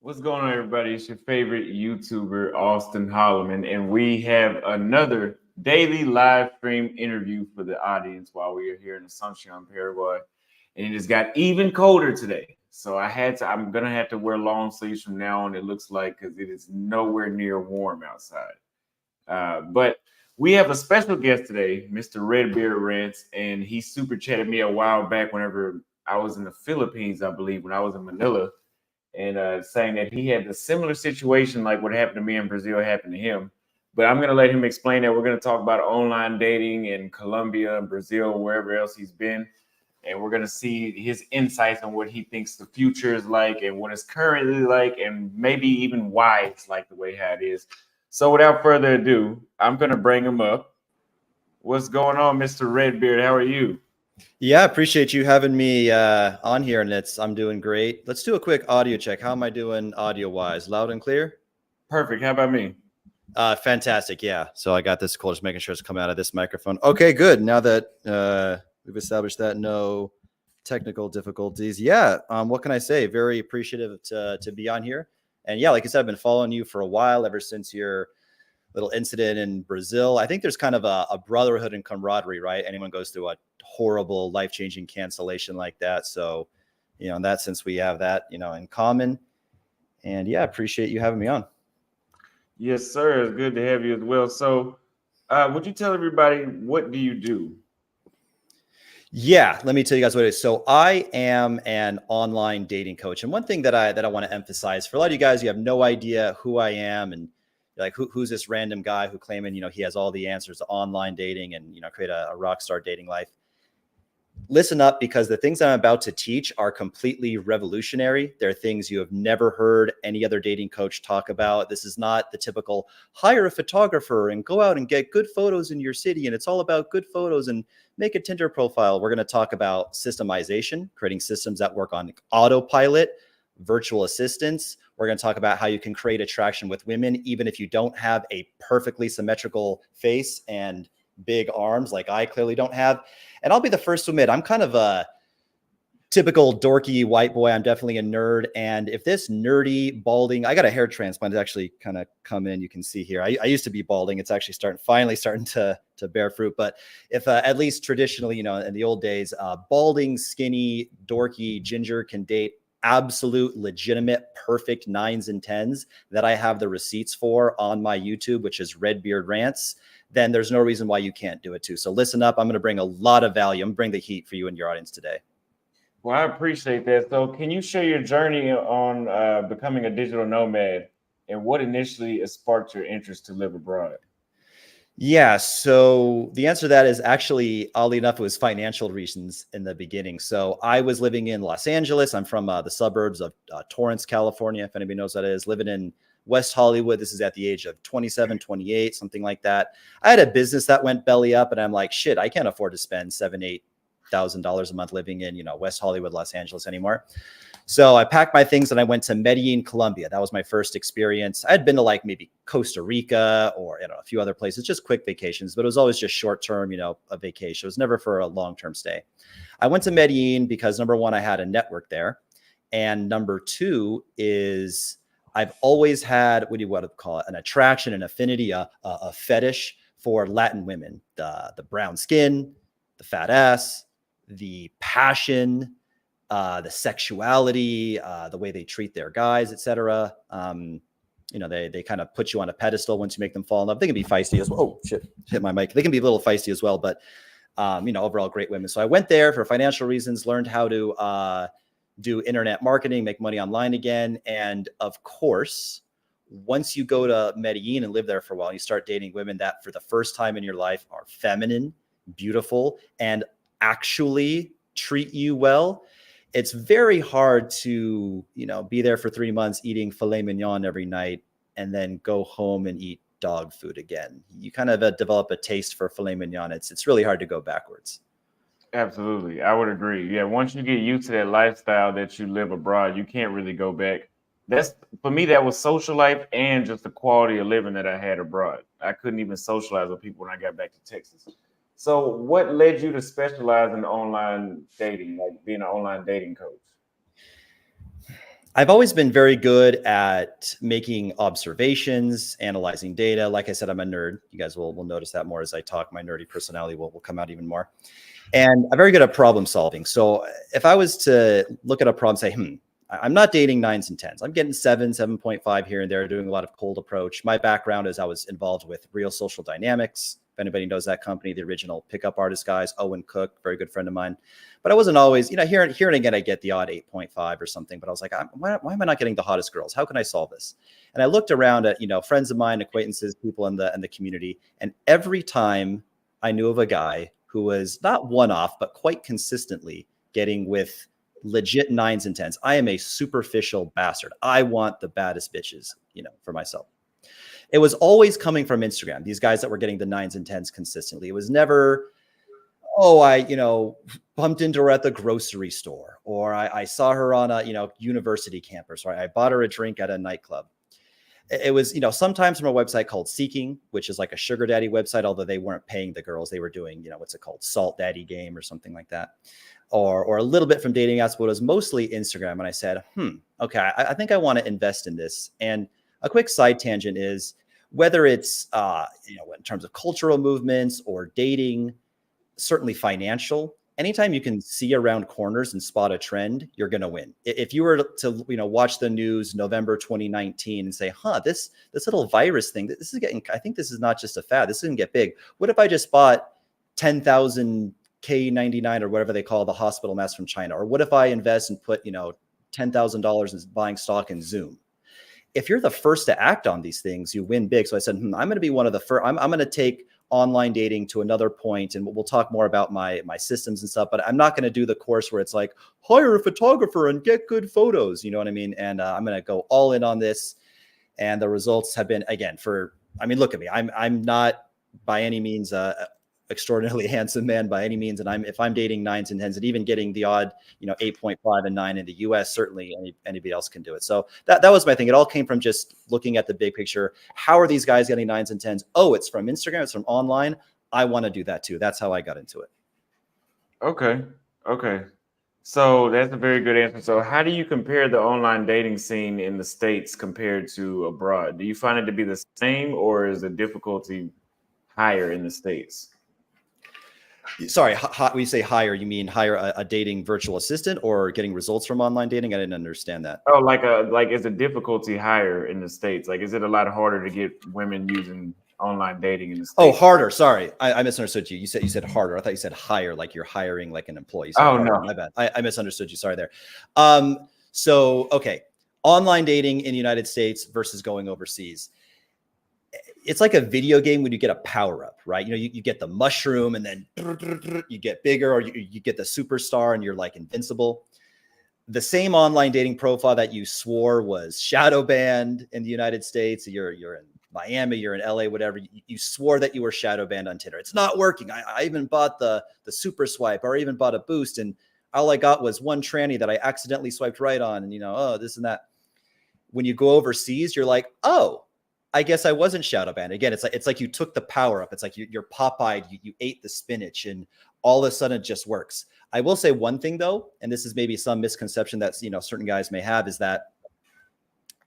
What's going on, everybody? It's your favorite YouTuber, Austin Holloman, and we have another daily live stream interview for the audience while we are here in Asuncion, Paraguay. And it has got even colder today. So I'm gonna have to wear long sleeves from now on, it looks like, because it is nowhere near warm outside. But we have a special guest today, Mr. Redbeard Rants, and he super chatted me a while back whenever I was in the Philippines, I believe, when I was in Manila, and saying that he had a similar situation like what happened to me in Brazil happened to him. But I'm going to let him explain that. We're going to talk about online dating in Colombia and Brazil, wherever else he's been. And we're going to see his insights on what he thinks the future is like and what it's currently like, and maybe even why it's like the way how it is. So without further ado, I'm going to bring him up. What's going on, Mr. Redbeard? How are you? Yeah, appreciate you having me on here, and I'm doing great. Let's do a quick audio check. How am I doing audio-wise? Loud and clear? Perfect. How about me? Fantastic. Yeah. So I got this cool. Just making sure it's coming out of this microphone. Okay, good. Now that we've established that, no technical difficulties. Yeah. What can I say? Very appreciative to be on here. And yeah, like I said, I've been following you for a while, ever since your little incident in Brazil. I think there's kind of a brotherhood and camaraderie, right? Anyone goes through a horrible, life-changing cancellation like that. So, in that sense, we have that, in common. And yeah, appreciate you having me on. Yes, sir. It's good to have you as well. So, would you tell everybody, what do you do? Yeah, let me tell you guys what it is. So I am an online dating coach. And one thing that I want to emphasize for a lot of you guys, you have no idea who I am, and you're like, who's this random guy who claiming, he has all the answers to online dating and, create a rock star dating life. Listen up, because the things I'm about to teach are completely revolutionary. They're things you have never heard any other dating coach talk about. This is not the typical hire a photographer and go out and get good photos in your city, and it's all about good photos and make a Tinder profile. We're going to talk about systemization, creating systems that work on autopilot, virtual assistants. We're going to talk about how you can create attraction with women, even if you don't have a perfectly symmetrical face and big arms like I clearly don't have. And I'll be the first to admit, I'm kind of a typical dorky white boy. I'm definitely a nerd. And if this nerdy balding, I got a hair transplant to actually kind of come in. You can see here, I used to be balding. It's actually finally starting to bear fruit. But if at least traditionally, in the old days, balding, skinny, dorky ginger can date absolute, legitimate, perfect 9s and 10s that I have the receipts for on my YouTube, which is Redbeard Rants, then there's no reason why you can't do it too. So listen up. I'm going to bring a lot of value. I'm going to bring the heat for you and your audience today. Well, I appreciate that. So, can you share your journey on becoming a digital nomad and what initially sparked your interest to live abroad? Yeah, so the answer to that is actually, oddly enough, it was financial reasons in the beginning. So I was living in Los Angeles. I'm from the suburbs of Torrance, California, if anybody knows what that is, living in West Hollywood. This is at the age of 27, 28, something like that. I had a business that went belly up, and I'm like, shit, I can't afford to spend $7,000-8,000 a month living in, West Hollywood, Los Angeles anymore. So I packed my things and I went to Medellin, Colombia. That was my first experience. I had been to like maybe Costa Rica or a few other places, just quick vacations, but it was always just short term, a vacation. It was never for a long-term stay. I went to Medellin because number one, I had a network there. And number two is I've always had, what do you want to call it? An attraction, an affinity, a fetish for Latin women, the brown skin, the fat ass, the passion, the sexuality, the way they treat their guys, etc. They kind of put you on a pedestal once you make them fall in love. They can be feisty as well. Oh shit, hit my mic. They can be a little feisty as well, but overall great women. So I went there for financial reasons, learned how to do internet marketing, make money online again. And of course, once you go to Medellin and live there for a while, you start dating women that for the first time in your life are feminine, beautiful, and actually treat you well. It's very hard to, be there for 3 months eating filet mignon every night and then go home and eat dog food again. You kind of develop a taste for filet mignon. It's really hard to go backwards. Absolutely. I would agree. Yeah. Once you get used to that lifestyle that you live abroad, you can't really go back. That's for me, that was social life and just the quality of living that I had abroad. I couldn't even socialize with people when I got back to Texas. So, what led you to specialize in online dating, like being an online dating coach? I've always been very good at making observations, analyzing data. Like I said, I'm a nerd. You guys will notice that more as I talk. My nerdy personality will come out even more. And I'm very good at problem solving. So if I was to look at a problem, say, I'm not dating 9s and 10s. I'm getting 7.5 here and there, doing a lot of cold approach. My background is I was involved with Real Social Dynamics. If anybody knows that company, the original pickup artist guys, Owen Cook, very good friend of mine. But I wasn't always, here and again, I get the odd 8.5 or something. But I was like, why am I not getting the hottest girls? How can I solve this? And I looked around at, friends of mine, acquaintances, people in the community. And every time I knew of a guy who was not one-off, but quite consistently getting with legit 9s and 10s. I am a superficial bastard. I want the baddest bitches, for myself. It was always coming from Instagram. These guys that were getting the 9s and 10s consistently. It was never, I bumped into her at the grocery store, or I saw her on a, university campus, or I bought her a drink at a nightclub. It was, sometimes from a website called Seeking, which is like a sugar daddy website, although they weren't paying the girls. They were doing, what's it called? Salt Daddy Game or something like that. Or a little bit from dating apps, but it was mostly Instagram. And I said, okay, I think I want to invest in this. And a quick side tangent is whether it's, in terms of cultural movements or dating, certainly financial, anytime you can see around corners and spot a trend, you're going to win. If you were to, watch the news November 2019 and say, this little virus thing, this is getting, I think this is not just a fad. This is going to get big. What if I just bought 10,000 K99 or whatever they call the hospital masks from China? Or what if I invest and put, $10,000 in buying stock in Zoom? If you're the first to act on these things, you win big. So I said, I'm going to be one of the first. I'm going to take online dating to another point, and we'll talk more about my systems and stuff, but I'm not going to do the course where it's like hire a photographer and get good photos, you know what I mean? And I'm going to go all in on this, and the results have been, again, look at me, I'm not by any means extraordinarily handsome man by any means, and if I'm dating 9s and 10s and even getting the odd 8.5 and 9 in the US, certainly anybody else can do it. So that was my thing. It all came from just looking at the big picture. How are these guys getting 9s and 10s? Oh, it's from Instagram, it's from online. I want to do that too. That's how I got into it. Okay So that's a very good answer. So how do you compare the online dating scene in the States compared to abroad? Do you find it to be the same, or is the difficulty higher in the States? Sorry, when you say hire, you mean hire a dating virtual assistant or getting results from online dating? I didn't understand that. Oh, like is the difficulty higher in the States? Like, is it a lot harder to get women using online dating in the States? Oh, harder. Sorry, I misunderstood you. You said harder. I thought you said hire, like you're hiring like an employee. Oh, harder. no, my bad. I misunderstood you. Sorry there. So okay, online dating in the United States versus going overseas. It's like a video game when you get a power up, right? You get the mushroom and then you get bigger, or you get the superstar and you're like invincible. The same online dating profile that you swore was shadow banned in the United States, you're in Miami, you're in LA, whatever. You swore that you were shadow banned on Tinder. It's not working. I even bought the super swipe, or even bought a boost, and all I got was one tranny that I accidentally swiped right on, and this and that. When you go overseas, you're like, oh, I guess I wasn't shadow banned. Again, it's like you took the power up. It's like you're Popeye, you ate the spinach, and all of a sudden it just works. I will say one thing though, and this is maybe some misconception that certain guys may have, is that,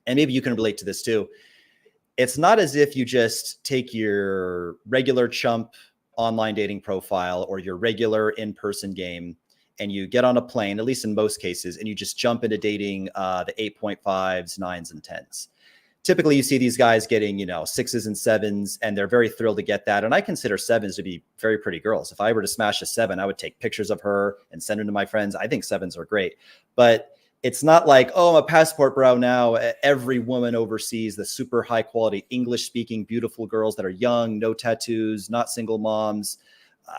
and maybe you can relate to this too, it's not as if you just take your regular chump online dating profile or your regular in-person game and you get on a plane, at least in most cases, and you just jump into dating the 8.5s, 9s, and 10s. Typically, you see these guys getting, 6s and 7s, and they're very thrilled to get that. And I consider 7s to be very pretty girls. If I were to smash a 7, I would take pictures of her and send them to my friends. I think 7s are great. But it's not like, oh, I'm a passport bro now. Every woman overseas, the super high quality English speaking, beautiful girls that are young, no tattoos, not single moms,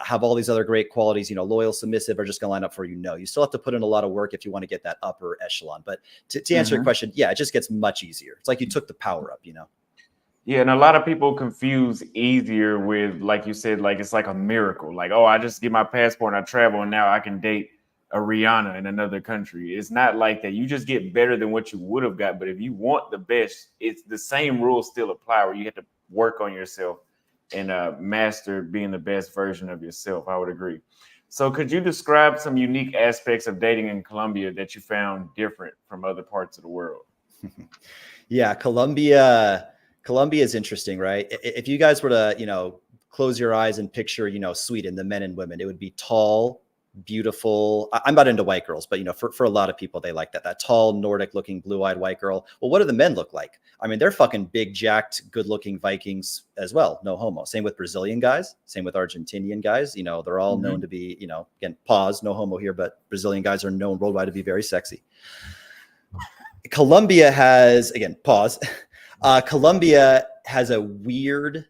have all these other great qualities, loyal, submissive, are just going to line up for you. No, you still have to put in a lot of work if you want to get that upper echelon. But to answer your question, yeah, it just gets much easier. It's like you took the power up, Yeah, and a lot of people confuse easier with, like you said, like it's like a miracle. Like, oh, I just get my passport and I travel, and now I can date a Rihanna in another country. It's not like that. You just get better than what you would have got. But if you want the best, it's the same rules still apply, where you have to work on yourself and master being the best version of yourself. I would agree. So could you describe some unique aspects of dating in Colombia that you found different from other parts of the world? Yeah, Colombia is interesting, right? If you guys were to, close your eyes and picture, Sweden, the men and women, it would be tall, beautiful. I'm not into white girls, but for a lot of people, they like that tall, Nordic looking, blue-eyed white girl. Well, what do the men look like? I mean, they're fucking big, jacked, good-looking Vikings as well. No homo. Same with Brazilian guys. Same with Argentinian guys. They're all known to be, again, pause, no homo here, but Brazilian guys are known worldwide to be very sexy. Colombia has, again, pause. Colombia has a weird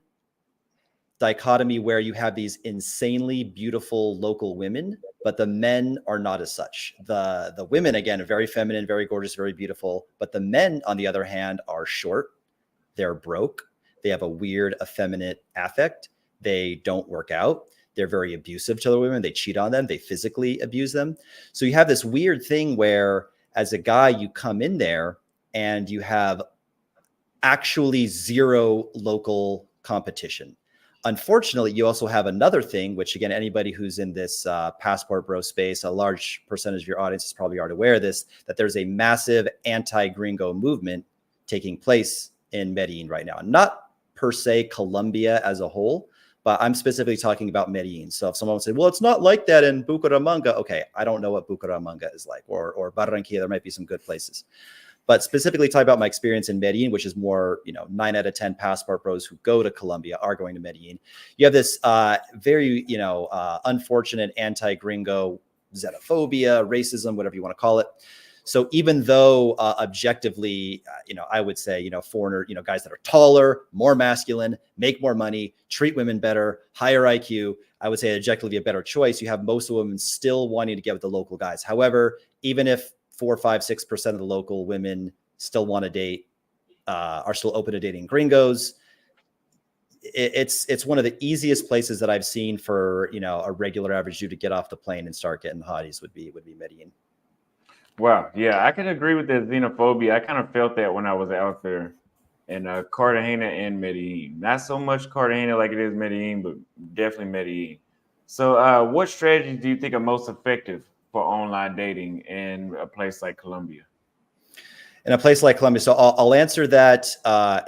dichotomy where you have these insanely beautiful local women, but the men are not as such. The women, again, are very feminine, very gorgeous, very beautiful. But the men, on the other hand, are short. They're broke. They have a weird, effeminate affect. They don't work out. They're very abusive to the women. They cheat on them. They physically abuse them. So you have this weird thing where, as a guy, you come in there and you have actually zero local competition. Unfortunately, you also have another thing, which, again, anybody who's in this passport bro space, a large percentage of your audience is probably already aware of this, that there's a massive anti-gringo movement taking place in Medellin right now. Not per se Colombia as a whole, but I'm specifically talking about Medellin. So if someone would say, well, it's not like that in Bucaramanga. Okay, I don't know what Bucaramanga is like, or Barranquilla. There might be some good places. But specifically talking about my experience in Medellin, which is more, 9 out of 10 passport bros who go to Colombia are going to Medellin. You have this very, unfortunate anti-gringo xenophobia, racism, whatever you want to call it. So even though objectively, I would say, foreigner, guys that are taller, more masculine, make more money, treat women better, higher IQ, I would say objectively a better choice. You have most of the women still wanting to get with the local guys. However, even if 4, 5, 6% of the local women still want to date, are still open to dating gringos, it's one of the easiest places that I've seen for, a regular average Jew to get off the plane and start getting hotties would be Medellin. Wow. Yeah, I can agree with that xenophobia. I kind of felt that when I was out there in Cartagena and Medellin. Not so much Cartagena like it is Medellin, but definitely Medellin. So what strategies do you think are most effective for online dating in a place like Colombia? In a place like Colombia, so I'll answer that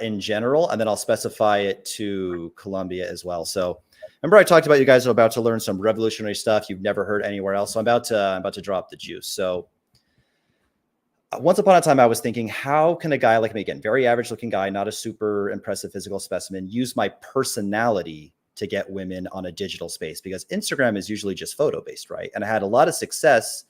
in general, and then I'll specify it to Colombia as well. So remember I talked about you guys are about to learn some revolutionary stuff you've never heard anywhere else. So I'm about to drop the juice. So once upon a time, I was thinking, how can a guy like me, again, very average looking guy, not a super impressive physical specimen, use my personality to get women on a digital space? Because Instagram is usually just photo based, right? And I had a lot of success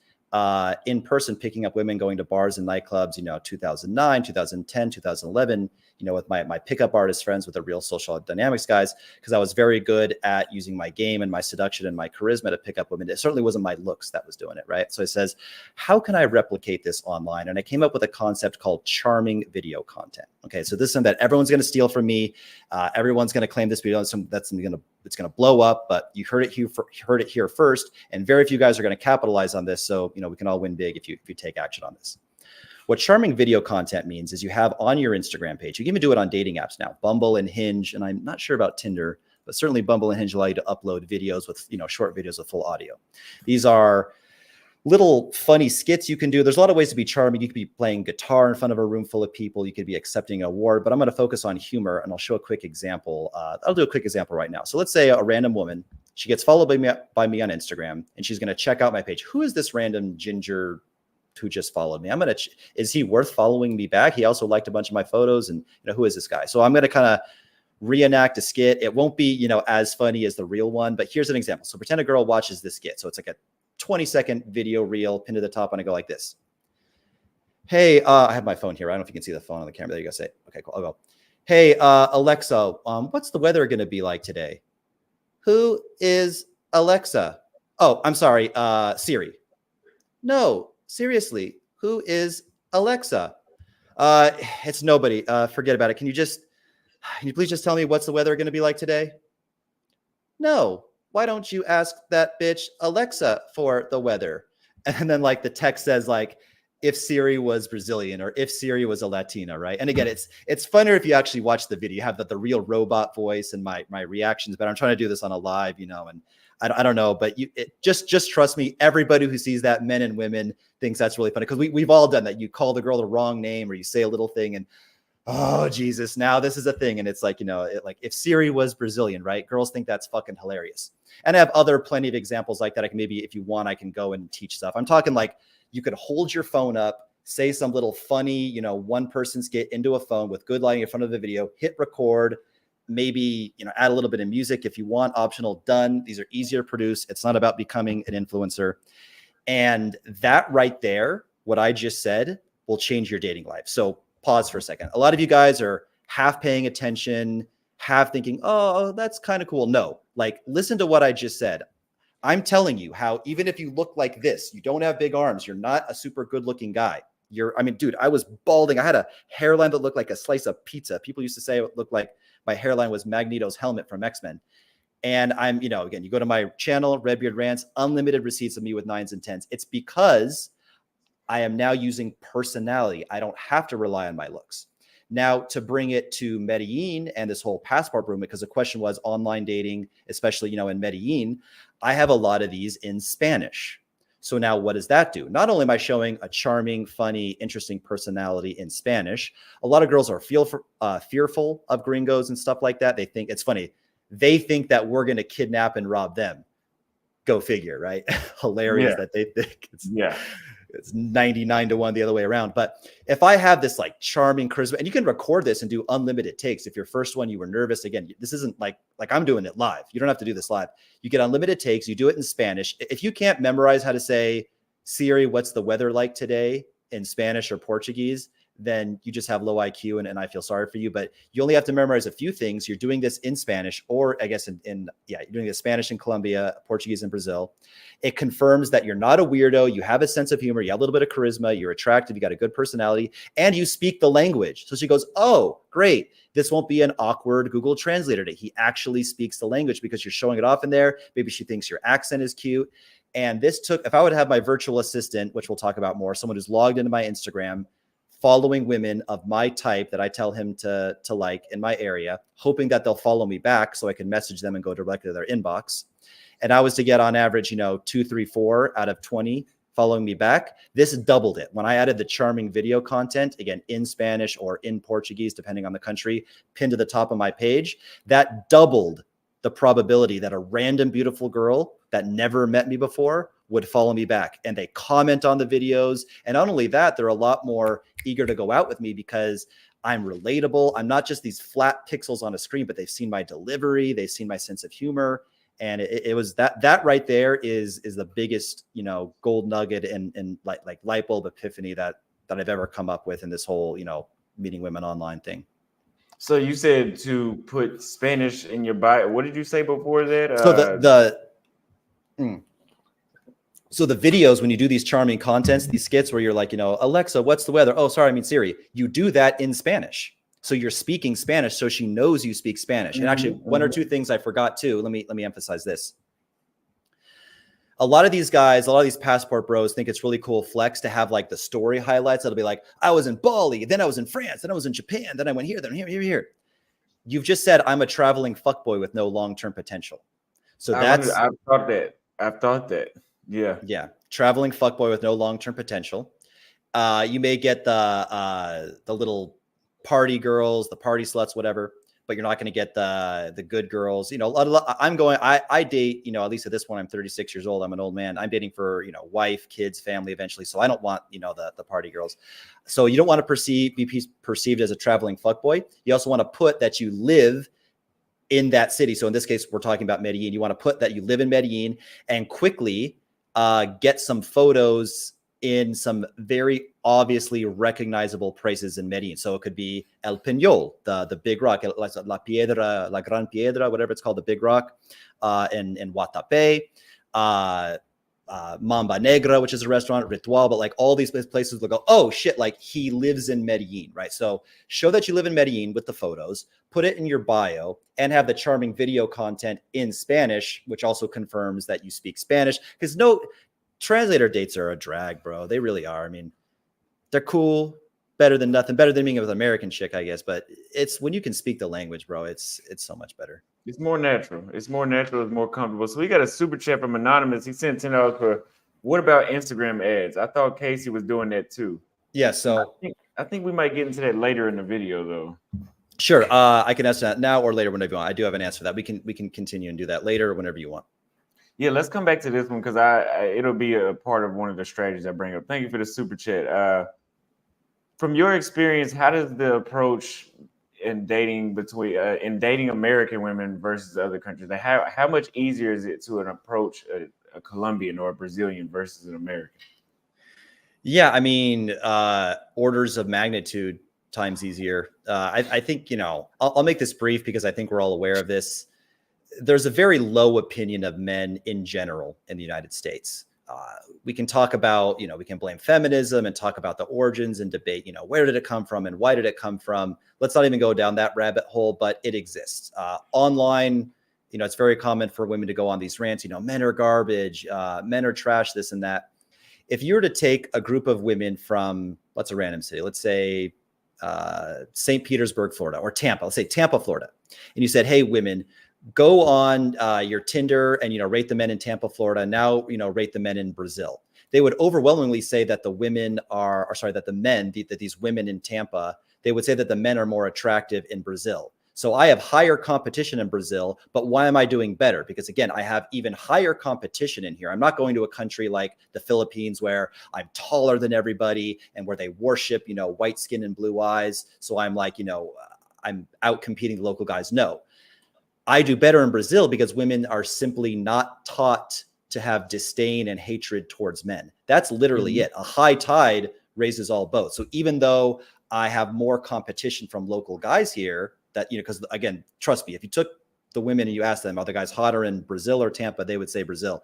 in person picking up women, going to bars and nightclubs, 2009, 2010, 2011, with my pickup artist friends, with the Real Social Dynamics guys, because I was very good at using my game and my seduction and my charisma to pick up women. It certainly wasn't my looks that was doing it, right? So it says, how can I replicate this online? And I came up with a concept called charming video content. Okay, so this is something that everyone's going to steal from me. Everyone's going to claim this video it's going to blow up, but you heard it here first, and very few guys are going to capitalize on this. So we can all win big if you take action on this. What charming video content means is you have on your Instagram page, you can even do it on dating apps now, Bumble and Hinge, and I'm not sure about Tinder, but certainly Bumble and Hinge allow you to upload videos with, short videos with full audio. These are little funny skits you can do. There's a lot of ways to be charming. You could be playing guitar in front of a room full of people. You could be accepting an award, but I'm going to focus on humor, and I'll show a quick example. I'll do a quick example right now. So let's say a random woman, she gets followed by me on Instagram, and she's going to check out my page. Who is this random ginger who just followed me? Is he worth following me back? He also liked a bunch of my photos, and who is this guy? So I'm going to kind of reenact a skit. It won't be, as funny as the real one, but here's an example. So pretend a girl watches this skit. So it's like a 20-second video reel pinned to the top, and I go like this. Hey, I have my phone here. I don't know if you can see the phone on the camera. There you go. Say, okay, cool. I'll go. Hey, Alexa, what's the weather going to be like today? Who is Alexa? Oh, I'm sorry, Siri. No, seriously, who is Alexa? It's nobody. Forget about it. Can you please just tell me what's the weather going to be like today? No. Why don't you ask that bitch Alexa for the weather? And then the text says if Siri was Brazilian or if Siri was a Latina, right? And again, it's funner if you actually watch the video. You have the real robot voice and my reactions, but I'm trying to do this on a live, and I don't know, but just trust me. Everybody who sees that, men and women, thinks that's really funny because we've all done that. You call the girl the wrong name or you say a little thing and oh Jesus, now this is a thing. And it's like, like if Siri was Brazilian, right? Girls think that's fucking hilarious. And I have plenty of examples like that. I can maybe, if you want, I can go and teach stuff. I'm talking like you could hold your phone up, say some little funny, one person skit into a phone with good lighting in front of the video, hit record, maybe, add a little bit of music if you want, optional, done. These are easier to produce. It's not about becoming an influencer. And that right there, what I just said, will change your dating life. So pause for a second. A lot of you guys are half paying attention, half thinking, oh, that's kind of cool. No, like listen to what I just said. I'm telling you how, even if you look like this, you don't have big arms, you're not a super good looking guy. Dude, I was balding. I had a hairline that looked like a slice of pizza. People used to say it looked like my hairline was Magneto's helmet from X-Men. And I'm, again, you go to my channel, Redbeard Rants, unlimited receipts of me with 9s and 10s. It's because I am now using personality. I don't have to rely on my looks. Now, to bring it to Medellin and this whole passport movement, because the question was online dating, especially, in Medellin, I have a lot of these in Spanish. So now what does that do? Not only am I showing a charming, funny, interesting personality in Spanish, a lot of girls are fearful of gringos and stuff like that. They think it's funny. They think that we're going to kidnap and rob them. Go figure, right? Hilarious that they think it's 99-1 the other way around. But if I have this like charming charisma, and you can record this and do unlimited takes. If your first one, you were nervous, again, this isn't like I'm doing it live. You don't have to do this live. You get unlimited takes. You do it in Spanish. If you can't memorize how to say, Siri, what's the weather like today in Spanish or Portuguese, then you just have low IQ and I feel sorry for you. But you only have to memorize a few things. You're doing this in Spanish, or I guess you're doing the Spanish in Colombia, Portuguese in Brazil. It confirms that you're not a weirdo. You have a sense of humor. You have a little bit of charisma. You're attractive. You got a good personality and you speak the language. So she goes, oh, great. This won't be an awkward Google Translator day. He actually speaks the language because you're showing it off in there. Maybe she thinks your accent is cute. And this took, if I would have my virtual assistant, which we'll talk about more, someone who's logged into my Instagram, following women of my type that I tell him to like in my area, hoping that they'll follow me back so I can message them and go directly to their inbox. And I was to get on average, 2, 3, 4 out of 20 following me back. This doubled it. When I added the charming video content, again, in Spanish or in Portuguese, depending on the country, pinned to the top of my page, that doubled the probability that a random beautiful girl that never met me before would follow me back. And they comment on the videos. And not only that, they're a lot more eager to go out with me because I'm relatable. I'm not just these flat pixels on a screen, but they've seen my delivery. They've seen my sense of humor. And it was that right there is the biggest, gold nugget and like light bulb epiphany that I've ever come up with in this whole, meeting women online thing. So you said to put Spanish in your bio. What did you say before that? So the videos, when you do these charming contents, these skits where you're like, Alexa, what's the weather? Oh, sorry, I mean Siri. You do that in Spanish. So you're speaking Spanish, so she knows you speak Spanish. And actually, one or two things I forgot too. Let me emphasize this. A lot of these guys, a lot of these passport bros think it's really cool flex to have like the story highlights. It'll be like, I was in Bali, then I was in France, then I was in Japan, then I went here, then here. You've just said I'm a traveling fuckboy with no long-term potential. So I've thought that. Yeah. Traveling fuckboy with no long-term potential. You may get the little party girls, the party sluts, whatever, but you're not going to get the good girls. I date, at least at this point, I'm 36 years old. I'm an old man. I'm dating for, wife, kids, family eventually. So I don't want, the party girls. So you don't want to be perceived as a traveling fuckboy. You also want to put that you live in that city. So in this case, we're talking about Medellin. You want to put that you live in Medellin and quickly get some photos in some very obviously recognizable places in Medellin. So it could be El Peñol, the big rock, La Piedra, La Gran Piedra, whatever it's called, the big rock, in Guatapé, Mamba Negra, which is a restaurant, Ritual, but like all these places will go, oh shit, like he lives in Medellin, right? So show that you live in Medellin with the photos, put it in your bio, and have the charming video content in Spanish, which also confirms that you speak Spanish. Because no, translator dates are a drag, bro. They really are. I mean, They're cool, better than nothing, better than being with an American chick, I guess. But it's when you can speak the language, bro, it's so much better. It's more natural. It's more natural. It's more comfortable. So we got a super chat from Anonymous. He sent $10 for what about Instagram ads? I thought Casey was doing that too. Yeah, so I think we might get into that later in the video though. Sure. I can answer that now or later whenever you want. I do have an answer for that. We can continue and do that later whenever you want. Yeah, let's come back to this one because it'll be a part of one of the strategies I bring up. Thank you for the super chat. From your experience, how does the approach in dating American women versus other countries? Like how much easier is it to approach a Colombian or a Brazilian versus an American? Yeah, I mean, orders of magnitude times easier. I think, I'll make this brief because I think we're all aware of this. There's a very low opinion of men in general in the United States. We can talk about, we can blame feminism and talk about the origins and debate, where did it come from and why did it come from? Let's not even go down that rabbit hole, but it exists. Online, it's very common for women to go on these rants, men are garbage, men are trash, this and that. If you were to take a group of women from, what's a random city? Let's say St. Petersburg, Florida, or Tampa, let's say Tampa, Florida. And you said, hey, women, go on your Tinder and, rate the men in Tampa, Florida. Now, rate the men in Brazil. They would overwhelmingly say that the men, that these women in Tampa, they would say that the men are more attractive in Brazil. So I have higher competition in Brazil, but why am I doing better? Because again, I have even higher competition in here. I'm not going to a country like the Philippines where I'm taller than everybody and where they worship, white skin and blue eyes. So I'm like, I'm out competing the local guys. No, I do better in Brazil because women are simply not taught to have disdain and hatred towards men. That's literally it. A high tide raises all boats. So even though I have more competition from local guys here, that, because again, trust me, if you took the women and you asked them, are the guys hotter in Brazil or Tampa? They would say Brazil.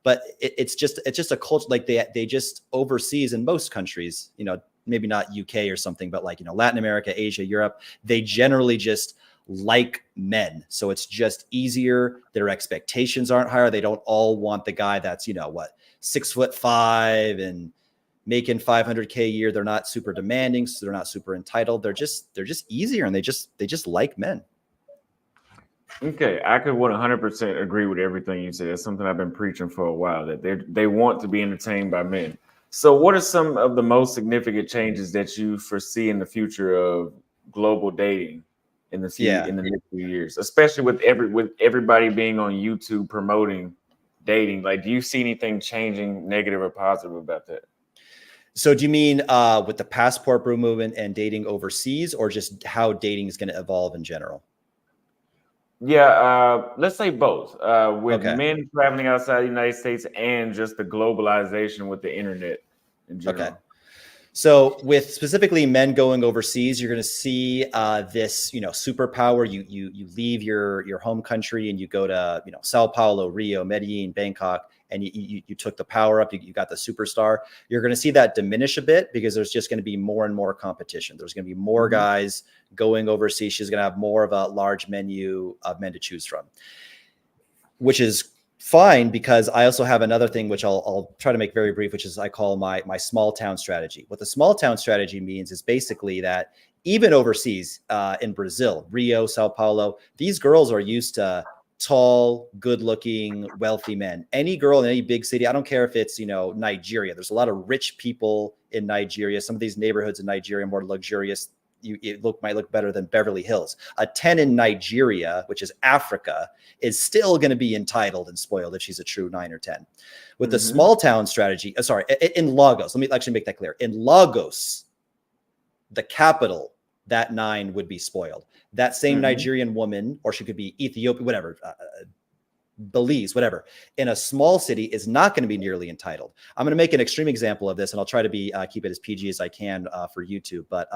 But it's just a culture, like they just overseas in most countries, maybe not UK or something, but like, Latin America, Asia, Europe, they generally just like men. So it's just easier. Their expectations aren't higher. They don't all want the guy that's, 6'5" and making $500K a year. They're not super demanding, so they're not super entitled. They're just easier, and they just like men. Okay, I could 100% agree with everything you said. It's something I've been preaching for a while, that they want to be entertained by men. So what are some of the most significant changes that you foresee in the future of global dating in the next few years, especially with everybody being on YouTube promoting dating? Like, do you see anything changing, negative or positive, about that? So do you mean with the passport bro movement and dating overseas, or just how dating is going to evolve in general? Yeah, let's say both. With men traveling outside the United States and just the globalization with the internet in general. Okay. So with specifically men going overseas, you're going to see this, superpower. You leave your home country and you go to, Sao Paulo, Rio, Medellin, Bangkok, and you took the power up. You got the superstar. You're going to see that diminish a bit because there's just going to be more and more competition. There's going to be more guys going overseas. She's going to have more of a large menu of men to choose from, which is fine, because I also have another thing, which I'll try to make very brief, which is I call my small town strategy. What the small town strategy means is basically that even overseas in Brazil, Rio, Sao Paulo, these girls are used to tall, good looking, wealthy men. Any girl in any big city, I don't care if it's, Nigeria. There's a lot of rich people in Nigeria. Some of these neighborhoods in Nigeria are more luxurious. Might look better than Beverly Hills. A 10 in Nigeria, which is Africa, is still going to be entitled and spoiled if she's a true 9 or 10. With the small town strategy, in Lagos, let me actually make that clear. In Lagos, the capital, that 9 would be spoiled. That same Nigerian woman, or she could be Ethiopian, whatever, Belize, whatever, in a small city is not going to be nearly entitled. I'm going to make an extreme example of this, and I'll try to keep it as PG as I can for YouTube. But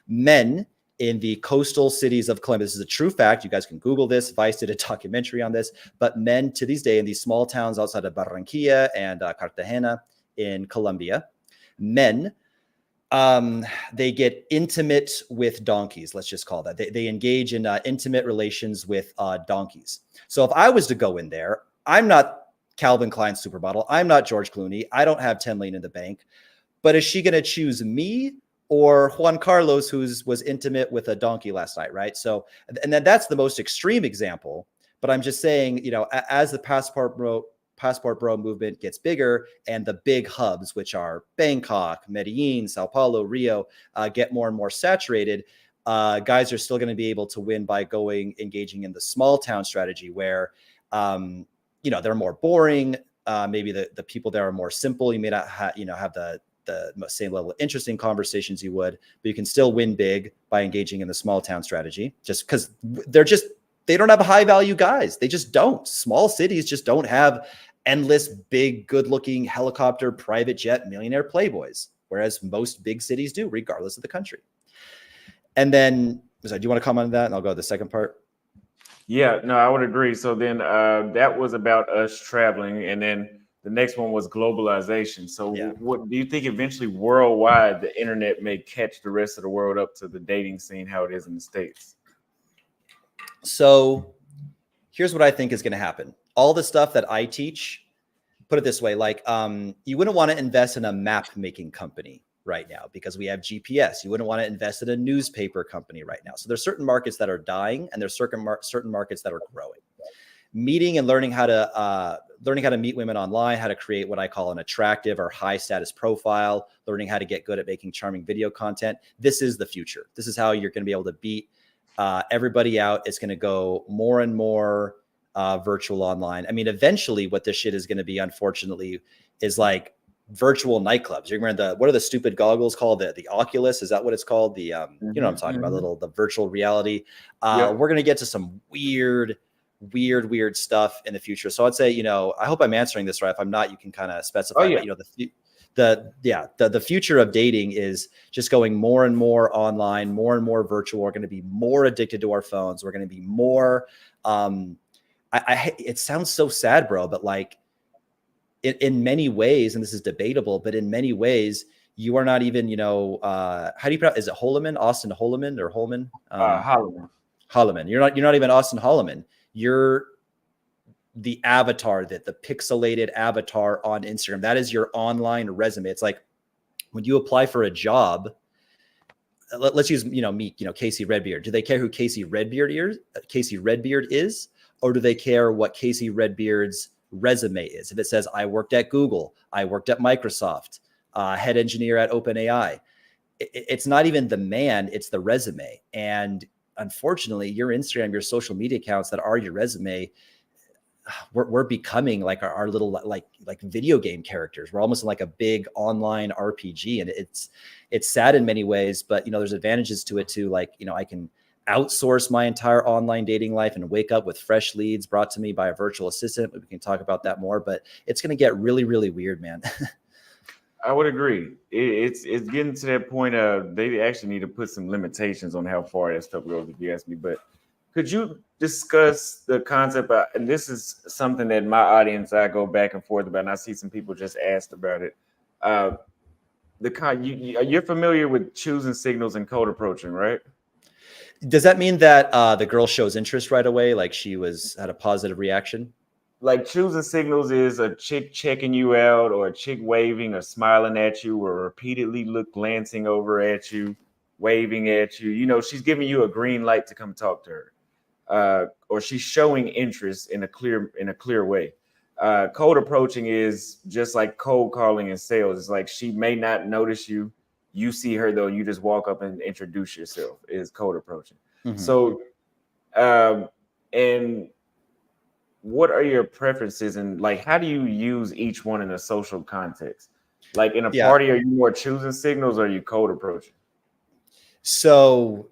men in the coastal cities of Colombia, this is a true fact. You guys can Google this. Vice did a documentary on this. But men to this day in these small towns outside of Barranquilla and Cartagena in Colombia, men, they get intimate with donkeys. Let's just call that. They engage in intimate relations with donkeys. So if I was to go in there, I'm not Calvin Klein supermodel. I'm not George Clooney. I don't have 10 million in the bank. but is she going to choose me or Juan Carlos, was intimate with a donkey last night, right? So, and then that's the most extreme example. But I'm just saying, as the passport bro movement gets bigger and the big hubs, which are Bangkok, Medellin, Sao Paulo, Rio, get more and more saturated, guys are still going to be able to win by engaging in the small town strategy where, they're more boring. Maybe the people there are more simple. You may not have the same level of interesting conversations you would, but you can still win big by engaging in the small town strategy, just because they don't have high value guys. They just don't. Small cities just don't have endless, big, good looking helicopter, private jet, millionaire playboys, whereas most big cities do, regardless of the country. And then, do you want to comment on that? And I'll go to the second part. Yeah, no, I would agree. So then that was about us traveling. And then the next one was globalization. So what do you think eventually worldwide the internet may catch the rest of the world up to the dating scene, how it is in the States? So here's what I think is going to happen. All the stuff that I teach, put it this way, like you wouldn't want to invest in a map making company right now because we have GPS. You wouldn't want to invest in a newspaper company right now. So there's certain markets that are dying and there's certain markets that are growing. Meeting and learning how to meet women online, how to create what I call an attractive or high status profile, learning how to get good at making charming video content. This is the future. This is how you're going to be able to beat everybody out. It's going to go more and more virtual online. I mean, eventually what this shit is going to be, unfortunately, is like virtual nightclubs. You're wearing what are the stupid goggles called? The Oculus? Is that what it's called? The, you know what I'm talking about, the virtual reality. We're going to get to some weird stuff in the future. So I'd say, I hope I'm answering this right. If I'm not, you can kind of specify, but, the future of dating is just going more and more online, more and more virtual. We're going to be more addicted to our phones. We're going to be more, it sounds so sad, bro, but like in many ways, and this is debatable, but in many ways, you are not even, how do you pronounce, is it Holloman, Austin Holloman or Holman? Holloman. You're not even Austin Holloman. You're the avatar, the pixelated avatar on Instagram. That is your online resume. It's like when you apply for a job, let's use, me, Casey Redbeard. Do they care who Casey Redbeard is? Or do they care what Casey Redbeard's resume is? If it says, I worked at Google, I worked at Microsoft, head engineer at OpenAI, it's not even the man, it's the resume. And unfortunately, your Instagram, your social media accounts that are your resume, we're becoming like our little like video game characters. We're almost like a big online RPG, and it's sad in many ways, but there's advantages to it too. Like I can outsource my entire online dating life and wake up with fresh leads brought to me by a virtual assistant. We can talk about that more, but it's going to get really, really weird, man. I would agree. It's getting to that point of they actually need to put some limitations on how far that stuff goes, if you ask me. But could you discuss the concept? And this is something that my audience, I go back and forth about, and I see some people just asked about it. You're familiar with choosing signals and cold approaching, right? Does that mean that the girl shows interest right away? Like she had a positive reaction? Like choosing signals is a chick checking you out, or a chick waving or smiling at you, or repeatedly glancing over at you, waving at you. She's giving you a green light to come talk to her, or she's showing interest in a clear way. Cold approaching is just like cold calling in sales. It's like she may not notice you. You see her though, you just walk up and introduce yourself. Is cold approaching. Mm-hmm. So, and what are your preferences, and like how do you use each one in a social context? Like in a party, are you more choosing signals or are you cold approaching? So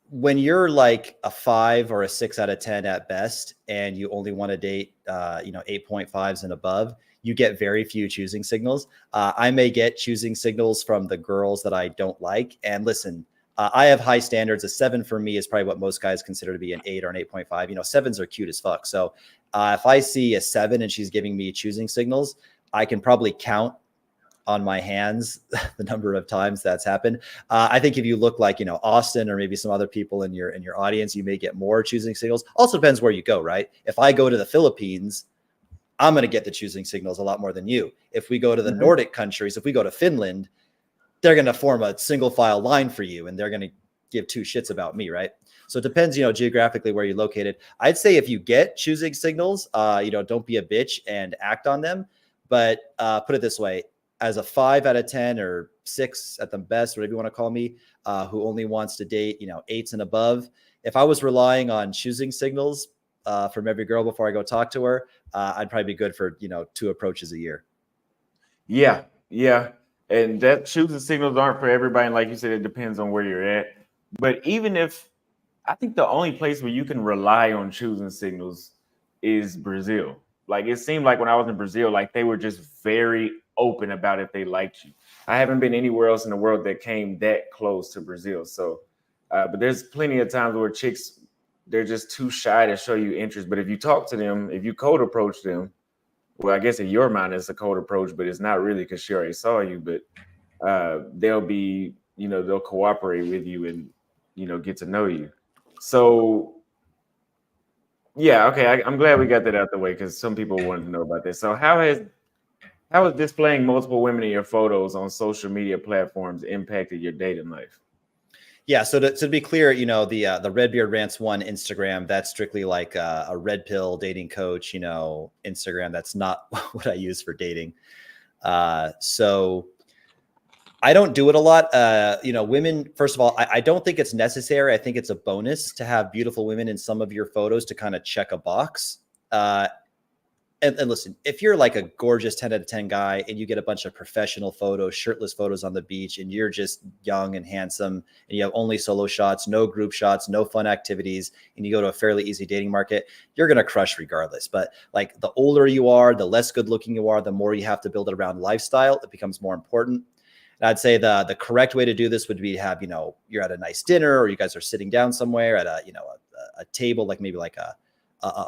when you're like a 5 or a 6 out of 10 at best, and you only want to date 8.5s and above, you get very few choosing signals. I may get choosing signals from the girls that I don't like. And listen, I have high standards. A 7 for me is probably what most guys consider to be an 8 or an 8.5. 7s are cute as fuck. So if I see a 7 and she's giving me choosing signals, I can probably count on my hands the number of times that's happened. I think if you look like, Austin or maybe some other people in your audience, you may get more choosing signals. Also depends where you go, right? If I go to the Philippines, I'm going to get the choosing signals a lot more than you. If we go to the Nordic countries, if we go to Finland, they're going to form a single file line for you and they're going to give two shits about me, right? So it depends, geographically where you're located. I'd say if you get choosing signals, don't be a bitch and act on them. But put it this way, as a 5 out of 10 or 6 at the best, whatever you want to call me, who only wants to date, 8s and above, if I was relying on choosing signals from every girl before I go talk to her, I'd probably be good for, 2 approaches a year. Yeah. And that choosing signals aren't for everybody. And like you said, it depends on where you're at. But even if, I think the only place where you can rely on choosing signals is Brazil. Like it seemed like when I was in Brazil, like they were just very open about if they liked you. I haven't been anywhere else in the world that came that close to Brazil. So, but there's plenty of times where chicks, they're just too shy to show you interest. But if you talk to them, if you cold approach them, well, I guess in your mind it's a cold approach, but it's not really because she already saw you. But they'll be, they'll cooperate with you and, get to know you. So, yeah, okay. I'm glad we got that out the way because some people wanted to know about this. So, how is displaying multiple women in your photos on social media platforms impacted your dating life? Yeah, so to be clear, the Redbeard Rants 1 Instagram, that's strictly like a red pill dating coach, Instagram. That's not what I use for dating. So I don't do it a lot. Women, first of all, I don't think it's necessary. I think it's a bonus to have beautiful women in some of your photos to kind of check a box. And listen, if you're like a gorgeous 10 out of 10 guy and you get a bunch of professional photos, shirtless photos on the beach, and you're just young and handsome and you have only solo shots, no group shots, no fun activities, and you go to a fairly easy dating market, you're going to crush regardless. But like the older you are, the less good looking you are, the more you have to build it around lifestyle. It becomes more important. And I'd say the correct way to do this would be to have, you're at a nice dinner or you guys are sitting down somewhere at a table, like maybe like a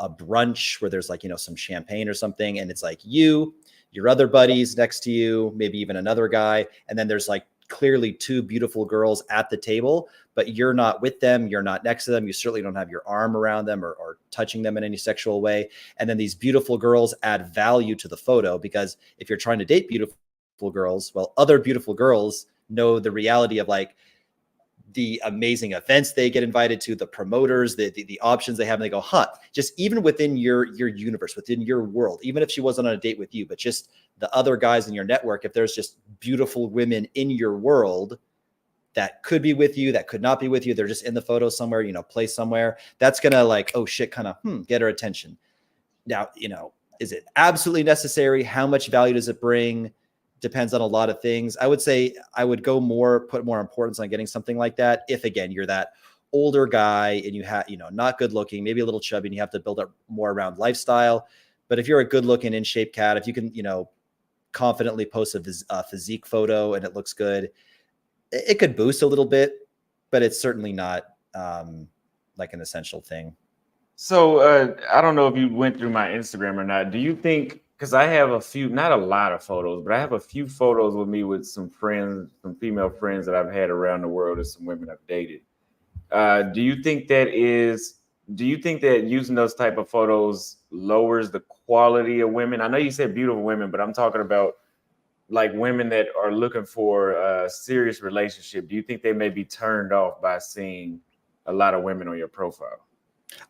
brunch where there's like, some champagne or something. And it's like you, your other buddies next to you, maybe even another guy. And then there's like clearly 2 beautiful girls at the table, but you're not with them. You're not next to them. You certainly don't have your arm around them or touching them in any sexual way. And then these beautiful girls add value to the photo, because if you're trying to date beautiful girls, well, other beautiful girls know the reality of like the amazing events they get invited to, the promoters, the options they have, and they go, just even within your universe, within your world, even if she wasn't on a date with you, but just the other guys in your network, if there's just beautiful women in your world that could be with you, that could not be with you, they're just in the photo somewhere, place somewhere, that's gonna like, oh shit, kind of get her attention. Now, is it absolutely necessary? How much value does it bring? Depends on a lot of things. I would say I would put more importance on getting something like that if, again, you're that older guy and you have, not good looking, maybe a little chubby, and you have to build up more around lifestyle. But if you're a good looking in shape cat, if you can, confidently post a physique photo and it looks good, it could boost a little bit, but it's certainly not like an essential thing. So I don't know if you went through my Instagram or not. Do you think, because I have a few, not a lot of photos, but I have a few photos with me with some friends, some female friends that I've had around the world and some women I've dated. Do you think that using those type of photos lowers the quality of women? I know you said beautiful women, but I'm talking about like women that are looking for a serious relationship. Do you think they may be turned off by seeing a lot of women on your profile?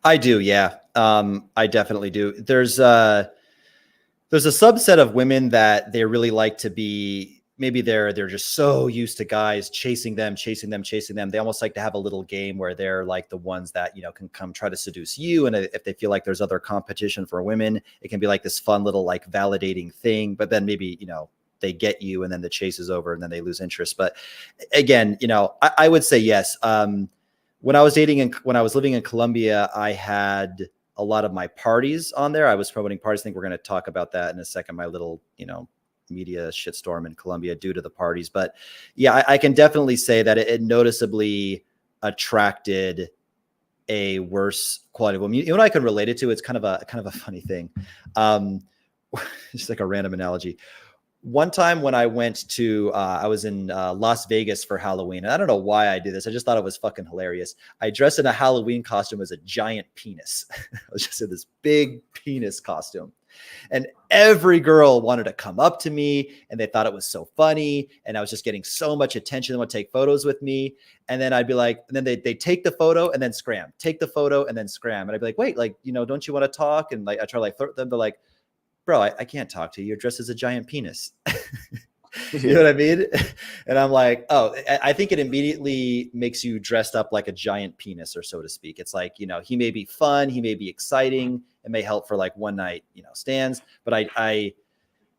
I do. Yeah. I definitely do. There's a subset of women that they really like to be, maybe they're just so used to guys chasing them. They almost like to have a little game where they're like the ones that, can come try to seduce you. And if they feel like there's other competition for women, it can be like this fun little like validating thing, but then maybe, they get you and then the chase is over and then they lose interest. But again, I would say yes. When I was dating and when I was living in Colombia, I had a lot of my parties on there. I was promoting parties. I think we're going to talk about that in a second. My little, media shitstorm in Colombia due to the parties. But yeah, I can definitely say that it noticeably attracted a worse quality of woman. I can relate it to. It's kind of a funny thing. Just like a random analogy. One time when I went to, I was in Las Vegas for Halloween. And I don't know why I did this. I just thought it was fucking hilarious. I dressed in a Halloween costume as a giant penis. I was just in this big penis costume. And every girl wanted to come up to me and they thought it was so funny. And I was just getting so much attention. They would take photos with me. And then I'd be like, and then they take the photo and then scram, take the photo and then scram. And I'd be like, wait, like, you know, don't you want to talk? And like, I try to like flirt them. They're like, bro, I can't talk to you. You're dressed as a giant penis. You know what I mean? And I'm like, oh, I think it immediately makes you dressed up like a giant penis, or so to speak. It's like, you know, he may be fun, he may be exciting, it may help for like one night, you know, stands. But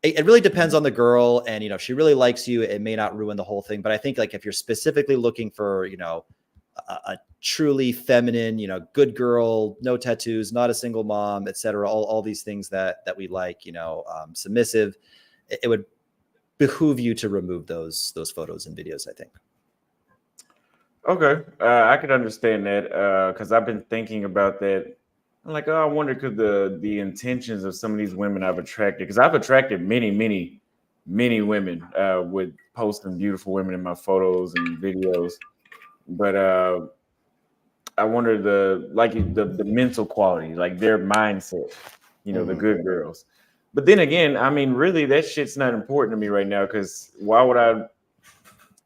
it really depends on the girl, and you know, if she really likes you, it may not ruin the whole thing. But I think like if you're specifically looking for, you know, a truly feminine, you know, good girl, no tattoos, not a single mom, etc., all these things that we like, you know, submissive, it would behoove you to remove those photos and videos, I think. Okay, I could understand that because I've been thinking about that. I'm like, oh, I wonder could the intentions of some of these women I've attracted, because I've attracted many women with posting beautiful women in my photos and videos, but I wonder the mental quality, like their mindset, you know, the good girls. But then again, I mean, really, that shit's not important to me right now, because why would I?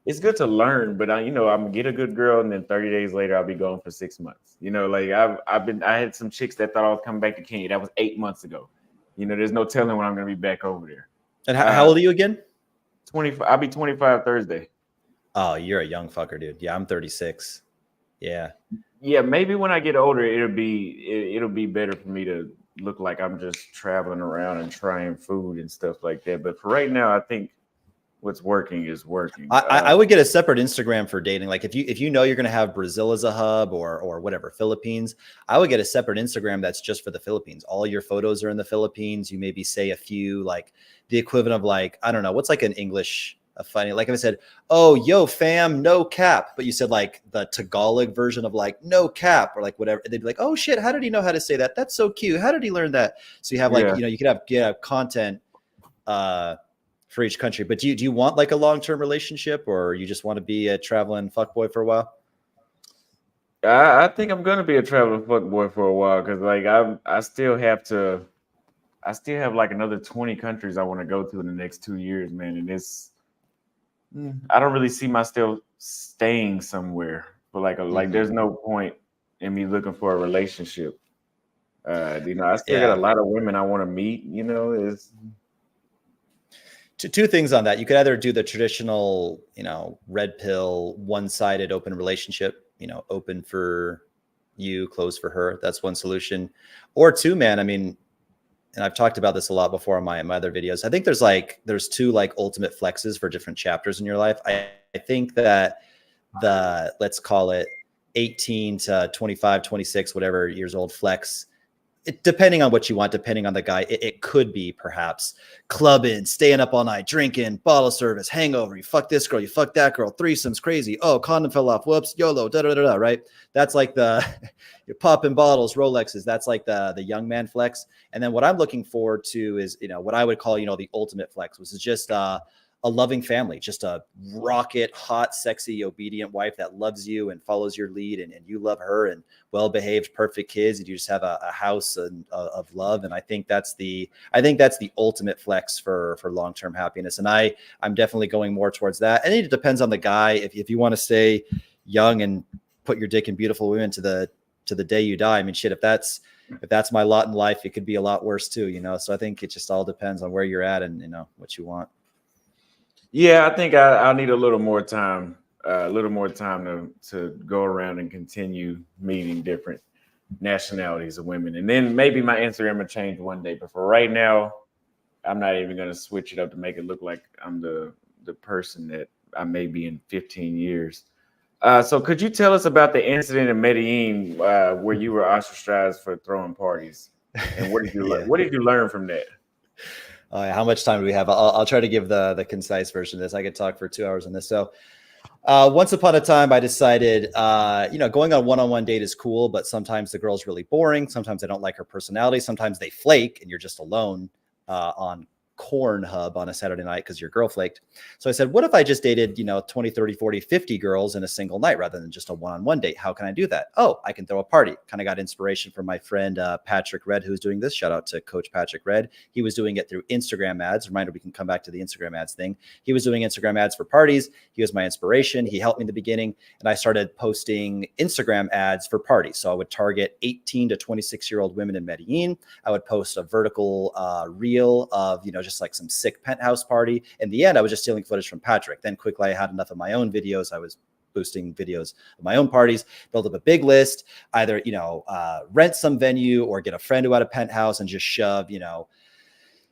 It's good to learn, but you know, I'm gonna get a good girl, and then 30 days later, I'll be gone for 6 months. You know, like I had some chicks that thought I was coming back to Kenya. That was 8 months ago. You know, there's no telling when I'm gonna be back over there. And how old are you again? 25. I'll be 25 Thursday. Oh, you're a young fucker, dude. Yeah, I'm 36. Yeah. Yeah, maybe when I get older, it'll be better for me to look like I'm just traveling around and trying food and stuff like that. But for right now, I think what's working is working. I would get a separate Instagram for dating. Like if you know you're going to have Brazil as a hub or whatever, Philippines, I would get a separate Instagram that's just for the Philippines. All your photos are in the Philippines. You maybe say a few, like the equivalent of like, I don't know, what's like an English, a funny, like if I said, oh, yo fam, no cap, but you said like the Tagalog version of like no cap or like whatever, they'd be like, oh shit, how did he know how to say that? That's so cute. How did he learn that? So you have like, you know, you could have content for each country. But do you want like a long-term relationship, or you just want to be a traveling fuckboy for a while? I think I'm gonna be a traveling fuckboy for a while, because like I still have like another 20 countries I want to go to in the next 2 years, man. And I don't really see myself staying somewhere for like there's no point in me looking for a relationship. You know, I still got a lot of women I want to meet, you know. Two things on that. You could either do the traditional, you know, red pill, one-sided open relationship, you know, open for you, closed for her. That's one solution. Or two, man, I mean, and I've talked about this a lot before on my other videos. I think there's two like ultimate flexes for different chapters in your life. I think that let's call it 18 to 25, 26, whatever years old flex, depending on what you want, depending on the guy, it could be perhaps clubbing, staying up all night, drinking, bottle service, hangover. You fuck this girl, you fuck that girl, threesomes, crazy. Oh, condom fell off. Whoops, YOLO, da da da da. Right? That's like you're popping bottles, Rolexes. That's like the young man flex. And then what I'm looking forward to is, you know, what I would call, you know, the ultimate flex, which is just a loving family, just a rocket, hot, sexy, obedient wife that loves you and follows your lead, and you love her, and well-behaved, perfect kids, and you just have a house of love. And I think that's the ultimate flex for long-term happiness. And I'm definitely going more towards that. And it depends on the guy. If you want to stay young and put your dick in beautiful women to the day you die, I mean, shit, if that's my lot in life, it could be a lot worse too, you know? So I think it just all depends on where you're at and, you know, what you want. Yeah, I think I'll need a little more time to go around and continue meeting different nationalities of women. And then maybe my Instagram will change one day. But for right now, I'm not even going to switch it up to make it look like I'm the person that I may be in 15 years. So could you tell us about the incident in Medellin where you were ostracized for throwing parties? And what did you what did you learn from that? How much time do we have? I'll try to give the concise version of this. I could talk for 2 hours on this. So once upon a time, I decided, you know, going on a one-on-one date is cool, but sometimes the girl's really boring. Sometimes I don't like her personality. Sometimes they flake and you're just alone on corn hub on a Saturday night because your girl flaked. So I said, what if I just dated, 20, 30, 40, 50 girls in a single night rather than just a one-on-one date? How can I do that? Oh, I can throw a party. Kind of got inspiration from my friend Patrick Red, who's doing this. Shout out to Coach Patrick Red. He was doing it through Instagram ads. Reminder, we can come back to the Instagram ads thing. He was doing Instagram ads for parties. He was my inspiration. He helped me in the beginning. And I started posting Instagram ads for parties. So I would target 18 to 26-year-old women in Medellin. I would post a vertical reel of, just like some sick penthouse party. In the end, I was just stealing footage from Patrick. Then quickly, I had enough of my own videos. I was boosting videos of my own parties, build up a big list, either, rent some venue or get a friend who had a penthouse and just shove,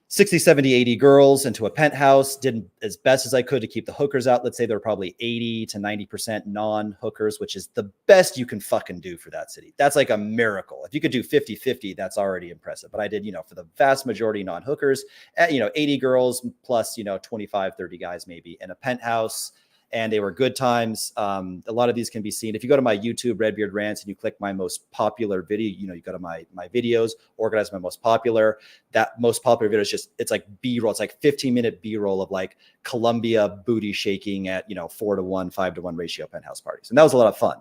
60, 70, 80 girls into a penthouse. Did as best as I could to keep the hookers out. Let's say there were probably 80 to 90% non-hookers, which is the best you can fucking do for that city. That's like a miracle. If you could do 50-50, that's already impressive. But I did, for the vast majority non-hookers, 80 girls plus, 25, 30 guys maybe in a penthouse. And they were good times. A lot of these can be seen. If you go to my YouTube, Redbeard Rants, and you click my most popular video, you go to my videos, organize my most popular. That most popular video is it's like B-roll. It's like 15-minute B-roll of like Colombia booty shaking at, 4-to-1, 5-to-1 ratio penthouse parties. And that was a lot of fun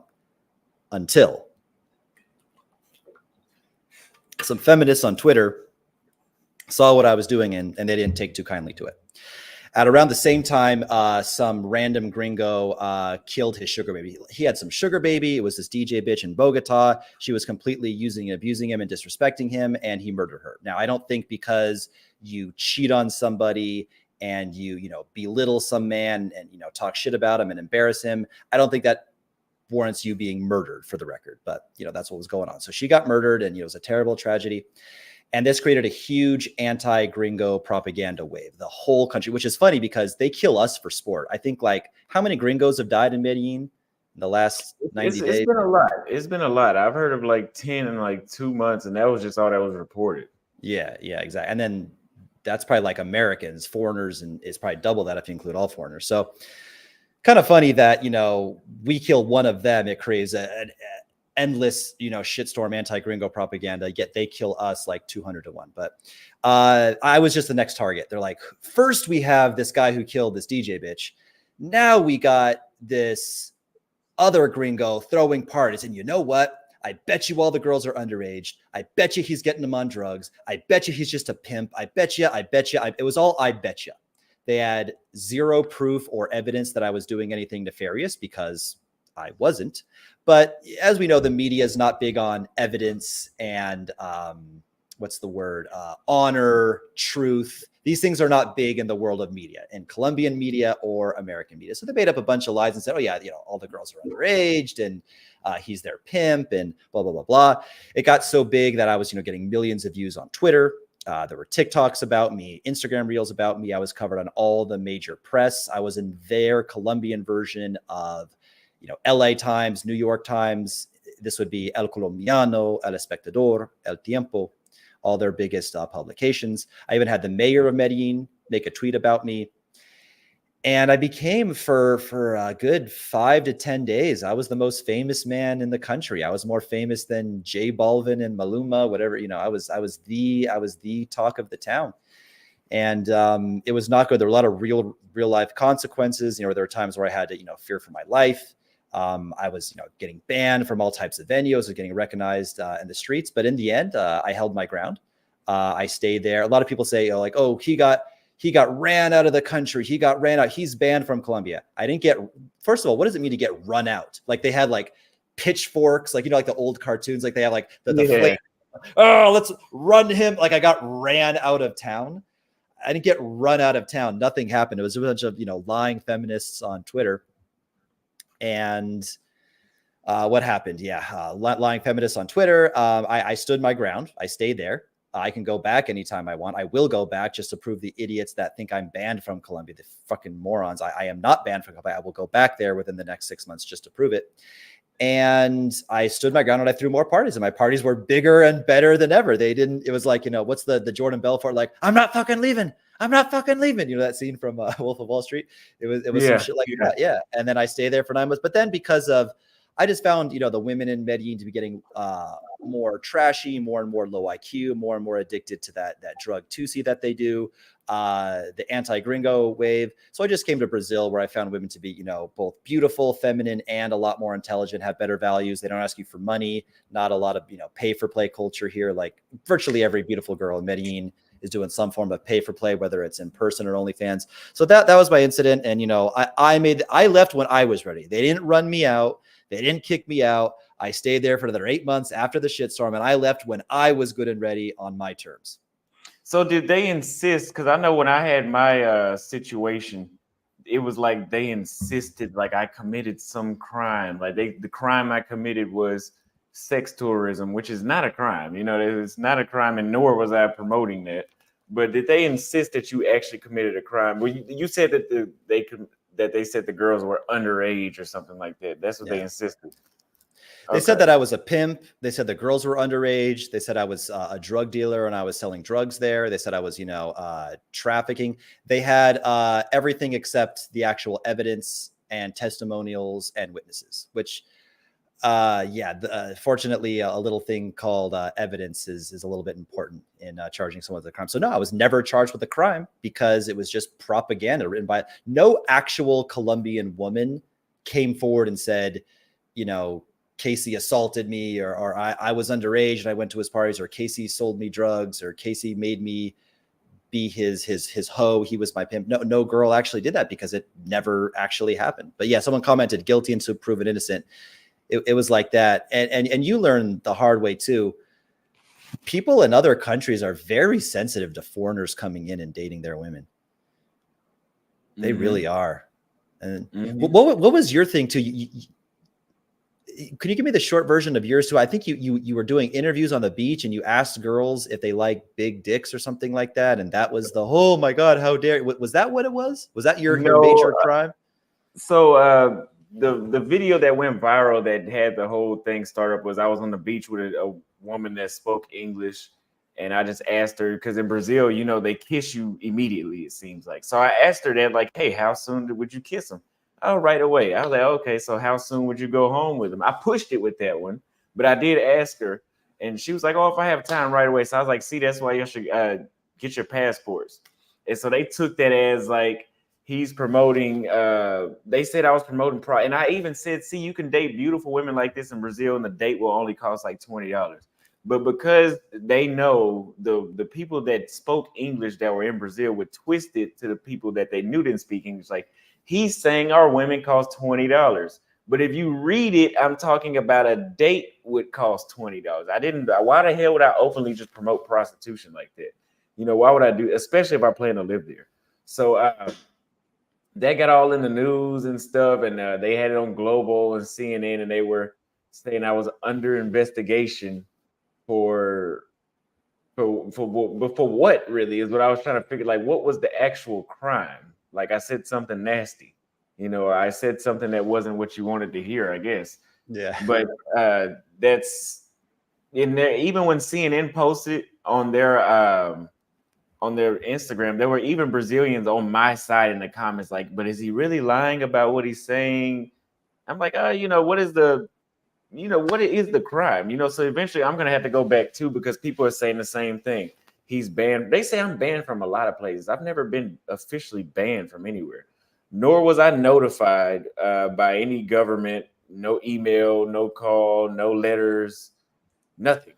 until some feminists on Twitter saw what I was doing and they didn't take too kindly to it. At around the same time, some random gringo killed his sugar baby. He had some sugar baby. It was this DJ bitch in Bogota. She was completely using and abusing him and disrespecting him, and he murdered her. Now, I don't think because you cheat on somebody and you belittle some man and talk shit about him and embarrass him, I don't think that warrants you being murdered, for the record. But that's what was going on. So she got murdered, and it was a terrible tragedy. And this created a huge anti-gringo propaganda wave, the whole country, which is funny because they kill us for sport. I think how many gringos have died in Medellin in the last 90 days? It's been a lot. It's been a lot. I've heard of like 10 in 2 months, and that was just all that was reported. Yeah, exactly. And then that's probably like Americans, foreigners, and it's probably double that if you include all foreigners. So kind of funny that, we kill one of them. It creates an endless, shitstorm, anti-gringo propaganda, yet they kill us like 200-1. But I was just the next target. They're like, first we have this guy who killed this DJ bitch. Now we got this other gringo throwing parties. And you know what? I bet you all the girls are underage. I bet you he's getting them on drugs. I bet you he's just a pimp. I bet you. It was all I bet you. They had zero proof or evidence that I was doing anything nefarious because I wasn't. But as we know, the media is not big on evidence and honor, truth. These things are not big in the world of media, in Colombian media or American media. So they made up a bunch of lies and said, oh yeah, all the girls are underaged and he's their pimp and blah, blah, blah, blah. It got so big that I was, getting millions of views on Twitter. There were TikToks about me, Instagram reels about me. I was covered on all the major press. I was in their Colombian version of LA Times, New York Times. This would be El Colombiano, El Espectador, El Tiempo, all their biggest publications. I even had the mayor of Medellin make a tweet about me. And I became, for a good 5 to 10 days, I was the most famous man in the country. I was more famous than J Balvin and Maluma, whatever. I was the talk of the town. And it was not good. There were a lot of real life consequences. There were times where I had to, fear for my life. I was, getting banned from all types of venues, was getting recognized in the streets. But in the end, I held my ground. I stayed there. A lot of people say, oh, he got ran out of the country. He got ran out. He's banned from Colombia. I didn't get. First of all, what does it mean to get run out? Like they had like pitchforks, like like the old cartoons, like they have like the flame. Oh, let's run him. Like I got ran out of town. I didn't get run out of town. Nothing happened. It was a bunch of lying feminists on Twitter. And what happened? Yeah, lying feminists on Twitter. I stood my ground. I stayed there. I can go back anytime I want. I will go back just to prove the idiots that think I'm banned from Colombia, the fucking morons. I am not banned from Colombia. I will go back there within the next 6 months just to prove it. And I stood my ground and I threw more parties, and my parties were bigger and better than ever. It was like, what's the Jordan Belfort, like, I'm not fucking leaving. I'm not fucking leaving. That scene from Wolf of Wall Street. It was some shit like that. Yeah. And then I stayed there for 9 months. But then I just found, the women in Medellin to be getting more trashy, more and more low IQ, more and more addicted to that drug 2C that they do. the anti-Gringo wave. So I just came to Brazil, where I found women to be, you know, both beautiful, feminine, and a lot more intelligent, have better values. They don't ask you for money, not a lot of, you know, pay for play culture here. Like virtually every beautiful girl in Medellin is doing some form of pay for play, whether it's in person or OnlyFans. So that was my incident. And, you know, I left when I was ready. They didn't run me out. They didn't kick me out. I stayed there for another 8 months after the shitstorm, and I left when I was good and ready on my terms. So did they insist? Because I know when I had my situation, it was like they insisted like I committed some crime. Like the crime I committed was sex tourism, which is not a crime. You know, it's not a crime, and nor was I promoting that. But did they insist that you actually committed a crime? Well, you said that they said the girls were underage or something like that. That's what they insisted. They said that I was a pimp. They said the girls were underage. They said I was a drug dealer and I was selling drugs there. They said I was, you know, trafficking. They had everything except the actual evidence and testimonials and witnesses, which, fortunately, a little thing called evidence is a little bit important in charging someone with a crime. So no, I was never charged with a crime because it was just propaganda written by no actual Colombian woman came forward and said, you know, Casey assaulted me, or I was underage and I went to his parties, or Casey sold me drugs, or Casey made me be his hoe. He was my pimp. No girl actually did that because it never actually happened. But yeah, someone commented guilty until proven innocent. It was like that. And you learn the hard way too. People in other countries are very sensitive to foreigners coming in and dating their women. They really are. And what was your thing too? Could you give me the short version of yours too? I think you were doing interviews on the beach and you asked girls if they like big dicks or something like that. And that was oh my God, how dare, was that what it was? Was that your major crime? So the video that went viral that had the whole thing start up was I was on the beach with a woman that spoke English. And I just asked her, because in Brazil, you know, they kiss you immediately, it seems like. So I asked her that, like, hey, how soon would you kiss him? Oh, right away. I was like, okay, so how soon would you go home with him? I pushed it with that one, but I did ask her, and she was like, oh, if I have time right away. So I was like, see, that's why you should get your passports. And so they took that as like he's promoting. They said I was promoting pride, and I even said, see, you can date beautiful women like this in Brazil, and the date will only cost like $20. But because they know the people that spoke English that were in Brazil would twist it to the people that they knew didn't speak English, like, he's saying our women cost $20. But if you read it, I'm talking about a date would cost $20. Why the hell would I openly just promote prostitution like that? You know, why would I do, especially if I plan to live there? So that got all in the news and stuff. And they had it on Global and CNN, and they were saying I was under investigation for what really is what I was trying to figure. Like, what was the actual crime? Like I said something nasty, you know, or I said something that wasn't what you wanted to hear, I guess. Yeah. But that's in there. Even when CNN posted on their Instagram, there were even Brazilians on my side in the comments like, but is he really lying about what he's saying? I'm like, you know, what is the crime? You know, so eventually I'm going to have to go back too, because people are saying the same thing. He's banned. They say I'm banned from a lot of places. I've never been officially banned from anywhere, nor was I notified by any government. No email, no call, no letters, nothing.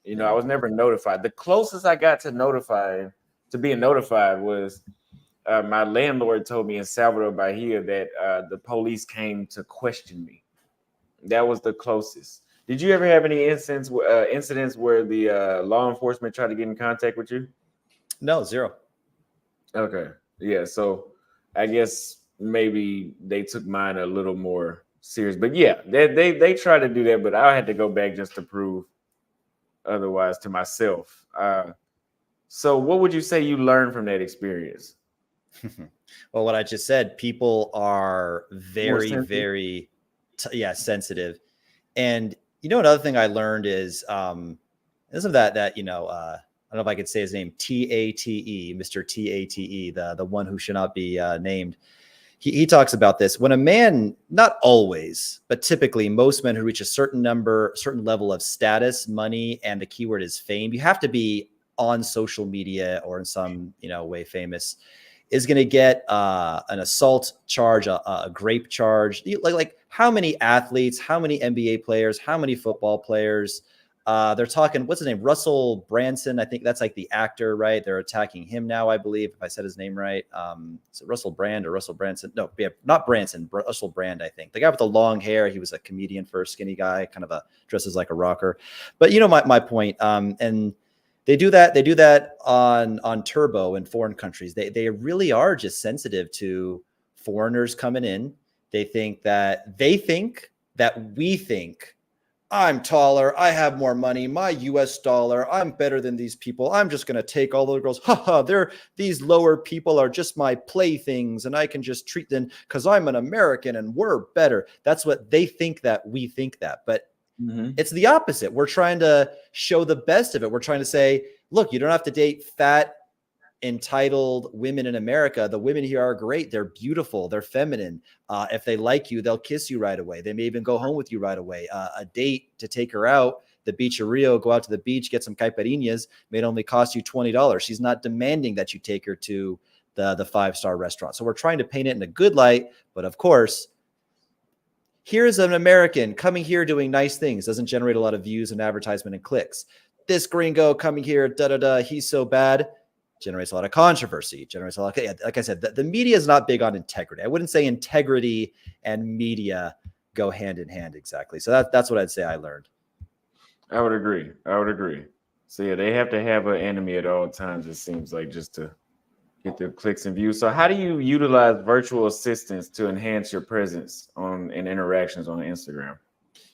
You know, I was never notified. The closest I got to being notified was my landlord told me in Salvador Bahia that the police came to question me. That was the closest. Did you ever have any incidents where the law enforcement tried to get in contact with you? No, zero. Okay. Yeah. So I guess maybe they took mine a little more serious. But yeah, they tried to do that, but I had to go back just to prove otherwise to myself. So what would you say you learned from that experience? Well, what I just said, people are very, sensitive. very sensitive. And you know, another thing I learned is isn't that you know, I don't know if I could say his name, Tate, Mr. Tate, the one who should not be named. He talks about this. When a man, not always, but typically most men who reach a certain level of status, money, and the keyword is fame, you have to be on social media or in some, way famous, is going to get an assault charge, a grape charge. Like how many athletes, how many NBA players, how many football players? They're talking, what's his name? Russell Branson. I think that's like the actor, right? They're attacking him now, I believe, if I said his name right. Is it Russell Brand or Russell Branson? No, yeah, not Branson, Russell Brand, I think. The guy with the long hair, he was a comedian first, skinny guy, kind of dresses like a rocker. But my point. And they do that on Turbo in foreign countries. They really are just sensitive to foreigners coming in. They think that we think I'm taller, I have more money, my US dollar, I'm better than these people. I'm just going to take all the girls. These lower people are just my playthings and I can just treat them because I'm an American and we're better. That's what they think, that we think that. But it's the opposite. We're trying to show the best of it. We're trying to say, look, you don't have to date fat, entitled women in America. The women here are great. They're beautiful. They're feminine. If they like you, they'll kiss you right away. They may even go home with you right away. A date to take her out, the beach of Rio, go out to the beach, get some caipirinhas, may only cost you $20. She's not demanding that you take her to the five-star restaurant. So we're trying to paint it in a good light. But of course, here's an American coming here doing nice things, doesn't generate a lot of views and advertisement and clicks. This gringo coming here, he's so bad, generates a lot of controversy, generates a lot of, like I said, the media is not big on integrity. I wouldn't say integrity and media go hand in hand exactly. So that's what I'd say I learned. I would agree. So yeah, they have to have an enemy at all times, it seems like, just to get the clicks and views. So how do you utilize virtual assistants to enhance your presence and interactions on Instagram?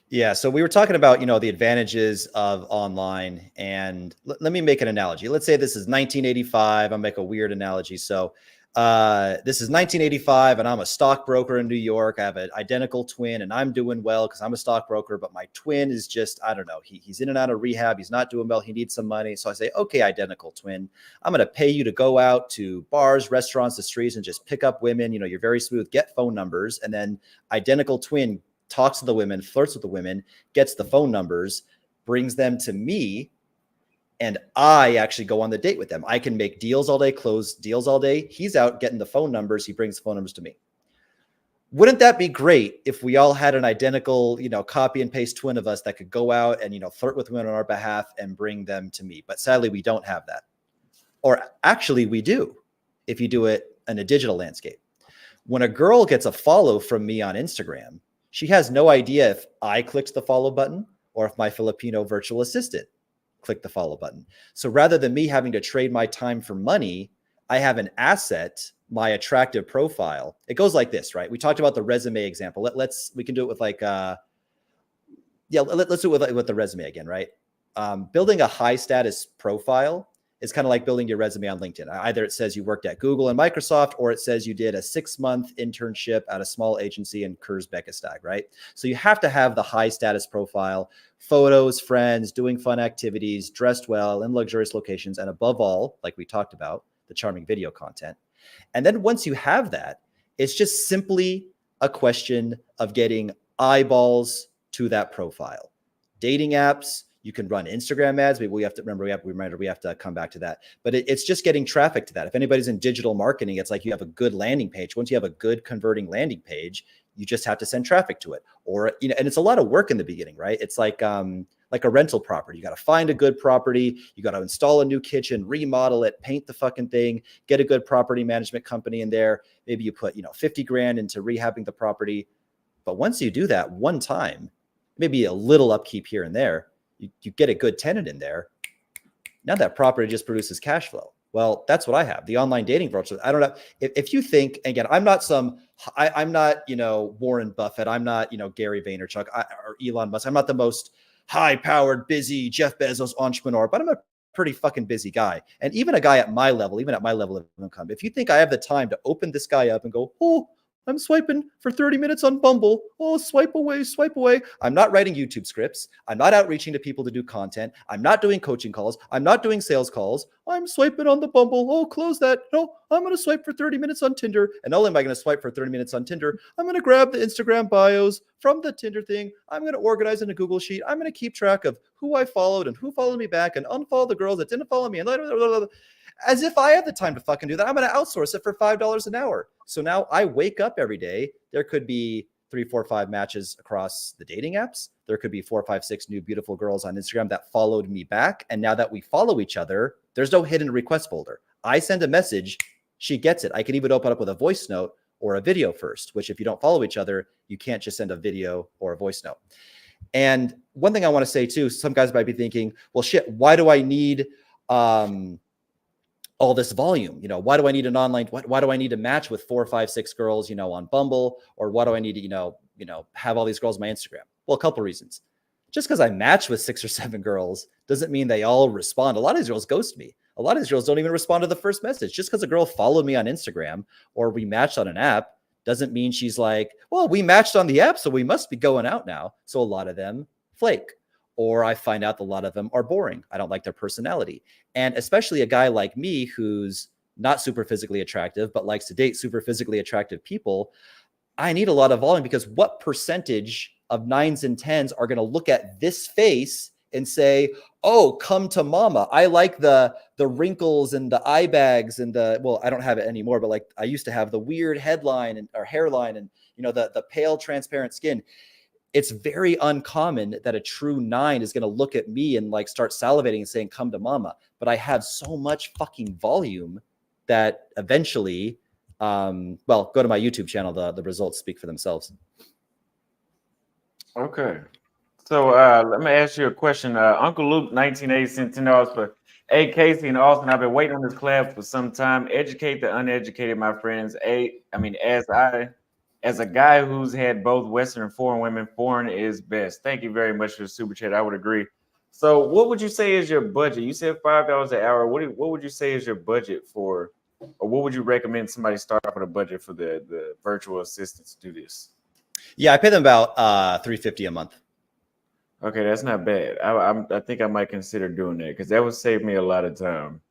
Yeah. So we were talking about, the advantages of online, and let me make an analogy. Let's say this is 1985. I'll make a weird analogy. So this is 1985 and I'm a stockbroker in New York. I have an identical twin and I'm doing well because I'm a stockbroker, but my twin is just, I don't know. He's in and out of rehab. He's not doing well. He needs some money. So I say, okay, identical twin, I'm going to pay you to go out to bars, restaurants, the streets, and just pick up women. You're very smooth, get phone numbers. And then identical twin talks to the women, flirts with the women, gets the phone numbers, brings them to me, and I actually go on the date with them. I can make deals all day, close deals all day. He's out getting the phone numbers. He brings the phone numbers to me. Wouldn't that be great if we all had an identical, copy and paste twin of us that could go out and, flirt with women on our behalf and bring them to me? But sadly, we don't have that. Or actually, we do, if you do it in a digital landscape. When a girl gets a follow from me on Instagram, she has no idea if I clicked the follow button or if my Filipino virtual assistant clicked the follow button. So rather than me having to trade my time for money, I have an asset, my attractive profile. It goes like this, right? We talked about the resume example. We can do it with let's do it with the resume again, right? Building a high status profile is kind of like building your resume on LinkedIn. Either it says you worked at Google and Microsoft, or it says you did a 6-month internship at a small agency in Kurzbekistag, right? So you have to have the high status profile, photos, friends, doing fun activities, dressed well in luxurious locations, and above all, like we talked about, the charming video content. And then once you have that, it's just simply a question of getting eyeballs to that profile. Dating apps, you can run Instagram ads. We have to remember, we have to come back to that. But it's just getting traffic to that. If anybody's in digital marketing, it's like you have a good landing page. Once you have a good converting landing page, you just have to send traffic to it. Or, and it's a lot of work in the beginning, right? It's like a rental property. You got to find a good property. You got to install a new kitchen, remodel it, paint the fucking thing, get a good property management company in there. Maybe you put, 50 grand into rehabbing the property. But once you do that one time, maybe a little upkeep here and there, you get a good tenant in there. Now that property just produces cash flow. Well, that's what I have. The online dating virtual. I don't know if you think, again, I'm not Warren Buffett. I'm not, Gary Vaynerchuk or Elon Musk. I'm not the most high powered, busy Jeff Bezos entrepreneur, but I'm a pretty fucking busy guy. And even a guy at my level, of income, if you think I have the time to open this guy up and go, oh, I'm swiping for 30 minutes on Bumble. Oh, swipe away, swipe away. I'm not writing YouTube scripts. I'm not outreaching to people to do content. I'm not doing coaching calls. I'm not doing sales calls. I'm swiping on the Bumble. Oh, close that. No, I'm going to swipe for 30 minutes on Tinder. And not only am I going to swipe for 30 minutes on Tinder, I'm going to grab the Instagram bios from the Tinder thing. I'm going to organize in a Google Sheet. I'm going to keep track of who I followed and who followed me back and unfollow the girls that didn't follow me. And blah, blah, blah, blah. As if I have the time to fucking do that. I'm going to outsource it for $5 an hour. So now I wake up every day. There could be 3, 4, 5 matches across the dating apps. There could be 4, 5, 6 new beautiful girls on Instagram that followed me back. And now that we follow each other, there's no hidden request folder. I send a message, she gets it. I can even open up with a voice note or a video first, which if you don't follow each other, you can't just send a video or a voice note. And one thing I want to say too, some guys might be thinking, well, shit, why do I need all this volume? You know, why do I need an online, why do I need to match with 4, 5, 6 girls, you know, on Bumble? Or why do I need to, you know, have all these girls on my Instagram? Well, a couple of reasons. Just because I match with 6 or 7 girls doesn't mean they all respond. A lot of these girls ghost me. A lot of these girls don't even respond to the first message. Just because a girl followed me on Instagram or we matched on an app doesn't mean she's like, well, we matched on the app, so we must be going out now. So a lot of them flake. Or I find out a lot of them are boring. I don't like their personality. And especially a guy like me who's not super physically attractive, but likes to date super physically attractive people, I need a lot of volume, because what percentage of 9s and 10s are going to look at this face and say, oh, come to mama. I like the wrinkles and the eye bags and well, I don't have it anymore, but like I used to have the weird headline and or hairline and, you know, the pale transparent skin. It's very uncommon that a true 9 is going to look at me and like start salivating and saying, come to mama. But I have so much fucking volume that eventually, well, go to my YouTube channel. The results speak for themselves. Okay. So let me ask you a question. Uncle Luke 1980 sent $10 for A. Casey and Austin. I've been waiting on this collab for some time. Educate the uneducated, my friends. As a guy who's had both Western and foreign women, foreign is best. Thank you very much for the super chat. I would agree. So what would you say is your budget? You said $5 an hour. What would you say is your budget for, or what would you recommend somebody start off with a budget for the virtual assistants to do this? Yeah, I pay them about $350 a month. Okay, that's not bad. I think I might consider doing that, because that would save me a lot of time.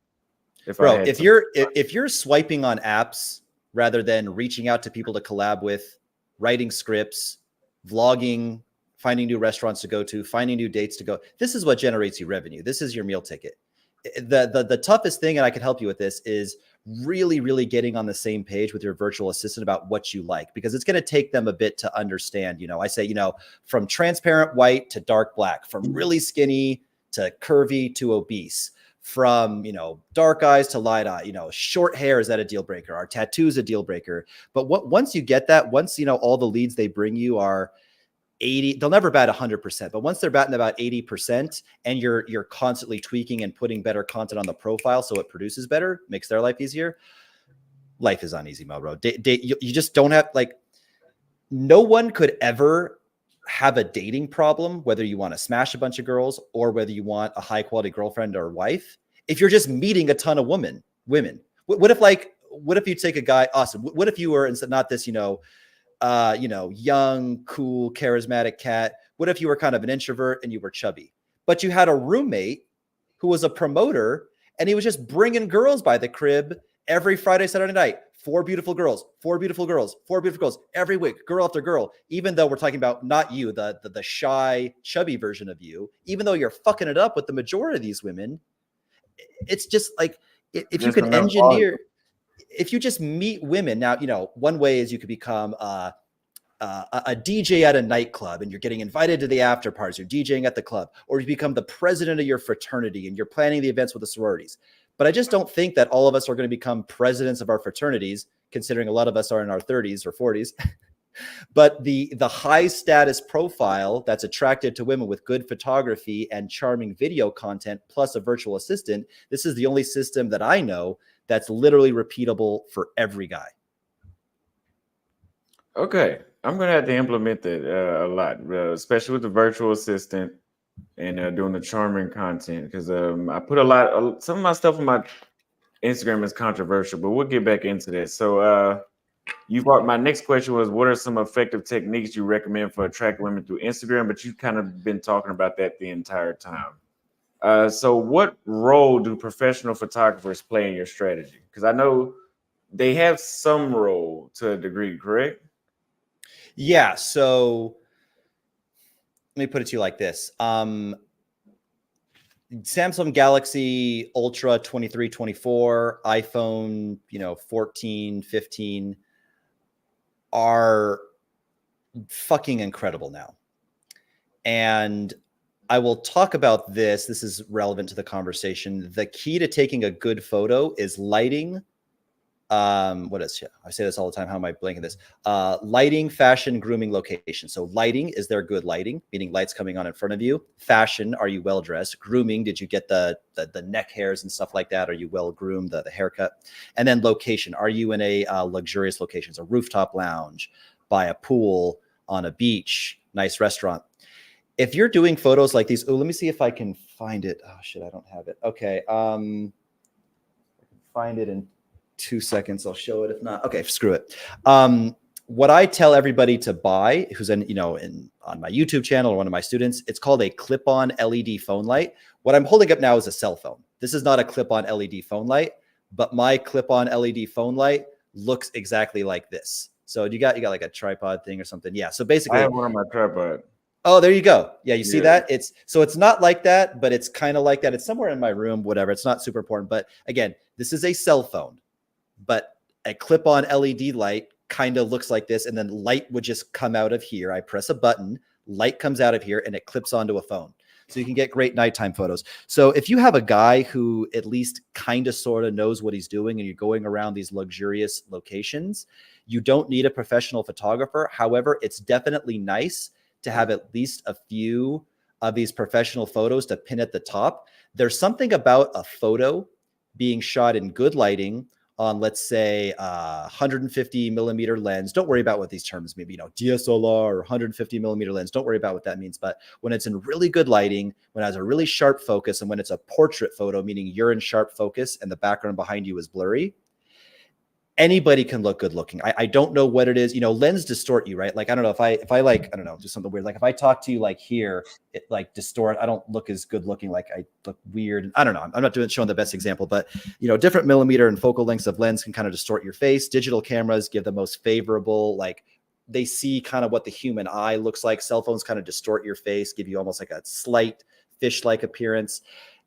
If you're swiping on apps rather than reaching out to people to collab with, writing scripts, vlogging, finding new restaurants to go to, finding new dates to go, this is what generates you revenue. This is your meal ticket. The toughest thing, and I can help you with this, is really, really getting on the same page with your virtual assistant about what you like, because it's going to take them a bit to understand. You know, I say, you know, from transparent white to dark black, from really skinny to curvy to obese, from, you know, dark eyes to light eye, you know, short hair, is that a deal breaker? Are tattoos a deal breaker? But once you get that, once, you know, all the leads they bring you are 80, they'll never bat 100%, but once they're batting about 80% and you're constantly tweaking and putting better content on the profile so it produces better, makes their life easier. Life is on easy mode, bro. You just don't have, like, no one could ever have a dating problem, whether you want to smash a bunch of girls or whether you want a high quality girlfriend or wife, if you're just meeting a ton of women. What if you take a guy, awesome. What if you were, instead, not this, you know, young, cool, charismatic cat. What if you were kind of an introvert and you were chubby, but you had a roommate who was a promoter and he was just bringing girls by the crib every Friday, Saturday night? 4 beautiful girls, 4 beautiful girls, 4 beautiful girls every week, girl after girl. Even though we're talking about not you, the shy, chubby version of you, even though you're fucking it up with the majority of these women, it's just like, if you can engineer, if you just meet women. Now, you know, one way is you could become a DJ at a nightclub and you're getting invited to the after parties, you're DJing at the club, or you become the president of your fraternity and you're planning the events with the sororities. But I just don't think that all of us are going to become presidents of our fraternities, considering a lot of us are in our 30s or 40s. But the high status profile that's attracted to women with good photography and charming video content, plus a virtual assistant, this is the only system that I know that's literally repeatable for every guy. Okay, I'm gonna have to implement that a lot, especially with the virtual assistant and doing the charming content, because I put some of my stuff on my Instagram is controversial, but we'll get back into that. So my next question was, what are some effective techniques you recommend for attracting women through Instagram? But you've kind of been talking about that the entire time. So what role do professional photographers play in your strategy? Because I know they have some role to a degree, correct? Yeah. So let me put it to you like this. Samsung Galaxy Ultra 23, 24, iPhone, 14, 15 are fucking incredible now. And I will talk about this. This is relevant to the conversation. The key to taking a good photo is lighting. What is, I say this all the time. How am I blanking this? Lighting, fashion, grooming, location. So lighting, is there good lighting? Meaning lights coming on in front of you. Fashion, are you well dressed? Grooming, did you get the neck hairs and stuff like that? Are you well groomed? The haircut. And then location, are you in a luxurious location? A rooftop lounge, by a pool, on a beach, nice restaurant. If you're doing photos like these, oh, let me see if I can find it. Oh shit, I don't have it. Okay, I can find it in 2 seconds. I'll show it. If not, okay, screw it. What I tell everybody to buy, who's on my YouTube channel or one of my students, it's called a clip-on LED phone light. What I'm holding up now is a cell phone. This is not a clip-on LED phone light, but my clip-on LED phone light looks exactly like this. So you got like a tripod thing or something. Yeah. So basically, I have one on my tripod. Oh, there you go. Yeah, you see that? It's not like that, but it's kind of like that. It's somewhere in my room, whatever. It's not super important. But again, this is a cell phone, but a clip-on LED light kind of looks like this. And then light would just come out of here. I press a button, light comes out of here, and it clips onto a phone. So you can get great nighttime photos. So if you have a guy who at least kind of sort of knows what he's doing and you're going around these luxurious locations, you don't need a professional photographer. However, it's definitely nice to have at least a few of these professional photos to pin at the top. There's something about a photo being shot in good lighting on, let's say, 150 millimeter lens. Don't worry about what these terms mean, DSLR or 150 millimeter lens. Don't worry about what that means. But when it's in really good lighting, when it has a really sharp focus, and when it's a portrait photo, meaning you're in sharp focus and the background behind you is blurry, anybody can look good looking. I don't know what it is. Lens distort you, right? Like, I don't know if I like, I don't know, do something weird. Like if I talk to you like here, it like distort. I don't look as good looking. Like I look weird. I don't know. I'm not showing the best example, but different millimeter and focal lengths of lens can kind of distort your face. Digital cameras give the most favorable, like they see kind of what the human eye looks like. Cell phones kind of distort your face, give you almost like a slight fish-like appearance.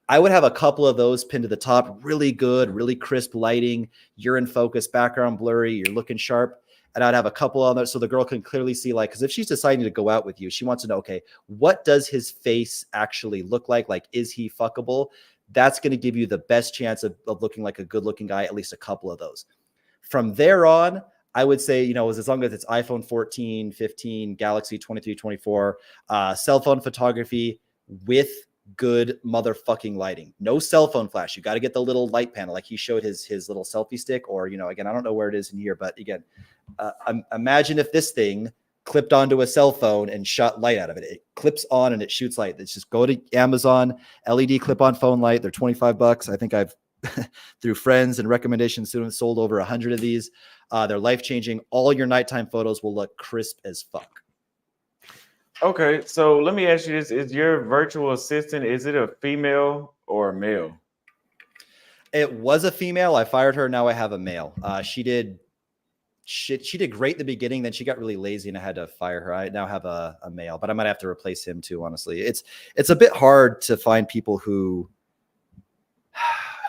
I would have a couple of those pinned to the top, really good, really crisp lighting. You're in focus, background blurry, you're looking sharp. And I'd have a couple on there so the girl can clearly see, like, because if she's deciding to go out with you, she wants to know, okay, what does his face actually look like? Like, is he fuckable? That's going to give you the best chance of looking like a good looking guy, at least a couple of those. From there on, I would say, as long as it's iPhone 14, 15, Galaxy 23, 24, cell phone photography with good motherfucking lighting. No cell phone flash. You got to get the little light panel, like he showed his little selfie stick, or again, I don't know where it is in here, but again, imagine if this thing clipped onto a cell phone and shot light out of it. It clips on and it shoots light. It's just go to Amazon, LED clip-on phone light. They're $25. I think I've through friends and recommendation students sold over 100 of these. They're life-changing. All your nighttime photos will look crisp as fuck. Okay, so let me ask you this. Is your virtual assistant, is it a female or a male? It was a female. I fired her. Now I have a male. She did great in the beginning. Then she got really lazy and I had to fire her. I now have a male, but I might have to replace him too, honestly. It's a bit hard to find people who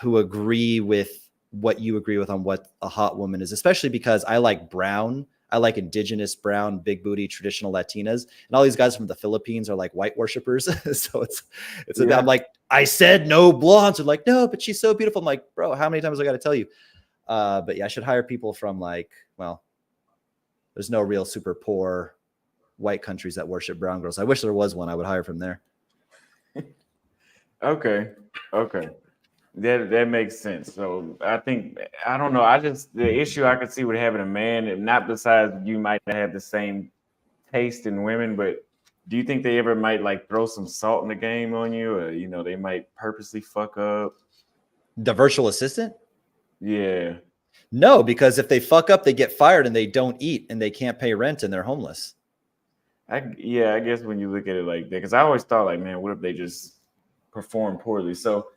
agree with what you agree with on what a hot woman is, especially because I like brown. I like indigenous brown, big booty, traditional Latinas, and all these guys from the Philippines are like white worshipers. So it's I'm like, I said no blondes. They're like, no, but she's so beautiful. I'm like, bro, how many times I got to tell you? But yeah, I should hire people from there's no real super poor white countries that worship brown girls. I wish there was one. I would hire from there. Okay. That makes sense. So I don't know. The issue I could see with having a man, and not besides you might have the same taste in women, but do you think they ever might like throw some salt in the game on you, or they might purposely fuck up? The virtual assistant? Yeah. No, because if they fuck up, they get fired and they don't eat and they can't pay rent and they're homeless. I guess when you look at it like that, because I always thought like, man, what if they just perform poorly? So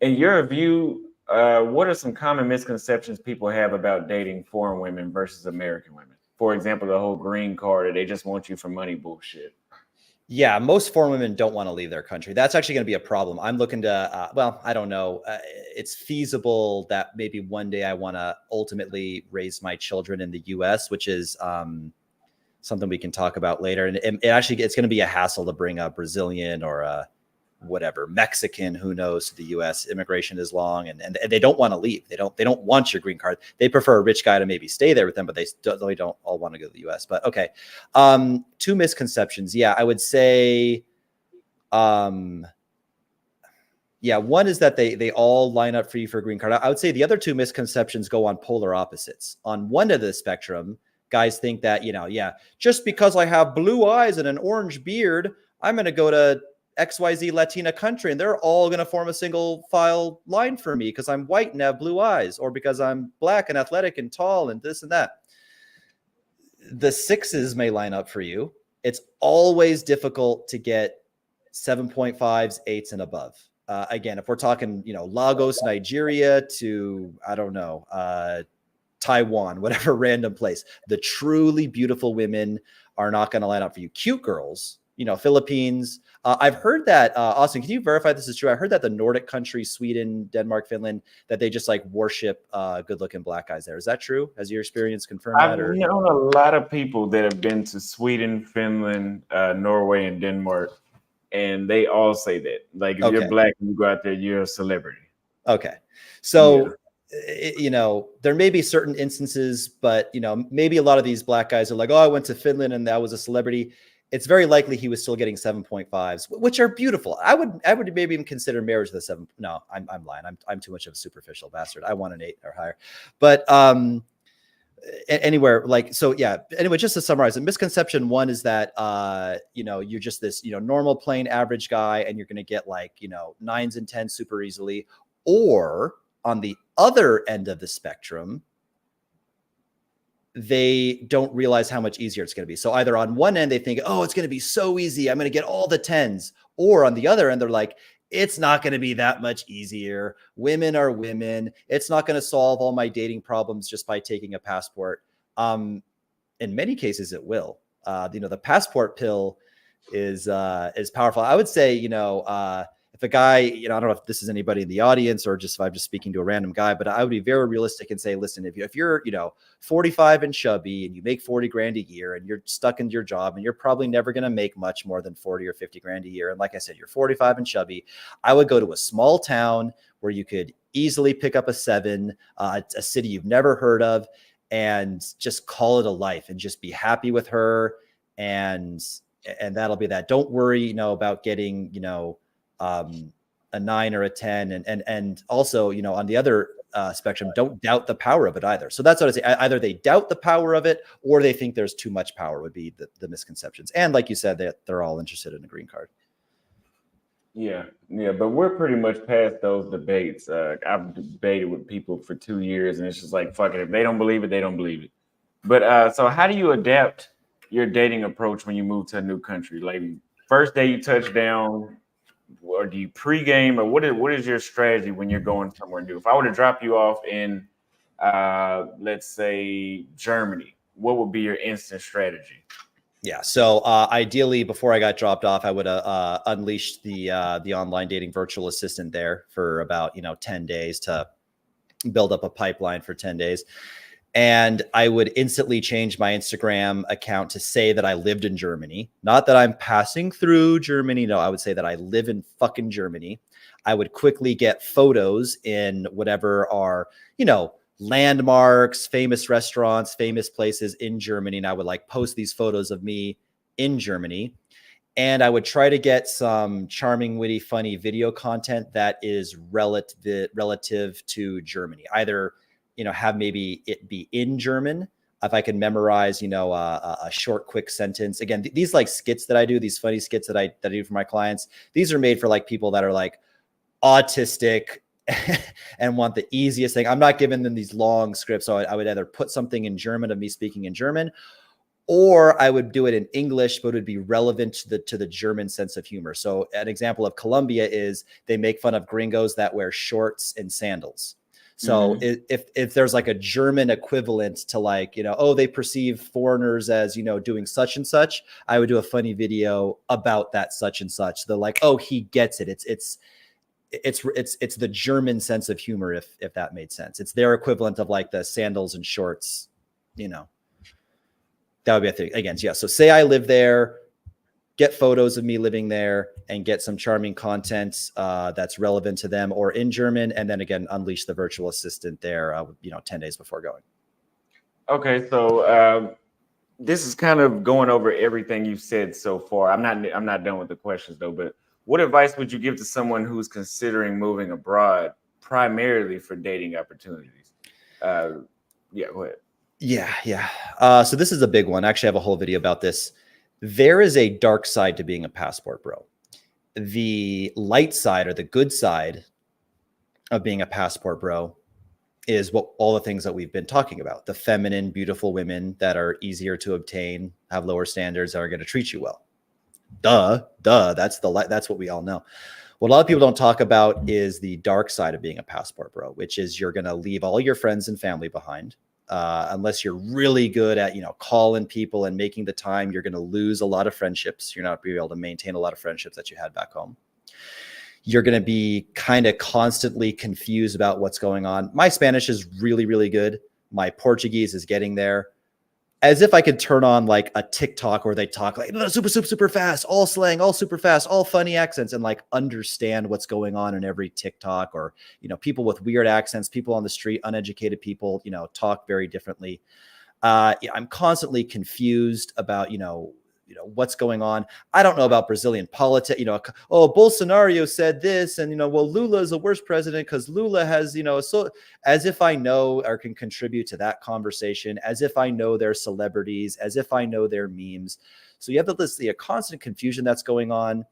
in your view, what are some common misconceptions people have about dating foreign women versus American women? For example, the whole green card, they just want you for money bullshit. Yeah, most foreign women don't want to leave their country. That's actually going to be a problem. I'm looking to, well, I don't know. It's feasible that maybe one day I want to ultimately raise my children in the US, which is something we can talk about later. And it actually, it's going to be a hassle to bring a Brazilian or a whatever Mexican, who knows, to the US. Immigration is long, and they don't want to leave. They don't want your green card. They prefer a rich guy to maybe stay there with them, but they don't all want to go to the US. But okay. Two misconceptions. Yeah, I would say yeah, one is that they all line up for you for a green card. I would say the other two misconceptions go on polar opposites. On one end of the spectrum, guys think that, yeah, just because I have blue eyes and an orange beard, I'm going to go to XYZ Latina country and they're all going to form a single file line for me because I'm white and have blue eyes, or because I'm black and athletic and tall and this and that. The sixes may line up for you. It's always difficult to get 7.5s, 8s and above. Again, if we're talking, Lagos, Nigeria to, I don't know, Taiwan, whatever random place, the truly beautiful women are not going to line up for you. Cute girls, Philippines. I've heard that, Austin, can you verify this is true? I heard that the Nordic countries, Sweden, Denmark, Finland, that they just like worship good looking black guys there. Is that true? Has your experience confirmed that? I've known a lot of people that have been to Sweden, Finland, Norway, and Denmark, and they all say that. Like, if you're black and you go out there, you're a celebrity. Okay. So, there may be certain instances, but, maybe a lot of these black guys are like, oh, I went to Finland and that was a celebrity. It's very likely he was still getting 7.5s, which are beautiful. I would maybe even consider marriage the 7. No, I'm lying. I'm too much of a superficial bastard. I want an 8 or higher. But anywhere like, so yeah, anyway, just to summarize, a misconception one is that you're just this normal plain average guy and you're going to get like 9s and 10s super easily. Or on the other end of the spectrum, they don't realize how much easier it's going to be. So either on one end they think, oh, it's going to be so easy, I'm going to get all the 10s, or on the other end they're like, it's not going to be that much easier. Women are women. It's not going to solve all my dating problems just by taking a passport. In many cases, it will. The passport pill is powerful. I would say, if a guy, I don't know if this is anybody in the audience or just if I'm just speaking to a random guy, but I would be very realistic and say, listen, if you're 45 and chubby and you make 40 grand a year and you're stuck in your job and you're probably never going to make much more than 40 or 50 grand a year. And like I said, you're 45 and chubby, I would go to a small town where you could easily pick up a 7, a city you've never heard of, and just call it a life and just be happy with her. And that'll be that. Don't worry, about getting, a 9 or a 10. And also, on the other spectrum, don't doubt the power of it either. So that's what I say. Either they doubt the power of it or they think there's too much power would be the misconceptions. And like you said, they're all interested in a green card. Yeah. But we're pretty much past those debates. I've debated with people for 2 years and it's just like, fuck it. If they don't believe it, they don't believe it. But so how do you adapt your dating approach when you move to a new country? Like, first day you touch down, or do you pregame, or what is your strategy when you're going somewhere new? If I were to drop you off in, let's say, Germany, what would be your instant strategy? Yeah. So ideally, before I got dropped off, I would unleash the online dating virtual assistant there for about 10 days to build up a pipeline for 10 days. And I would instantly change my Instagram account to say that I lived in Germany. Not that I'm passing through Germany. No, I would say that I live in fucking Germany. I would quickly get photos in whatever are, landmarks, famous restaurants, famous places in Germany. And I would like post these photos of me in Germany. And I would try to get some charming, witty, funny video content that is relative to Germany. Either have maybe it be in German, if I can memorize, a short, quick sentence. Again, these like skits that I do, these funny skits that I do for my clients, these are made for like people that are like autistic and want the easiest thing. I'm not giving them these long scripts. So I would either put something in German of me speaking in German, or I would do it in English, but it would be relevant to the German sense of humor. So an example of Colombia is they make fun of gringos that wear shorts and sandals. So if there's like a German equivalent to like, oh, they perceive foreigners as, doing such and such, I would do a funny video about that such and such. They're like, oh, he gets it. It's the German sense of humor, if that made sense. It's their equivalent of like the sandals and shorts, that would be a thing. Again, yeah. So say I live there, get photos of me living there, and get some charming content that's relevant to them or in German, and then again unleash the virtual assistant there 10 days before going. Okay, so this is kind of going over everything you've said so far. I'm not done with the questions though, but what advice would you give to someone who's considering moving abroad primarily for dating opportunities? Yeah, go ahead. Yeah. So this is a big one. I actually have a whole video about this. There is a dark side to being a passport bro. The light side, or the good side of being a passport bro, is all the things that we've been talking about. The feminine, beautiful women that are easier to obtain, have lower standards, that are going to treat you well. Duh. That's what we all know. What a lot of people don't talk about is the dark side of being a passport bro, which is you're going to leave all your friends and family behind. Unless you're really good at, calling people and making the time, you're going to lose a lot of friendships. You're not going to be able to maintain a lot of friendships that you had back home. You're going to be kind of constantly confused about what's going on. My Spanish is really, really good. My Portuguese is getting there. As if I could turn on like a TikTok where they talk like super fast, all slang, all super fast, all funny accents, and like understand what's going on in every TikTok, or, people with weird accents, people on the street, uneducated people, talk very differently. I'm constantly confused about, what's going on. I don't know about Brazilian politics. Oh, Bolsonaro said this, and well, Lula is the worst president because Lula has, so as if I know or can contribute to that conversation, as if I know their celebrities, as if I know their memes. So you have the constant confusion that's going on.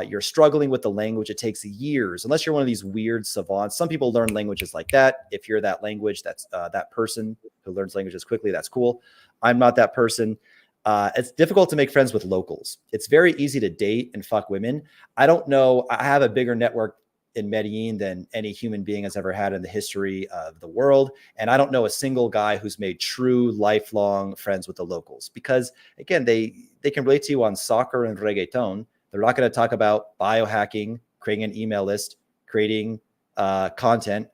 You're struggling with the language. It takes years, unless you're one of these weird savants. Some people learn languages like that. If you're that language, that's that person who learns languages quickly, that's cool. I'm not that person. It's difficult to make friends with locals. It's very easy to date and fuck women. I don't know. I have a bigger network in Medellin than any human being has ever had in the history of the world. And I don't know a single guy who's made true lifelong friends with the locals, because again, they can relate to you on soccer and reggaeton. They're not going to talk about biohacking, creating an email list, creating content,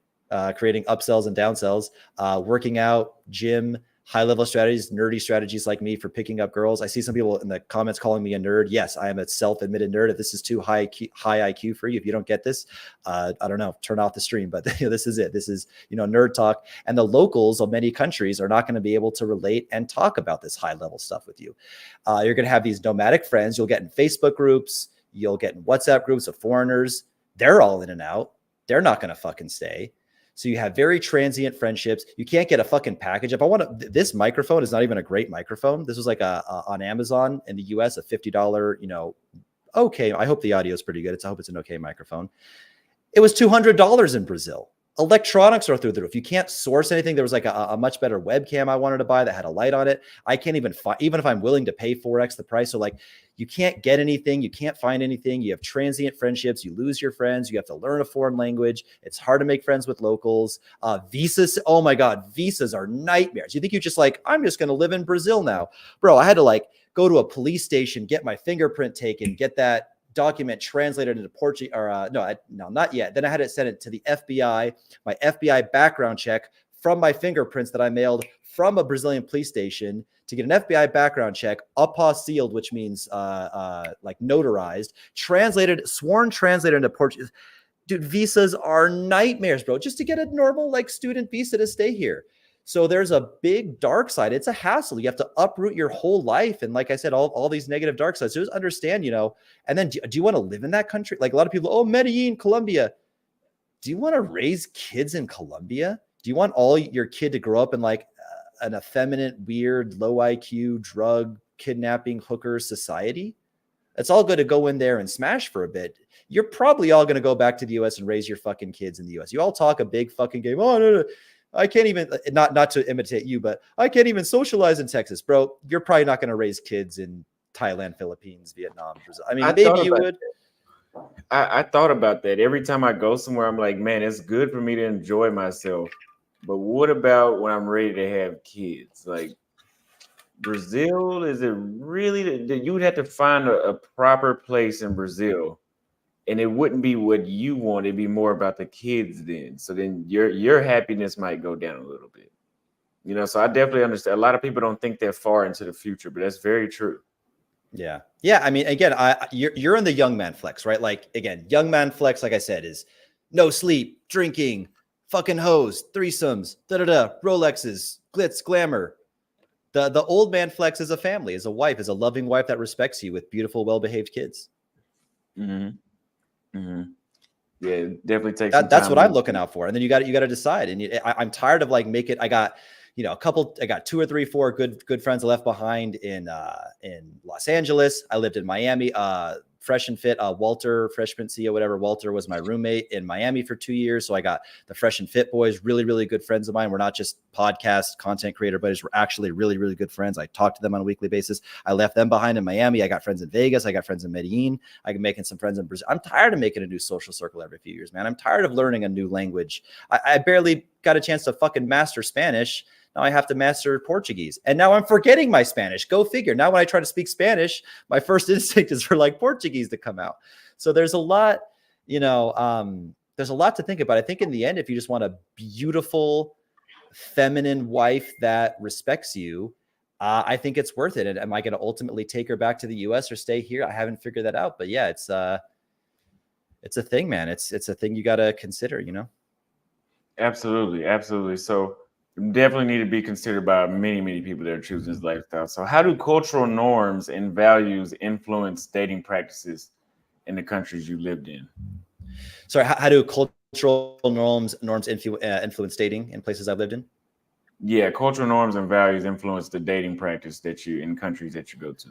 creating upsells and downsells, working out, gym, high-level strategies, nerdy strategies like me for picking up girls. I see some people in the comments calling me a nerd. Yes, I am a self-admitted nerd. If this is too high IQ for you, if you don't get this, I don't know, turn off the stream. But this is it. This is, nerd talk. And the locals of many countries are not going to be able to relate and talk about this high-level stuff with you. You're going to have these nomadic friends. You'll get in Facebook groups. You'll get in WhatsApp groups of foreigners. They're all in and out. They're not going to fucking stay. So you have very transient friendships. You can't get a fucking package. If I want to, this microphone is not even a great microphone. This was like on Amazon in the US, a $50, okay. I hope the audio is pretty good. I hope it's an okay microphone. It was $200 in Brazil. Electronics are through the roof. You can't source anything. There was like a much better webcam I wanted to buy that had a light on it. I can't even find, even if I'm willing to pay 4x the price. So like, you can't get anything. You can't find anything. You have transient friendships. You lose your friends. You have to learn a foreign language. It's hard to make friends with locals. Visas. Oh my God. Visas are nightmares. You think you just like, I'm just going to live in Brazil now. Bro, I had to like go to a police station, get my fingerprint taken, get that document translated into Portuguese, or no, not yet. Then I had to send it to the FBI, my FBI background check from my fingerprints that I mailed from a Brazilian police station to get an FBI background check, apostilled, which means like notarized, sworn translated into Portuguese. Dude, visas are nightmares, bro, just to get a normal like student visa to stay here. So there's a big dark side. It's a hassle. You have to uproot your whole life. And like I said, all these negative dark sides. So just understand, and then do you want to live in that country? Like a lot of people, oh, Medellin, Colombia. Do you want to raise kids in Colombia? Do you want all your kid to grow up in like an effeminate, weird, low IQ, drug, kidnapping, hooker society? It's all good to go in there and smash for a bit. You're probably all going to go back to the US and raise your fucking kids in the US. You all talk a big fucking game. Oh, no. I can't even, not to imitate you, but I can't even socialize in Texas, bro. You're probably not going to raise kids in Thailand, Philippines, Vietnam, Brazil. I mean, maybe you would. I thought about that. Every time I go somewhere, I'm like, man, it's good for me to enjoy myself. But what about when I'm ready to have kids? Like Brazil, is it really that you would have to find a proper place in Brazil, and it wouldn't be what you want, it'd be more about the kids then. So then your happiness might go down a little bit. You know, so I definitely understand. A lot of people don't think that far into the future, but that's very true. Yeah. Yeah. I mean, again, you're in the young man flex, right? Like, again, young man flex, like I said, is no sleep, drinking, fucking hoes, threesomes, Rolexes, glitz, glamour. The old man flex is a family, is a wife, is a loving wife that respects you with beautiful, well-behaved kids. Mm-hmm. Mm-hmm. Yeah, it definitely takes some That's time. what I'm looking out for. And then you got to decide. And I'm tired of like I got, I got 2 or 3, 4 good friends left behind in Los Angeles. I lived in Miami, Fresh and Fit, Walter, Freshman CEO, whatever. Walter was my roommate in Miami for 2 years. So I got the Fresh and Fit boys, really, really good friends of mine. We're not just podcast content creator buddies. We're actually really, really good friends. I talk to them on a weekly basis. I left them behind in Miami. I got friends in Vegas. I got friends in Medellin. I'm making some friends in Brazil. I'm tired of making a new social circle every few years, man. I'm tired of learning a new language. I barely got a chance to fucking master Spanish. Now I have to master Portuguese. And now I'm forgetting my Spanish. Go figure. Now when I try to speak Spanish, my first instinct is for like Portuguese to come out. So there's a lot, there's a lot to think about. I think in the end, if you just want a beautiful, feminine wife that respects you, I think it's worth it. And am I going to ultimately take her back to the US or stay here? I haven't figured that out. But yeah, it's a thing, man. It's a thing you got to consider, Absolutely, absolutely. So definitely need to be considered by many, many people that are choosing this lifestyle. So how do cultural norms and values influence dating practices in the countries you lived in? So how do cultural norms influence dating in places I've lived in? Yeah, cultural norms and values influence the dating practice that you in countries that you go to.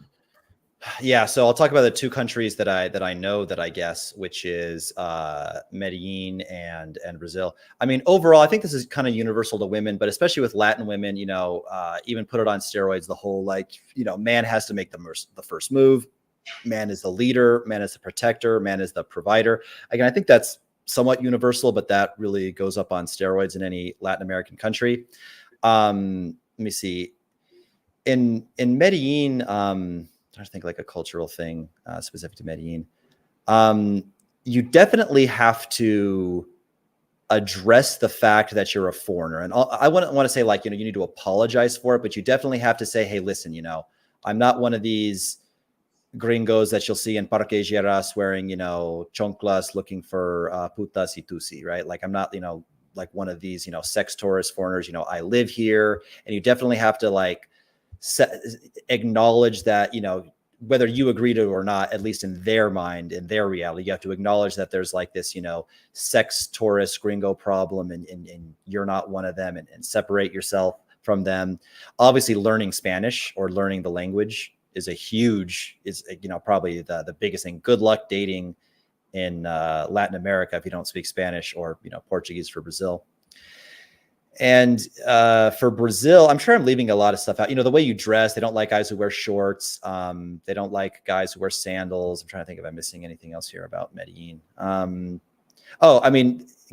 Yeah, so I'll talk about the 2 countries that I know that I guess, which is Medellin and Brazil. I mean, overall, I think this is kind of universal to women, but especially with Latin women, even put it on steroids. The whole man has to make the first move. Man is the leader. Man is the protector. Man is the provider. Again, I think that's somewhat universal, but that really goes up on steroids in any Latin American country. Let me see. In Medellin. I think like a cultural thing specific to Medellin. You definitely have to address the fact that you're a foreigner. And I wouldn't want to say you need to apologize for it, but you definitely have to say, hey, listen, I'm not one of these gringos that you'll see in Parque Geras wearing, chonclas looking for putas y tusi, right? Like I'm not, like one of these, sex tourist foreigners, I live here. And you definitely have to acknowledge that, whether you agree to it or not, at least in their mind, in their reality, you have to acknowledge that there's this, sex tourist gringo problem and you're not one of them and separate yourself from them. Obviously learning Spanish or learning the language is probably the biggest thing. Good luck dating in Latin America if you don't speak Spanish or, Portuguese for Brazil. And for Brazil, I'm sure I'm leaving a lot of stuff out. The way you dress, they don't like guys who wear shorts. They don't like guys who wear sandals. I'm trying to think if I'm missing anything else here about Medellin.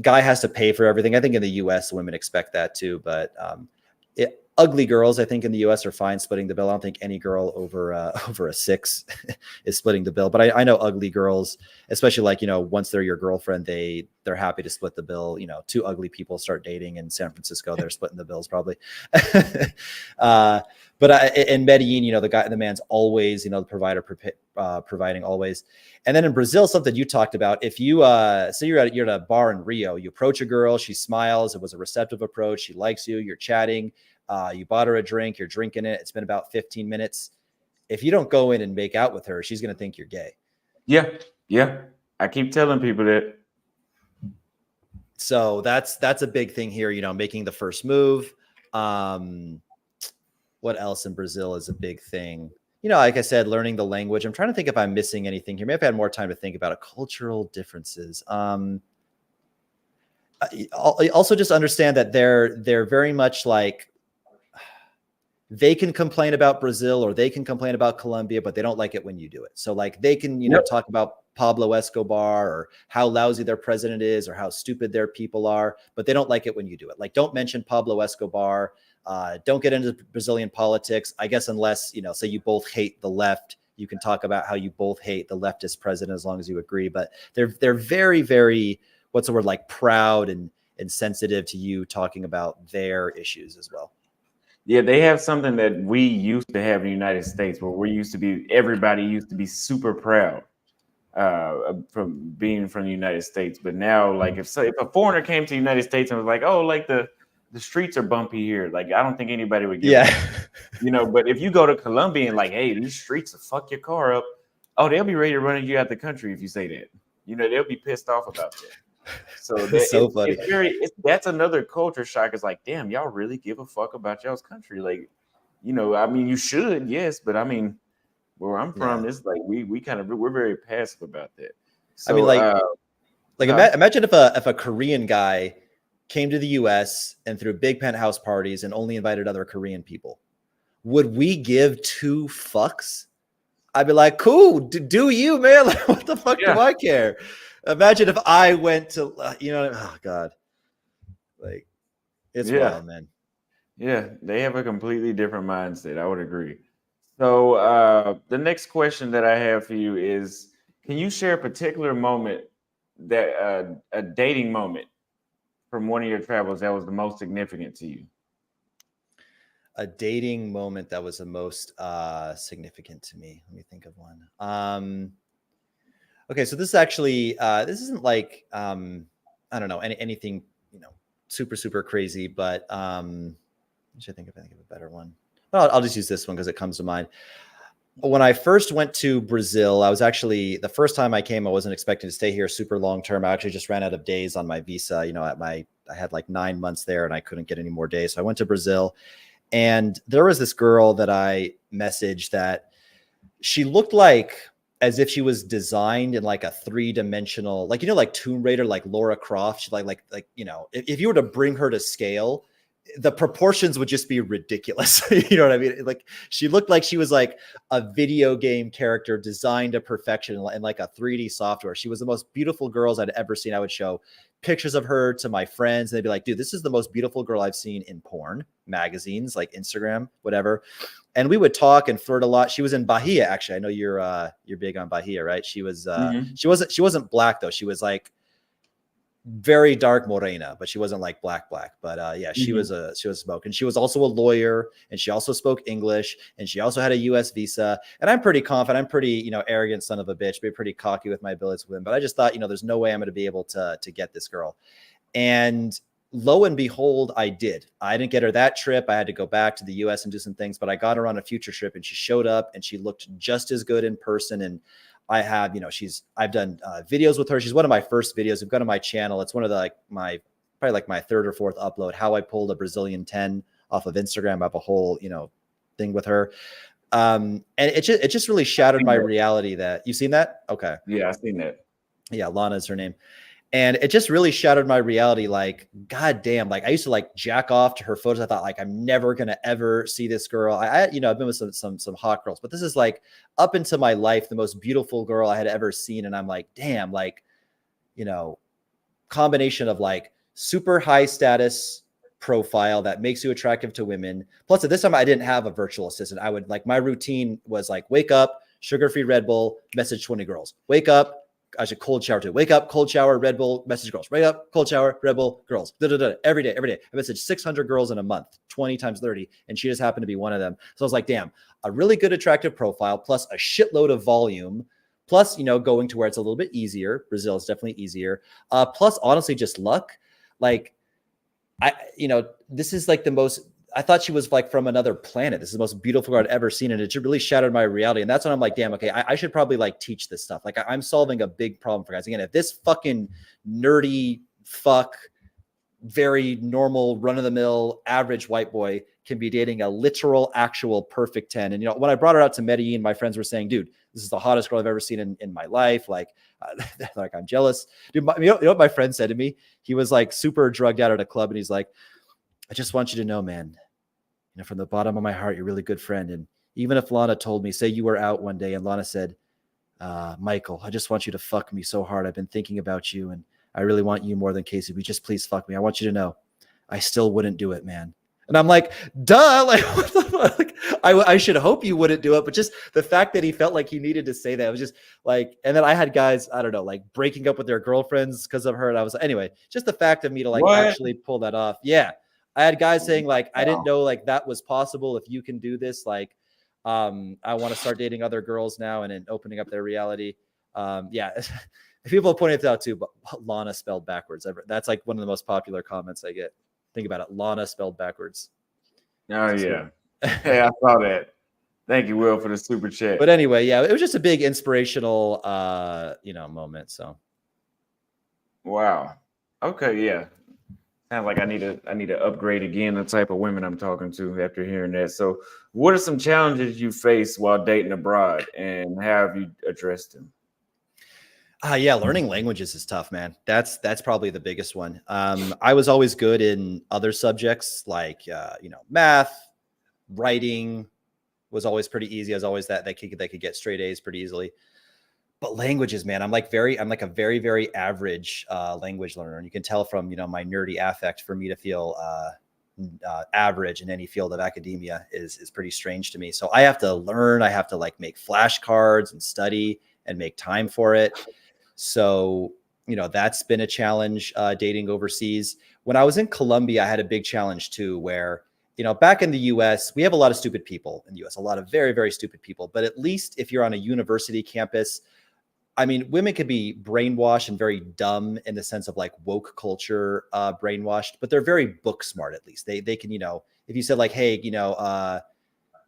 Guy has to pay for everything. I think in the US, women expect that too. But ugly girls, I think in the US are fine splitting the bill. I don't think any girl over a 6 is splitting the bill. But I know ugly girls, especially once they're your girlfriend, they're happy to split the bill. 2 ugly people start dating in San Francisco, they're splitting the bills probably. But in Medellin, the man's always, the provider providing always. And then in Brazil, something you talked about, if you say you're at a bar in Rio, you approach a girl, she smiles, it was a receptive approach, she likes you, you're chatting. You bought her a drink, you're drinking it. It's been about 15 minutes. If you don't go in and make out with her, she's going to think you're gay. Yeah. Yeah. I keep telling people that. So that's a big thing here, making the first move. What else in Brazil is a big thing? Like I said, learning the language. I'm trying to think if I'm missing anything here. Maybe if I had more time to think about it. Cultural differences. Also just understand that they're very much they can complain about Brazil or they can complain about Colombia, but they don't like it when you do it. So like they can, talk about Pablo Escobar or how lousy their president is or how stupid their people are, but they don't like it when you do it. Like, don't mention Pablo Escobar. Don't get into Brazilian politics, I guess, unless, say you both hate the left. You can talk about how you both hate the leftist president as long as you agree. But they're very, very, what's the word, like proud and sensitive to you talking about their issues as well. Yeah, they have something that we used to have in the United States, where everybody used to be super proud from being from the United States. But now, like if a foreigner came to the United States and was like, oh, like the streets are bumpy here, like I don't think anybody would give a but if you go to Colombia and like, hey, these streets will fuck your car up, oh, they'll be ready to run you out the country if you say that. They'll be pissed off about that. So that's so funny. That's another culture shock. It's like, damn, y'all really give a fuck about y'all's country? Like, I mean, you should, yes, but I mean, where I'm from, it's like we're very passive about that. So, I mean, imagine if a Korean guy came to the U.S. and threw big penthouse parties and only invited other Korean people. Would we give two fucks? I'd be like, cool, do you, man? Like, what the fuck do I care? Imagine if I went to, oh God, like it's wild, man. Yeah, they have a completely different mindset. I would agree. So the next question that I have for you is, can you share a particular moment that a dating moment from one of your travels that was the most significant to you? A dating moment that was the most significant to me. Let me think of one. Okay, so this is actually this isn't like I don't know anything super super crazy, but should I think of a better one? Well, I'll just use this one because it comes to mind. When I first went to Brazil, I was actually, the first time I came, I wasn't expecting to stay here super long term. I actually just ran out of days on my visa. I had like 9 months there and I couldn't get any more days. So I went to Brazil, and there was this girl that I messaged that she looked like as if she was designed in like a 3-dimensional, like, like Tomb Raider, like Lara Croft. She like, if you were to bring her to scale, the proportions would just be ridiculous. You know what I mean? Like, she looked like she was like a video game character designed to perfection in like a 3D software. She was the most beautiful girls I'd ever seen. I would show pictures of her to my friends and they'd be like, dude, this is the most beautiful girl I've seen in porn magazines, like Instagram, whatever. And we would talk and flirt a lot. She was in Bahia, actually. I know you're big on Bahia, right? She was she wasn't black though. She was like very dark morena, but she wasn't like black. But she was smoke, and she was also a lawyer, and she also spoke English, and she also had a U.S. visa. And I'm pretty confident. I'm pretty arrogant son of a bitch, but pretty cocky with my abilities with him. But I just thought there's no way I'm going to be able to get this girl. And lo and behold, I did. I didn't get her that trip. I had to go back to the U.S. and do some things, but I got her on a future trip, and she showed up, and she looked just as good in person. And I have, I've done videos with her. She's one of my first videos. We've got on my channel. It's one of the, my 3rd or 4th upload, how I pulled a Brazilian 10 off of Instagram. I have a whole, thing with her. And it just really shattered my reality that you've seen that. Okay. Yeah, I've seen that. Yeah. Lana is her name. And it just really shattered my reality. Like, God damn, like I used to like jack off to her photos. I thought like, I'm never going to ever see this girl. I've been with some hot girls, but this is like up into my life, the most beautiful girl I had ever seen. And I'm like, damn, like, combination of like super high status profile that makes you attractive to women. Plus at this time I didn't have a virtual assistant. I would like, my routine was like, wake up, sugar-free Red Bull, message 20 girls, wake up. I should cold shower too. Wake up, cold shower, Red Bull, message girls. Wake up, cold shower, Red Bull, girls. Every day. I messaged 600 girls in a month, 20 times 30. And she just happened to be one of them. So I was like, damn, a really good attractive profile, plus a shitload of volume, plus, going to where it's a little bit easier. Brazil is definitely easier. Plus honestly, just luck. Like this is like the most, I thought she was like from another planet. This is the most beautiful girl I'd ever seen. And it really shattered my reality. And that's when I'm like, damn, okay, I should probably like teach this stuff. Like I'm solving a big problem for guys. Again, if this fucking nerdy fuck, very normal, run-of-the-mill, average white boy can be dating a literal, actual perfect 10. And, when I brought her out to Medellin, my friends were saying, dude, this is the hottest girl I've ever seen in my life. Like, like I'm jealous. Dude, you know what my friend said to me? He was like super drugged out at a club. And he's like, I just want you to know, man, you know, from the bottom of my heart, you're a really good friend. And even if Lana told me, say you were out one day and Lana said, Michael, I just want you to fuck me so hard. I've been thinking about you and I really want you more than Casey. But just please fuck me. I want you to know I still wouldn't do it, man. And I'm like, duh, like, what the fuck? Like, I should hope you wouldn't do it. But just the fact that he felt like he needed to say that was just like, and then I had guys, I don't know, like breaking up with their girlfriends because of her. And I was, anyway, just the fact of me to like actually pull that off. Yeah. I had guys saying like, I didn't know like that was possible. If you can do this, like, I want to start dating other girls now and then opening up their reality. Yeah. People have pointed it out too, but Lana spelled backwards. That's like one of the most popular comments I get. Think about it. Lana spelled backwards. Oh, yeah. Hey, I saw that. Thank you, Will, for the super chat. But anyway, yeah, it was just a big inspirational, moment. So. Wow. Okay. Yeah. Sounds like I need to upgrade again the type of women I'm talking to after hearing that. So what are some challenges you face while dating abroad and how have you addressed them? Yeah, learning languages is tough, man. That's probably the biggest one. I was always good in other subjects like math, writing was always pretty easy. I was always that could get straight A's pretty easily. But languages, man, I'm like a very, very average language learner. And you can tell from, my nerdy affect for me to feel average in any field of academia is pretty strange to me. So I have to learn, I have to like make flashcards and study and make time for it. So, that's been a challenge dating overseas. When I was in Colombia, I had a big challenge too, where, back in the US, we have a lot of stupid people in the US, a lot of very, very stupid people. But at least if you're on a university campus, I mean, women could be brainwashed and very dumb in the sense of like woke culture brainwashed, but they're very book smart. At least they can, if you said like, hey,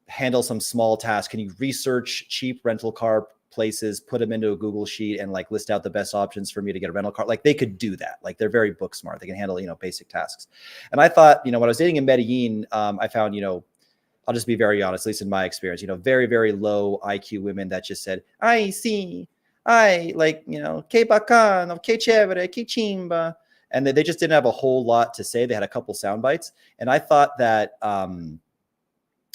handle some small task, can you research cheap rental car places, put them into a Google sheet and like list out the best options for me to get a rental car. Like they could do that. Like they're very book smart. They can handle, basic tasks. And I thought, when I was dating in Medellin, I found, I'll just be very honest, at least in my experience, very, very low IQ women that just said, I see, I like, que bacano, que chévere, que chimba. And they just didn't have a whole lot to say. They had a couple sound bites. And I thought that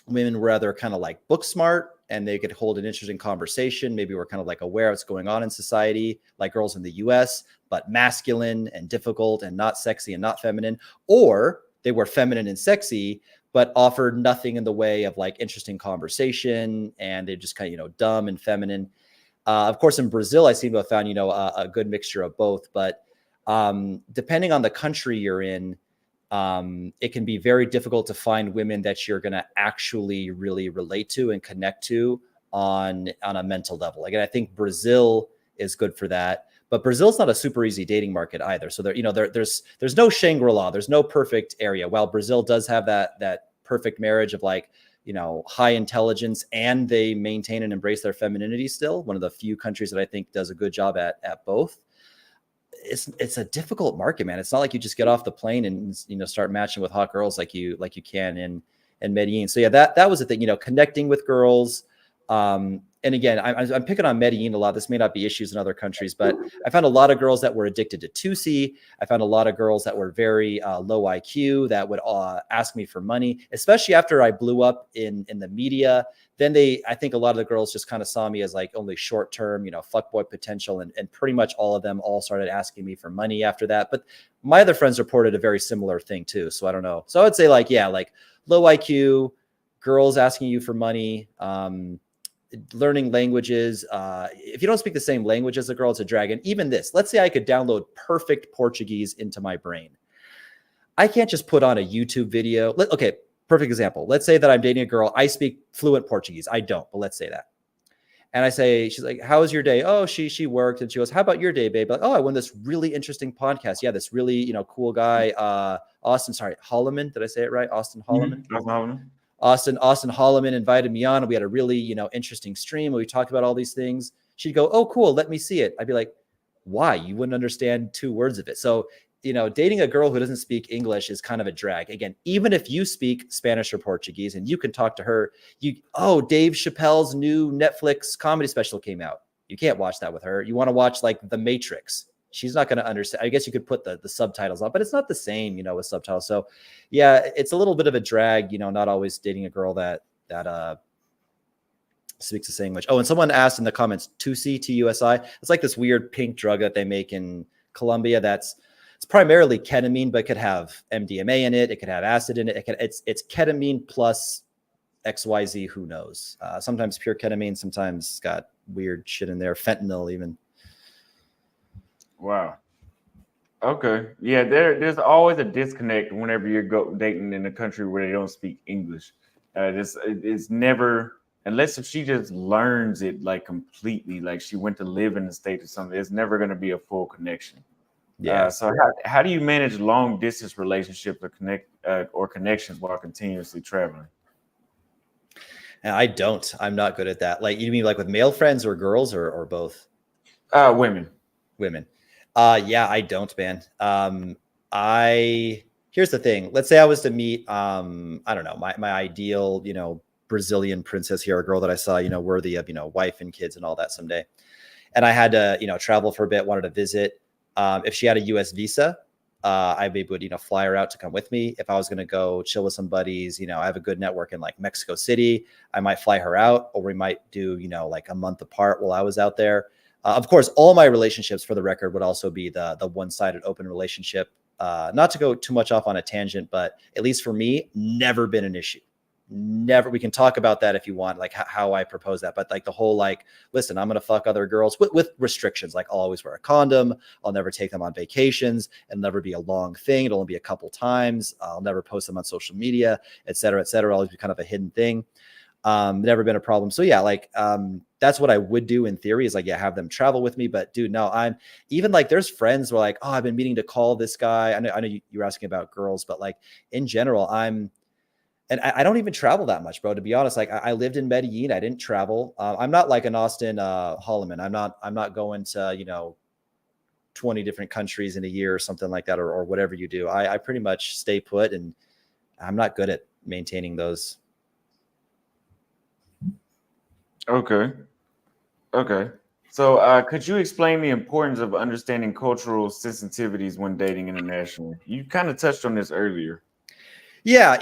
women were either kind of like book smart and they could hold an interesting conversation. Maybe we're kind of like aware of what's going on in society, like girls in the US, but masculine and difficult and not sexy and not feminine, or they were feminine and sexy, but offered nothing in the way of like interesting conversation. And they're just kind of, dumb and feminine. Of course, in Brazil, I seem to have found, a good mixture of both, but depending on the country you're in, it can be very difficult to find women that you're going to actually really relate to and connect to on a mental level. Again, I think Brazil is good for that, but Brazil's not a super easy dating market either. So there's no Shangri-La, there's no perfect area. While Brazil does have that perfect marriage of like, high intelligence and they maintain and embrace their femininity still. One of the few countries that I think does a good job at both. It's a difficult market, man. It's not like you just get off the plane and start matching with hot girls like you can in Medellin. So yeah, that was the thing, connecting with girls. And again, I'm picking on Medellin a lot. This may not be issues in other countries, but I found a lot of girls that were addicted to 2C. I found a lot of girls that were very low IQ that would ask me for money, especially after I blew up in the media. Then I think a lot of the girls just kind of saw me as like only short-term, fuckboy potential. And pretty much all of them all started asking me for money after that. But my other friends reported a very similar thing too. So I don't know. So I would say like, yeah, like low IQ, girls asking you for money, learning languages. If you don't speak the same language as a girl, it's a drag. And even this, let's say I could download perfect Portuguese into my brain. I can't just put on a YouTube video. Okay, perfect example. Let's say that I'm dating a girl. I speak fluent Portuguese. I don't, but let's say that. And I say, she's like, how was your day? Oh, she worked. And she goes, how about your day, babe? Like, oh, I won this really interesting podcast. Yeah, this really, cool guy, Austin Holloman. Did I say it right? Austin Holloman? Mm-hmm. Austin Holloman invited me on. We had a really, interesting stream. We talked about all these things. She'd go, oh, cool. Let me see it. I'd be like, why? You wouldn't understand 2 words of it. So, dating a girl who doesn't speak English is kind of a drag. Again, even if you speak Spanish or Portuguese and you can talk to her, Dave Chappelle's new Netflix comedy special came out. You can't watch that with her. You want to watch like The Matrix. she's not going to understand. I guess you could put the subtitles on, but it's not the same, with subtitles. So yeah, it's a little bit of a drag, not always dating a girl that speaks the same language. Oh, and someone asked in the comments, TUSI. It's like this weird pink drug that they make in Colombia. It's primarily ketamine, but could have MDMA in it. It could have acid in it. It's ketamine plus XYZ. Who knows? Sometimes pure ketamine. Sometimes it's got weird shit in there. Fentanyl even. Wow. Okay. Yeah, there's always a disconnect whenever you're dating in a country where they don't speak English. It's never, unless if she just learns it like completely, like she went to live in the States or something, it's never going to be a full connection. Yeah. So how do you manage long distance relationships or connections while continuously traveling? And I'm not good at that. Like, you mean like with male friends or girls or both? Women. Yeah, I don't, man. Here's the thing. Let's say I was to meet, I don't know, my ideal, Brazilian princess here, a girl that I saw, worthy of, wife and kids and all that someday. And I had to, travel for a bit, wanted to visit. If she had a US visa, I would, fly her out to come with me. If I was going to go chill with some buddies, I have a good network in like Mexico City, I might fly her out, or we might do, like a month apart while I was out there. Of course, all my relationships, for the record, would also be the one-sided open relationship. Not to go too much off on a tangent, but at least for me, never been an issue. Never. We can talk about that if you want, like how I propose that. But like the whole, like, listen, I'm going to fuck other girls with restrictions. Like, I'll always wear a condom. I'll never take them on vacations. It'll never be a long thing. It'll only be a couple times. I'll never post them on social media, et cetera, et cetera. Always be kind of a hidden thing. Never been a problem. So yeah, like, that's what I would do in theory, is like, yeah, have them travel with me. But dude, no, I'm even like, there's friends who are like, oh, I've been meaning to call this guy. I know you were asking about girls, but like in general, and I don't even travel that much, bro, to be honest. Like, I lived in Medellin. I didn't travel. I'm not like an Austin Holloman. I'm not going to, 20 different countries in a year or something like that, or whatever you do. I pretty much stay put, and I'm not good at maintaining those. Okay. So could you explain the importance of understanding cultural sensitivities when dating internationally? You kind of touched on this earlier. Yeah,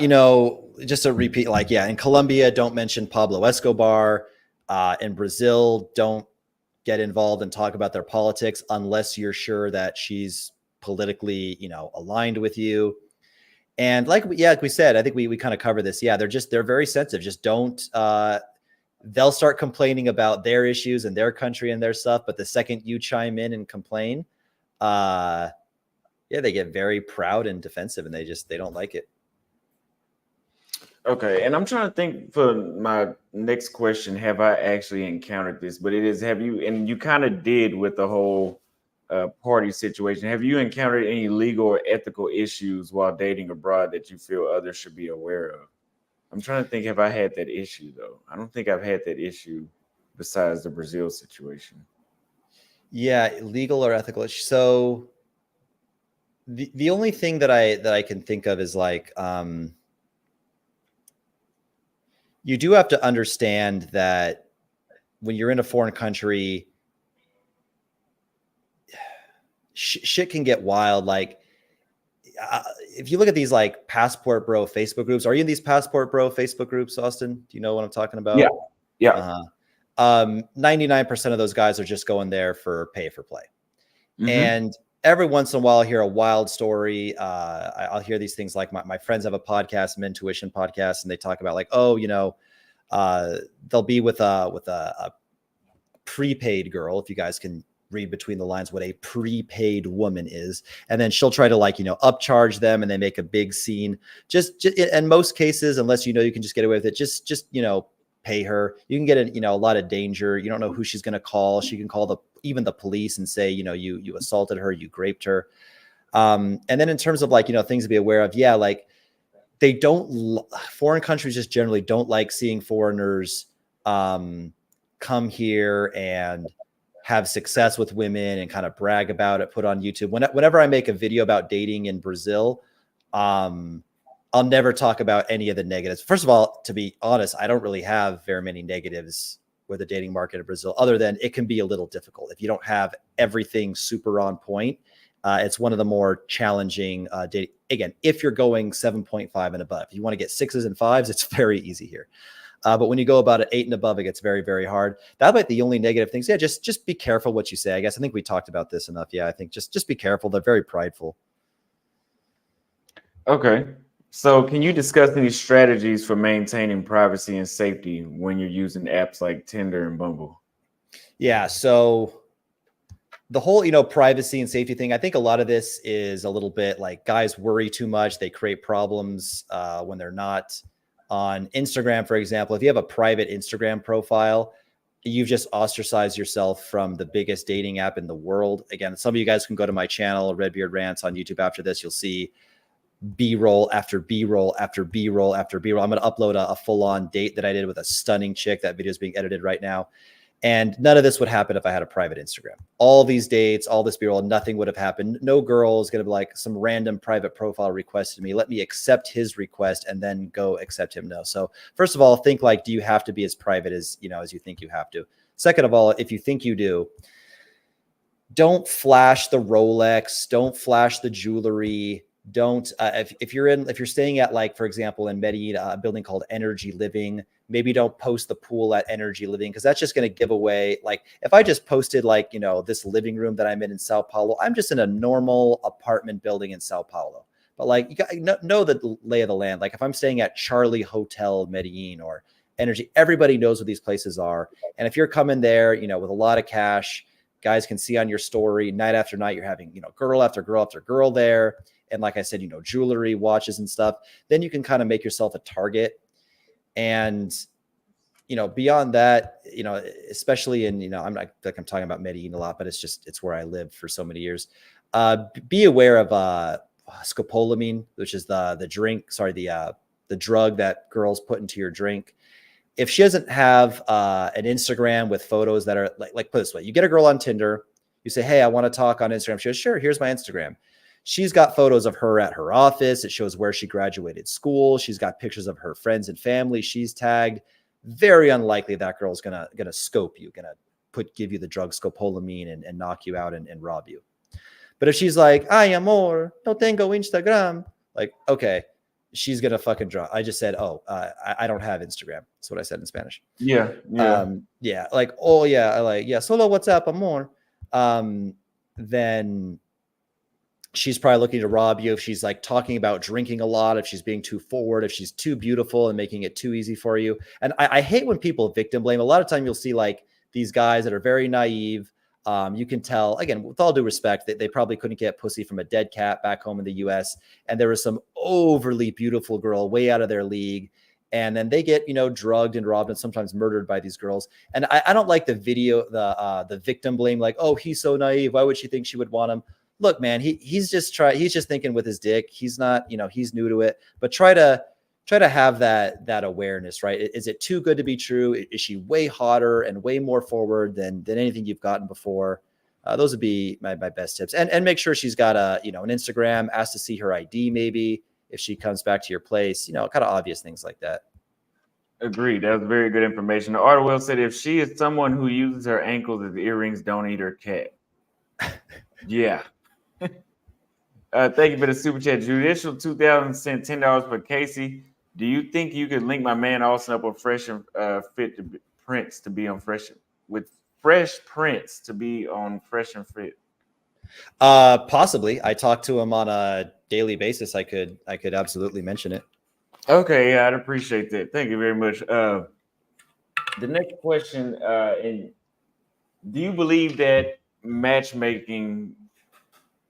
just to repeat, like, yeah, in Colombia, don't mention Pablo Escobar. In Brazil, don't get involved and talk about their politics unless you're sure that she's politically, aligned with you. And like we said, I think we kind of cover this. Yeah, they're very sensitive. Just don't. They'll start complaining about their issues and their country and their stuff, but the second you chime in and complain, they get very proud and defensive, and they don't like it. Okay, and I'm trying to think for my next question, have I actually encountered this? But it is, have you, and you kind of did with the whole party situation, have you encountered any legal or ethical issues while dating abroad that you feel others should be aware of? I'm trying to think, have I had that issue, though? I don't think I've had that issue besides the Brazil situation. Yeah, legal or ethical issue. So the only thing that I can think of is like, you do have to understand that when you're in a foreign country, shit can get wild. Like, if you look at these like Passport Bro Facebook groups, are you in these Passport Bro Facebook groups, Austin? Do you know what I'm talking about? Yeah. 99% of those guys are just going there for pay for play. Mm-hmm. And every once in a while, I hear a wild story. I'll hear these things like my friends have a podcast, Mentuition podcast, and they talk about like, oh, they'll be with a prepaid girl. If you guys can read between the lines what a prepaid woman is, and then she'll try to like, upcharge them, and they make a big scene. Just in most cases, unless you can just get away with it, just pay her. You can get in, a lot of danger. You don't know who she's going to call. She can call even the police and say, you assaulted her, you raped her. And then in terms of like, things to be aware of, yeah, like foreign countries just generally don't like seeing foreigners come here and have success with women and kind of brag about it, put on YouTube. Whenever I make a video about dating in Brazil, I'll never talk about any of the negatives. First of all, to be honest, I don't really have very many negatives with the dating market in Brazil, other than it can be a little difficult. If you don't have everything super on point, it's one of the more challenging dating. Again, if you're going 7.5 and above, if you want to get 6s and 5s, it's very easy here. But when you go about an 8 and above, it gets very, very hard. That might be the only negative things. Yeah, just be careful what you say. I guess I think we talked about this enough. Yeah, I think just be careful. They're very prideful. Okay. So can you discuss any strategies for maintaining privacy and safety when you're using apps like Tinder and Bumble? Yeah, so the whole, privacy and safety thing, I think a lot of this is a little bit like guys worry too much. They create problems when they're not on Instagram, for example. If you have a private Instagram profile, you've just ostracized yourself from the biggest dating app in the world. Again, some of you guys can go to my channel, Redbeard Rants on YouTube after this. You'll see B-roll after B-roll after B-roll after B-roll. I'm going to upload a full-on date that I did with a stunning chick. That video is being edited right now. And none of this would happen if I had a private Instagram. All these dates, all this B-roll, nothing would have happened. No girl is going to be like some random private profile requested me. Let me accept his request and then go accept him. No. So first of all, think like, do you have to be as private as you think you have to? Second of all, if you think you do, don't flash the Rolex, don't flash the jewelry. Don't if you're staying at, like, for example, in Medellin, a building called AntiG Living, maybe don't post the pool at AntiG Living, because that's just going to give away. Like, if I just posted, like, this living room that I'm in Sao Paulo, I'm just in a normal apartment building in Sao Paulo. But like, you got know the lay of the land. Like if I'm staying at Charlie Hotel Medellin or AntiG, everybody knows what these places are. And if you're coming there, with a lot of cash, guys can see on your story night after night, you're having, girl after girl after girl there. And like I said, jewelry, watches and stuff, then you can kind of make yourself a target. And, beyond that, especially in, I'm not like I'm talking about Medellin a lot, but it's where I lived for so many years. Be aware of scopolamine, which is the drug that girls put into your drink. If she doesn't have an Instagram with photos that are like put this way, you get a girl on Tinder, you say, hey, I want to talk on Instagram. She goes, sure, here's my Instagram. She's got photos of her at her office. It shows where she graduated school. She's got pictures of her friends and family. She's tagged. Very unlikely that girl's gonna scope you, give you the drug scopolamine and knock you out and rob you. But if she's like, ay, amor, no tengo Instagram, like, okay, she's gonna fucking drop. I just said, I don't have Instagram. That's what I said in Spanish. Yeah. Like, oh yeah, solo WhatsApp, amor. Then she's probably looking to rob you. If she's like talking about drinking a lot, if she's being too forward, if she's too beautiful and making it too easy for you. And I hate when people victim blame. A lot of time you'll see like these guys that are very naive. You can tell, again, with all due respect, that they probably couldn't get pussy from a dead cat back home in the US. And there was some overly beautiful girl way out of their league. And then they get, drugged and robbed and sometimes murdered by these girls. And I don't like the victim blame, like, oh, he's so naive. Why would she think she would want him? Look, man, he's just thinking with his dick. He's not, he's new to it, but try to have that awareness, right? Is it too good to be true? Is she way hotter and way more forward than anything you've gotten before? Those would be my best tips. And make sure she's got an Instagram, ask to see her ID, maybe if she comes back to your place, kind of obvious things like that. Agreed. That was very good information. The article said if she is someone who uses her ankles as earrings, don't eat her cat. Yeah. Thank you for the super chat. Judicial 2000 sent $10 for Casey. Do you think you could link my man Austin up with Fresh and Fit Prince to be on Fresh with Fresh Prince to be on Fresh and Fit? Possibly. I talk to him on a daily basis. I could absolutely mention it. Okay, yeah, I'd appreciate that. Thank you very much. The next question, and do you believe that matchmaking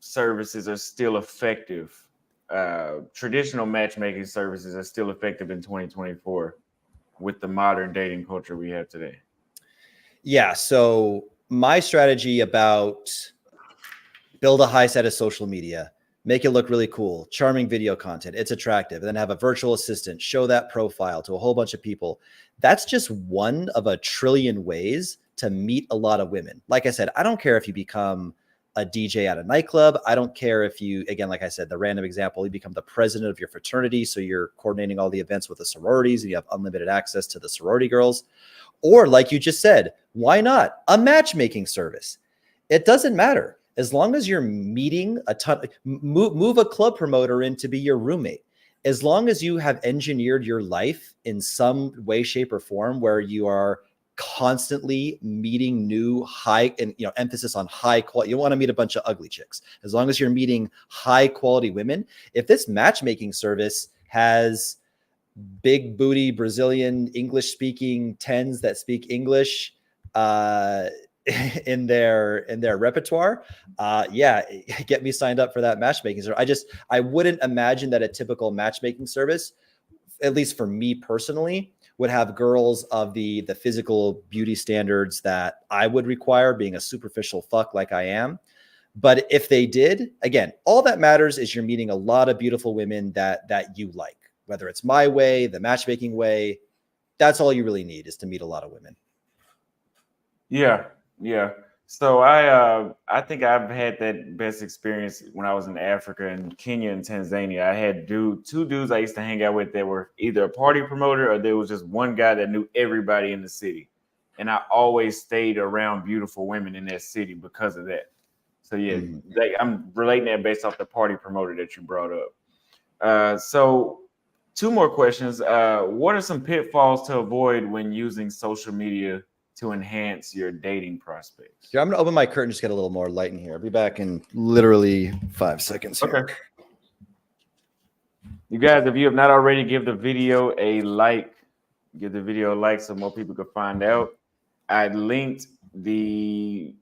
services are still effective? Traditional matchmaking services are still effective in 2024 with the modern dating culture we have today? Yeah. So my strategy about build a high set of social media, make it look really cool, charming video content, it's attractive, and then have a virtual assistant, show that profile to a whole bunch of people. That's just one of a trillion ways to meet a lot of women. Like I said, I don't care if you become a DJ at a nightclub. I don't care if you, again, like I said, the random example, you become the president of your fraternity. So you're coordinating all the events with the sororities and you have unlimited access to the sorority girls. Or like you just said, why not a matchmaking service? It doesn't matter. As long as you're meeting a ton, move a club promoter in to be your roommate. As long as you have engineered your life in some way, shape, or form where you are constantly meeting new high and emphasis on high quality. You don't want to meet a bunch of ugly chicks. As long as you're meeting high quality women, if this matchmaking service has big booty Brazilian English speaking tens that speak English in their repertoire, yeah, get me signed up for that matchmaking service. I wouldn't imagine that a typical matchmaking service, at least for me personally, would have girls of the physical beauty standards that I would require, being a superficial fuck like I am. But if they did, again, all that matters is you're meeting a lot of beautiful women that you like, whether it's my way, the matchmaking way. That's all you really need, is to meet a lot of women. Yeah. So I think I've had that best experience when I was in Africa and Kenya and Tanzania. I had two dudes I used to hang out with that were either a party promoter or there was just one guy that knew everybody in the city. And I always stayed around beautiful women in that city because of that. So yeah, I'm relating that based off the party promoter that you brought up. So 2 more questions. What are some pitfalls to avoid when using social media to enhance your dating prospects? Yeah, I'm gonna open my curtain, just get a little more light in here. I'll be back in literally 5 seconds here. Okay. You guys, if you have not already, give the video a like. Give the video a like so more people can find out. I linked the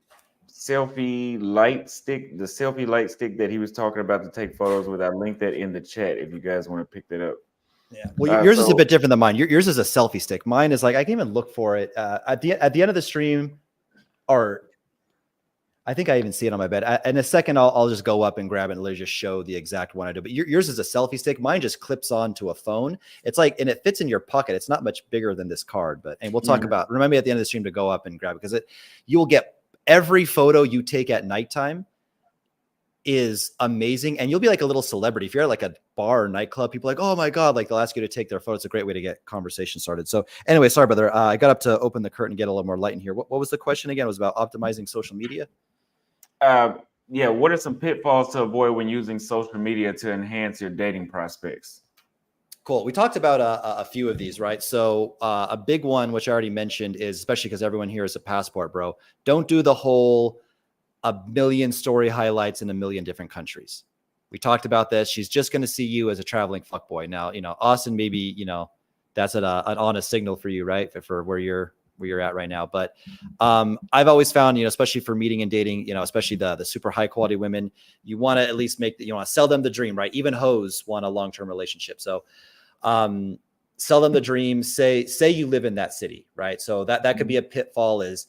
selfie light stick that he was talking about to take photos with. I linked that in the chat if you guys want to pick that up. Yeah. Well, yours is a bit different than mine. Yours is a selfie stick. Mine is like, I can even look for it at the end of the stream, or I think I even see it on my bed. In a second, I'll just go up and grab it and literally just show the exact one I do. But yours is a selfie stick. Mine just clips on to a phone. It's like, and it fits in your pocket. It's not much bigger than this card, and we'll talk about, remind me at the end of the stream to go up and grab it, because you will get every photo you take at nighttime is amazing. And you'll be like a little celebrity. If you're at like a bar or nightclub, people are like, oh my God, like they'll ask you to take their photo. It's a great way to get conversation started. So anyway, sorry, brother. I got up to open the curtain and get a little more light in here. What was the question again? It was about optimizing social media. Yeah. What are some pitfalls to avoid when using social media to enhance your dating prospects? Cool. We talked about a few of these, right? So a big one, which I already mentioned, is, especially because everyone here is a passport, bro. Don't do the whole 1 million story highlights in 1 million different countries. We talked about this. She's just going to see you as a traveling fuckboy. Now, Austin, maybe, that's an honest signal for you, right? For where you're at right now. But I've always found, especially for meeting and dating, especially the super high quality women, you want to at least you want to sell them the dream, right? Even hoes want a long-term relationship. So sell them the dream, say you live in that city, right? So that could be a pitfall, is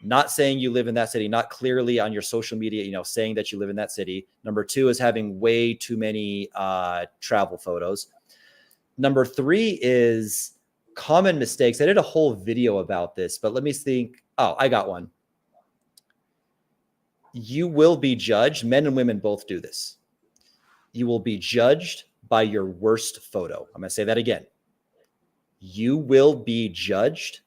not saying you live in that city, not clearly on your social media, saying that you live in that city. Number 2 is having way too many travel photos. Number 3 is common mistakes. I did a whole video about this, but let me think. Oh, I got one. You will be judged. Men and women both do this. You will be judged by your worst photo. I'm going to say that again. You will be judged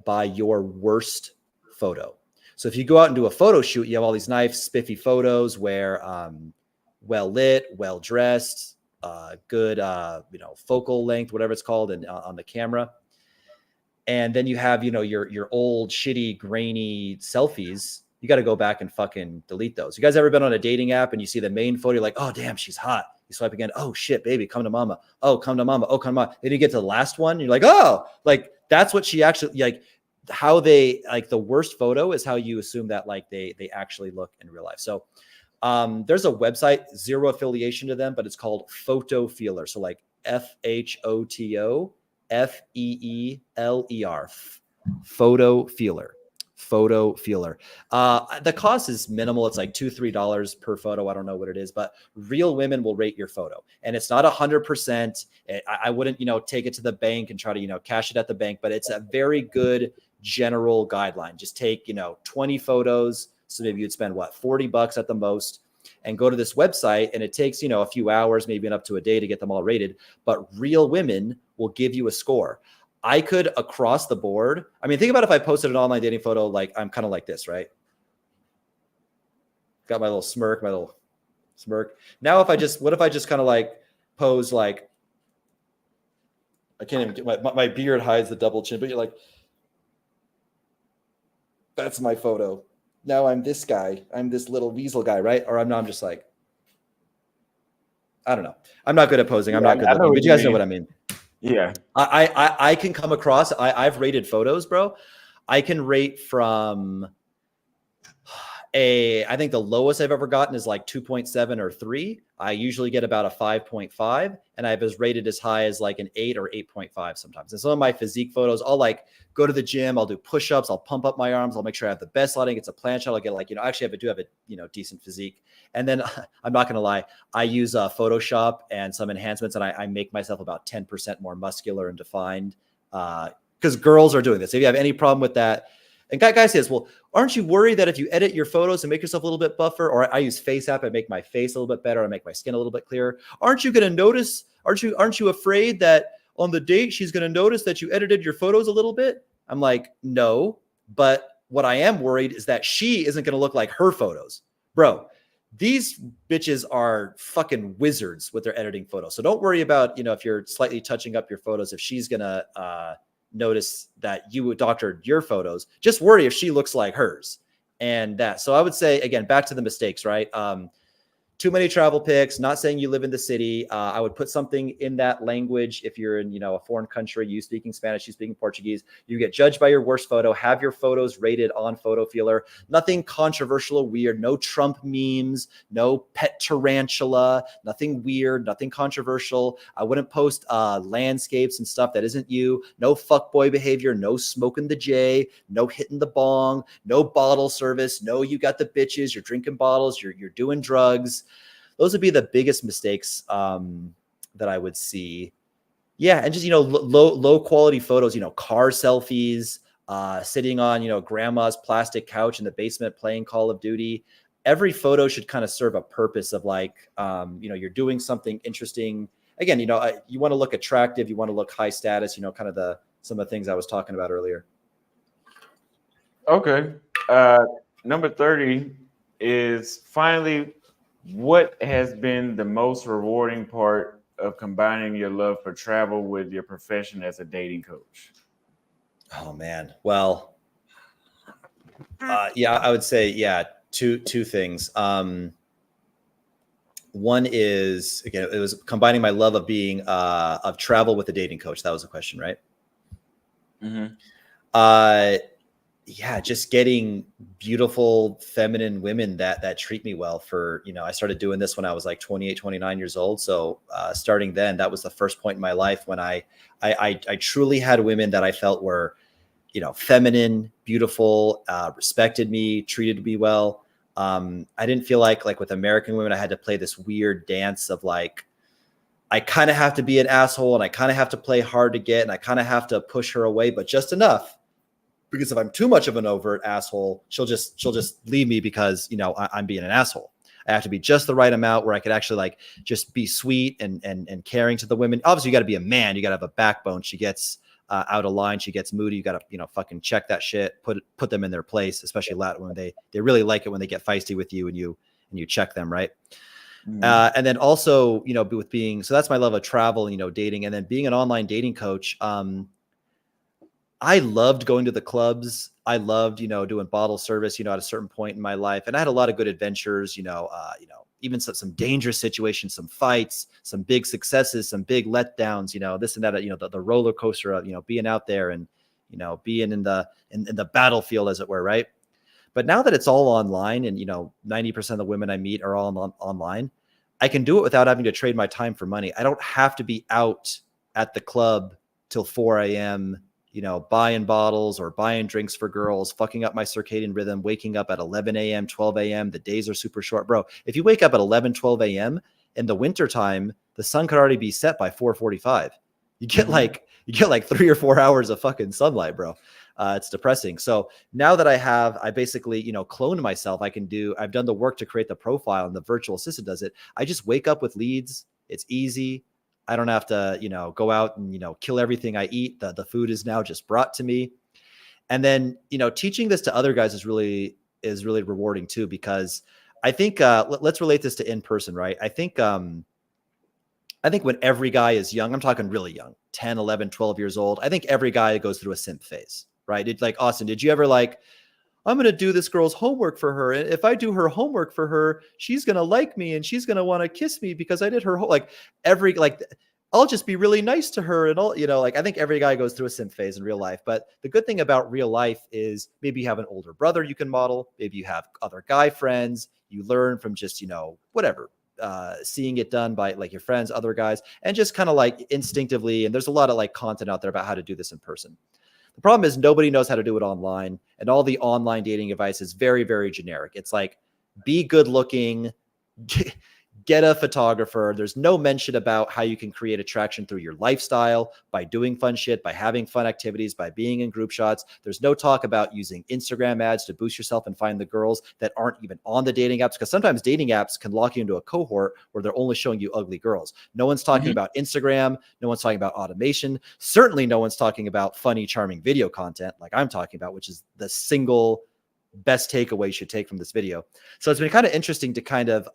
by your worst photo. So if you go out and do a photo shoot, you have all these nice spiffy photos where well lit, well dressed, good focal length, whatever it's called, and on the camera. And then you have your old shitty grainy selfies. You got to go back and fucking delete those. You guys ever been on a dating app and you see the main photo, you're like, oh damn, she's hot. You swipe again. Oh shit, baby, come to mama. Oh, come to mama. Oh, come to mama. Then you get to the last one. You're like, oh, like that's what she actually like. How they like the worst photo is how you assume that like they actually look in real life. So there's a website, zero affiliation to them, but it's called Photo Feeler. So like FHOTO FEELER, Photo Feeler. Photo Feeler. The cost is minimal. It's like $2-3 per photo. I don't know what it is, but real women will rate your photo, and it's not 100%. I wouldn't, take it to the bank and try to, cash it at the bank, but it's a very good general guideline. Just take, 20 photos, So maybe you'd spend what, $40 at the most, and go to this website, and it takes, you know, a few hours, maybe up to a day to get them all rated. But real women will give you a score. I could, across the board, I mean, think about if I posted an online dating photo, like I'm kind of like this, right? Got my little smirk, Now, what if I just kind of like pose like, I can't even get my beard hides the double chin, but you're like, that's my photo. Now I'm this guy. I'm this little weasel guy, right? Or I'm just like, I don't know. I'm not good at posing. I'm not good looking, but you guys know what I mean. Yeah. I can come across, I've rated photos, bro. I can rate from I think the lowest I've ever gotten is like 2.7 or 3. I usually get about a 5.5, and I've as rated as high as like an 8 or 8.5 sometimes. And some of my physique photos, I'll like go to the gym, I'll do push-ups, I'll pump up my arms, I'll make sure I have the best lighting. It's a plan shot. I'll get like, you know, actually I do have a, you know, decent physique. And then I'm not going to lie, I use Photoshop and some enhancements, and I make myself about 10% more muscular and defined, because girls are doing this. If you have any problem with that, and guys say this, well, aren't you worried that if you edit your photos and make yourself a little bit buffer, or I use Face App and make my face a little bit better, I make my skin a little bit clearer, aren't you going to notice? Aren't you afraid that on the date she's going to notice that you edited your photos a little bit? I'm like, no, but what I am worried is that she isn't going to look like her photos, bro. These bitches are fucking wizards with their editing photos. So don't worry about, you know, if you're slightly touching up your photos, if she's gonna notice that you doctored your photos. Just worry if she looks like hers. And that, so I would say, again, back to the mistakes, right? Too many travel pics, not saying you live in the city. I would put something in that language. If you're in, you know, a foreign country, you speaking Spanish, you speaking Portuguese, you get judged by your worst photo. Have your photos rated on Photo Feeler. Nothing controversial or weird. No Trump memes, no pet tarantula, nothing weird, nothing controversial. I wouldn't post landscapes and stuff that isn't you. No fuckboy behavior, no smoking the J, no hitting the bong, no bottle service. No, you got the bitches, you're drinking bottles, you're doing drugs. Those would be the biggest mistakes that I would see. Yeah, and just, you know, low quality photos, you know, car selfies, sitting on, you know, grandma's plastic couch in the basement playing Call of Duty. Every photo should kind of serve a purpose of like, you know, you're doing something interesting. Again, you know, you want to look attractive, you want to look high status, you know, kind of some of the things I was talking about earlier. Okay. Number 30 is finally, what has been the most rewarding part of combining your love for travel with your profession as a dating coach? Oh man. Well, yeah, I would say, yeah, two things. One is, again, it was combining my love of being of travel with a dating coach. That was the question, right? Mm-hmm. Yeah, just getting beautiful feminine women that treat me well. For, you know, I started doing this when I was like 28, 29 years old. So starting then, that was the first point in my life when I truly had women that I felt were, you know, feminine, beautiful, respected me, treated me well. I didn't feel like with American women, I had to play this weird dance of like, I kind of have to be an asshole and I kind of have to play hard to get, and I kind of have to push her away, but just enough. Because if I'm too much of an overt asshole, she'll just leave me because, you know, I'm being an asshole. I have to be just the right amount where I could actually like just be sweet and caring to the women. Obviously, you got to be a man. You got to have a backbone. She gets out of line. She gets moody. You got to, you know, fucking check that shit. Put them in their place, especially Latin when they really like it when they get feisty with you and you check them, right? Mm-hmm. And then also, you know, with being, so that's my love of travel, you know, dating, and then being an online dating coach. I loved going to the clubs. I loved, you know, doing bottle service, you know, at a certain point in my life. And I had a lot of good adventures, you know, even some dangerous situations, some fights, some big successes, some big letdowns, you know, this and that, you know, the roller coaster of, you know, being out there and, you know, being in the battlefield, as it were. Right. But now that it's all online and, you know, 90% of the women I meet are all online, I can do it without having to trade my time for money. I don't have to be out at the club till 4 a.m., you know, buying bottles or buying drinks for girls, fucking up my circadian rhythm, waking up at 11 a.m., 12 a.m. The days are super short, bro. If you wake up at 11, 12 a.m. in the wintertime, the sun could already be set by 4:45. You get like 3 or 4 hours of fucking sunlight, bro. It's depressing. So now that I basically, cloned myself. I've done the work to create the profile, and the virtual assistant does it. I just wake up with leads. It's easy. I don't have to, go out and, kill everything I eat. The food is now just brought to me. And then, teaching this to other guys is really rewarding too, because I think, let's relate this to in-person, right? I think when every guy is young, I'm talking really young, 10, 11, 12 years old. I think every guy goes through a simp phase, right? Like, Austin, did you ever I'm going to do this girl's homework for her. And if I do her homework for her, she's going to like me and she's going to want to kiss me because I did her I'll just be really nice to her. And all, I think every guy goes through a simp phase in real life. But the good thing about real life is maybe you have an older brother you can model. Maybe you have other guy friends. You learn from just, whatever, seeing it done by your friends, other guys, and just kind of instinctively. And there's a lot of content out there about how to do this in person. The problem is nobody knows how to do it online, and all the online dating advice is very, very generic. It's be good looking, get a photographer. There's no mention about how you can create attraction through your lifestyle, by doing fun shit, by having fun activities, by being in group shots. There's no talk about using Instagram ads to boost yourself and find the girls that aren't even on the dating apps, because sometimes dating apps can lock you into a cohort where they're only showing you ugly girls. No one's talking about Instagram. No one's talking about automation. Certainly no one's talking about funny, charming video content like I'm talking about, which is the single best takeaway you should take from this video. So it's been kind of interesting to kind of,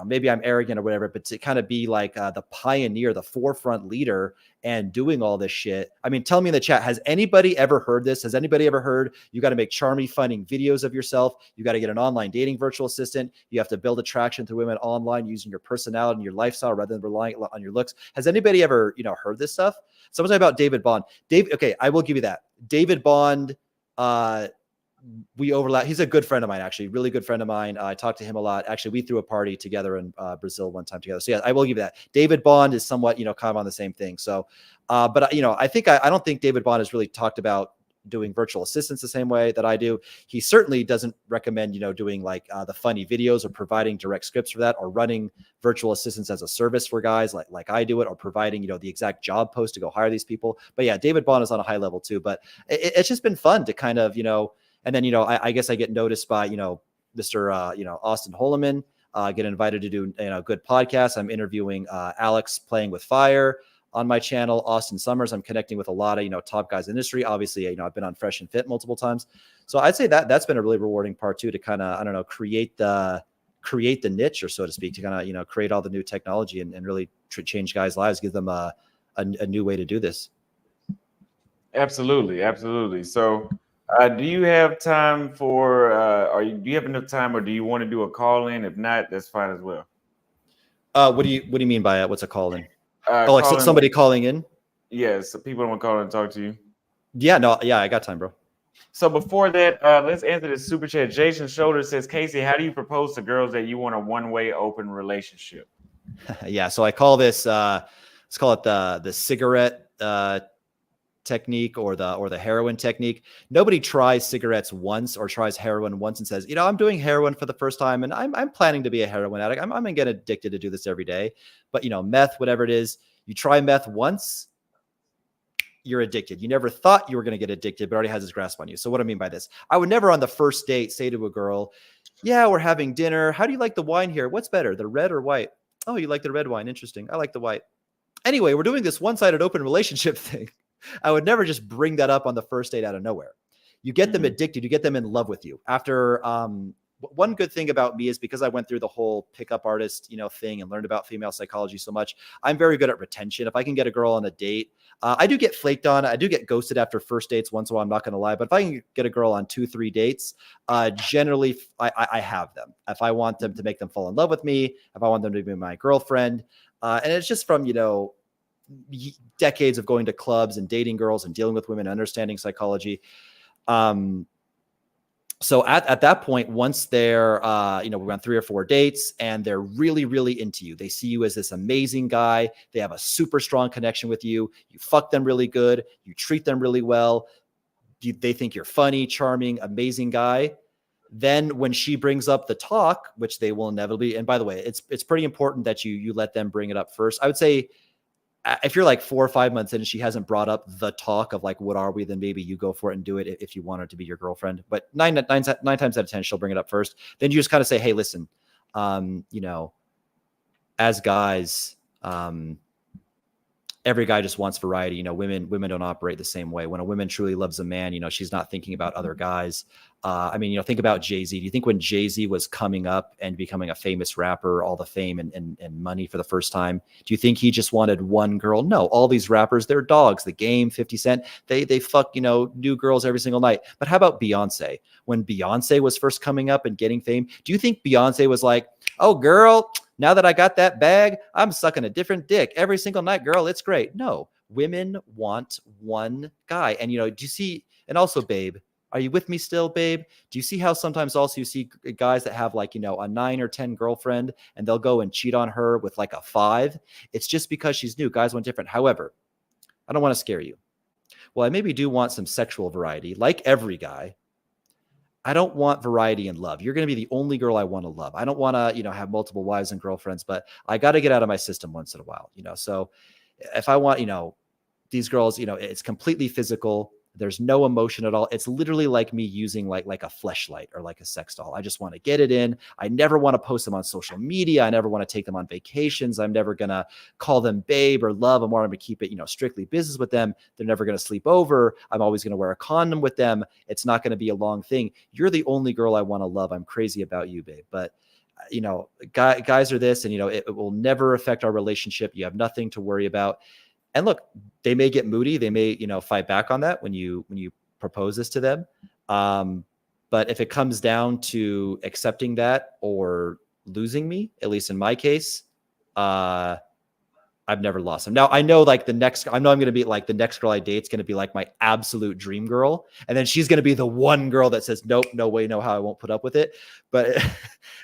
maybe I'm arrogant or whatever, but to kind of be the pioneer, the forefront leader, and doing all this shit. I mean, tell me in the chat, has anybody ever heard this? Has anybody ever heard you got to make charming, funny videos of yourself? You got to get an online dating virtual assistant. You have to build attraction through women online using your personality and your lifestyle rather than relying on your looks. Has anybody ever, heard this stuff? Someone's talking about David Bond. Okay, I will give you that. David Bond, we overlap. He's a good friend of mine, actually, really good friend of mine. I talked to him a lot. Actually, we threw a party together in Brazil one time together. So yeah, I will give you that. David Bond is somewhat, kind of on the same thing. So, but I don't think David Bond has really talked about doing virtual assistants the same way that I do. He certainly doesn't recommend, doing the funny videos or providing direct scripts for that, or running virtual assistants as a service for guys like I do it, or providing, the exact job post to go hire these people. But yeah, David Bond is on a high level too, but it's just been fun to kind of, and then, I guess I get noticed by, Mr. Austin Holloman, get invited to do, good podcasts. I'm interviewing Alex Playing with Fire on my channel. Austin Summers, I'm connecting with a lot of, top guys in the industry. Obviously, I've been on Fresh and Fit multiple times. So I'd say that's been a really rewarding part too, to kind of, I don't know, create the niche, or so to speak, to kind of, create all the new technology and really change guys' lives, give them a new way to do this. Absolutely. Absolutely. So, do you have time for, do you have enough time, or do you want to do a call in? If not, that's fine as well. What do you mean by what's a call in? Somebody calling in? Yeah, so people want to call and talk to you. Yeah, no, yeah, I got time, bro. So before that, let's answer this super chat. Jason Shoulder says, Casey, how do you propose to girls that you want a one-way open relationship? Yeah, so I call this, let's call it the cigarette technique, or the heroin technique. Nobody tries cigarettes once or tries heroin once and says, I'm doing heroin for the first time and I'm planning to be a heroin addict. I'm gonna get addicted to do this every day. But meth, whatever it is, you try meth once, you're addicted. You never thought you were going to get addicted, but already has its grasp on you. So what I mean by this, I would never on the first date say to a girl, yeah, we're having dinner. How do you like the wine here? What's better, the red or white? Oh, you like the red wine. Interesting. I like the white. Anyway, we're doing this one-sided open relationship thing. I would never just bring that up on the first date out of nowhere. You get them addicted. You get them in love with you. After, one good thing about me is because I went through the whole pickup artist, thing and learned about female psychology so much, I'm very good at retention. If I can get a girl on a date, I do get flaked on. I do get ghosted after first dates once in a while. I'm not going to lie, but if I can get a girl on 2-3 dates, generally I have them. If I want them to make them fall in love with me, if I want them to be my girlfriend, and it's just from, decades of going to clubs and dating girls and dealing with women, understanding psychology. So at that point, once they're, we went 3 or 4 dates and they're really, really into you. They see you as this amazing guy. They have a super strong connection with you. You fuck them really good. You treat them really well. They think you're funny, charming, amazing guy. Then when she brings up the talk, which they will inevitably, and by the way, it's pretty important that you let them bring it up first. I would say if you're like 4 or 5 months in and she hasn't brought up the talk of like, what are we, then maybe you go for it and do it if you want her to be your girlfriend. But nine times out of 10, she'll bring it up first. Then you just kind of say, hey, listen, you know, as guys, every guy just wants variety. You know, women don't operate the same way. When a woman truly loves a man, you know, she's not thinking about other guys. I mean, you know, think about Jay-Z. Do you think when Jay-Z was coming up and becoming a famous rapper, all the fame and money for the first time, do you think he just wanted one girl? No, all these rappers, they're dogs. The Game, 50 Cent, they fuck, you know, new girls every single night. But how about Beyonce? When Beyonce was first coming up and getting fame, do you think Beyonce was like, oh, girl, now that I got that bag, I'm sucking a different dick every single night, girl. It's great. No, women want one guy. And, you know, do you see, and also, babe, are you with me still, babe? Do you see how sometimes also you see guys that have like, you know, a 9 or 10 girlfriend and they'll go and cheat on her with like a 5? It's just because she's new. Guys want different. However, I don't want to scare you. Well, I maybe do want some sexual variety, like every guy. I don't want variety in love. You're going to be the only girl I want to love. I don't want to, you know, have multiple wives and girlfriends, but I got to get out of my system once in a while, you know? So if I want, you know, these girls, you know, it's completely physical. There's no emotion at all. It's literally like me using like a fleshlight or like a sex doll. I just want to get it in. I never want to post them on social media. I never want to take them on vacations. I'm never going to call them babe or love. I want them to keep it, you know, strictly business with them. They're never going to sleep over. I'm always going to wear a condom with them. It's not going to be a long thing. You're the only girl I want to love. I'm crazy about you, babe. But you know, guys are this, and, you know, it will never affect our relationship. You have nothing to worry about. And look, they may get moody. They may, you know, fight back on that when you propose this to them. But if it comes down to accepting that or losing me, at least in my case, I've never lost them. Now I know like I'm going to be like the next girl I date is going to be like my absolute dream girl. And then she's going to be the one girl that says, nope, no way, no how, I won't put up with it. But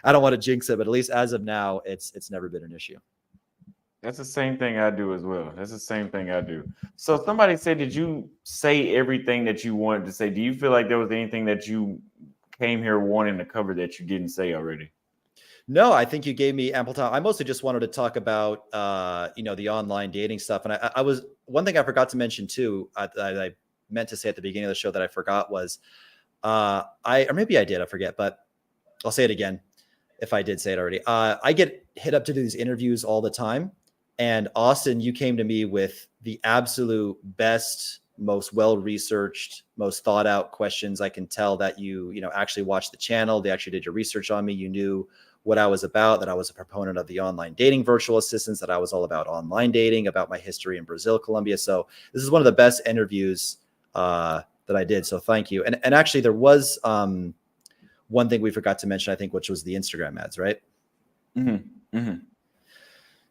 I don't want to jinx it, but at least as of now, it's never been an issue. That's the same thing I do as well. That's the same thing I do. So somebody said, did you say everything that you wanted to say? Do you feel like there was anything that you came here wanting to cover that you didn't say already? No, I think you gave me ample time. I mostly just wanted to talk about, you know, the online dating stuff. And I was, one thing I forgot to mention too, I meant to say at the beginning of the show that I forgot was, or maybe I did, I forget, but I'll say it again if I did say it already. I get hit up to do these interviews all the time. And Austin, you came to me with the absolute best, most well-researched, most thought out questions. I can tell that you know, actually watched the channel. They actually did your research on me. You knew what I was about, that I was a proponent of the online dating virtual assistants, that I was all about online dating, about my history in Brazil, Colombia. So this is one of the best interviews that I did. So thank you. And actually there was one thing we forgot to mention, I think, which was the Instagram ads, right? Mm-hmm. Mm-hmm.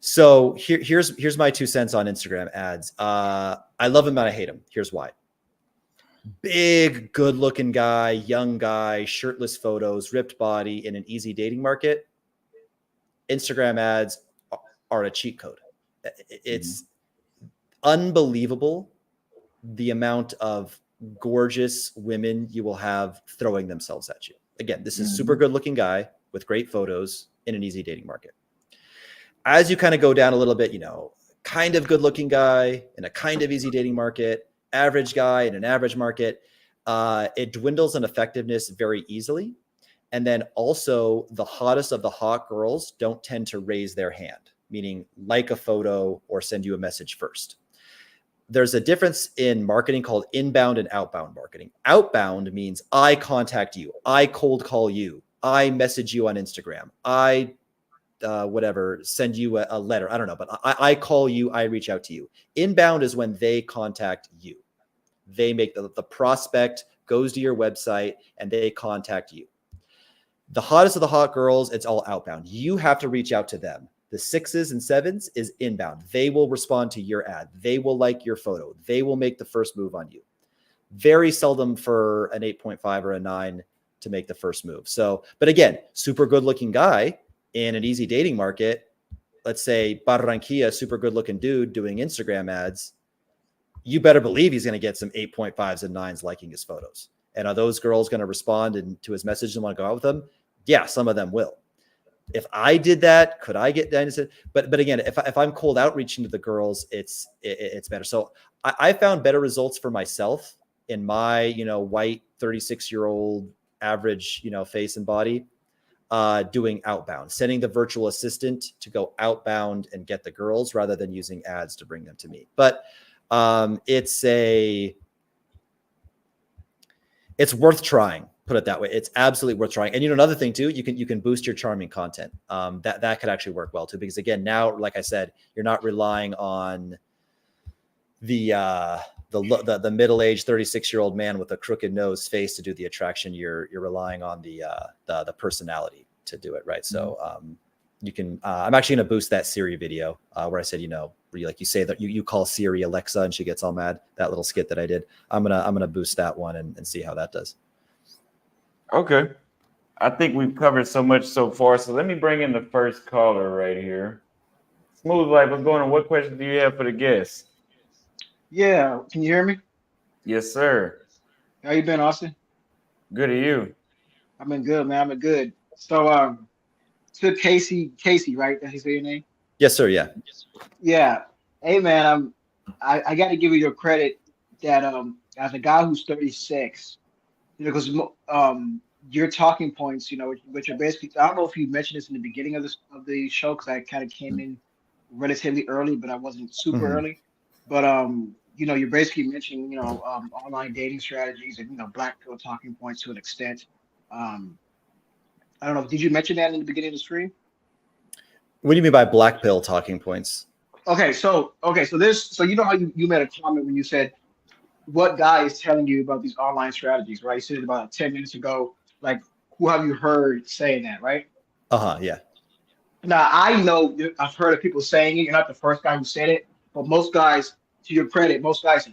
So here's my 2 cents on Instagram ads. I love them and I hate them. Here's why. Big, good looking guy, young guy, shirtless photos, ripped body in an easy dating market. Instagram ads are a cheat code. It's unbelievable the amount of gorgeous women you will have throwing themselves at you. Again, this is super good looking guy with great photos in an easy dating market. As you kind of go down a little bit, you know, kind of good looking guy in a kind of easy dating market, average guy in an average market, it dwindles in effectiveness very easily. And then also the hottest of the hot girls don't tend to raise their hand, meaning like a photo or send you a message first. There's a difference in marketing called inbound and outbound marketing. Outbound means I contact you, I cold call you, I message you on Instagram, I whatever, send you a letter. I don't know, but I call you, I reach out to you. Inbound is when they contact you. They make the prospect goes to your website and they contact you. The hottest of the hot girls, it's all outbound. You have to reach out to them. The 6s and 7s is inbound. They will respond to your ad. They will like your photo. They will make the first move on you. Very seldom for an 8.5 or a 9 to make the first move. So, but again, super good looking guy in an easy dating market, let's say Barranquilla, super good looking dude doing Instagram ads, you better believe he's going to get some 8.5s and 9s liking his photos. And are those girls going to respond to his message and want to go out with him? Yeah, some of them will. if I did that, could I get down? But again, if I'm cold outreaching to the girls, it's better. So I found better results for myself in my, you know, white 36-year-old average, you know, face and body, doing outbound, sending the virtual assistant to go outbound and get the girls rather than using ads to bring them to me. But it's worth trying, put it that way. It's absolutely worth trying. And you know, another thing too, you can boost your charming content. That could actually work well too, because again, now, like I said, you're not relying on the middle-aged 36-year-old man with a crooked nose face to do the attraction. You're relying on the personality to do it, right? So you can. I'm actually going to boost that Siri video where I said, you know, where you say that you call Siri Alexa and she gets all mad. That little skit that I did. I'm gonna boost that one and see how that does. Okay, I think we've covered so much so far. So let me bring in the first caller right here. Smooth Life, what's going on? What questions do you have for the guests? Yeah, can you hear me? Yes, sir. How you been, Austin? Good to you. I've been good, man. I've been good. So, to Casey, right? Did he say your name? Yes, sir. Yeah. Yeah. Hey, man. I got to give you your credit that as a guy who's 36, you know, because your talking points, you know, which are basically, I don't know if you mentioned this in the beginning of the show because I kind of came in relatively early, but I wasn't super early. But you know, you're basically mentioning, you know, online dating strategies and, you know, black pill talking points to an extent. I don't know. Did you mention that in the beginning of the stream? What do you mean by black pill talking points? Okay, so you know how you made a comment when you said what guy is telling you about these online strategies, right? You said it about 10 minutes ago. Like, who have you heard saying that, right? Yeah. Now I know I've heard of people saying it. You're not the first guy who said it, but most guys, to your credit, most guys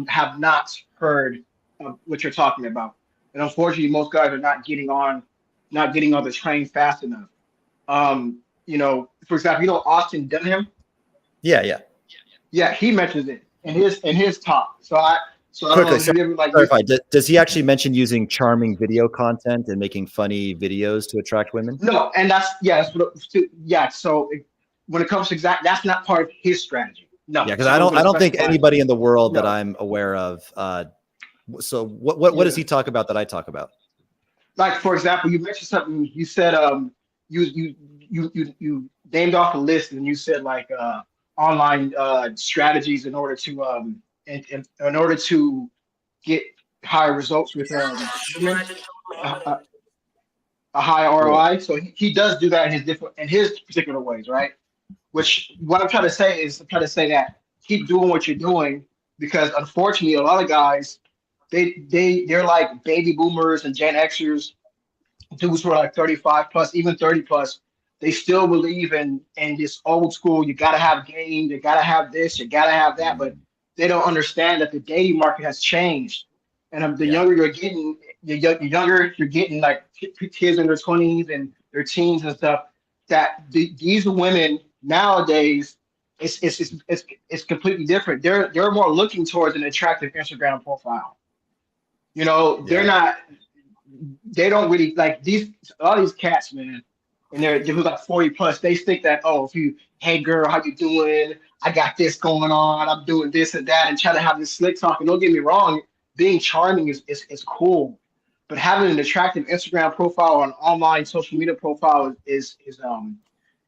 have not heard of what you're talking about. And unfortunately, most guys are not getting on the train fast enough. You know, for example, you know Austin Dunham. Yeah. Yeah, he mentions it in his talk. So I don't know. Quickly, Have you ever like clarify. Does he actually mention using charming video content and making funny videos to attract women? No, and that's what. Yeah, so when it comes to that's not part of his strategy. No. Yeah, because I don't think anybody in the world that I'm aware of. So what does he talk about that I talk about? Like, for example, you mentioned something. You said you named off a list and you said like online strategies in order to in order to get higher results with women, a high ROI. So he does do that in his particular ways, right? Which what I'm trying to say is that keep doing what you're doing, because unfortunately a lot of guys they're like baby boomers and Gen Xers, dudes who are like 35 plus, even 30 plus. They still believe in this old school. You gotta have game. You gotta have this. You gotta have that. But they don't understand that the dating market has changed. And the younger you're getting, you're getting like kids in their 20s and their teens and stuff. That these women nowadays, it's completely different. They're more looking towards an attractive Instagram profile. You know, they don't really like all these cats, man. And they're like 40 plus. They think that, oh, hey girl, how you doing? I got this going on. I'm doing this and that, and try to have this slick talk. And don't get me wrong, being charming is cool, but having an attractive Instagram profile or an online social media profile is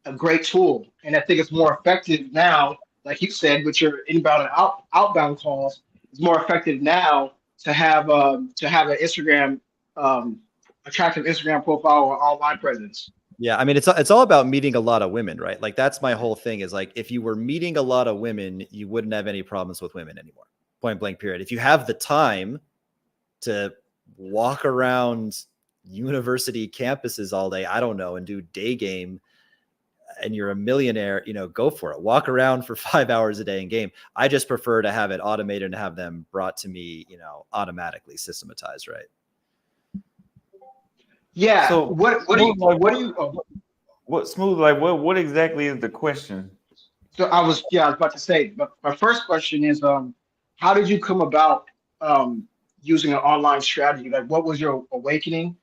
a great tool. And I think it's more effective now, like you said, with your inbound and outbound calls. It's more effective now to have an Instagram attractive Instagram profile or online presence. Yeah, I mean, it's all about meeting a lot of women, right? Like that's my whole thing is like, if you were meeting a lot of women, you wouldn't have any problems with women anymore. Point blank period. If you have the time to walk around university campuses all day, I don't know, and do day game, and you're a millionaire, you know, go for it. Walk around for 5 hours a day in game. I just prefer to have it automated and have them brought to me, you know, automatically systematized, right? Yeah. So what exactly is the question? So I was about to say, but my first question is, how did you come about using an online strategy? Like, what was your awakening,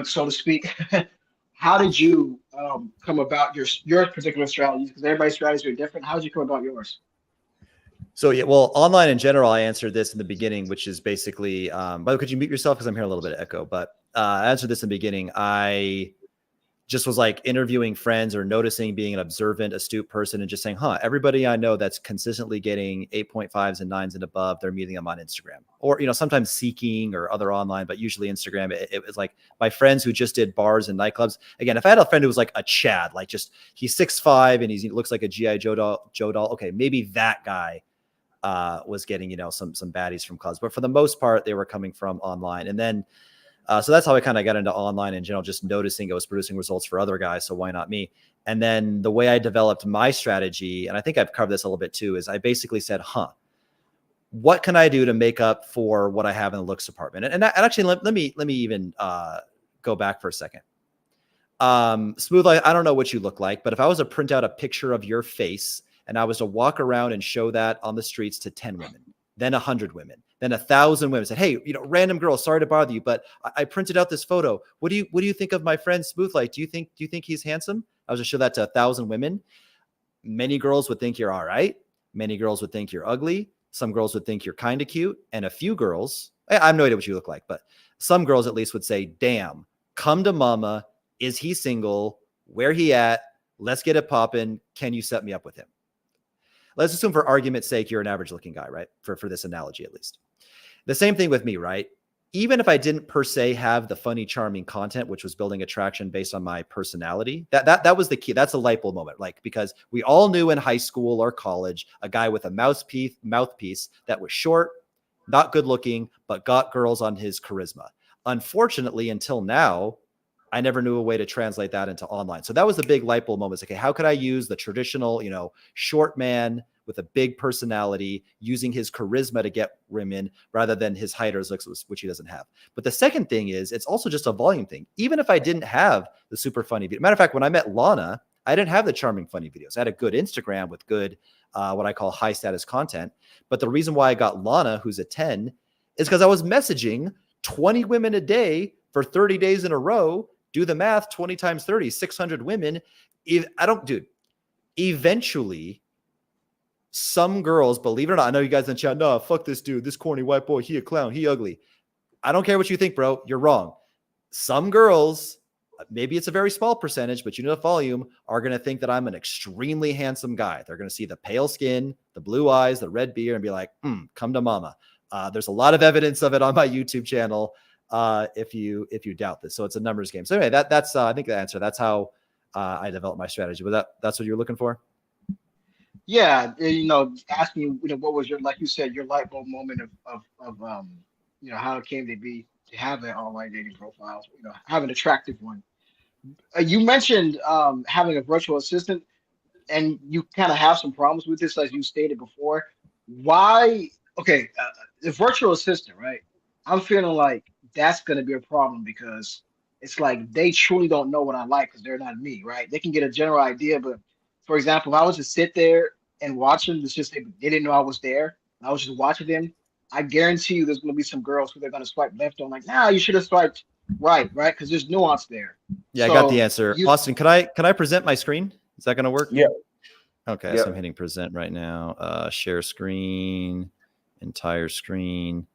so to speak? how did you come about your particular strategies? Because everybody's strategies are different. How did you come about yours? So yeah, well, online in general, I answered this in the beginning, which is basically, by the way, could you mute yourself? Because I'm hearing a little bit of echo, but I answered this in the beginning. I just was like interviewing friends or noticing, being an observant, astute person and just saying, everybody I know that's consistently getting 8.5s and 9s and above, they're meeting them on Instagram or, sometimes Seeking or other online, but usually Instagram. It was like my friends who just did bars and nightclubs. Again, if I had a friend who was like a Chad, like just he's 6'5" and he looks like a G.I. Joe doll. Okay. Maybe that guy was getting, some baddies from clubs, but for the most part, they were coming from online. And then, so that's how I kind of got into online in general, just noticing it was producing results for other guys. So why not me? And then the way I developed my strategy, and I think I've covered this a little bit too, is I basically said, what can I do to make up for what I have in the looks department? And actually, let me even go back for a second. Smooth, I don't know what you look like, but if I was to print out a picture of your face and I was to walk around and show that on the streets to 10 women, then 100 women, then 1,000 women said, hey, random girl, sorry to bother you, but I printed out this photo. What do you think of my friend Smooth Light? Do you think he's handsome? I was to show that to 1,000 women. Many girls would think you're all right. Many girls would think you're ugly. Some girls would think you're kind of cute. And a few girls, I have no idea what you look like, but some girls at least would say, damn, come to mama. Is he single? Where he at? Let's get it popping. Can you set me up with him? Let's assume for argument's sake, you're an average looking guy, right? For this analogy, at least. The same thing with me, right? Even if I didn't per se have the funny, charming content, which was building attraction based on my personality, that was the key. That's a light bulb moment. Like, because we all knew in high school or college, a guy with a mouthpiece that was short, not good looking, but got girls on his charisma. Unfortunately, until now, I never knew a way to translate that into online. So that was the big light bulb moment. Okay, how could I use the traditional, short man with a big personality, using his charisma to get women rather than his height or his looks, which he doesn't have. But the second thing is, it's also just a volume thing. Even if I didn't have the super funny video, matter of fact, when I met Lana, I didn't have the charming funny videos. I had a good Instagram with good, what I call high status content. But the reason why I got Lana, who's a 10, is because I was messaging 20 women a day for 30 days in a row. Do the math, 20 times 30, 600 women. Eventually, some girls, believe it or not, I know you guys in chat, no, fuck this dude, this corny white boy, he a clown, he ugly. I don't care what you think, bro. You're wrong. Some girls, maybe it's a very small percentage, but the volume, are going to think that I'm an extremely handsome guy. They're going to see the pale skin, the blue eyes, the red beard, and be like, come to mama. There's a lot of evidence of it on my YouTube channel. If you doubt this. So it's a numbers game. So anyway, that's I think the answer. That's how I developed my strategy. But that's what you're looking for? Yeah, asking you, what was your, like you said, your light bulb moment of how it came to have that online dating profile, have an attractive one. You mentioned having a virtual assistant, and you kind of have some problems with this, as you stated before. Why? Okay, the virtual assistant, right? I'm feeling like that's going to be a problem because it's like they truly don't know what I like because they're not me, right? They can get a general idea, but for example, if I was to sit there and watch them, it's just they didn't know I was there. I was just watching them. I guarantee you, there's going to be some girls who they're going to swipe left on, like, nah, you should have swiped right? Because there's nuance there. Yeah, So I got the answer. Austin, can I present my screen? Is that going to work? Yeah. Okay, so I'm hitting present right now. Share screen, entire screen.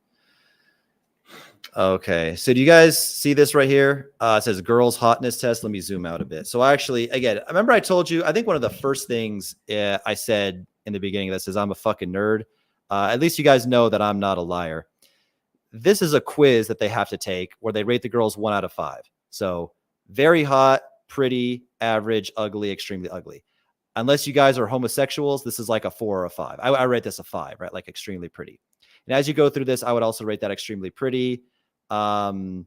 Okay, so do you guys see this right here? It says girls hotness test. Let me zoom out a bit. So actually, again, I remember I told you, I think one of the first things I said in the beginning that says I'm a fucking nerd. At least you guys know that I'm not a liar. This is a quiz that they have to take where they rate the girls 1 out of 5. So very hot, pretty, average, ugly, extremely ugly. Unless you guys are homosexuals, this is like a 4 or a 5. I rate this a 5, right? Like extremely pretty. And as you go through this, I would also rate that extremely pretty. But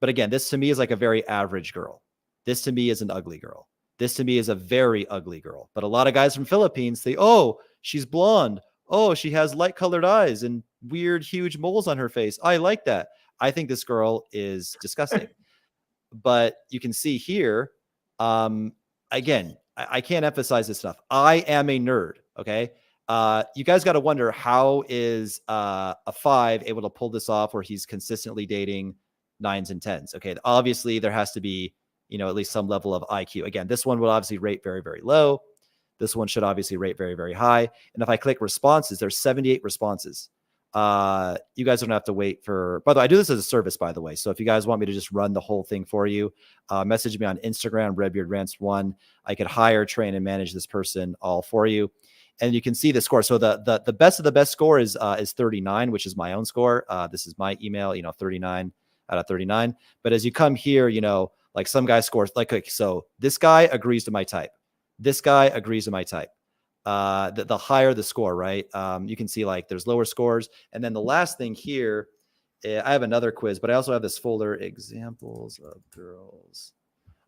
again, this to me is like a very average girl. This to me is an ugly girl. This to me is a very ugly girl. But a lot of guys from Philippines say, oh, she's blonde. Oh, she has light colored eyes and weird, huge moles on her face. I like that. I think this girl is disgusting. But you can see here, again, I can't emphasize this enough. I am a nerd. Okay. You guys got to wonder, how is a 5 able to pull this off where he's consistently dating 9s and 10s? Okay. Obviously there has to be, at least some level of IQ. Again, this one will obviously rate very, very low. This one should obviously rate very, very high. And if I click responses, there's 78 responses. You guys don't have to wait for, by the way, I do this as a service, by the way. So if you guys want me to just run the whole thing for you, message me on Instagram, RedbeardRants1. I could hire, train, and manage this person all for you. And you can see the score. So the best of the best score is 39, which is my own score. This is my email, 39 out of 39. But as you come here, like some guy scores like, so this guy agrees to my type. This guy agrees to my type. The higher the score, right? You can see like there's lower scores. And then the last thing here, I have another quiz, but I also have this folder, examples of girls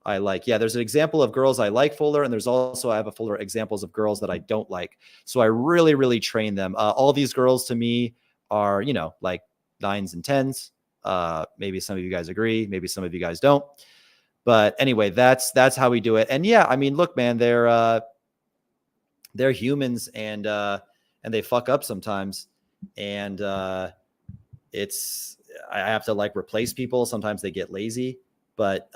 I like. Yeah, there's an example of girls I like folder. And there's also, I have a folder, examples of girls that I don't like. So I really, really train them. All these girls to me are, like 9s and 10s. Maybe some of you guys agree. Maybe some of you guys don't. But anyway, that's how we do it. And yeah, I mean, look, man, they're humans and they fuck up sometimes. And I have to like replace people. Sometimes they get lazy, but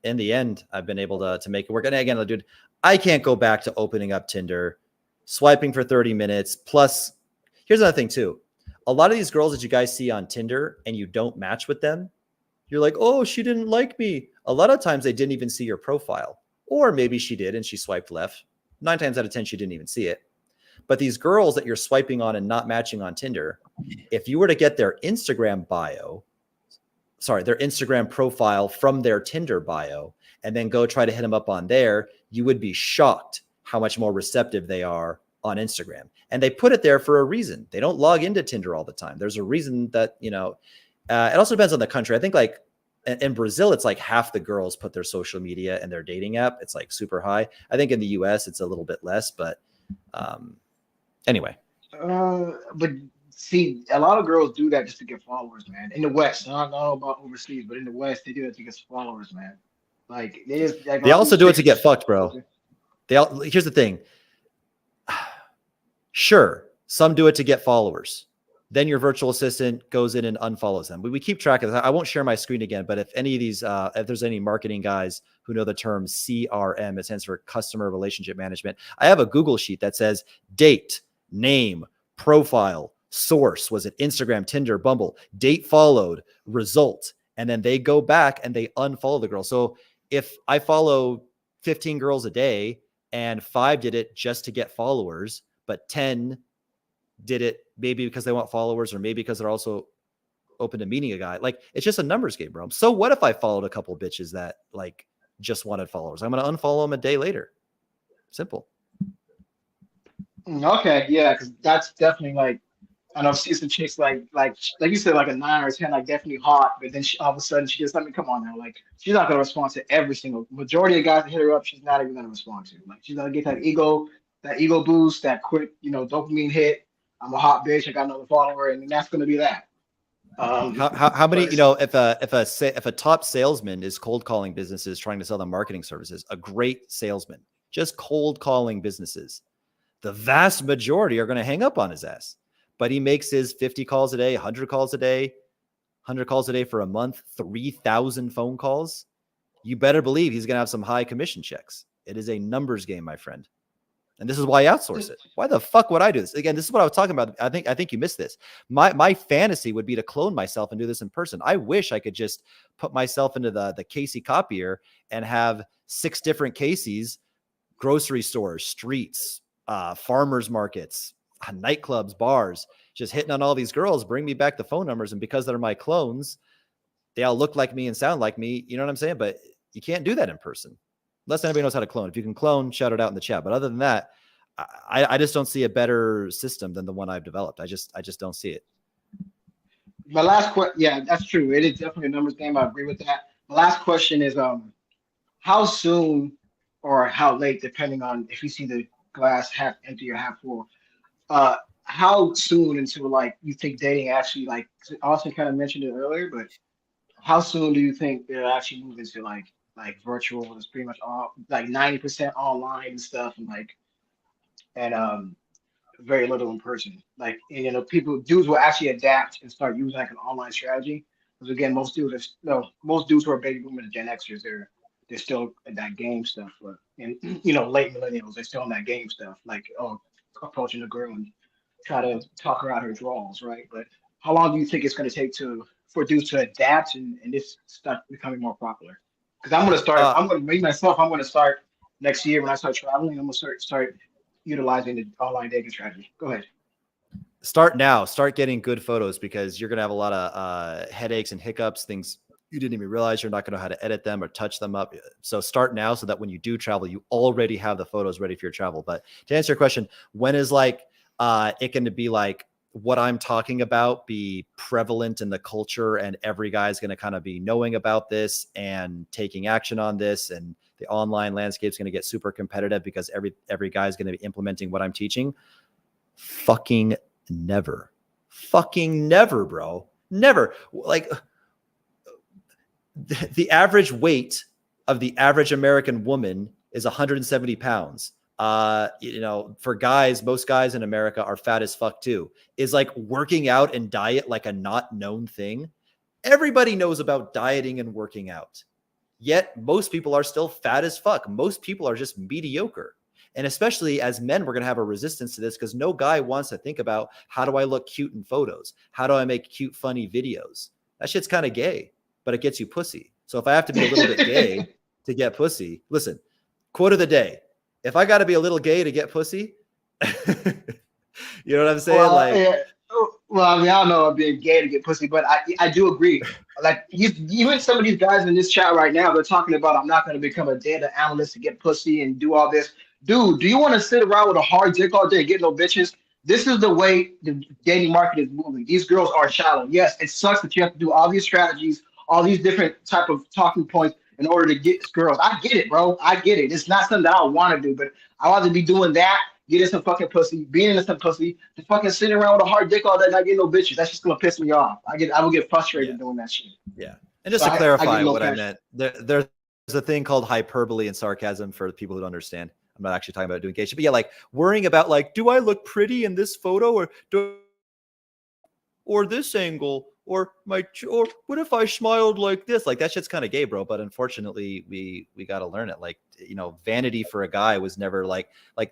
in the end, I've been able to make it work. And again, dude, I can't go back to opening up Tinder, swiping for 30 minutes. Plus, here's another thing too. A lot of these girls that you guys see on Tinder and you don't match with them, you're like, oh, she didn't like me. A lot of times they didn't even see your profile. Or maybe she did and she swiped left. 9 times out of 10, she didn't even see it. But these girls that you're swiping on and not matching on Tinder, if you were to get their Instagram profile from their Tinder bio, and then go try to hit them up on there, you would be shocked how much more receptive they are on Instagram. And they put it there for a reason. They don't log into Tinder all the time. There's a reason that, it also depends on the country. I think like in Brazil, it's like half the girls put their social media and their dating app. It's like super high. I think in the US, it's a little bit less, but anyway. But see, a lot of girls do that just to get followers, man. In the West, I don't know about overseas, but in the West, they do it to get followers, man. Like they also do it to get fucked, bro. Here's the thing. Sure, some do it to get followers. Then your virtual assistant goes in and unfollows them. We keep track of that. I won't share my screen again, but if any of these, if there's any marketing guys who know the term CRM, it stands for Customer Relationship Management. I have a Google sheet that says date, name, profile, source. Was it Instagram, Tinder, Bumble, date followed, result. And then they go back and they unfollow the girl. So if I follow 15 girls a day and 5 did it just to get followers, but 10 did it maybe because they want followers or maybe because they're also open to meeting a guy. Like, it's just a numbers game, bro. So what if I followed a couple bitches that like just wanted followers? I'm going to unfollow them a day later. Simple. Okay, yeah, because that's definitely like, I know, see some chicks like you said, like a 9 or 10, like definitely hot, but then all of a sudden she just, I mean, come on now, like she's not gonna respond to every single majority of guys that hit her up. She's not even gonna respond to. Like she's gonna get that ego boost, that quick, dopamine hit. I'm a hot bitch. I got another follower, and that's gonna be that. How many, if a top salesman is cold calling businesses trying to sell them marketing services, a great salesman, just cold calling businesses, the vast majority are going to hang up on his ass. But he makes his 50 calls a day, 100 calls a day, 100 calls a day for a month, 3,000 phone calls. You better believe he's going to have some high commission checks. It is a numbers game, my friend. And this is why I outsource it. Why the fuck would I do this? Again, this is what I was talking about. I think you missed this. My fantasy would be to clone myself and do this in person. I wish I could just put myself into the Casey copier and have 6 different Casey's, grocery stores, streets, farmers markets, nightclubs, bars, just hitting on all these girls, bring me back the phone numbers. And because they're my clones, they all look like me and sound like me. You know what I'm saying? But you can't do that in person. Unless anybody knows how to clone. If you can clone, shout it out in the chat. But other than that, I just don't see a better system than the one I've developed. I just don't see it. My last question, yeah, that's true. It is definitely a numbers game. I agree with that. My last question is, how soon or how late, depending on if you see the glass half empty or half full, how soon until like you think dating actually, like Austin kind of mentioned it earlier, but how soon do you think they'll actually move into like virtual? It's pretty much all like 90% online and stuff, and very little in person. Like, and, dudes will actually adapt and start using like an online strategy. Because again, most dudes who are baby boomers and Gen Xers, they're still in that game stuff. And you know, late millennials, they're still in that game stuff. Like, oh, approaching a girl and try to talk her out her draws, right? But how long do you think it's going to take for dudes to adapt and this stuff becoming more popular? Because I'm going to start. Uh, I'm going to make myself. I'm going to start next year when I start traveling. I'm going to start utilizing the online dating strategy. Go ahead. Start now. Start getting good photos because you're gonna have a lot of headaches and hiccups, things you didn't even realize. You're not gonna know how to edit them or touch them up. So start now so that when you do travel, you already have the photos ready for your travel. But to answer your question, when is like it going to be like what I'm talking about be prevalent in the culture and every guy's going to kind of be knowing about this and taking action on this, and the online landscape is going to get super competitive because every guy's going to be implementing what I'm teaching? Fucking never. Fucking never, bro. Never. Like the average weight of the average American woman is 170 pounds. You know, for guys, most guys in America are fat as fuck too. Is like working out and diet like a not known thing? Everybody knows about dieting and working out. Yet most people are still fat as fuck. Most people are just mediocre. And especially as men, we're going to have a resistance to this because no guy wants to think about how do I look cute in photos? How do I make cute, funny videos? That shit's kind of gay, but it gets you pussy. So if I have to be a little bit gay to get pussy, listen, quote of the day. If I got to be a little gay to get pussy, you know what I'm saying? Well, like, yeah. Well, I mean, I don't know about being gay to get pussy, but I do agree. Like, even some of these guys in this chat right now, they're talking about I'm not going to become a data analyst to get pussy and do all this. Dude, do you want to sit around with a hard dick all day and get no bitches? This is the way the dating market is moving. These girls are shallow. Yes, it sucks that you have to do all these strategies, all these different type of talking points in order to get girls. I get it, bro. I get it. It's not something that I want to do, but I want to be doing that, getting some fucking pussy, being in some pussy, just fucking sitting around with a hard dick all day, not getting no bitches. That's just gonna piss me off. I will get frustrated doing that shit. yeah. And just So to clarify no what I passion. meant, there's a thing called hyperbole and sarcasm for the people who don't understand. I'm not actually talking about doing gay shit, but yeah, like worrying about like, do I look pretty in this photo or this angle or what if I smiled like this? Like that shit's kind of gay, bro. But unfortunately, we got to learn it. Like, you know, vanity for a guy was never I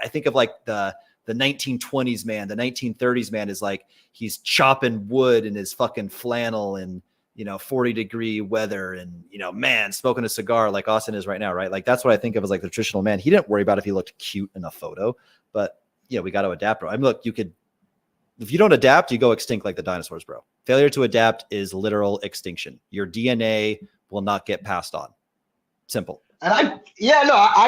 think of like the 1920s man, the 1930s man is like he's chopping wood in his fucking flannel and, you know, 40-degree weather and, you know, man, smoking a cigar like Austin is right now, right? Like that's what I think of as like the traditional man. He didn't worry about if he looked cute in a photo, but yeah, we got to adapt, bro. I mean, look, if you don't adapt, you go extinct like the dinosaurs, bro. Failure to adapt is literal extinction. Your DNA will not get passed on. Simple. And I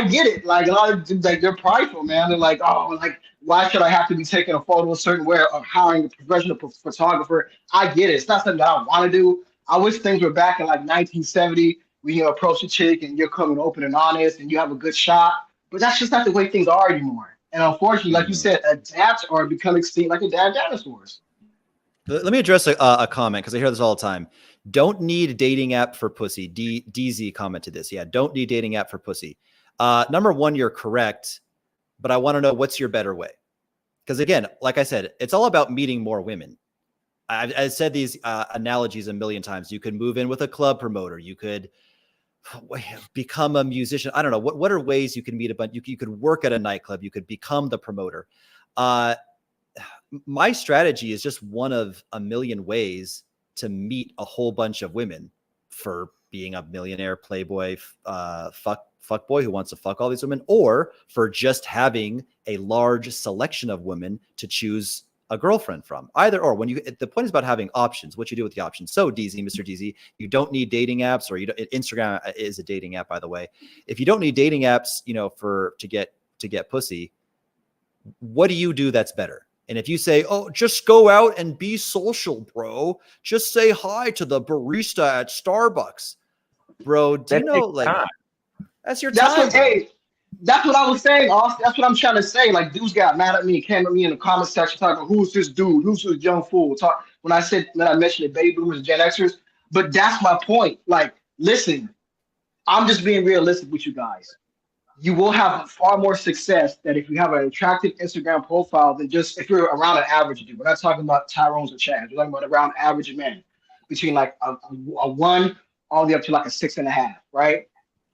get it. Like a lot of dudes, like they're prideful, man. They're like, oh, like why should I have to be taking a photo a certain way or hiring a professional photographer? I get it. It's not something that I want to do. I wish things were back in like 1970 when you approach a chick and you're coming open and honest and you have a good shot. But that's just not the way things are anymore. And unfortunately, like you said, adapt or become extinct like the dinosaurs. Let me address a comment because I hear this all the time. Don't need dating app for pussy. DZ commented this. Yeah, don't need dating app for pussy. Number one, you're correct, but I want to know what's your better way. Because again, like I said, it's all about meeting more women. I've said these analogies a million times. You could move in with a club promoter. You could become a musician. I don't know. What are ways you can meet a bunch? You could work at a nightclub. You could become the promoter. My strategy is just one of a million ways to meet a whole bunch of women for being a millionaire playboy fuck boy who wants to fuck all these women, or for just having a large selection of women to choose a girlfriend from. Either or. The point is about having options, what you do with the options. So DZ, Mr. DZ, you don't need dating apps, or Instagram is a dating app, by the way. If you don't need dating apps, you know, to get pussy, what do you do that's better? And if you say, oh, just go out and be social, bro, just say hi to the barista at Starbucks, bro. Do you know, like, that's your time. That's what I was saying, Austin. That's what I'm trying to say. Like, dudes got mad at me and came at me in the comment section talking, who's this dude? Who's this young fool? When I mentioned the baby boomers, Gen Xers. But that's my point. Like, listen, I'm just being realistic with you guys. You will have far more success that if you have an attractive Instagram profile than just if you're around an average dude. We're not talking about Tyrone's or Chad. We're talking about around average men between like a 1 all the way up to like a 6.5, right?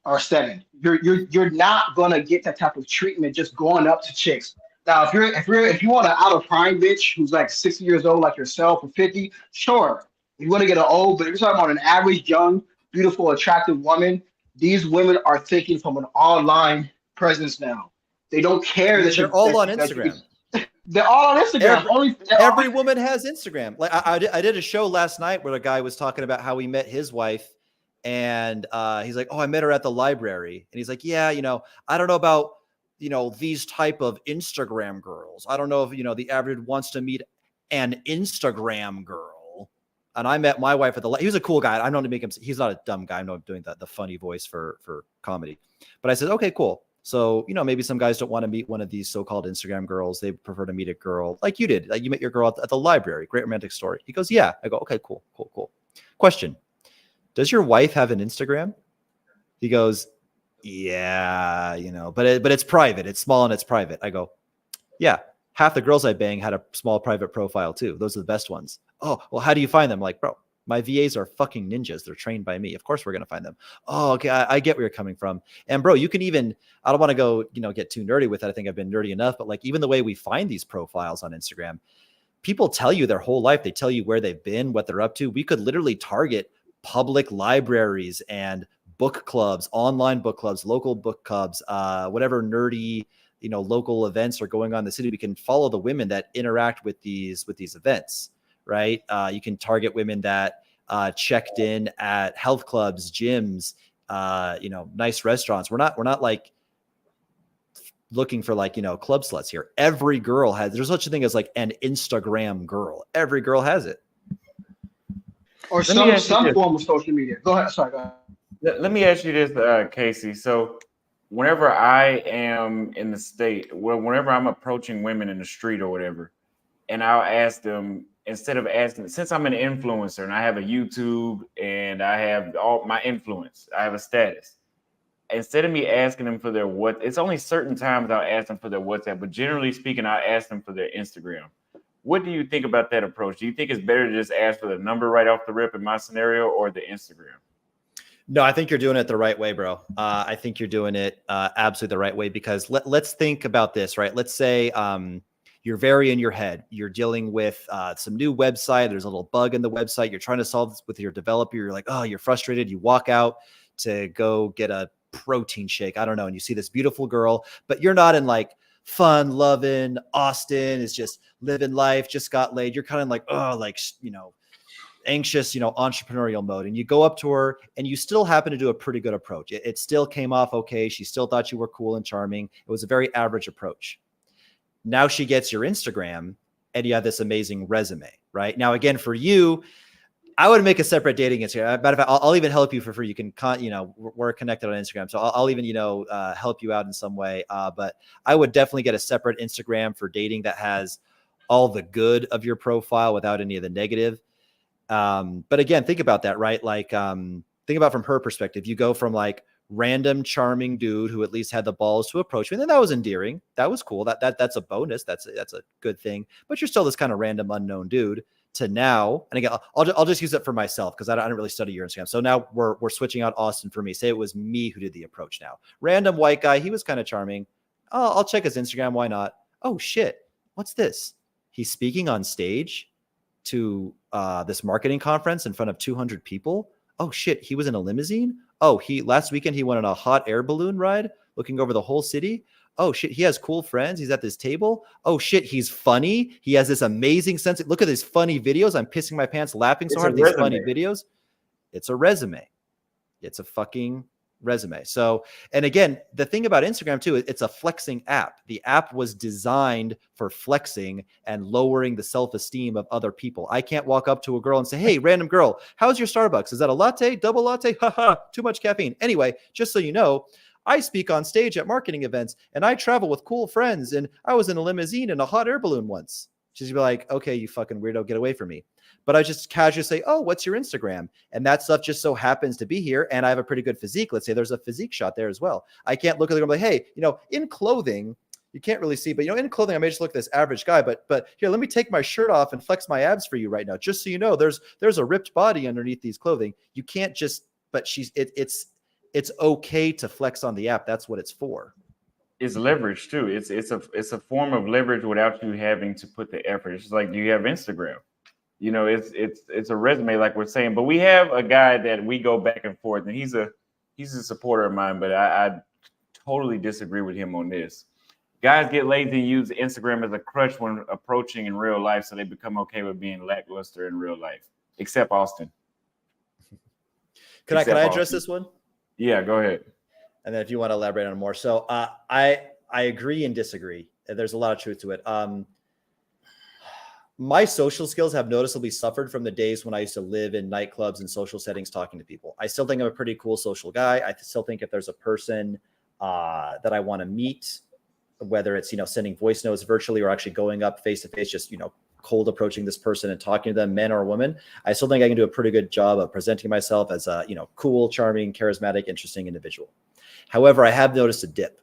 or 7. You're not gonna get that type of treatment just going up to chicks. Now, if you want an out of prime bitch who's like 60 years old like yourself or 50, sure. You want to get an old, but if you're talking about an average, young, beautiful, attractive woman, these women are thinking from an online presence now. They don't care that They're you're all on that you Instagram. they're all on Instagram. Every woman has Instagram. Like I did a show last night where the guy was talking about how he met his wife, and he's like, "Oh, I met her at the library," and he's like, "Yeah, I don't know about these type of Instagram girls. I don't know if the average wants to meet an Instagram girl." And I met my wife at he was a cool guy. I don't to make him. He's not a dumb guy. I know I'm doing the funny voice for comedy, but I said, "Okay, cool." So, maybe some guys don't want to meet one of these so-called Instagram girls. They prefer to meet a girl like you did. Like you met your girl at the library. Great romantic story. He goes, "Yeah." I go, "Okay, cool. Question. Does your wife have an Instagram?" He goes, "Yeah, but it's private. It's small and it's private." I go, "Yeah. Half the girls I bang had a small private profile too. Those are the best ones." "Oh, well, how do you find them?" Like, bro, my VAs are fucking ninjas. They're trained by me. Of course we're going to find them. "Oh, okay. I get where you're coming from." And bro, you can even, I don't want to go, get too nerdy with it. I think I've been nerdy enough, but like even the way we find these profiles on Instagram, people tell you their whole life. They tell you where they've been, what they're up to. We could literally target public libraries and book clubs, online book clubs, local book clubs, whatever nerdy, local events are going on in the city. We can follow the women that interact with these events. Right. You can target women that checked in at health clubs, gyms, nice restaurants. We're not like looking for like, club sluts here. Every girl there's such a thing as like an Instagram girl. Every girl has it. Or some form of social media. Go ahead. Sorry, go ahead. Let me ask you this, Casey. So whenever I am in the state, whenever I'm approaching women in the street or whatever, and I'll ask them, instead of asking, since I'm an influencer and I have a YouTube and I have all my influence, I have a status. Instead of me asking them for their it's only certain times I'll ask them for their WhatsApp, but generally speaking, I'll ask them for their Instagram. What do you think about that approach? Do you think it's better to just ask for the number right off the rip in my scenario, or the Instagram? No, I think you're doing it the right way, bro. I think you're doing it absolutely the right way, because let's think about this, right? Let's say you're very in your head. You're dealing with some new website. There's a little bug in the website. You're trying to solve this with your developer. You're like, oh, you're frustrated. You walk out to go get a protein shake. I don't know. And you see this beautiful girl, but you're not in like fun, loving, Austin is just living life, just got laid. You're kind of like, oh, like, anxious, entrepreneurial mode. And you go up to her and you still happen to do a pretty good approach. It still came off okay. She still thought you were cool and charming. It was a very average approach. Now she gets your Instagram and you have this amazing resume, right? Now, again, for you, I would make a separate dating Instagram. Matter of fact, I'll even help you for free. You can, we're connected on Instagram. So I'll even, help you out in some way. But I would definitely get a separate Instagram for dating that has all the good of your profile without any of the negative. But again, think about that, right? Like, think about from her perspective. You go from like random charming dude who at least had the balls to approach me, and then that was endearing. That was cool. That's a bonus. That's a good thing. But you're still this kind of random unknown dude to now. And again, I'll just use it for myself because I don't really study your Instagram. So now we're switching out Austin for me. Say it was me who did the approach now. Random white guy. He was kind of charming. I'll check his Instagram. Why not? Oh shit. What's this? He's speaking on stage to this marketing conference in front of 200 people. Oh shit. He was in a limousine. Oh, last weekend he went on a hot air balloon ride looking over the whole city. Oh shit, he has cool friends. He's at this table. Oh shit, he's funny. He has this amazing sense. Look at his funny videos. I'm pissing my pants laughing so hard at these funny videos. It's a resume. It's a fucking resume. So, and again, the thing about Instagram too, it's a flexing app. The app was designed for flexing and lowering the self-esteem of other people. I can't walk up to a girl and say, hey, random girl, how's your Starbucks? Is that a latte? Double latte? Haha, too much caffeine. Anyway, just so you know, I speak on stage at marketing events and I travel with cool friends and I was in a limousine in a hot air balloon once. She's be like, okay, you fucking weirdo, get away from me. But I just casually say, oh, what's your Instagram? And that stuff just so happens to be here. And I have a pretty good physique. Let's say there's a physique shot there as well. I can't look at the girl and be like, hey, in clothing, you can't really see, but in clothing, I may just look at this average guy, but here, let me take my shirt off and flex my abs for you right now. Just so you know, there's a ripped body underneath these clothing. You can't just, but it's okay to flex on the app. That's what it's for. It's leverage too. It's a form of leverage without you having to put the effort. It's just like you have Instagram. You know, it's a resume, like we're saying. But we have a guy that we go back and forth, and he's a supporter of mine, but I totally disagree with him on this. Guys get lazy and use Instagram as a crutch when approaching in real life, so they become okay with being lackluster in real life. Except Austin. Can I address this one? Yeah, go ahead. And then if you want to elaborate on it more. So I agree and disagree. There's a lot of truth to it. My social skills have noticeably suffered from the days when I used to live in nightclubs and social settings talking to people. I still think I'm a pretty cool social guy. I still think if there's a person that I want to meet, whether it's, sending voice notes virtually or actually going up face to face, just, cold approaching this person and talking to them, men or women, I still think I can do a pretty good job of presenting myself as a, cool, charming, charismatic, interesting individual. However, I have noticed a dip.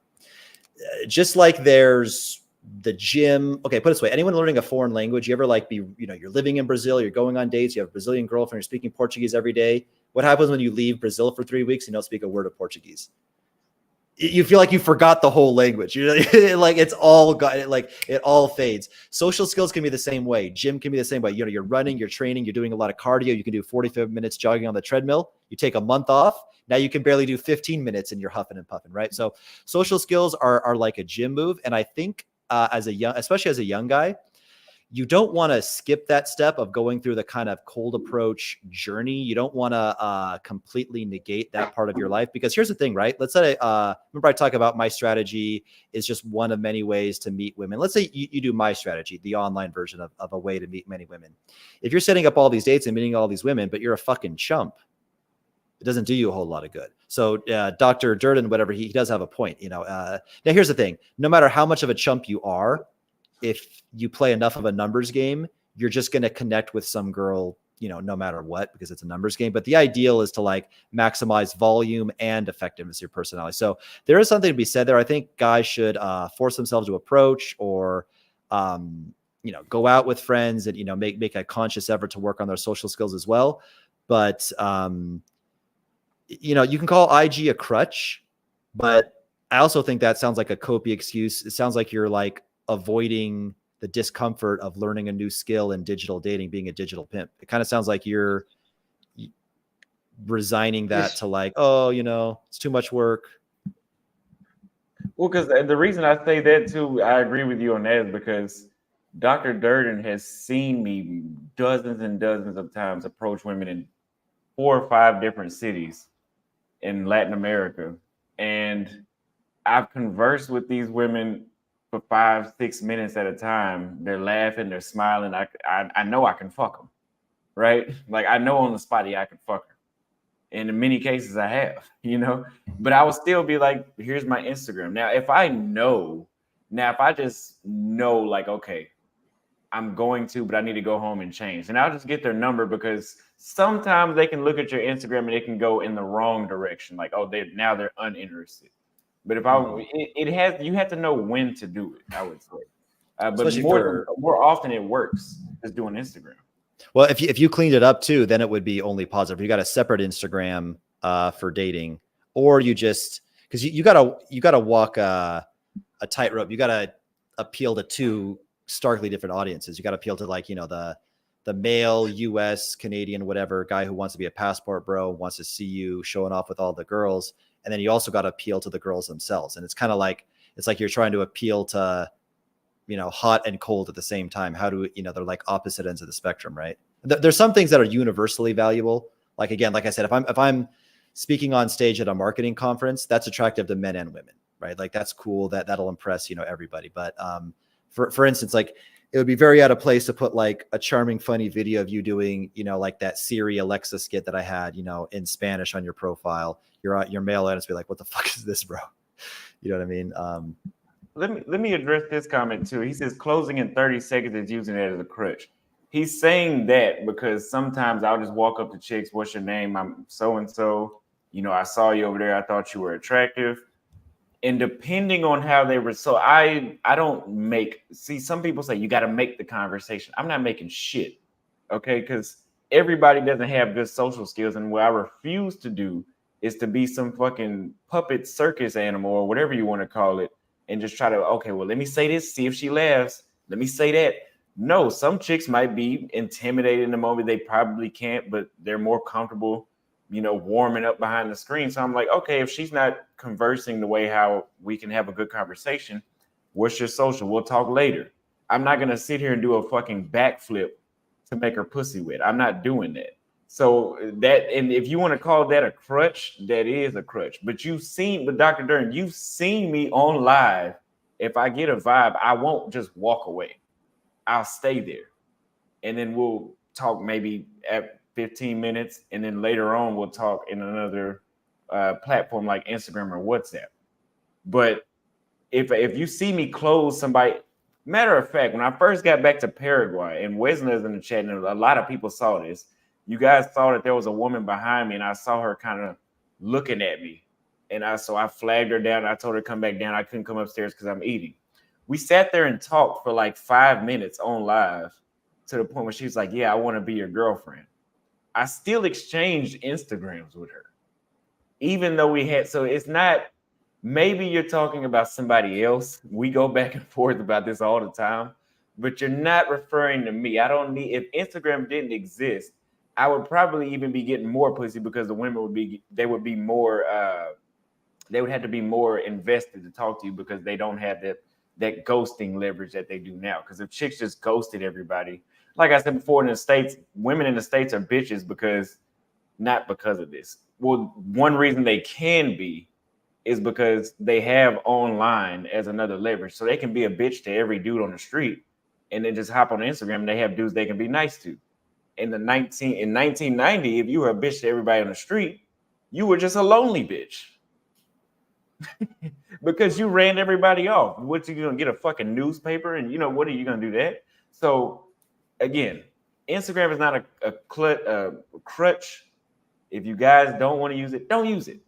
Just like there's the gym. Okay, put it this way. Anyone learning a foreign language, you ever you're living in Brazil, you're going on dates, you have a Brazilian girlfriend, you're speaking Portuguese every day. What happens when you leave Brazil for 3 weeks and don't speak a word of Portuguese? You feel like you forgot the whole language. You're like, it's all got, like, it all fades. Social skills can be the same way. Gym can be the same way. You're running, you're training, you're doing a lot of cardio. You can do 45 minutes jogging on the treadmill. You take a month off. Now you can barely do 15 minutes and you're huffing and puffing, right? So social skills are like a gym move. And I think especially as a young guy, you don't want to skip that step of going through the kind of cold approach journey. You don't want to completely negate that part of your life, because here's the thing, right? Let's say, remember I talk about my strategy is just one of many ways to meet women. Let's say you do my strategy, the online version of a way to meet many women. If you're setting up all these dates and meeting all these women, but you're a fucking chump, it doesn't do you a whole lot of good. So Dr. Durden, whatever, he does have a point. Now here's the thing. No matter how much of a chump you are, if you play enough of a numbers game, you're just going to connect with some girl, no matter what, because it's a numbers game. But the ideal is to maximize volume and effectiveness of your personality. So there is something to be said there. I think guys should force themselves to approach or, go out with friends and, make a conscious effort to work on their social skills as well. But, you can call IG a crutch, but I also think that sounds like a copy excuse. It sounds like you're avoiding the discomfort of learning a new skill in digital dating, being a digital pimp. It kind of sounds like you're resigning that to it's too much work. Well, because the reason I say that too, I agree with you on that, is because Dr. Durden has seen me dozens and dozens of times approach women in 4 or 5 different cities in Latin America. And I've conversed with these women for 5-6 minutes at a time. They're laughing, they're smiling. I know I can fuck them, right? Like, I know on the spot, I can fuck her. And in many cases I have, but I would still be like, here's my Instagram. Now, if I just know, okay, I'm going to, but I need to go home and change, and I'll just get their number, because sometimes they can look at your Instagram and it can go in the wrong direction. Like, oh, they're uninterested. But if you have to know when to do it, I would say. But more often it works just doing Instagram. Well, if you cleaned it up too, then it would be only positive. You got a separate Instagram for dating, or you just, because you gotta walk a tightrope. You gotta appeal to 2 starkly different audiences. You got to appeal to the male US, Canadian, whatever guy who wants to be a passport bro, wants to see you showing off with all the girls. And then you also got to appeal to the girls themselves. And it's kind of like, you're trying to appeal to, hot and cold at the same time. How do, they're like opposite ends of the spectrum, right? There's some things that are universally valuable. Like, again, like I said, if I'm speaking on stage at a marketing conference, that's attractive to men and women, right? Like, that's cool. That'll impress, everybody. But for instance, it would be very out of place to put a charming, funny video of you doing, that Siri Alexa skit that I had, in Spanish on your profile. Your male audience be like, what the fuck is this, bro? You know what I mean? Let me address this comment too. He says closing in 30 seconds is using that as a crutch. He's saying that because sometimes I'll just walk up to chicks, what's your name? I'm so-and-so. I saw you over there. I thought you were attractive. And depending on how they were, so I don't some people say you got to make the conversation. I'm not making shit, okay? Because everybody doesn't have good social skills. And what I refuse to do is to be some fucking puppet circus animal or whatever you want to call it, and just try to, okay, well, let me say this, see if she laughs. Let me say that. No, some chicks might be intimidated in the moment. They probably can't, but they're more comfortable, warming up behind the screen. So I'm like, okay, if she's not conversing the way how we can have a good conversation, what's your social? We'll talk later. I'm not going to sit here and do a fucking backflip to make her pussy wet. I'm not doing that. So that, and if you want to call that a crutch, that is a crutch. But Dr. Dern, you've seen me on live. If I get a vibe, I won't just walk away. I'll stay there. And then we'll talk maybe at 15 minutes. And then later on, we'll talk in another platform like Instagram or WhatsApp. But if you see me close somebody, matter of fact, when I first got back to Paraguay, and Wesley's in the chat, and a lot of people saw this, you guys saw that there was a woman behind me, and I saw her kind of looking at me. And so I flagged her down. I told her to come back down. I couldn't come upstairs because I'm eating. We sat there and talked for like 5 minutes on live to the point where she was like, yeah, I want to be your girlfriend. I still exchanged Instagrams with her, even though so it's not, maybe you're talking about somebody else. We go back and forth about this all the time, but you're not referring to me. I don't need, if Instagram didn't exist, I would probably even be getting more pussy because the women would be more, they would have to be more invested to talk to you because they don't have that ghosting leverage that they do now. Because if chicks just ghosted everybody, like I said before, in the States, women in the States are bitches not because of this. Well, one reason they can be is because they have online as another leverage. So they can be a bitch to every dude on the street and then just hop on Instagram and they have dudes they can be nice to. In 1990, if you were a bitch to everybody on the street, you were just a lonely bitch. Because you ran everybody off. What, you gonna get a fucking newspaper? And what are you gonna do that? So again, Instagram is not a crutch. If you guys don't want to use it, don't use it.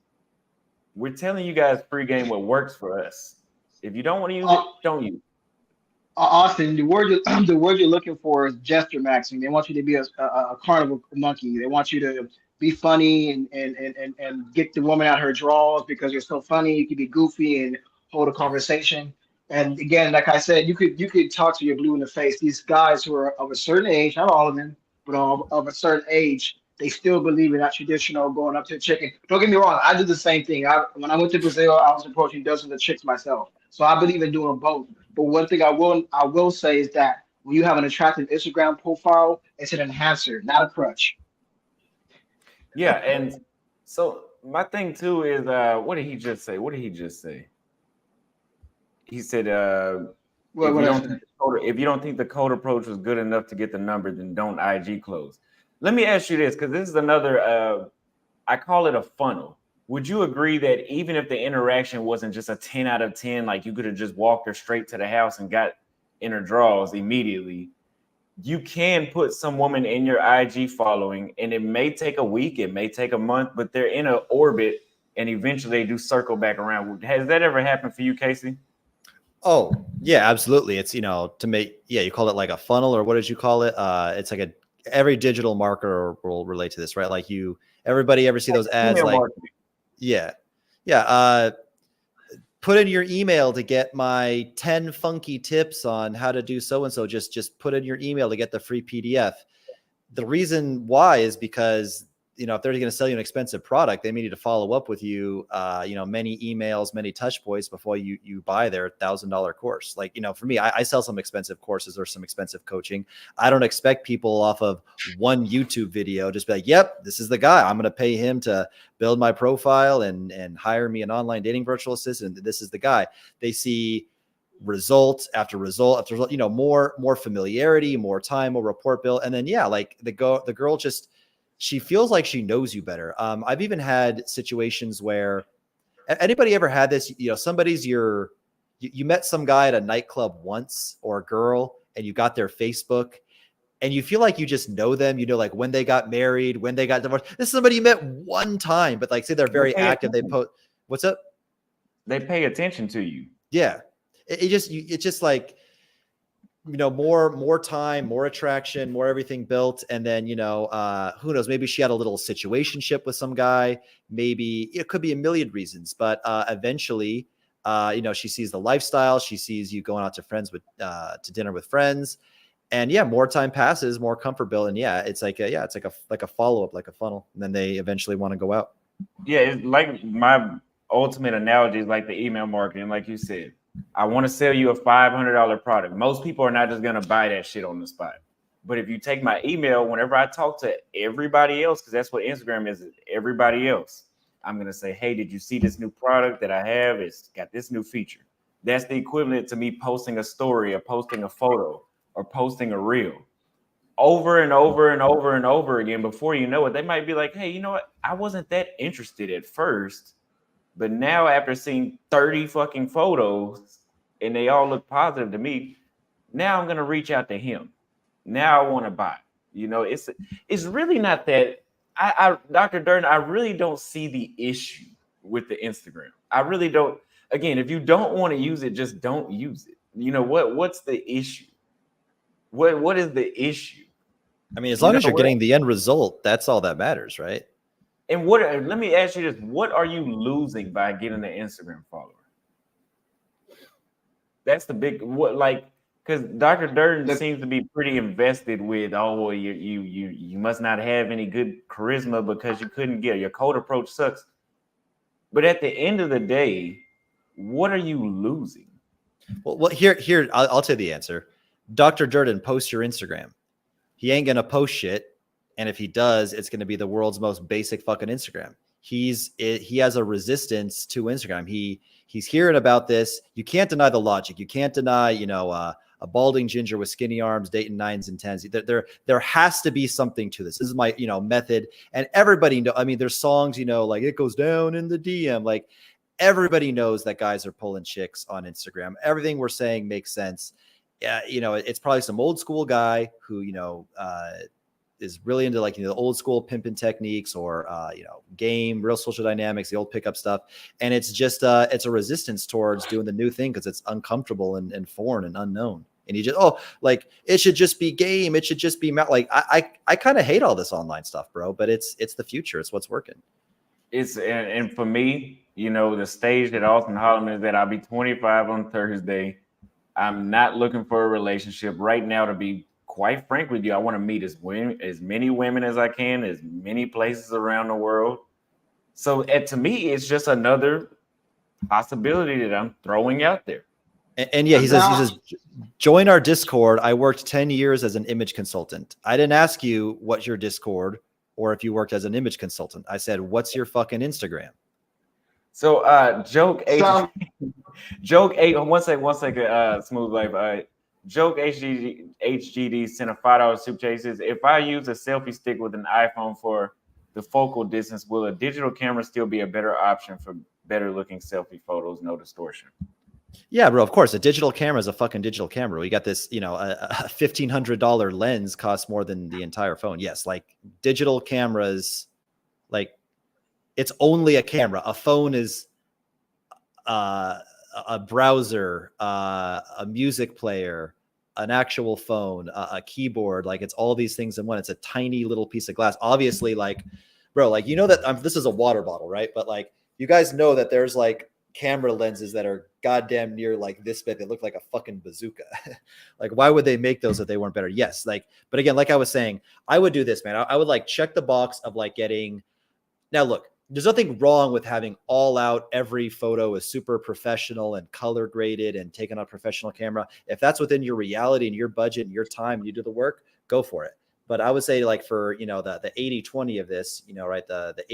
We're telling you guys free game what works for us. If you don't want to use it, don't use it. Austin, the word you're looking for is gesture maxing. They want you to be a carnival monkey. They want you to be funny and get the woman out her drawers because you're so funny. You can be goofy and hold a conversation. And again, like I said, you could talk to your blue in the face. These guys who are of a certain age, not all of them, but of a certain age, they still believe in that traditional going up to a chicken. Don't get me wrong, I did the same thing. When I went to Brazil, I was approaching dozens of chicks myself. So I believe in doing both. But one thing I will say is that when you have an attractive Instagram profile, it's an enhancer, not a crutch. Yeah, and so my thing too is, what did he just say? He said, if you don't think the code approach was good enough to get the number, then don't IG close. Let me ask you this, because this is another, I call it a funnel. Would you agree that even if the interaction wasn't just a 10 out of 10, like you could have just walked her straight to the house and got in her drawers immediately, you can put some woman in your IG following, and it may take a week, it may take a month, but they're in an orbit and eventually they do circle back around. Has that ever happened for you, Casey? Oh, yeah, absolutely. It's, you call it like a funnel, or what did you call it? It's like every digital marketer will relate to this, right? Like everybody ever see those ads like, marketing. Yeah. Put in your email to get my 10 funky tips on how to do so-and-so. Just put in your email to get the free PDF. The reason why is because, if they're going to sell you an expensive product, they may need to follow up with you, many emails, many touch points before you buy their $1,000 course. Like, for me, I sell some expensive courses or some expensive coaching. I don't expect people off of one YouTube video just be like, yep, this is the guy. I'm going to pay him to build my profile and hire me an online dating virtual assistant. This is the guy. They see result after result after result, more familiarity, more time, more rapport built. And then, like the girl just, she feels like she knows you better. I've even had situations where, anybody ever had this, somebody's you met some guy at a nightclub once, or a girl, and you got their Facebook and you feel like you just know them, like when they got married, when they got divorced. This is somebody you met one time, but like say they're very active. They post, what's up? They pay attention to you. Yeah. It's just like, more time, more attraction, more everything built. And then, who knows, maybe she had a little situationship with some guy. Maybe it could be a million reasons, but eventually, she sees the lifestyle. She sees you going out to dinner with friends. And yeah, more time passes, more comfort built. And yeah, it's like a follow-up, like a funnel. And then they eventually want to go out. Yeah, it's like my ultimate analogy is like the email marketing, like you said. I want to sell you a $500 product. Most people are not just going to buy that shit on the spot. But if you take my email, whenever I talk to everybody else, because that's what Instagram is, everybody else, I'm going to say, hey, did you see this new product that I have? It's got this new feature. That's the equivalent to me posting a story or posting a photo or posting a reel over and over and over and over again. Before you know it, they might be like, hey, you know what? I wasn't that interested at first. But now after seeing 30 fucking photos and they all look positive to me, now I'm going to reach out to him. Now I want to buy. It's really not that. Dr. Durden, I really don't see the issue with the Instagram. I really don't. Again, if you don't want to use it, just don't use it. What's the issue? What is the issue? I mean, as long as you're getting the end result, that's all that matters, right? And let me ask you this: what are you losing by getting an Instagram follower? That's the big because Dr. Durden seems to be pretty invested with, well, you must not have any good charisma because you couldn't get your cold approach sucks. But at the end of the day, what are you losing? Well, here I'll tell you the answer. Dr. Durden posts your Instagram. He ain't gonna post shit. And if he does, it's going to be the world's most basic fucking Instagram. He has a resistance to Instagram. He's hearing about this. You can't deny the logic. You can't deny, a balding ginger with skinny arms dating 9s and 10s. There has to be something to this. This is my, method. And everybody know. I mean, there's songs, like it goes down in the DM. Like everybody knows that guys are pulling chicks on Instagram. Everything we're saying makes sense. Yeah, it's probably some old school guy who, is really into the old school pimping techniques or game, real social dynamics, the old pickup stuff. And it's just it's a resistance towards doing the new thing because it's uncomfortable and foreign and unknown. And you just it should just be game. It should just be I kind of hate all this online stuff, bro. But it's the future. It's what's working. And for me, the stage that Austin Holloman is that I'll be 25 on Thursday. I'm not looking for a relationship right now, to be quite frank with you. I want to meet as many women as I can, as many places around the world. So to me, it's just another possibility that I'm throwing out there. And yeah, he says, join our Discord. I worked 10 years as an image consultant. I didn't ask you what's your Discord or if you worked as an image consultant. I said, what's your fucking Instagram? So Joke 8, one second, Smooth Life. Joke HGD sent a $5 super chases. If I use a selfie stick with an iPhone for the focal distance, will a digital camera still be a better option for better looking selfie photos, no distortion? Yeah, bro, of course. A digital camera is a fucking digital camera. We got this, a $1,500 lens costs more than the entire phone. Yes, digital cameras, it's only a camera. A phone is a browser, a music player, an actual phone, a keyboard. It's all these things in one. It's a tiny little piece of glass. Obviously, bro, that this is a water bottle, right? But you guys know that there's camera lenses that are goddamn near this big. They look like a fucking bazooka. Why would they make those if they weren't better? Yes. But again, I was saying, I would do this, man. I would check the box of getting. Now look, there's nothing wrong with having all out every photo is super professional and color graded and taken on a professional camera. If that's within your reality and your budget and your time and you do the work, go for it. But I would say for, the 80-20 of this, right, the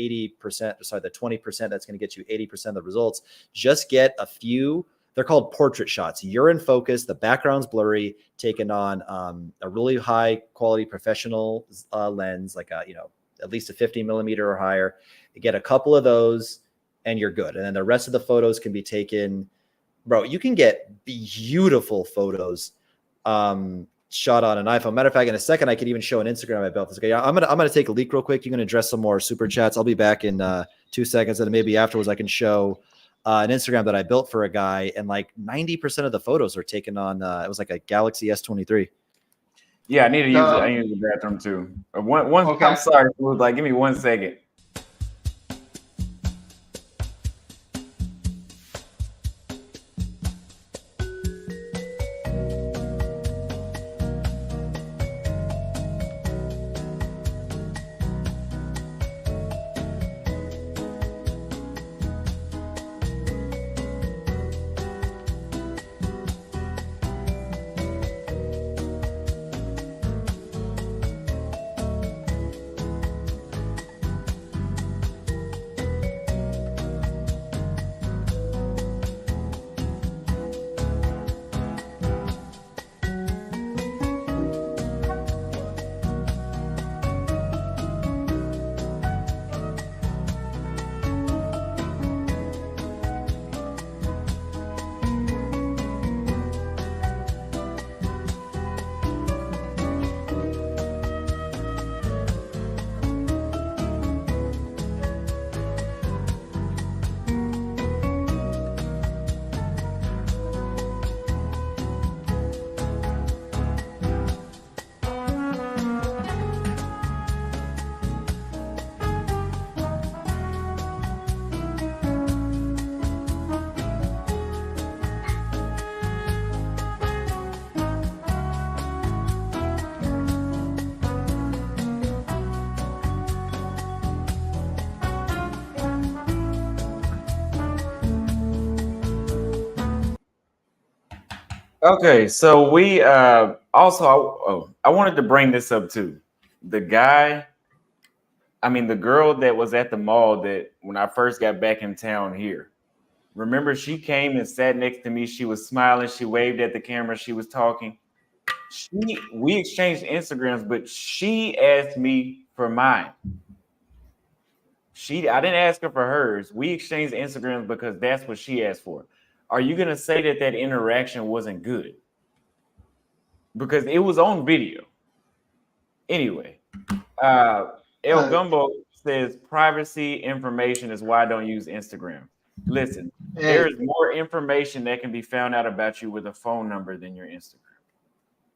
80%, sorry, the 20% that's going to get you 80% of the results, just get a few. They're called portrait shots. You're in focus. The background's blurry, taken on a really high quality professional lens, at least a 50 millimeter or higher. You get a couple of those and you're good. And then the rest of the photos can be taken, bro. You can get beautiful photos shot on an iPhone. Matter of fact, in a second, I could even show an Instagram I built this. Okay, I'm gonna take a leak real quick. You're gonna address some more super chats. I'll be back in 2 seconds, and maybe afterwards I can show an Instagram that I built for a guy, and like 90% of the photos are taken on. It was like a Galaxy S23. Yeah, I need to use it. I need to use the bathroom too. Okay. I'm sorry, like give me 1 second. Okay, so we also I wanted to bring this up too. The girl that was at the mall that when I first got back in town here. Remember, she came and sat next to me. She was smiling. She waved at the camera. She was talking. We exchanged Instagrams, but she asked me for mine. I didn't ask her for hers. We exchanged Instagrams because that's what she asked for. Are you gonna say that interaction wasn't good? Because it was on video. Anyway, El Gumbo says privacy information is why I don't use Instagram. Listen, there is more information that can be found out about you with a phone number than your Instagram.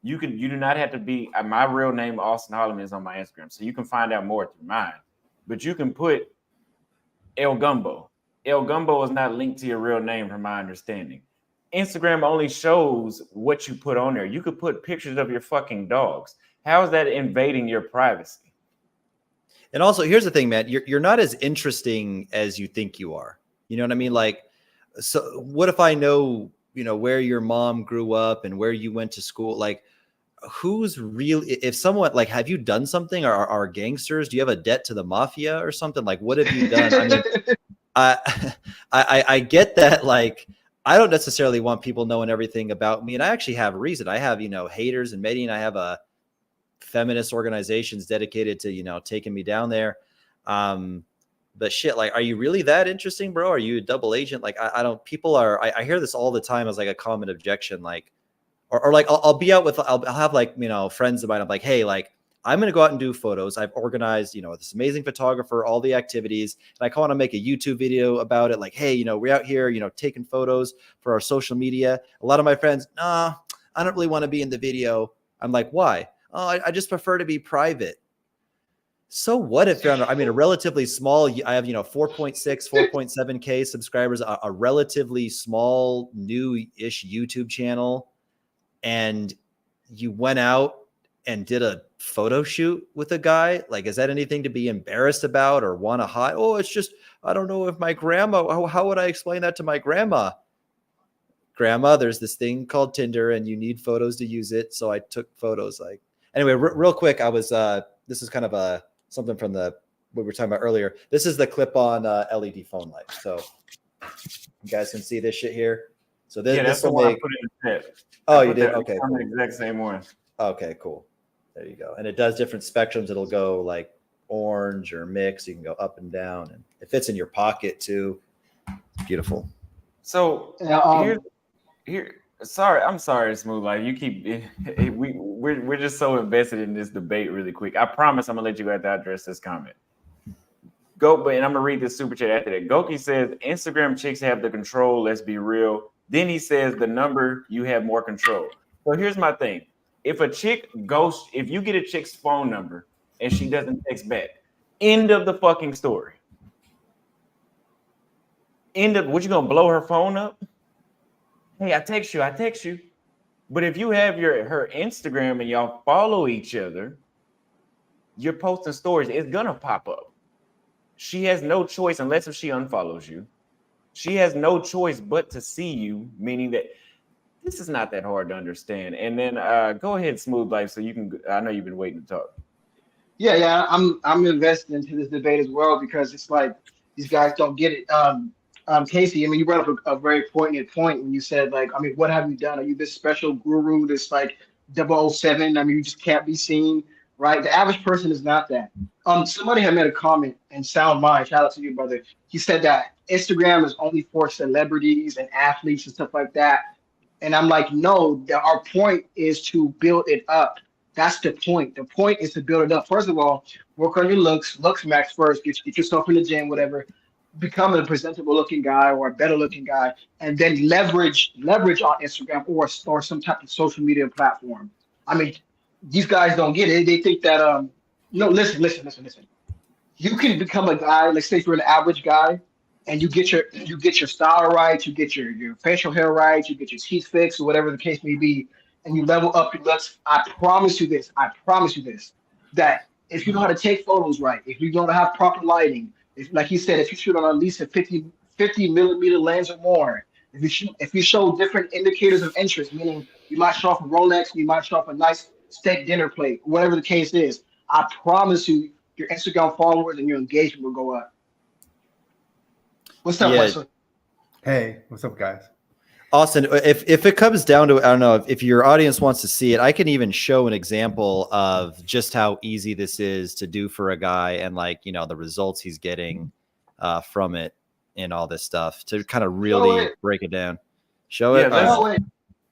You do not have to be my real name, Austin Holloman, is on my Instagram, so you can find out more through mine. But you can put El Gumbo. El Gumbo is not linked to your real name, from my understanding. Instagram only shows what you put on there. You could put pictures of your fucking dogs. How is that invading your privacy? And also, here's the thing, man. You're not as interesting as you think you are. You know what I mean? Like, so what if I know, where your mom grew up and where you went to school? Like, who's real? If someone, like, have you done something? Are gangsters? Do you have a debt to the mafia or something? Like, what have you done? I mean, I get that. Like, I don't necessarily want people knowing everything about me. And I actually have a reason. I have, haters and Medellin. I have a feminist organizations dedicated to, taking me down there. But shit, like, are you really that interesting, bro? Are you a double agent? Like, I don't, I hear this all the time as like a common objection. Like, or like, I'll be out with, I'll have like, friends of mine. I'm like, hey, like, I'm going to go out and do photos. I've organized, this amazing photographer, all the activities. And I want to make a YouTube video about it. Like, hey, we're out here, taking photos for our social media. A lot of my friends, nah, I don't really want to be in the video. I'm like, why? Oh, I just prefer to be private. So what if you're on, a relatively small, I have, 4.6, 4.7K subscribers, a relatively small new-ish YouTube channel. And you went out and did a photo shoot with a guy. Like, is that anything to be embarrassed about or want to hide? Oh, it's just, I don't know if my grandma, how would I explain that to my grandma? Grandma, there's this thing called Tinder and you need photos to use it. So I took photos. Like, anyway, real quick, I was, this is kind of something from what we were talking about earlier. This is the clip-on LED phone light. So you guys can see this shit here. So this will make. Put in the tip. Oh, you did? Okay. Cool. The exact same one. Okay, cool. There you go. And it does different spectrums. It'll go like orange or mix. You can go up and down, and it fits in your pocket too. Beautiful. So here. Sorry, I'm sorry, Smooth Life. You keep we're just so invested in this debate really quick. I promise I'm gonna let you guys address this comment. But and I'm gonna read this super chat after that. Goki says Instagram chicks have the control. Let's be real. Then he says the number you have more control. So here's my thing: if a chick goes, if you get a chick's phone number and she doesn't text back, end of the fucking story. End of what you gonna blow her phone up? Hey, I text you. I text you. But if you have her Instagram and y'all follow each other, you're posting stories. It's gonna pop up. She has no choice unless if she unfollows you. She has no choice but to see you, meaning that this is not that hard to understand. And then go ahead, Smooth Life, so you can. I know you've been waiting to talk. Yeah. I'm invested into this debate as well because it's like these guys don't get it. Casey, I mean, you brought up a very poignant point when you said, like, I mean, what have you done? Are you this special guru, this like 007? I mean, you just can't be seen, right? The average person is not that. Somebody had made a comment and sound mind. Shout out to you, brother. He said that Instagram is only for celebrities and athletes and stuff like that. And I'm like, no, our point is to build it up. That's the point. The point is to build it up. First of all, work on your looks max first. Get yourself in the gym, whatever. Become a presentable looking guy or a better looking guy, and then leverage on Instagram or some type of social media platform. I mean, these guys don't get it. They think that no, listen. You can become a guy. Let's say if you're an average guy, and you get your style right, you get your facial hair right, you get your teeth fixed, or whatever the case may be, and you level up your looks. I promise you this. That if you know how to take photos right, if you know how to have proper lighting, if, like he said, if you shoot on at least a 50 millimeter lens or more, if you show different indicators of interest, meaning you might show off a Rolex, you might show off a nice steak dinner plate, whatever the case is, I promise you, your Instagram followers and your engagement will go up. What's up, Wesley? Hey, what's up, guys? Austin, if it comes down to, I don't know, if your audience wants to see it, I can even show an example of just how easy this is to do for a guy and like, you know, the results he's getting from it and all this stuff to kind of really break it down. Show it.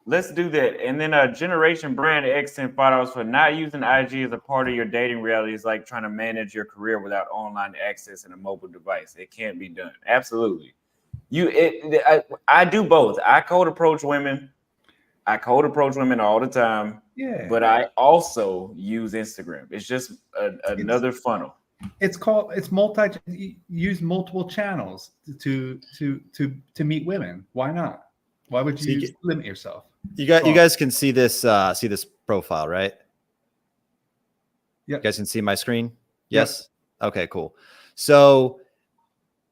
Let's do that. And then Generation Brand X and $5 for not using IG as a part of your dating reality is like trying to manage your career without online access and a mobile device. It can't be done. Absolutely. I do both. I cold approach women. I cold approach women all the time. Yeah. But I also use Instagram. It's just another funnel. It's use multiple channels to meet women. Why not? Why would you limit yourself? You guys can see this profile, right? Yeah. You guys can see my screen? Yes. Yep. Okay, cool. So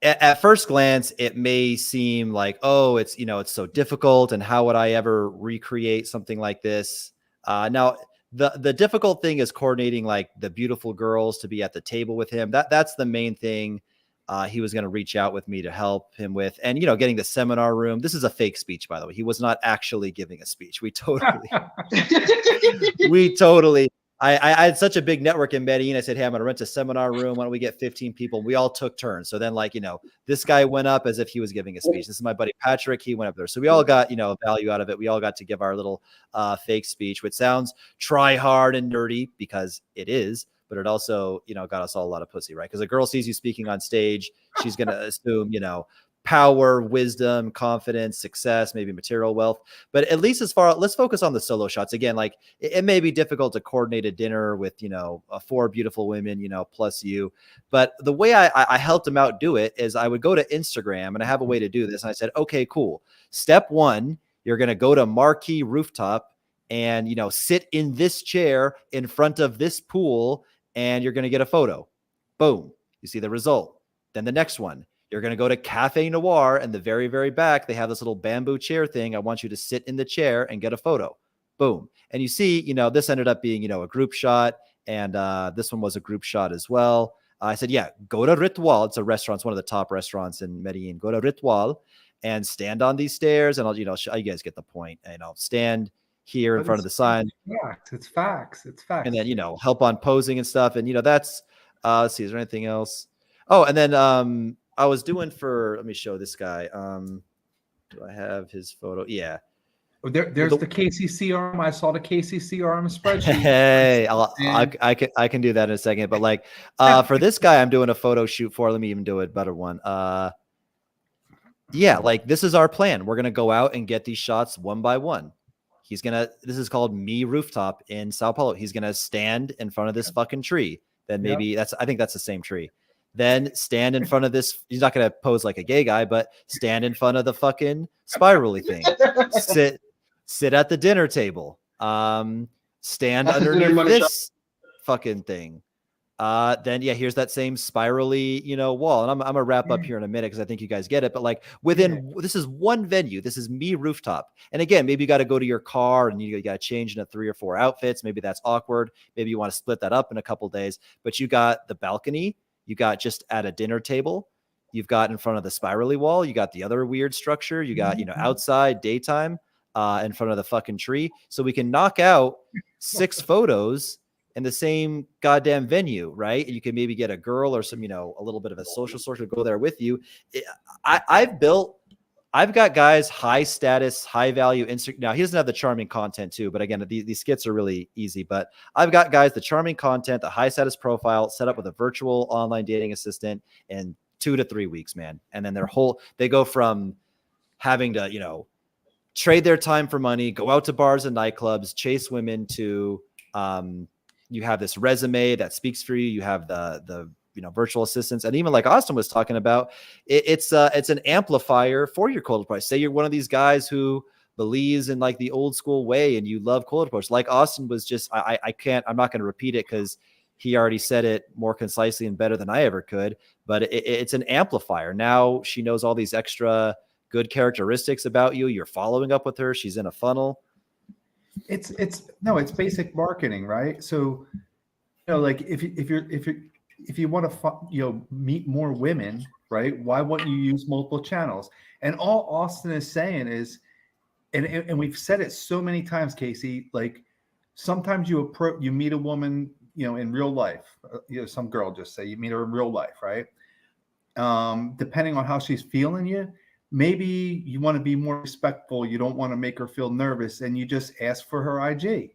at first glance, it may seem like, oh, it's so difficult, and how would I ever recreate something like this? Now, the difficult thing is coordinating like the beautiful girls to be at the table with him. That's the main thing. He was going to reach out with me to help him with, and getting the seminar room. This is a fake speech, by the way. He was not actually giving a speech. I had such a big network in Medellin. I said, hey, I'm going to rent a seminar room. Why don't we get 15 people? We all took turns. So then, this guy went up as if he was giving a speech. This is my buddy Patrick. He went up there. So we all got, value out of it. We all got to give our little fake speech, which sounds try hard and nerdy because it is. But it also, got us all a lot of pussy, right? Because a girl sees you speaking on stage, she's going to assume, power, wisdom, confidence, success, maybe material wealth. But at least let's focus on the solo shots. Again, like it may be difficult to coordinate a dinner with, 4 beautiful women, plus you. But the way I helped him out do it is I would go to Instagram, and I have a way to do this. And I said, okay, cool. Step 1, you're going to go to Marquee Rooftop and, sit in this chair in front of this pool, and you're going to get a photo. Boom. You see the result. Then the next one, you're going to go to Cafe Noir, and the very, very back, they have this little bamboo chair thing. I want you to sit in the chair and get a photo. Boom. And you see, this ended up being, a group shot. And this one was a group shot as well. I said, yeah, go to Ritual. It's a restaurant. It's one of the top restaurants in Medellin. Go to Ritual and stand on these stairs. And I'll, you guys get the point. And I'll stand here in front of the sign. It's facts. And then, help on posing and stuff. And, that's, let's see, is there anything else? Oh, and then I was doing let me show this guy. Do I have his photo? Yeah. There's the KCCRM. I saw the KCCRM spreadsheet. Hey, I can do that in a second. But like, for this guy, I'm doing a photo shoot for. Let me even do a better one. Yeah, like this is our plan. We're gonna go out and get these shots one by one. This is called Me Rooftop in Sao Paulo. He's gonna stand in front of this fucking tree. Then maybe I think that's the same tree. Then stand in front of this. He's not gonna pose like a gay guy, but stand in front of the fucking spirally thing. Sit at the dinner table. Stand underneath this fucking thing. Then here's that same spirally, wall. And I'm gonna wrap up here in a minute because I think you guys get it. But like this is one venue. This is Me Rooftop. And again, maybe you got to go to your car and you got to change into 3 or 4 outfits. Maybe that's awkward. Maybe you want to split that up in a couple of days. But you got the balcony. You got just at a dinner table. You've got in front of the spirally wall. You got the other weird structure. You got outside daytime in front of the fucking tree. So we can knock out 6 photos in the same goddamn venue, right? You can maybe get a girl or some, a little bit of a social sort to go there with you. I've got guys, high status, high value. Now he doesn't have the charming content too, but again, these skits are really easy, but I've got guys, the charming content, the high status profile set up with a virtual online dating assistant in 2 to 3 weeks, man. And then they go from having to, trade their time for money, go out to bars and nightclubs, chase women to, you have this resume that speaks for you. You have the virtual assistants, and even like Austin was talking about, it's an amplifier for your cold approach. Say you're one of these guys who believes in like the old school way, and you love cold approach. Like Austin was just, I'm not going to repeat it because he already said it more concisely and better than I ever could. But it's an amplifier. Now she knows all these extra good characteristics about you. You're following up with her. She's in a funnel. It's basic marketing, right? So, like if you want to meet more women, right? Why wouldn't you use multiple channels? And all Austin is saying is, and we've said it so many times, Casey. Like sometimes you meet a woman, in real life. Some girl, just say you meet her in real life, right? Depending on how she's feeling you. Maybe you want to be more respectful. You don't want to make her feel nervous, and you just ask for her IG,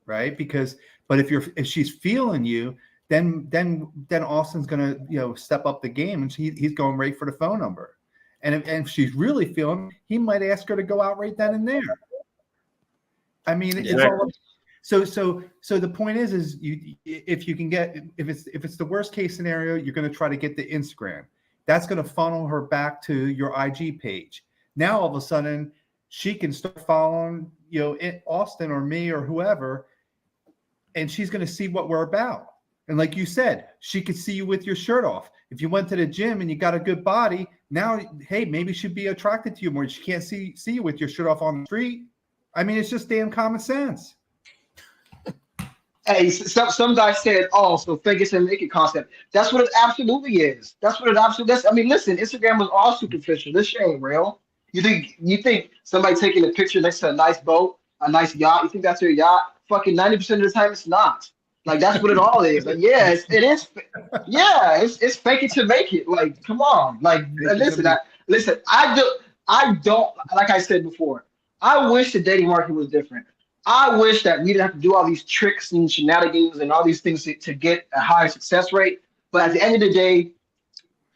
right? But if she's feeling you, then Austin's gonna step up the game, and he's going right for the phone number. And if she's really feeling, he might ask her to go out right then and there. I mean, it's all. So the point is if it's the worst case scenario, you're going to try to get the Instagram. That's going to funnel her back to your IG page. Now, all of a sudden, she can start following, Austin or me or whoever, and she's going to see what we're about. And like you said, she could see you with your shirt off. If you went to the gym and you got a good body, now, hey, maybe she'd be attracted to you more. She can't see you with your shirt off on the street. I mean, it's just damn common sense. Hey, some guy said, "Oh, so fake it and make it concept." That's what it absolutely is. That's what it absolutely is. I mean, listen, Instagram was all superficial. This shit ain't real. You think somebody taking a picture next to a nice boat, a nice yacht? You think that's your yacht? Fucking 90% of the time, it's not. Like that's what it all is. Like, yeah, it is. Yeah, it's fake it to make it. Like, come on. Like, listen. I don't. Like I said before, I wish the dating market was different. I wish that we didn't have to do all these tricks and shenanigans and all these things to get a higher success rate. But at the end of the day,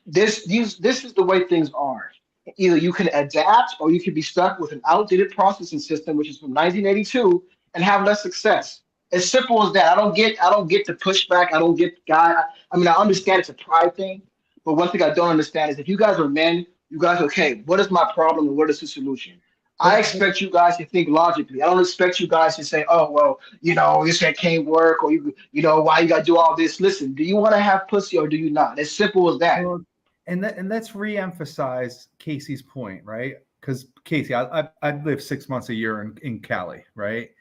this is the way things are. Either you can adapt or you can be stuck with an outdated processing system, which is from 1982, and have less success. As simple as that. I don't get the pushback. I don't get I understand it's a pride thing, but one thing I don't understand is if you guys are men, you guys are, okay, what is my problem and what is the solution? I expect you guys to think logically. I don't expect you guys to say, "Oh, well, this can't work," or why you gotta do all this. Listen, do you want to have pussy or do you not? As simple as that. And let's reemphasize Casey's point, right? Because Casey, I lived 6 months a year in Cali, right?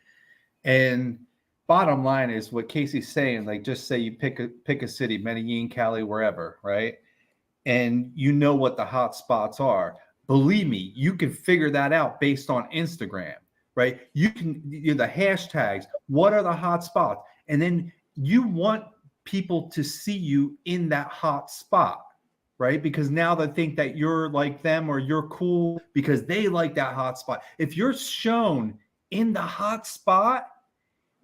And bottom line is what Casey's saying. Like, just say you pick a city, Medellin, Cali, wherever, right? And you know what the hot spots are. Believe me, you can figure that out based on Instagram, right? You can the hashtags. What are the hot spots? And then you want people to see you in that hot spot, right? Because now they think that you're like them or you're cool because they like that hot spot. If you're shown in the hot spot,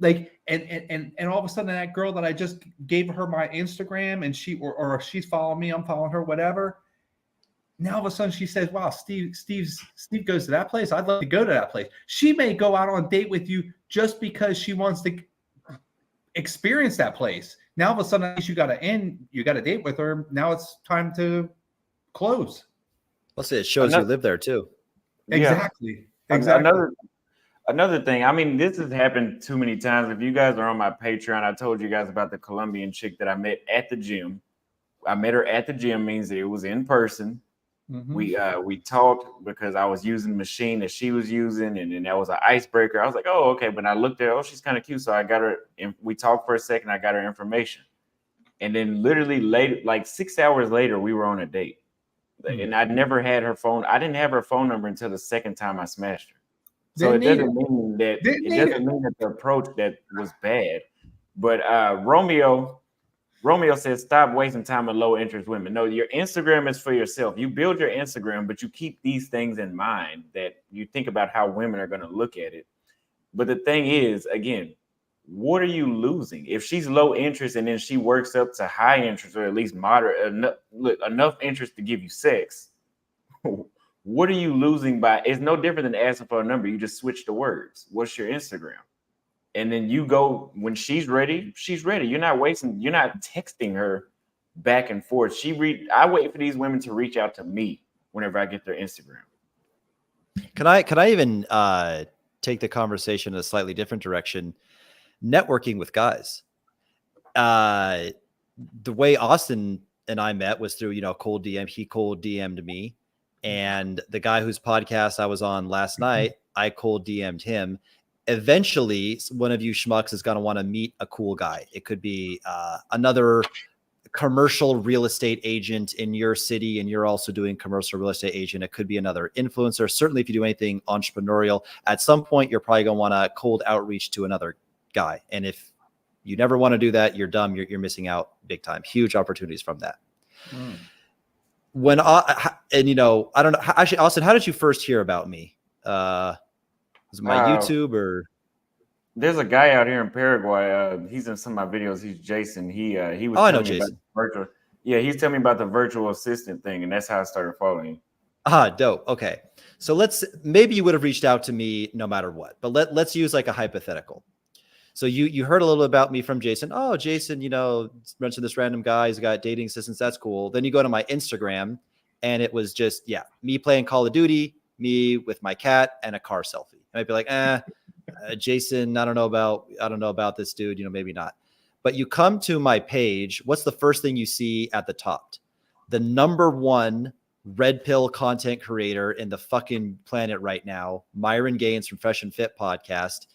like and all of a sudden that girl that I just gave her my Instagram and she or she's following me, I'm following her, whatever. Now all of a sudden she says, "Wow, Steve goes to that place. I'd love to go to that place." She may go out on a date with you just because she wants to experience that place. Now all of a sudden you got to date with her. Now it's time to close. Let's say it shows you live there too. Exactly. Yeah. Exactly. Another thing, I mean, this has happened too many times. If you guys are on my Patreon, I told you guys about the Colombian chick that I met at the gym. I met her at the gym, means that it was in person. Mm-hmm. We talked because I was using the machine that she was using, and then that was an icebreaker. I was like, oh, okay. But I looked at her, oh, she's kind of cute. So I got her, and we talked for a second. I got her information. And then literally later, like 6 hours later, we were on a date. Mm-hmm. And I'd never had her phone. I didn't have her phone number until the second time I smashed her. So it doesn't mean that the approach that was bad. But Romeo says, stop wasting time with low interest women. No, your Instagram is for yourself. You build your Instagram, but you keep these things in mind that you think about how women are going to look at it. But the thing is, again, what are you losing? If she's low interest and then she works up to high interest or at least moderate, enough interest to give you sex, what are you losing by? It's no different than asking for a number. You just switch the words. What's your Instagram? And then you go, when she's ready, she's ready. You're not texting her back and forth. I wait for these women to reach out to me whenever I get their Instagram. Can I even take the conversation in a slightly different direction? Networking with guys. The way Austin and I met was through, cold DM. He cold DM'd me. And the guy whose podcast I was on last night, I cold DM'd him. Eventually, one of you schmucks is going to want to meet a cool guy. It could be another commercial real estate agent in your city, and you're also doing commercial real estate agent. It could be another influencer. Certainly, if you do anything entrepreneurial, at some point, you're probably going to want to cold outreach to another guy. And if you never want to do that, you're dumb. You're missing out big time. Huge opportunities from that. I don't know. Actually, Austin, how did you first hear about me? Was it my YouTube or? There's a guy out here in Paraguay. He's in some of my videos. He's Jason. He was. I know Jason. Virtual. Yeah, he's telling me about the virtual assistant thing, and that's how I started following you. Dope. Okay, so maybe you would have reached out to me no matter what, but let's use like a hypothetical. So you heard a little about me from Jason. Oh, Jason, mentioned this random guy. He's got dating assistants. That's cool. Then you go to my Instagram, and it was just me playing Call of Duty, me with my cat, and a car selfie. I might be like, Jason, I don't know about this dude, maybe not. But you come to my page, what's the first thing you see at the top? The #1 red pill content creator in the fucking planet right now, Myron Gaines from Fresh and Fit podcast,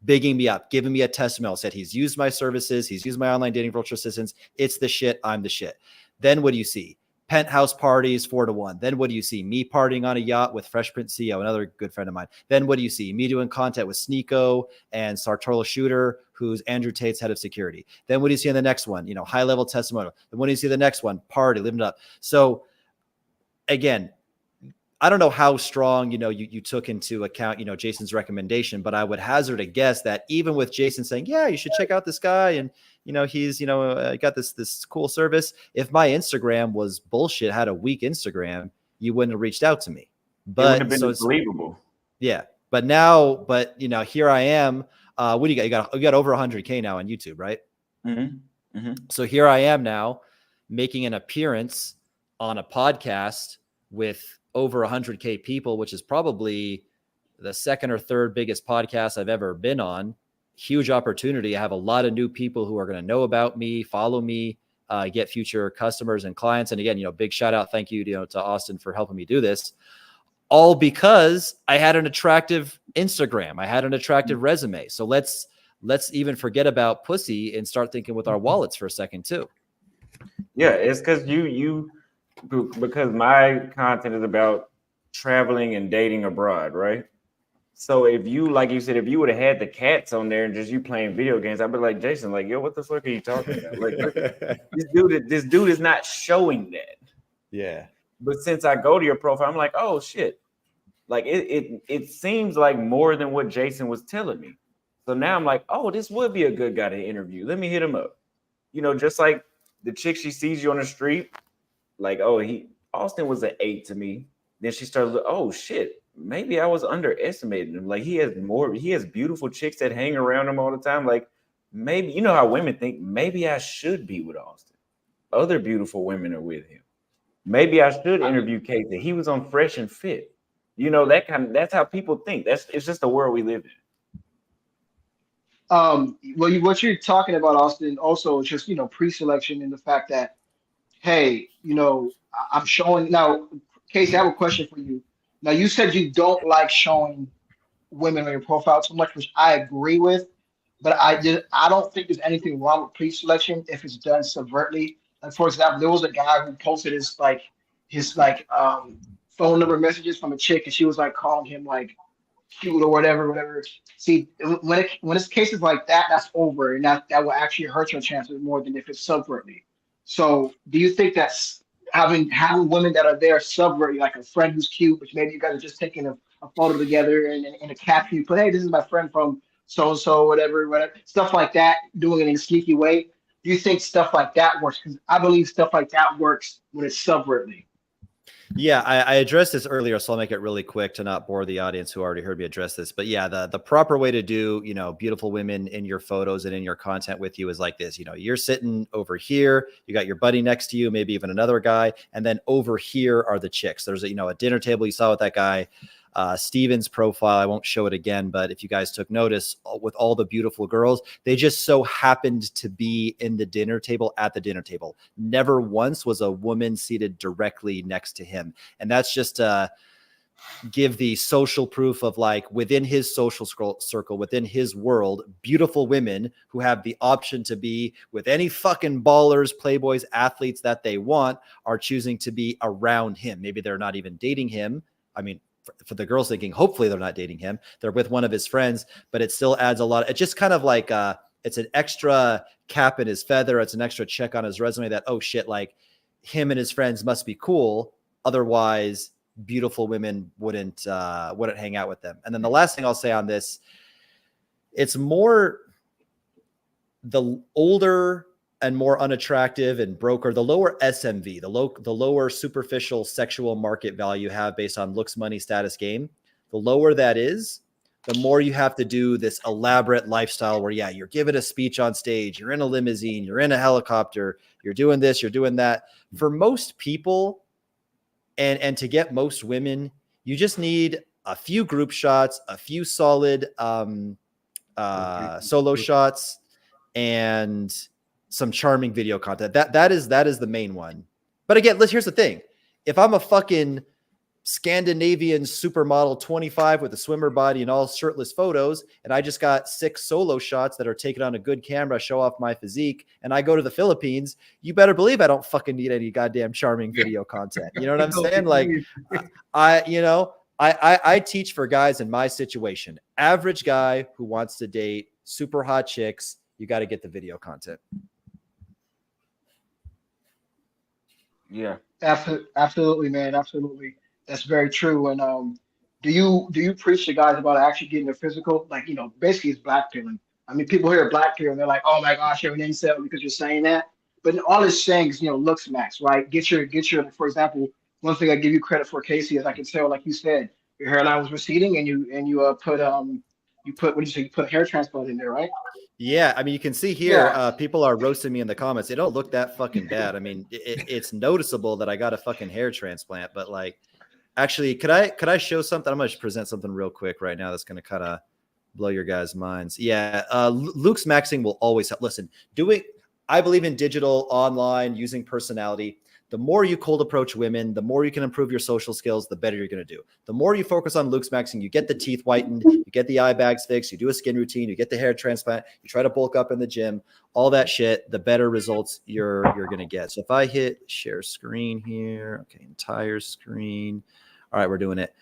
bigging me up, giving me a testimonial, said he's used my services, he's used my online dating virtual assistants. It's the shit. I'm the shit. Then what do you see? Penthouse parties 4-1. Then what do you see? Me partying on a yacht with Fresh Prince CEO, another good friend of mine. Then what do you see? Me doing content with Sneeko and Sartola Shooter, who's Andrew Tate's head of security. Then what do you see in the next one? High level testimonial. Then what do you see the next one? Party, living it up. So again, I don't know how strong, you took into account, Jason's recommendation, but I would hazard a guess that even with Jason saying, yeah, you should check out this guy. And, he's, got this cool service. If my Instagram was bullshit, had a weak Instagram, you wouldn't have reached out to me. But it would have been believable. Yeah. But here I am. What do you got? You got over 100K now on YouTube, right? Mm-hmm. Mm-hmm. So here I am now making an appearance on a podcast with over 100K people, which is probably the second or third biggest podcast I've ever been on. Huge opportunity. I have a lot of new people who are going to know about me, follow me, get future customers and clients. And again, big shout out. Thank you, to Austin for helping me do this. All because I had an attractive Instagram. I had an attractive resume. So let's even forget about pussy and start thinking with our wallets for a second too. Yeah, it's because because my content is about traveling and dating abroad, right? So if you, like you said, if you would have had the cats on there and just you playing video games, I'd be like, Jason, like, yo, what the fuck are you talking about? Like, this dude is not showing that. Yeah. But since I go to your profile, I'm like, oh shit. Like it seems like more than what Jason was telling me. So now I'm like, oh, this would be a good guy to interview. Let me hit him up. You know, just like the chick, she sees you on the street, like, oh, Austin was an 8 to me. Then she started, oh shit, maybe I was underestimating him. Like he has beautiful chicks that hang around him all the time. Like maybe, you know how women think, maybe I should be with Austin. Other beautiful women are with him. Maybe I should interview Casey. He was on Fresh and Fit. You know, that's how people think. It's just the world we live in. What you're talking about, Austin, also is just pre-selection and the fact that, hey, I'm showing now. Casey, I have a question for you. Now, you said you don't like showing women on your profile too much, which I agree with. But I don't think there's anything wrong with pre-selection if it's done subvertly. Like for example, there was a guy who posted his phone number messages from a chick, and she was like calling him like cute or whatever. See, when it's cases like that, that's over, and that will actually hurt your chances more than if it's subvertly. So, do you think that's having women that are there subverting, like a friend who's cute, which maybe you guys are just taking a photo together and in a caption you put, hey, this is my friend from so and so, whatever, stuff like that, doing it in a sneaky way. Do you think stuff like that works? Because I believe stuff like that works when it's subvertly. Yeah, I addressed this earlier, so I'll make it really quick to not bore the audience who already heard me address this. But yeah, the proper way to do, beautiful women in your photos and in your content with you is like this. You're sitting over here, you got your buddy next to you, maybe even another guy, and then over here are the chicks. There's a dinner table you saw with that guy. Steven's profile, I won't show it again, but if you guys took notice, with all the beautiful girls, they just so happened to be in the dinner table at the dinner table. Never once was a woman seated directly next to him. And that's just give the social proof of like within his social circle, within his world, beautiful women who have the option to be with any fucking ballers, playboys, athletes that they want are choosing to be around him. Maybe they're not even dating him. I mean, for the girls thinking, hopefully they're not dating him. They're with one of his friends, but it still adds a lot. It's just kind of like it's an extra cap in his feather. It's an extra check on his resume that, oh shit, like him and his friends must be cool. Otherwise, beautiful women wouldn't hang out with them. And then the last thing I'll say on this, it's more the older and more unattractive and broker, the lower SMV, the lower superficial sexual market value you have based on looks, money, status, game, the lower that is, the more you have to do this elaborate lifestyle where, yeah, you're giving a speech on stage, you're in a limousine, you're in a helicopter, you're doing this, you're doing that. For most people, and to get most women, you just need a few group shots, a few solid solo shots, and some charming video content. That is the main one. But again, here's the thing. If I'm a fucking Scandinavian supermodel 25 with a swimmer body and all shirtless photos, and I just got 6 solo shots that are taken on a good camera, show off my physique, and I go to the Philippines, you better believe I don't fucking need any goddamn charming video content. You know what I'm saying? Like, I teach for guys in my situation. Average guy who wants to date super hot chicks, you got to get the video content. Yeah, Absolutely, man. Absolutely. That's very true. And do you preach to guys about actually getting a physical? Like, basically it's blackpilling. I mean, people hear blackpill and they're like, oh my gosh, you're an incel because you're saying that. But all it's saying is, looks max, right? Get your, for example, one thing I give you credit for, Casey, is I can tell, like you said, your hairline was receding and you put what did you say? You put a hair transplant in there, right? Yeah, I mean, you can see here, people are roasting me in the comments. They don't look that fucking bad. I mean, it's noticeable that I got a fucking hair transplant, but like, actually, could I show something? I'm going to present something real quick right now that's going to kind of blow your guys' minds. Yeah, Luke's maxing will always help. Listen, I believe in digital, online, using personality. The more you cold approach women, the more you can improve your social skills, the better you're going to do. The more you focus on Luke's maxing, you get the teeth whitened, you get the eye bags fixed, you do a skin routine, you get the hair transplant, you try to bulk up in the gym, all that shit, the better results you're going to get. So if I hit share screen here, okay, entire screen. All right, we're doing it.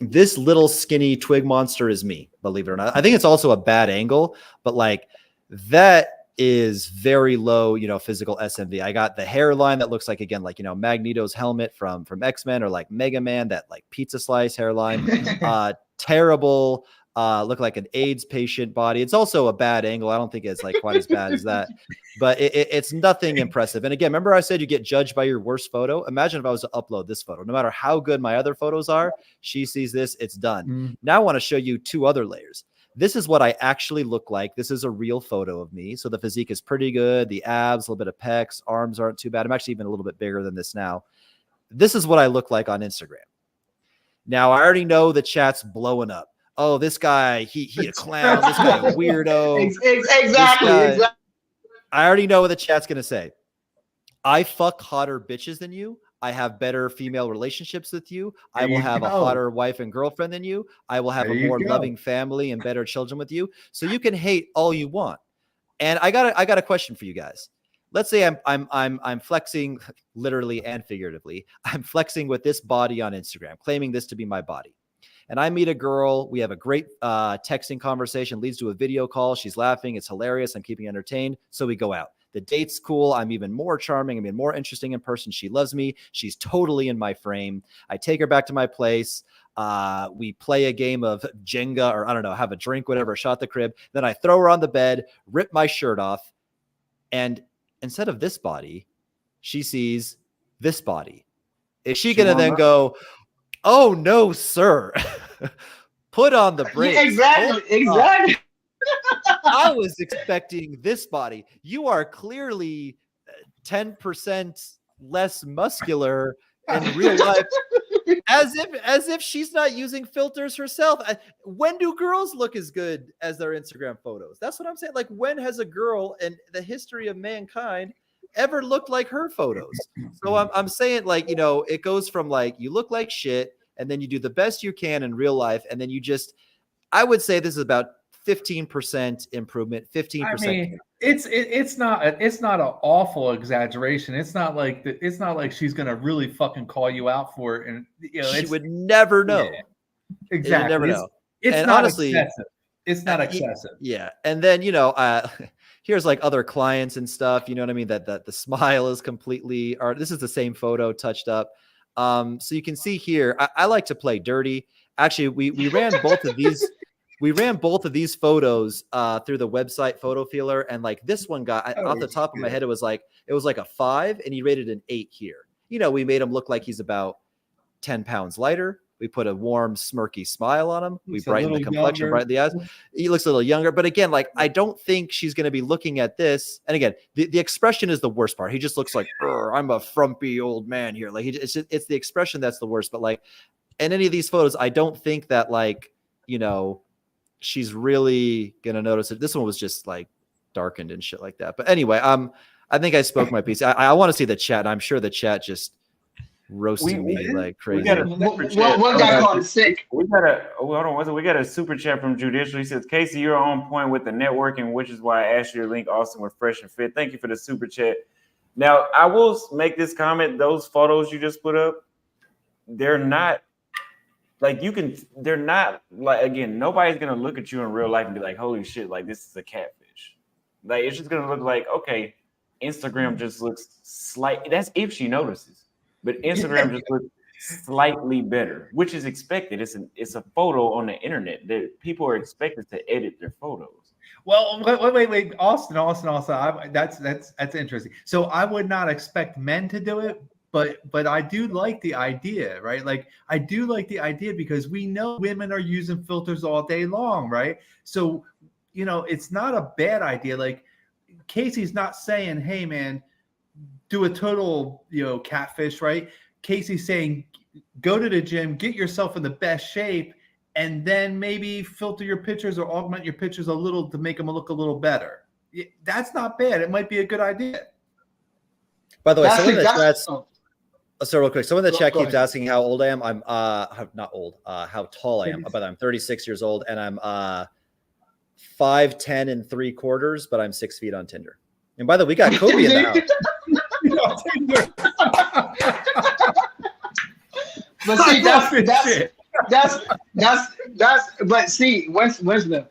This little skinny twig monster is me, believe it or not. I think it's also a bad angle, but like that is very low, physical SMV. I got the hairline that looks like, again, like, Magneto's helmet from X-Men, or like Mega Man, that like pizza slice hairline. Terrible, look like an AIDS patient body. It's also a bad angle. I don't think it's like quite as bad as that, but it's nothing impressive. And again, remember I said you get judged by your worst photo? Imagine if I was to upload this photo. No matter how good my other photos are, she sees this, it's done. Now I want to show you 2 other layers. This is what I actually look like. This is a real photo of me. So the physique is pretty good. The abs, a little bit of pecs, arms aren't too bad. I'm actually even a little bit bigger than this now. This is what I look like on Instagram. Now I already know the chat's blowing up. Oh, this guy, he a clown. This guy a weirdo. Exactly. I already know what the chat's going to say. I fuck hotter bitches than you. I have better female relationships with you. I will have a hotter wife and girlfriend than you. I will have a more loving family and better children with you. So you can hate all you want. And I got a question for you guys. Let's say I'm flexing, literally and figuratively. I'm flexing with this body on Instagram, claiming this to be my body. And I meet a girl. We have a great texting conversation, leads to a video call. She's laughing. It's hilarious. I'm keeping entertained. So we go out. The date's cool. I'm even more charming. I'm even more interesting in person. She loves me. She's totally in my frame. I take her back to my place. We play a game of Jenga, or I don't know, have a drink, whatever, shot the crib. Then I throw her on the bed, rip my shirt off. And instead of this body, she sees this body. Is she going to then go, oh, no, sir, put on the brakes? Yeah, exactly. I was expecting this body. You are clearly 10% less muscular in real life. As if she's not using filters herself. When do girls look as good as their Instagram photos? That's what I'm saying. Like, when has a girl in the history of mankind ever looked like her photos? So I'm saying, like, it goes from like, you look like shit, and then you do the best you can in real life, and then you just, I would say this is about 15% improvement, 15%. I mean, it's not an awful exaggeration. It's not like she's gonna really fucking call you out for it, and she would never know. Yeah, exactly. Never know. It's not honestly excessive. It's not excessive. Yeah, and then here's like other clients and stuff. You know what I mean? That the smile is completely. Or this is the same photo touched up. So you can see here. I like to play dirty. Actually, we ran both of these. We ran both of these photos through the website photo feeler, and like this one got off the top of my head, it was like a 5, and he rated an 8 here. We made him look like he's about 10 pounds lighter. We put a warm, smirky smile on him. We brightened the complexion, brightened the eyes. He looks a little younger, but again, like I don't think she's going to be looking at this. And again, the expression is the worst part. He just looks like I'm a frumpy old man here. Like it's the expression that's the worst. But like in any of these photos, I don't think that she's really going to notice it. This one was just like darkened and shit like that. But anyway, I think I spoke my piece. I want to see the chat. And I'm sure the chat just roasting me like crazy. One guy called it sick. We got a super chat from Judicial. He says, Casey, you're on point with the networking, which is why I asked you to link Austin with Fresh and Fit. Thank you for the super chat. Now, I will make this comment. Those photos you just put up, they're not like they're not like, again, nobody's going to look at you in real life and be like, holy shit, like this is a catfish. Like, it's just going to look like, okay, Instagram just looks slight. That's if she notices. But Instagram just looks slightly better, which is expected. It's a photo on the internet that people are expected to edit their photos. Well, wait, Austin. That's interesting. So I would not expect men to do it, but I do like the idea, right? Like I do like the idea because we know women are using filters all day long, right? So it's not a bad idea. Like Casey's not saying, hey man, do a total, catfish, right? Casey's saying, go to the gym, get yourself in the best shape, and then maybe filter your pictures or augment your pictures a little to make them look a little better. That's not bad. It might be a good idea. By the way, real quick, someone in the chat keeps asking how old I am. I'm not old, how tall I am. But I'm 36 years old, and I'm 5'10" 3/4, but I'm 6 feet on Tinder. And by the way, we got Kobe in the house. But see, that's but see, Winston,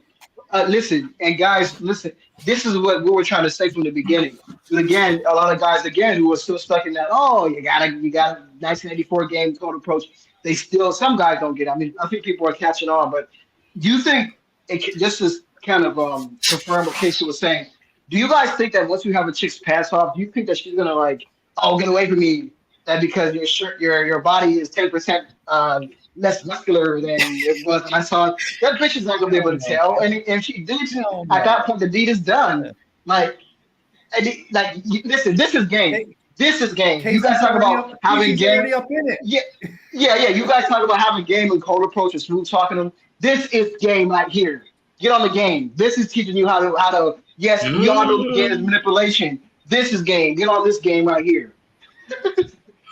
Listen, and guys, listen. This is what we were trying to say from the beginning. But again, a lot of guys again who are still stuck in that. Oh, you got a 1984 game code approach. They still some guys don't get it. I mean, I think people are catching on. But do you think just as kind of confirm what Casey was saying? Do you guys think that once you have a chick's pass off, do you think that she's gonna like, oh, get away from me? That because your body is 10% less muscular than it was when I saw it. That bitch is not gonna be able to tell. And if she did, at that point the deed is done. Like, listen, this is game. This is game. You guys talk about having game. Up in it. Yeah. You guys talk about having game and cold approach and smooth talking to them. This is game right here. Get on the game. This is teaching you how to. Yes, we all know the game is manipulation. This is game. Get on this game right here.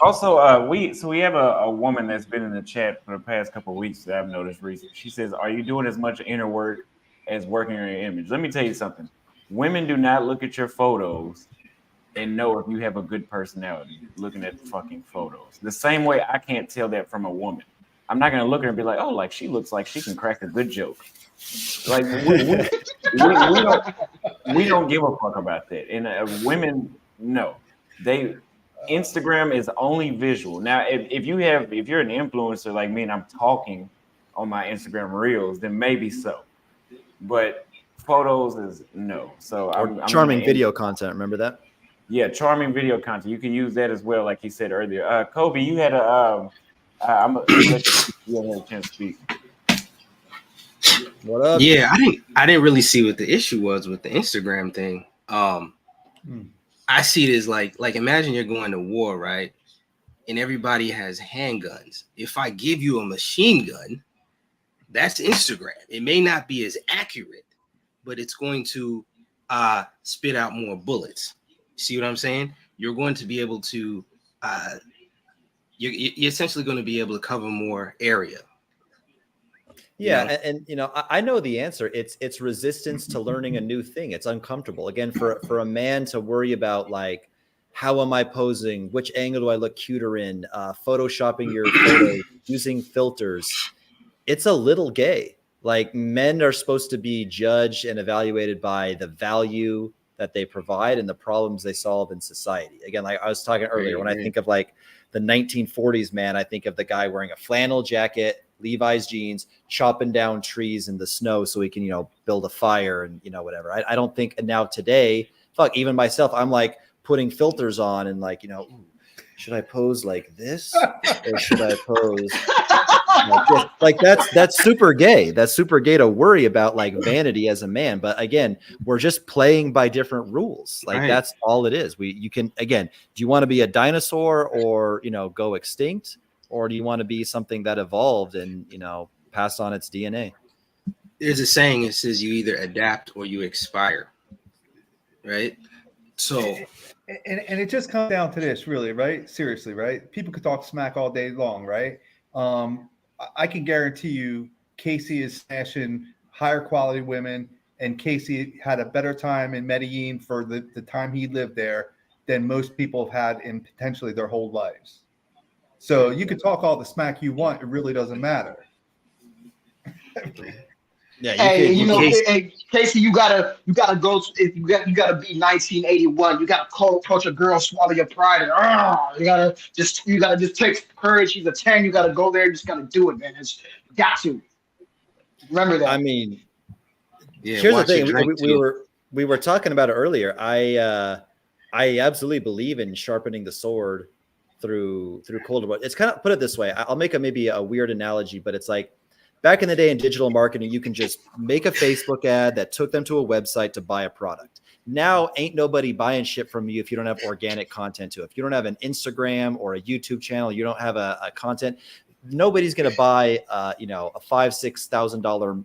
Also, we have a woman that's been in the chat for the past couple of weeks that I've noticed recently. She says, "Are you doing as much inner work as working on your image?" Let me tell you something. Women do not look at your photos and know if you have a good personality looking at fucking photos. The same way I can't tell that from a woman. I'm not gonna look at her and be like, "Oh, like she looks like she can crack a good joke." Like we don't give a fuck about that. And women, no, Instagram is only visual. Now, if you're an influencer like me and I'm talking on my Instagram reels, then maybe so. But photos is no. So I'm charming video content. Remember that? Yeah, charming video content. You can use that as well, like he said earlier. Kobe, you had I'm gonna let you have a chance to speak. What up? Yeah, I didn't really see what the issue was with the Instagram thing. I see it as like imagine you're going to war, right? And everybody has handguns. If I give you a machine gun, that's Instagram. It may not be as accurate, but it's going to spit out more bullets. See what I'm saying? You're going to be able to you're essentially going to be able to cover more area. Yeah, and I know the answer. It's resistance to learning a new thing. It's uncomfortable. Again, for a man to worry about like, how am I posing? Which angle do I look cuter in? Photoshopping your photos, using filters. It's a little gay. Like, men are supposed to be judged and evaluated by the value that they provide and the problems they solve in society. Again, like I was talking earlier, when I think of like the 1940s man, I think of the guy wearing a flannel jacket, Levi's jeans, chopping down trees in the snow so he can, build a fire and, whatever. I don't think now today, even myself, I'm like putting filters on and like, should I pose like this or should I pose like this? Like that's super gay. That's super gay to worry about like vanity as a man. But again, we're just playing by different rules. Like that's all it is. You can, again, do you want to be a dinosaur or, go extinct? Or do you want to be something that evolved and, passed on its DNA? There's a saying, it says you either adapt or you expire. Right? So. And it just comes down to this, really, right? Seriously, right? People could talk smack all day long, right? I can guarantee you Casey is smashing higher quality women, and Casey had a better time in Medellin for the time he lived there than most people have had in potentially their whole lives. So you could talk all the smack you want; it really doesn't matter. Yeah, Casey, you gotta go. You gotta be 1981. You gotta approach a girl, swallow your pride, and you gotta just take courage. She's a 10. You gotta go there. You just gotta do it, man. You got to remember that. I mean, here's the thing. We were talking about it earlier. I absolutely believe in sharpening the sword through cold war. It's kind of, put it this way. I'll make maybe a weird analogy, but it's like back in the day in digital marketing, you can just make a Facebook ad that took them to a website to buy a product. Now ain't nobody buying shit from you if you don't have organic content to it. If you don't have an Instagram or a YouTube channel, you don't have a content. Nobody's going to buy a $5,000-$6,000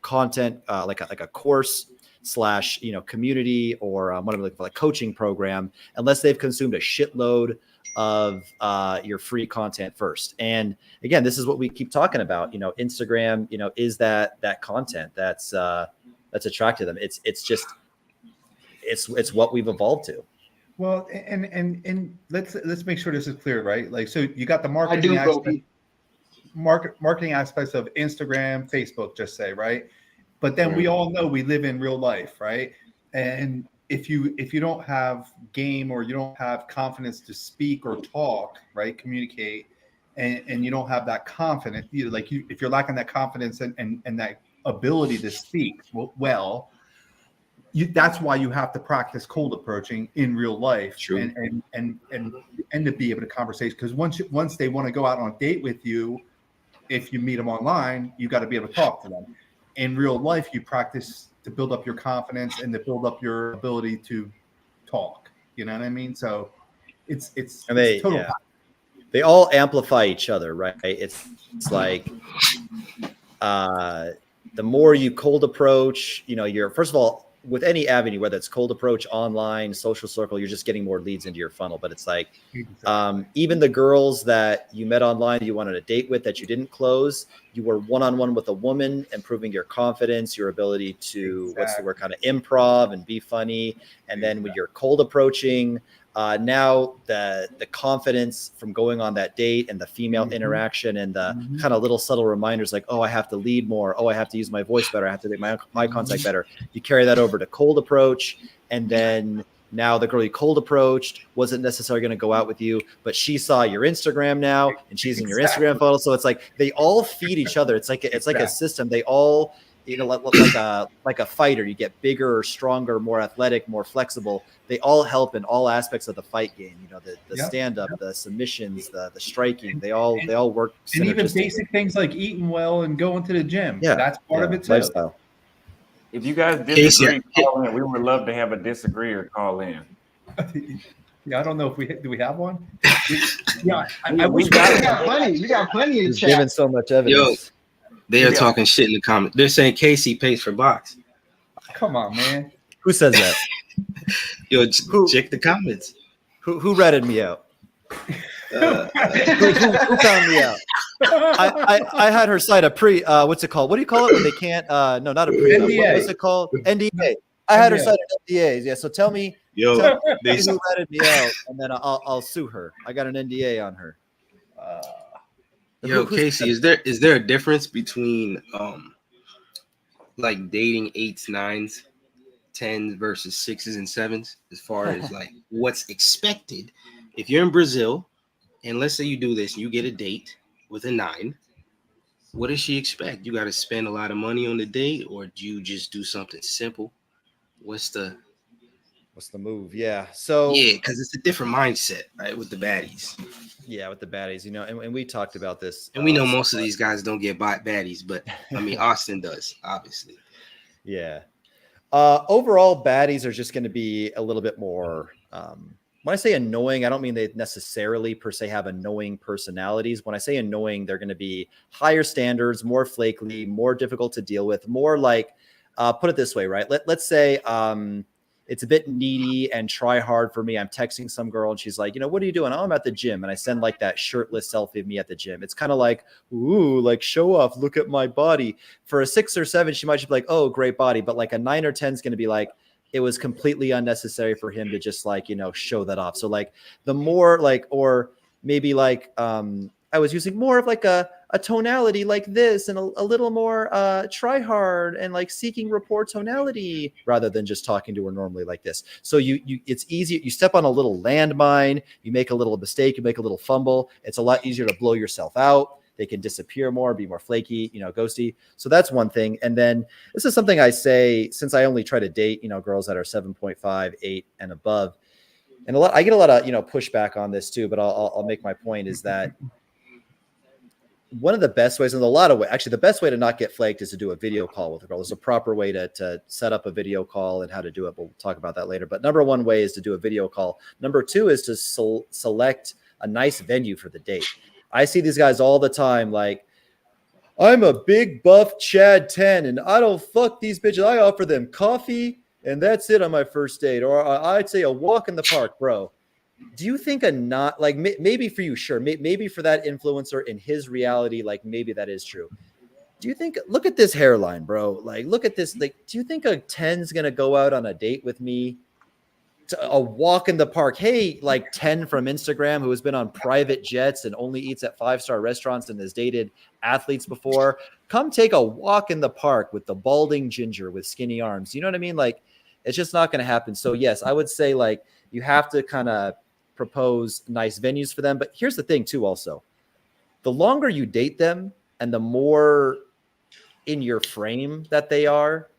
content like a course / community or whatever, like a coaching program, unless they've consumed a shitload of your free content first. And again, this is what we keep talking about. Instagram, is that content that's attracted them. It's what we've evolved to. Well, and let's make sure this is clear, right? Like, so you got the marketing aspects of Instagram, Facebook, just say, right? But then we all know we live in real life, right? And if you don't have game or you don't have confidence to speak or talk, right, communicate, and you don't have that confidence, if you're lacking that confidence and that ability to speak well, that's why you have to practice cold approaching in real life. True. And to be able to conversate, because once they want to go out on a date with you, if you meet them online, you got to be able to talk to them. In real life, you practice to build up your confidence and to build up your ability to talk. You know what I mean? So it's total. Yeah. They all amplify each other, right? It's like the more you cold approach, you're, first of all, with any avenue, whether it's cold approach, online, social circle, you're just getting more leads into your funnel. But it's like even the girls that you met online, you wanted a date with that you didn't close, you were one-on-one with a woman, improving your confidence, your ability to, what's the word, kind of improv and be funny. And then when you're cold approaching, now the confidence from going on that date and the female interaction and the kind of little subtle reminders like, oh, I have to lead more. Oh, I have to use my voice better. I have to make my eye contact better. You carry that over to cold approach. And then now the girl you cold approached wasn't necessarily going to go out with you, but she saw your Instagram now and she's in your Instagram photo. So it's like they all feed each other. It's like a system. They all, like a fighter, you get bigger or stronger, more athletic, more flexible. They all help in all aspects of the fight game. The stand-up, the submissions, the striking. They all work. And even basic things like eating well and going to the gym. Yeah, that's part of it too. Lifestyle. If you guys disagree, call in. We would love to have a disagreeer call in. Yeah, I don't know if we have one. We got plenty. We got plenty in the chat. Given so much evidence. They are talking shit in the comments. They're saying Casey pays for box. Come on, man. Who says that? Yo, check the comments. Who ratted me out? Who found me out? I had her cite a what's it called? What do you call it when they can't? No, not a pre. NDA. What's it called? NDA. I had her cite an NDA. Yeah. So tell me who ratted me out, and then I'll sue her. I got an NDA on her. Yo, Casey, is there a difference between like dating 8s, 9s, 10s versus 6s and 7s as far as like what's expected? If you're in Brazil and let's say you do this and you get a date with a 9, what does she expect? You got to spend a lot of money on the date, or do you just do something simple? What's the move? Yeah. So because it's a different mindset, right? With the baddies. Yeah, with the baddies, and we talked about this. And we know most of these guys don't get baddies, but I mean, Austin does, obviously. Yeah. Overall, baddies are just going to be a little bit more. When I say annoying, I don't mean they necessarily per se have annoying personalities. When I say annoying, they're going to be higher standards, more flaky, more difficult to deal with, more like, put it this way, right? Let's say it's a bit needy and try hard for me. I'm texting some girl and she's like, what are you doing? Oh, I'm at the gym. And I send like that shirtless selfie of me at the gym. It's kind of like, ooh, like show off, look at my body. For a 6 or 7, she might just be like, oh, great body. But like a 9 or 10 is going to be like, it was completely unnecessary for him to just like, show that off. So like the more like, or maybe like, I was using more of like a tonality like this and a little more try hard and like seeking rapport tonality rather than just talking to her normally like this. So it's easy. You step on a little landmine, you make a little mistake, you make a little fumble. It's a lot easier to blow yourself out. They can disappear more, be more flaky, ghosty. So that's one thing. And then this is something I say, since I only try to date, girls that are 7.5, 8 and above. And I get a lot of, pushback on this too, but I'll make my point is that one of the best ways, and a lot of ways, actually the best way to not get flaked is to do a video call with a girl. There's a proper way to set up a video call and how to do it. We'll talk about that later. But number one way is to do a video call. Number two is to select a nice venue for the date. I see these guys all the time. Like, I'm a big buff Chad 10 and I don't fuck these bitches. I offer them coffee and that's it on my first date. Or I'd say a walk in the park, bro. Do you think maybe for you, sure. Maybe for that influencer in his reality, like maybe that is true. Do you think, look at this hairline, bro. Like, look at this. Like, do you think a 10's going to go out on a date with me? To a walk in the park? Hey, like 10 from Instagram who has been on private jets and only eats at 5-star restaurants and has dated athletes before. come take a walk in the park with the balding ginger with skinny arms. You know what I mean? Like, it's just not going to happen. So yes, I would say like you have to kind of propose nice venues for them. But here's the thing too, also, the longer you date them and the more in your frame that they are,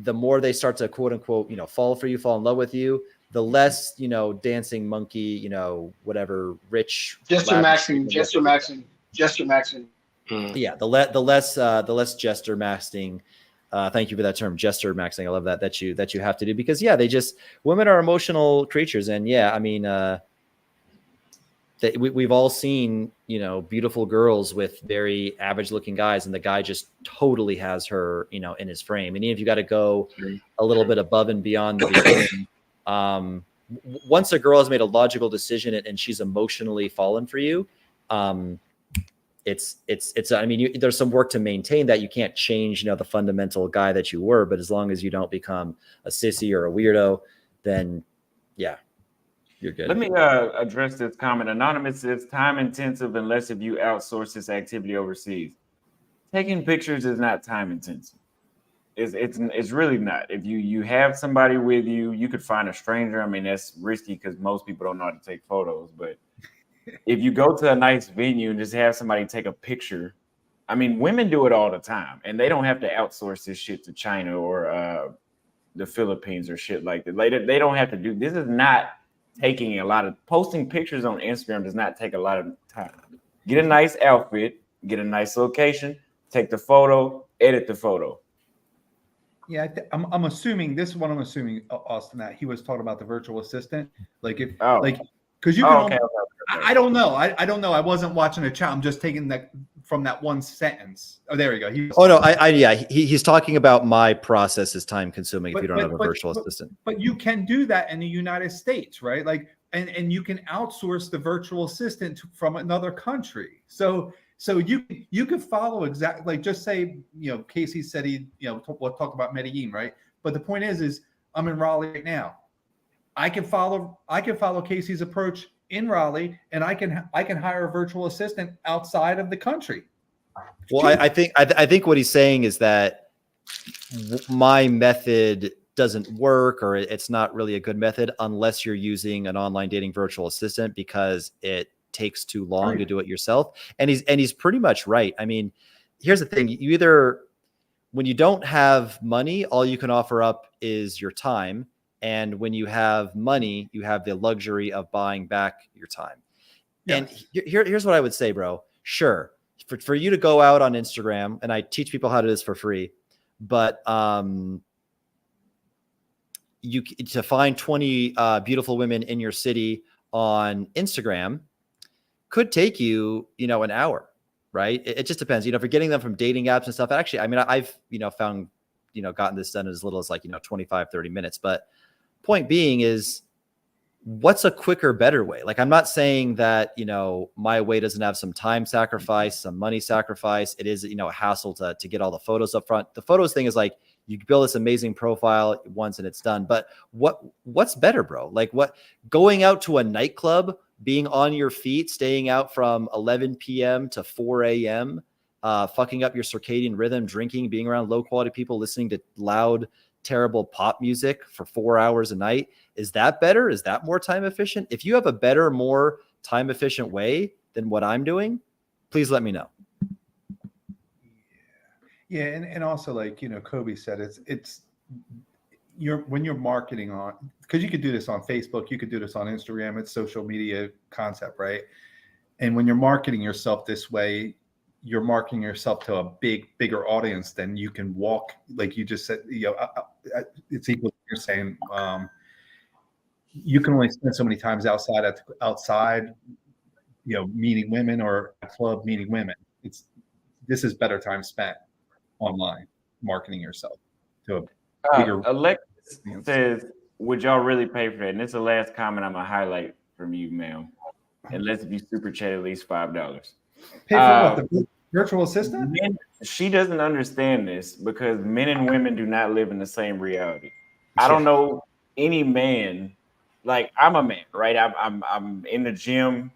the more they start to quote unquote, fall for you, fall in love with you, the less, dancing monkey, whatever, rich. Jester maxing. Yeah. The less jester maxing. Thank you for that term, jester maxing. I love that you have to do, because women are emotional creatures. And yeah, I mean, we've all seen, beautiful girls with very average looking guys, and the guy just totally has her, in his frame. And even if you got to go a little bit above and beyond the beginning, once a girl has made a logical decision and she's emotionally fallen for you, it's I mean, there's some work to maintain that. You can't change, the fundamental guy that you were, but as long as you don't become a sissy or a weirdo, then yeah, you're good. Let me address this comment. Anonymous says time intensive unless if you outsource this activity overseas. Taking pictures is not time intensive. It's really not. If you have somebody with you, you could find a stranger. I mean, that's risky because most people don't know how to take photos. But if you go to a nice venue and just have somebody take a picture, I mean, women do it all the time, and they don't have to outsource this shit to China or the Philippines or shit like that. Later, they don't have to do. This is not taking a lot of posting pictures on Instagram. Does not take a lot of time. Get a nice outfit, get a nice location, take the photo, edit the photo. Yeah, I'm assuming this is what I'm assuming, Austin, that he was talking about the virtual assistant. Like because you can. Okay. I don't know. I don't know. I wasn't watching a chat. I'm just taking that from that one sentence. Oh, there we go. He's talking about my process is time consuming if you don't have a virtual assistant. But you can do that in the United States, right? Like, and you can outsource the virtual assistant from another country. So you could follow exactly, like, just say, Casey said we'll talk about Medellin, right? But the point is I'm in Raleigh right now. I can follow Casey's approach in Raleigh, and I can hire a virtual assistant outside of the country. Well, I think what he's saying is that my method doesn't work, or it's not really a good method unless you're using an online dating virtual assistant, because it takes too long to do it yourself. And he's pretty much right. I mean, here's the thing. You either, when you don't have money, all you can offer up is your time. And when you have money, you have the luxury of buying back your time. Yeah. And here's what I would say, bro. Sure. For you to go out on Instagram, and I teach people how to do this for free, but to find 20 beautiful women in your city on Instagram could take you, an hour, right? It just depends. If you're getting them from dating apps and stuff. Actually, I mean, I've, found, gotten this done as little as 25, 30 minutes. But point being is, what's a quicker, better way? Like, I'm not saying that, my way doesn't have some time sacrifice, some money sacrifice. It is, a hassle to get all the photos up front. The photos thing is like, you build this amazing profile once and it's done. But what's better, bro? Like, going out to a nightclub, being on your feet, staying out from 11 p.m. to 4 a.m., fucking up your circadian rhythm, drinking, being around low quality people, listening to loud, terrible pop music for 4 hours a night. Is that better? Is that more time efficient? If you have a better, more time efficient way than what I'm doing, please let me know. Yeah. And also, like, Kobe said, it's when you're marketing on, because you could do this on Facebook, you could do this on Instagram, it's social media concept, right? And when you're marketing yourself this way, you're marketing yourself to a bigger audience than you can walk. Like you just said, it's equal to what you're saying. You can only spend so many times outside, meeting women, or a club meeting women. This is better time spent online marketing yourself to a bigger. Alexis says, would y'all really pay for that? And it's the last comment I'm gonna highlight from you, ma'am. Unless if you super chat at least $5. Pay for what? The virtual assistant? She doesn't understand this because men and women do not live in the same reality. I don't know any man. Like, I'm a man, right? I'm in the gym.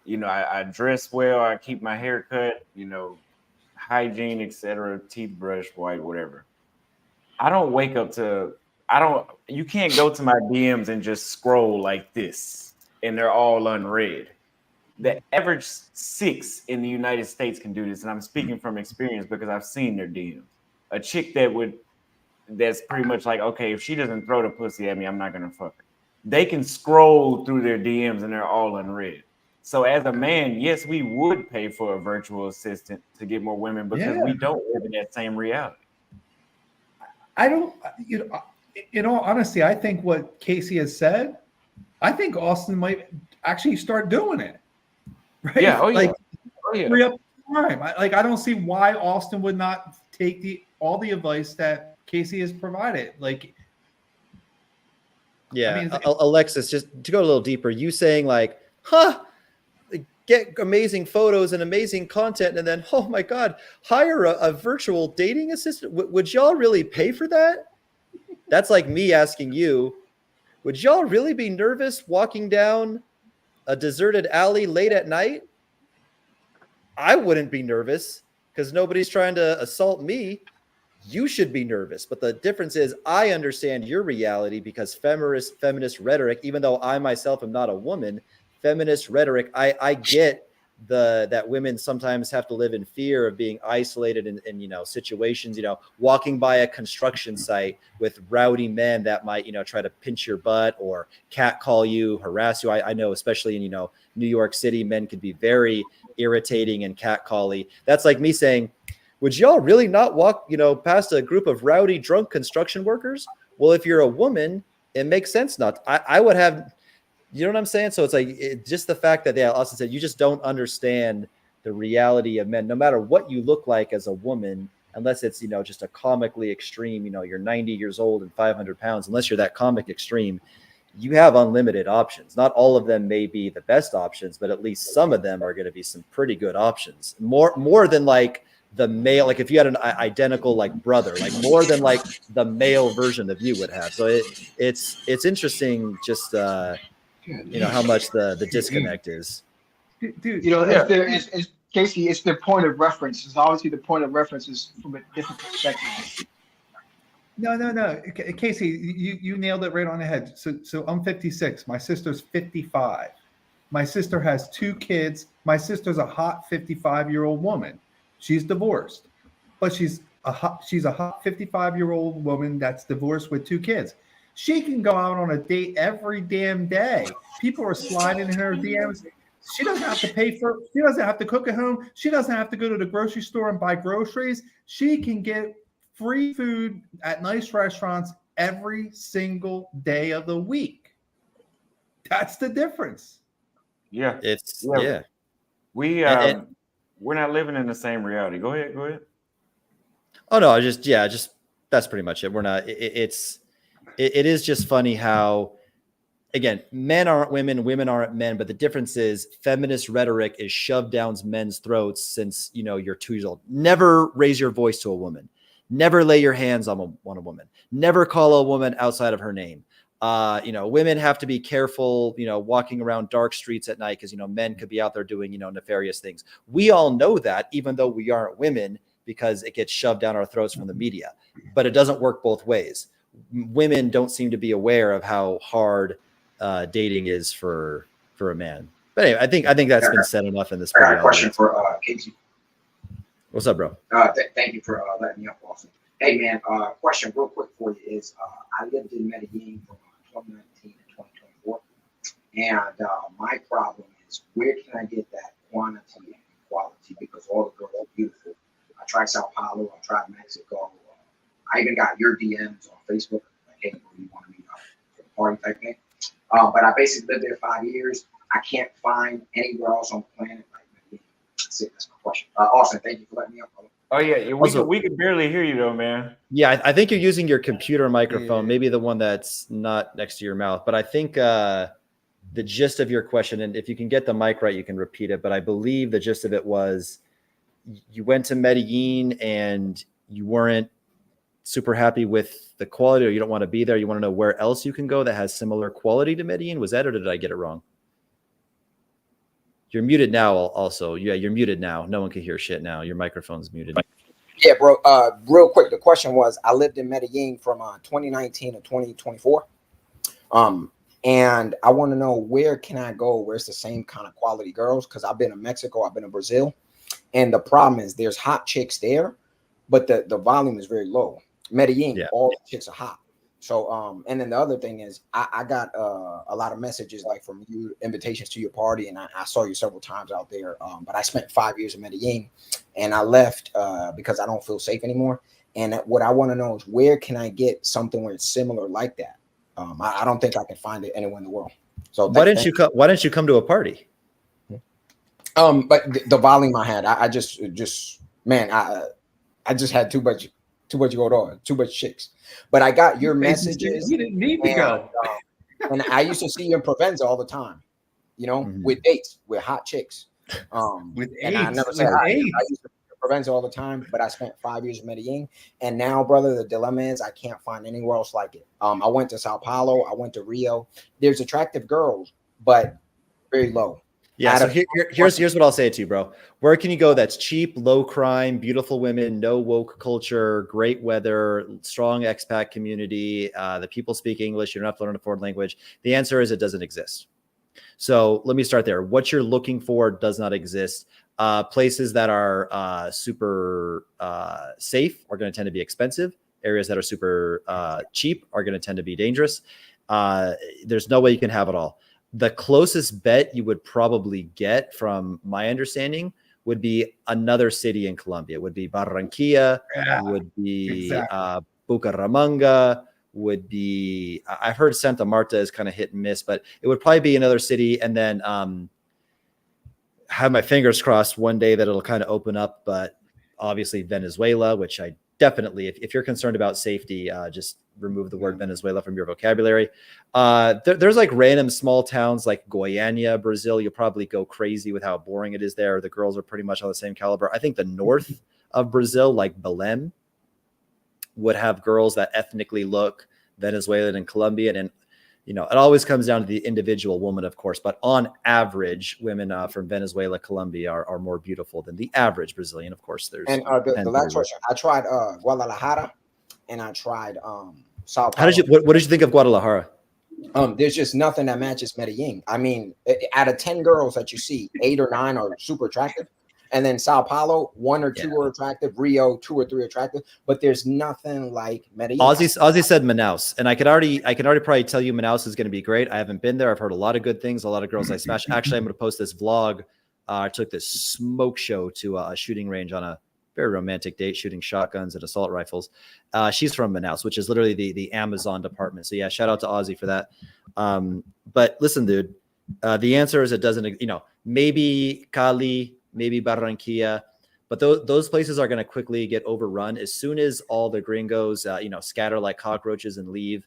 I dress well. I keep my hair cut. hygiene, etc., teeth brush, white, whatever. You can't go to my DMs and just scroll like this and they're all unread. The average 6 in the United States can do this, and I'm speaking from experience because I've seen their DMs. A chick that's pretty much like, okay, if she doesn't throw the pussy at me, I'm not gonna fuck her. They can scroll through their DMs and they're all unread. So as a man, yes, we would pay for a virtual assistant to get more women because we don't live in that same reality. I don't, in all honesty, I think what Casey has said, I think Austin might actually start doing it. Right? Yeah. Oh, yeah. Like, yeah. Up time. I don't see why Austin would not take all the advice that Casey has provided. Like, yeah, I mean, Alexis, just to go a little deeper, you saying like, get amazing photos and amazing content, and then, oh my God, hire a virtual dating assistant. Would y'all really pay for that? That's like me asking you, would y'all really be nervous walking down a deserted alley late at night? I wouldn't be nervous because nobody's trying to assault me. You should be nervous. But the difference is I understand your reality because feminist rhetoric, even though I myself am not a woman, feminist rhetoric, I get that women sometimes have to live in fear of being isolated in situations, walking by a construction site with rowdy men that might, try to pinch your butt or catcall you, harass you. I know, especially in, New York City, men could be very irritating and catcally. That's like me saying, would y'all really not walk, past a group of rowdy, drunk construction workers? Well, if you're a woman, it makes sense not. I would have, you know what I'm saying? So it's like just the fact that Austin said you just don't understand the reality of men, no matter what you look like as a woman, unless it's just a comically extreme. You're 90 years old and 500 pounds. Unless you're that comic extreme, you have unlimited options. Not all of them may be the best options, but at least some of them are going to be some pretty good options. More than like the male, like if you had an identical like brother, like more than like the male version of you would have. So it's interesting just how much the disconnect is. Dude, if there is Casey, it's their point of reference. It's obviously the point of reference is from a different perspective. No. Casey, you nailed it right on the head. So I'm 56. My sister's 55. My sister has 2 kids. My sister's a hot 55-year-old woman. She's divorced, but she's a hot 55-year-old woman that's divorced with 2 kids. She can go out on a date every damn day. People are sliding in her DMs. She doesn't have to pay for it. She doesn't have to cook at home. She doesn't have to go to the grocery store and buy groceries. She can get free food at nice restaurants every single day of the week. That's the difference. Yeah. Yeah. We're not living in the same reality. Go ahead. Oh no, just that's pretty much it. We're not. It is just funny how, again, men aren't women, women aren't men, but the difference is feminist rhetoric is shoved down men's throats since you're 2 years old. Never raise your voice to a woman. Never lay your hands on a woman. Never call a woman outside of her name. Women have to be careful, walking around dark streets at night because, men could be out there doing, nefarious things. We all know that, even though we aren't women, because it gets shoved down our throats from the media. But it doesn't work both ways. Women don't seem to be aware of how hard dating is for a man. But anyway, I think that's been said enough in this. I got a question for Casey. What's up, bro? Thank you for letting me up, Austin. Hey, man, question real quick for you is I lived in Medellin from 2019 to 2024, and my problem is where can I get that quantity and quality, because all the girls are beautiful. I tried Sao Paulo, I tried Mexico. I even got your DMs on Facebook, like, hey, you want to meet up for the party type thing. But I basically lived there 5 years. I can't find anywhere else on the planet like Medellin. That's my question. Austin, thank you for letting me up, brother. Oh yeah, we can barely hear you though, man. Yeah, I think you're using your computer microphone, maybe the one that's not next to your mouth. But I think the gist of your question, and if you can get the mic right, you can repeat it. But I believe the gist of it was you went to Medellin and you weren't super happy with the quality, or you don't want to be there. You want to know where else you can go that has similar quality to Medellin. Was that, or did I get it wrong? You're muted now. Also, yeah, you're muted now. No one can hear shit now. Your microphone's muted. Yeah, bro. Real quick, the question was, I lived in Medellin from 2019 to 2024. And I want to know, where can I go where it's the same kind of quality girls? Because I've been to Mexico, I've been to Brazil, and the problem is there's hot chicks there, but the volume is very low. Medellin, Yeah. all the chicks are hot. So and then the other thing is, I got a lot of messages like from you, invitations to your party, and I saw you several times out there. But I spent 5 years in Medellin, and I left because I don't feel safe anymore. And what I want to know is, where can I get something where it's similar like that? I don't think I can find it anywhere in the world. So Why didn't you come to a party? But the volume I had, I just man, I just had too much going on, too much chicks. But I got your messages. You didn't need to go. And I used to see you in Provenza all the time, you know, with dates, with hot chicks. With and I AIDS, never with said I AIDS. used to see you in Provenza all the time, but I spent 5 years in Medellin. And now, brother, the dilemma is I can't find anywhere else like it. I went to Sao Paulo, I went to Rio. There's attractive girls, but very low. Yeah, so here's what I'll say to you, bro. Where can you go that's cheap, low crime, beautiful women, no woke culture, great weather, strong expat community, the people speak English, you don't have to learn a foreign language? The answer is it doesn't exist. So let me start there. What you're looking for does not exist. Places that are super safe are going to tend to be expensive. Areas that are super cheap are going to tend to be dangerous. There's no way you can have it all. The closest bet you would probably get, from my understanding, would be another city in Colombia. It would be Barranquilla, would be Bucaramanga, would be, I've heard Santa Marta is kind of hit and miss, but it would probably be another city. And then have my fingers crossed one day that it'll kind of open up. But obviously Venezuela, which I definitely, if you're concerned about safety, just remove the word Venezuela from your vocabulary. There's like random small towns like Goiânia, Brazil. You'll probably go crazy with how boring it is there. The girls are pretty much on the same caliber. I think the north of Brazil, like Belém, would have girls that ethnically look Venezuelan and Colombian. And, you know, it always comes down to the individual woman, of course, but on average, women from Venezuela, Colombia are more beautiful than the average Brazilian. Of course, there's. And the last question, I tried Guadalajara, and I tried Sao Paulo. How did you? What did you think of Guadalajara? There's just nothing that matches Medellin. I mean, out of 10 girls that you see, 8 or 9 are super attractive. And then Sao Paulo, 1 or 2 are attractive. Rio, 2 or 3 attractive. But there's nothing like Medellin. Ozzy said Manaus, and I could already probably tell you Manaus is going to be great. I haven't been there. I've heard a lot of good things. A lot of girls I smash. Actually, I'm going to post this vlog. I took this smoke show to a shooting range on a very romantic date, shooting shotguns and assault rifles. She's from Manaus, which is literally the Amazon department. So yeah, shout out to Ozzy for that. But listen, dude, the answer is it doesn't. You know, maybe Cali, maybe Barranquilla, but those places are going to quickly get overrun as soon as all the gringos, scatter like cockroaches and leave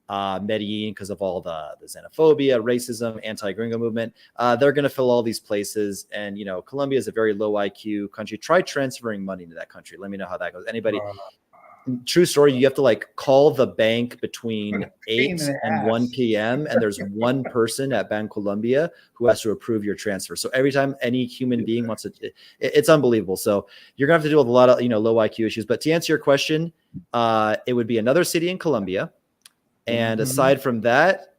Medellin because of all the xenophobia, racism, anti-gringo movement. They're going to fill all these places. And, you know, Colombia is a very low IQ country. Try transferring money to that country. Let me know how that goes. Anybody? True story. You have to like call the bank between 8 and 1 p.m. and there's one person at Bancolombia who has to approve your transfer. So every time any human being wants to, it's unbelievable. So you're gonna have to deal with a lot of, low IQ issues. But to answer your question, it would be another city in Colombia. And aside from that,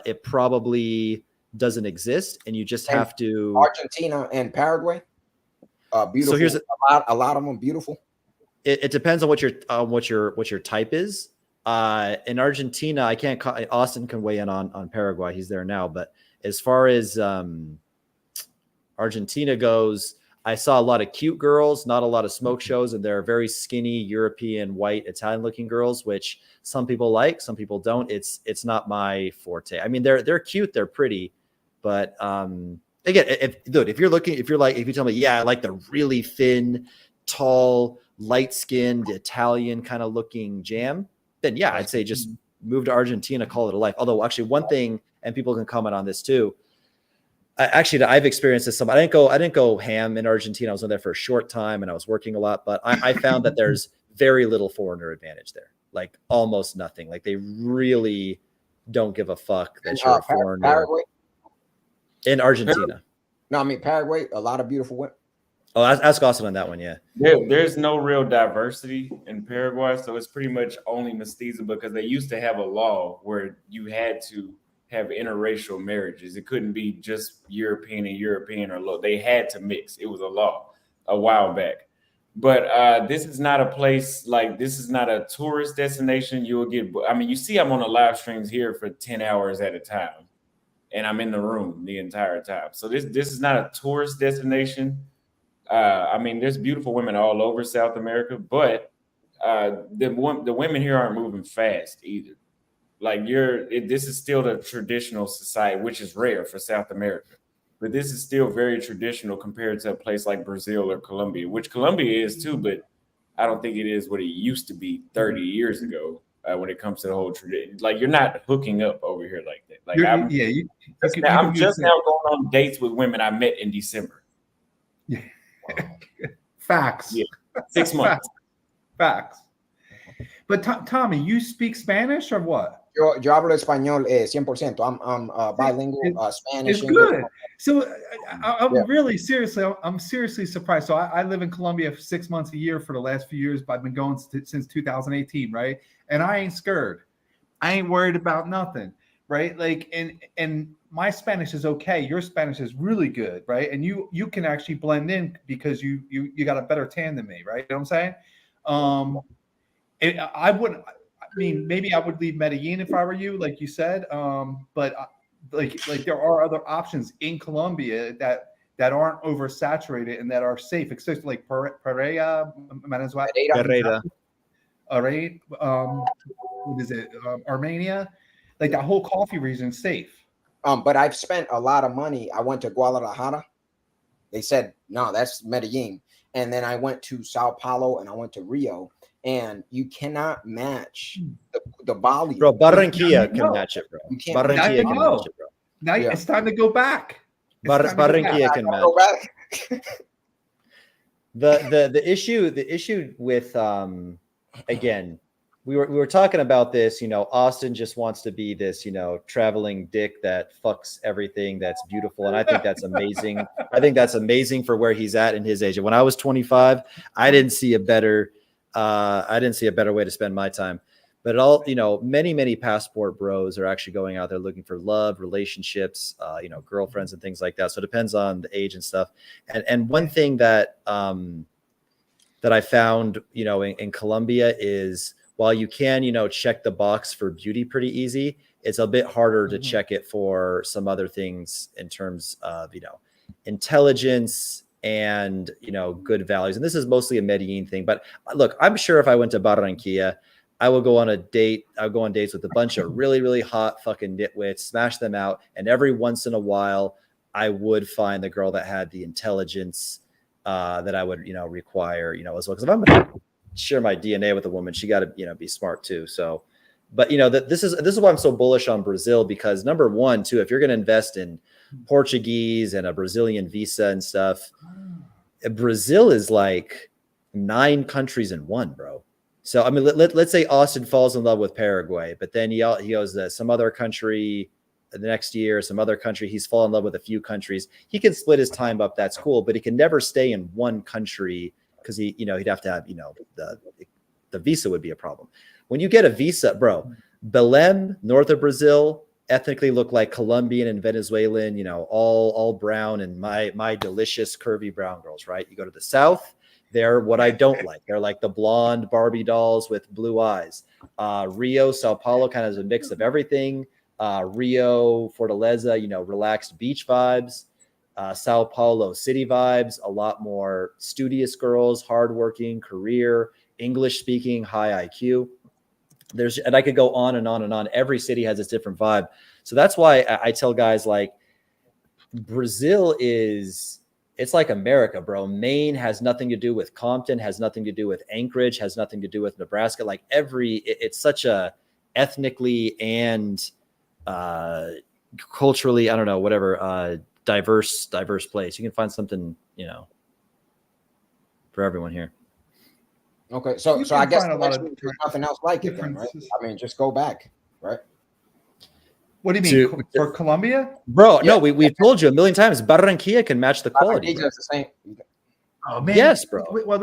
it probably doesn't exist. And you just have to. Argentina and Paraguay. Beautiful. So here's a lot of them beautiful. It depends on what your type is. In Argentina, I can't. Austin can weigh in on Paraguay. He's there now. But as far as Argentina goes, I saw a lot of cute girls, not a lot of smoke shows, and they're very skinny European, white, Italian-looking girls, which some people like, some people don't. It's not my forte. I mean, they're cute, they're pretty, but again, if you tell me, yeah, I like the really thin, tall, light-skinned Italian kind of looking jam, then yeah, I'd say just move to Argentina, call it a life. Although actually one thing, and people can comment on this too, I've experienced this. I didn't go ham in Argentina. I was there for a short time and I was working a lot, but I found that there's very little foreigner advantage there, like almost nothing. Like they really don't give a fuck that you're a foreigner. Paraguay? In Argentina. No, I mean Paraguay, a lot of beautiful women. Oh, ask Austin on that one. Yeah. There's no real diversity in Paraguay, so it's pretty much only mestizo because they used to have a law where you had to have interracial marriages. It couldn't be just European and European they had to mix. It was a law a while back. But this is not a place this is not a tourist destination. You'll get, I mean, you see, I'm on the live streams here for 10 hours at a time, and I'm in the room the entire time. So this is not a tourist destination. I mean, there's beautiful women all over South America, but the women here aren't moving fast either. This is still the traditional society, which is rare for South America, but this is still very traditional compared to a place like Brazil or Colombia, which Colombia is too, but I don't think it is what it used to be 30 years ago when it comes to the whole tradition. Like, you're not hooking up over here like that. Like, I'm just now going on dates with women I met in December. Yeah. Facts. Yeah. 6 months. Facts. But Tommy, you speak Spanish or what? Yo hablo español 100%. I'm bilingual, Spanish. It's good. So I'm really seriously, I'm seriously surprised. So I live in Colombia for 6 months a year for the last few years, but I've been going since 2018, right? And I ain't scared. I ain't worried about nothing, right? Like, and my Spanish is okay. Your Spanish is really good, right? And you can actually blend in because you got a better tan than me, right? You know what I'm saying? I wouldn't. I mean, maybe I would leave Medellin if I were you, like you said. But like there are other options in Colombia that aren't oversaturated and that are safe, especially like Pereira, Pereira. What is it? Armenia, like that whole coffee region is safe. But I've spent a lot of money. I went to Guadalajara. They said, no, that's Medellin. And then I went to Sao Paulo and I went to Rio. And you cannot match the volume. Bro, Barranquilla can match it, bro. Barranquilla can match it, bro. Now it's time to go back. Barranquilla can match. The issue with again, we were talking about this, you know, Austin just wants to be this, you know, traveling dick that fucks everything that's beautiful. And I think that's amazing. I think that's amazing for where he's at in his age. And when I was 25, I didn't see a better way to spend my time. But many passport bros are actually going out there looking for love, relationships, girlfriends and things like that. So it depends on the age and stuff. And one thing that I found, in Colombia is, while you can, check the box for beauty pretty easy, it's a bit harder to check it for some other things in terms of, intelligence and, good values. And this is mostly a Medellin thing. But look, I'm sure if I went to Barranquilla, I will go on a date. I'll go on dates with a bunch of really, really hot fucking nitwits, smash them out. And every once in a while, I would find the girl that had the intelligence that I would, require, as well. Because if I'm going to share my DNA with a woman, she got to, be smart too. So, but this is why I'm so bullish on Brazil, because number one, too, if you're going to invest in Portuguese and a Brazilian visa and stuff, Brazil is like 9 countries in one, bro. So, I mean, let's say Austin falls in love with Paraguay, but then he goes to some other country the next year, some other country. He's fallen in love with a few countries. He can split his time up. That's cool, but he can never stay in one country because he'd have to have, the visa would be a problem. When you get a visa, bro, Belém, north of Brazil, ethnically look like Colombian and Venezuelan, all brown and my delicious curvy brown girls, right? You go to the south, they're what I don't like. They're like the blonde Barbie dolls with blue eyes. Rio, Sao Paulo kind of is a mix of everything. Rio, Fortaleza, relaxed beach vibes. Sao Paulo city vibes, a lot more studious girls, hardworking, career, English speaking, high IQ. And I could go on and on and on. Every city has its different vibe. So that's why I tell guys, like, Brazil it's like America, bro. Maine has nothing to do with Compton, has nothing to do with Anchorage, has nothing to do with Nebraska. Like it's such a ethnically and culturally, I don't know, whatever, diverse place. You can find something, for everyone here. Okay, so I guess there's nothing else like it then, right? I mean, just go back, right? What do you mean for Colombia? Bro, no, we've told you a million times. Barranquilla can match the quality. Barranquilla is the same. Oh man, yes, bro. Well,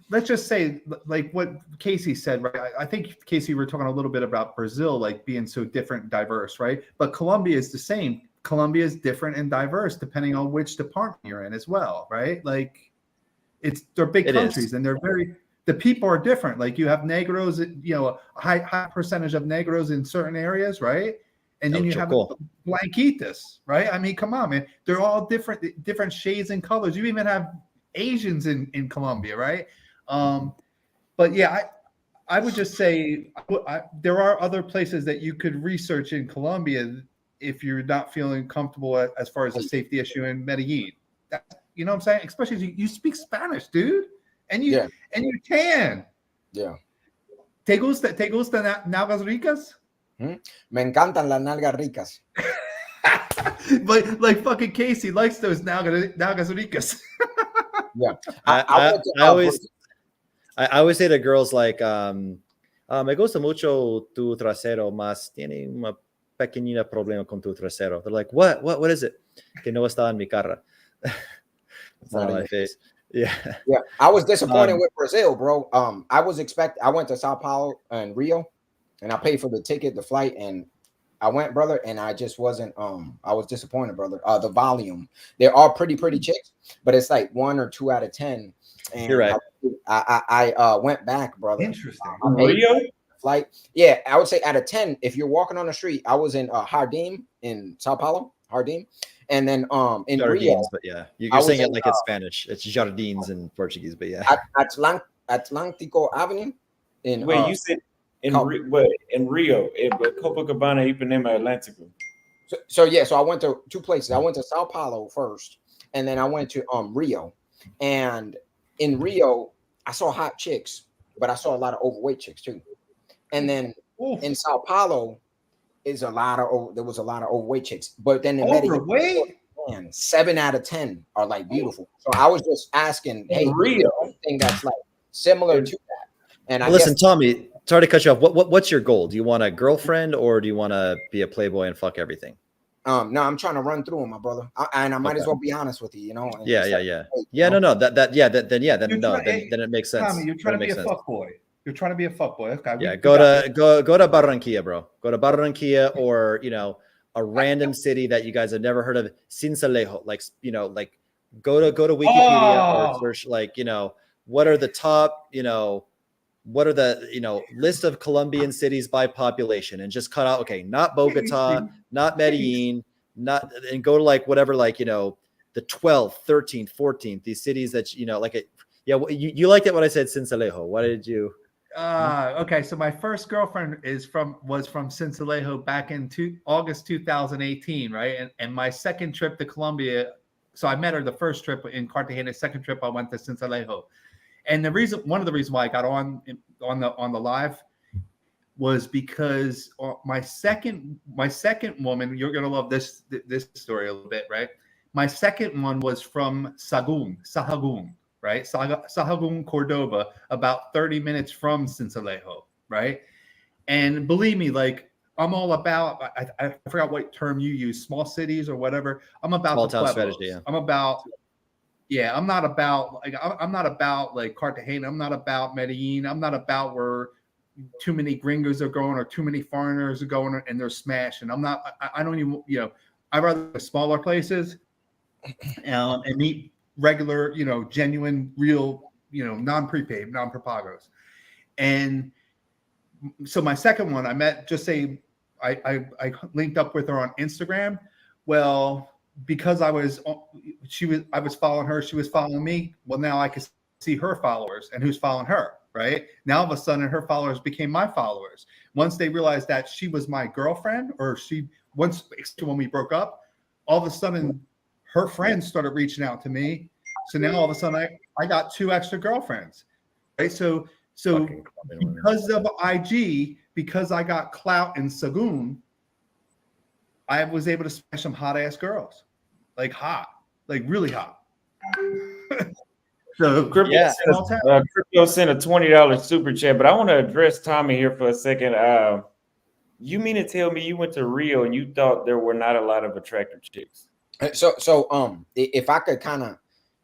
let's just say like what Casey said, right? I think Casey, we're talking a little bit about Brazil, like being so different, diverse, right? But Colombia is the same. Colombia is different and diverse depending on which department you're in as well, right? Like they're big countries and they're the people are different. Like you have Negros, you know, a high percentage of Negros in certain areas, right? And then you have Blanquitas, right? I mean, come on, man. They're all different shades and colors. You even have Asians in Colombia, right? But yeah, I would just say there are other places that you could research in Colombia if you're not feeling comfortable as far as the safety issue in Medellin. You know what I'm saying? Especially if you speak Spanish, dude, and you can. Yeah. ¿Te gusta nalgas ricas? Me encantan las nalgas ricas. But like fucking Casey likes those nalgas ricas. Yeah. I always say to girls like, me gusta mucho tu trasero, mas tiene una pequeña problema con tu trasero. They're like, what is it? Que no está en mi cara. It's not on my face. Yeah. Yeah. I was disappointed with Brazil, bro. I went to Sao Paulo and Rio, and I paid for the ticket, the flight, and I went, brother, and I just wasn't. I was disappointed, brother. The volume. They're all pretty chicks, but it's like 1 or 2 out of 10. And you're right. I went back, brother. Interesting. Rio? Flight. Yeah, I would say out of 10. If you're walking on the street, I was in Jardim in Sao Paulo, Jardim, and then in Jardines, Rio. but yeah, you're saying it like it's Spanish. It's Jardines in Portuguese, but yeah. Atlántico Avenue. Wait, you said in Rio, but Copacabana, Ipanema, Atlántico. So I went to 2 places. I went to Sao Paulo first, and then I went to Rio. And in Rio, I saw hot chicks, but I saw a lot of overweight chicks too. And then in Sao Paulo, there was a lot of overweight chicks. But then in overweight, man, 7 out of 10 are like beautiful. So I was just asking, hey, Rio, thing that's like similar to that. And listen, Tommy, sorry to cut you off. What's your goal? Do you want a girlfriend or do you want to be a playboy and fuck everything? No, I'm trying to run through them, my brother, and I might as well be honest with you, you know. Yeah. Then it makes sense. Tommy, you're trying to be a fuckboy. You're trying to be a fuckboy. Okay. Yeah, go to Barranquilla, bro. Go to Barranquilla, or a random city that you guys have never heard of, Sincelejo. Like go to Wikipedia or search what are the top, what are the list of Colombian cities by population, and just cut out not Bogota, not Medellin, and go to whatever the 12th, 13th, 14th, these cities that you liked it when I said Sincelejo. What did you? Okay, so my first girlfriend was from Sincelejo back in August 2018, right? And my second trip to Colombia, so I met her the first trip in Cartagena. Second trip I went to Sincelejo, and one of the reasons why I got on the live was because my second woman, you're gonna love this story a little bit, right? My second one was from Sahagún. Right, Sahagún, Cordoba, about 30 minutes from Sincelejo, right? And believe me, I'm all about. I forgot what term you use, small cities or whatever. I'm about small the town pueblos. Strategy. Yeah. I'm about. Yeah, I'm not about I'm not about Cartagena. I'm not about Medellin. I'm not about where too many gringos are going or too many foreigners are going and they're smashing. I'm not. I don't even. I'd rather go to smaller places and meet regular, genuine, real, non-prepaid, non-prepagos. And so my second one, I met, I linked up with her on Instagram. Well, because I was following her, she was following me. Well, now I can see her followers and who's following her, right? Now all of a sudden her followers became my followers. Once they realized that she was my girlfriend, when we broke up, all of a sudden her friends started reaching out to me. So now all of a sudden I got 2 extra girlfriends, right? So because of IG, because I got clout in Sagún, I was able to smash some hot ass girls, really hot. So Crypto sent a $20 super chat, but I want to address Tommy here for a second. You mean to tell me you went to Rio and you thought there were not a lot of attractive chicks? So if I could kind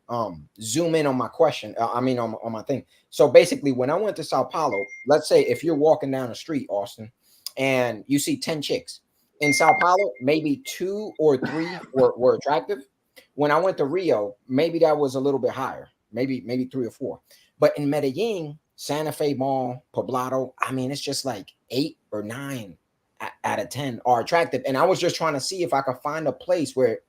of zoom in on my question, on my thing. So basically, when I went to Sao Paulo, let's say if you're walking down the street, Austin, and you see 10 chicks in Sao Paulo, maybe 2 or 3 were attractive. When I went to Rio, maybe that was a little bit higher, maybe 3 or 4. But in Medellin, Santa Fe Mall, Poblado, I mean, it's just like 8 or 9 out of 10 are attractive. And I was just trying to see if I could find a place where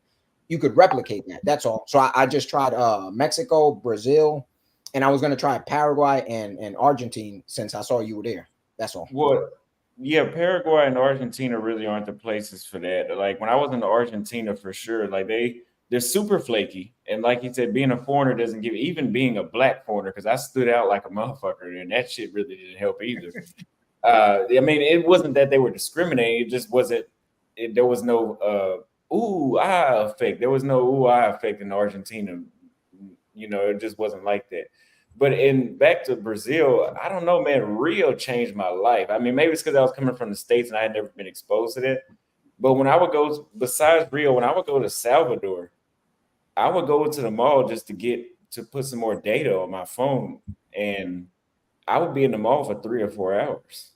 you could replicate that. That's all. So I just tried Mexico, Brazil, and I was going to try Paraguay and Argentina since I saw you were there. That's all. Well, yeah, Paraguay and Argentina really aren't the places for that. Like when I was in Argentina, for sure, like they're super flaky, and like you said, being a foreigner doesn't give. Even being a black foreigner, because I stood out like a motherfucker, and that shit really didn't help either. I mean, it wasn't that they were discriminating; it just wasn't. There was no ooh ah effect. There was no ooh ah effect in Argentina. You know, it just wasn't like that. But back to Brazil, I don't know, man. Rio changed my life. I mean, maybe it's because I was coming from the States and I had never been exposed to that. But when I would go, besides Rio, when I would go to Salvador, I would go to the mall just to put some more data on my phone, and I would be in the mall for 3 or 4 hours.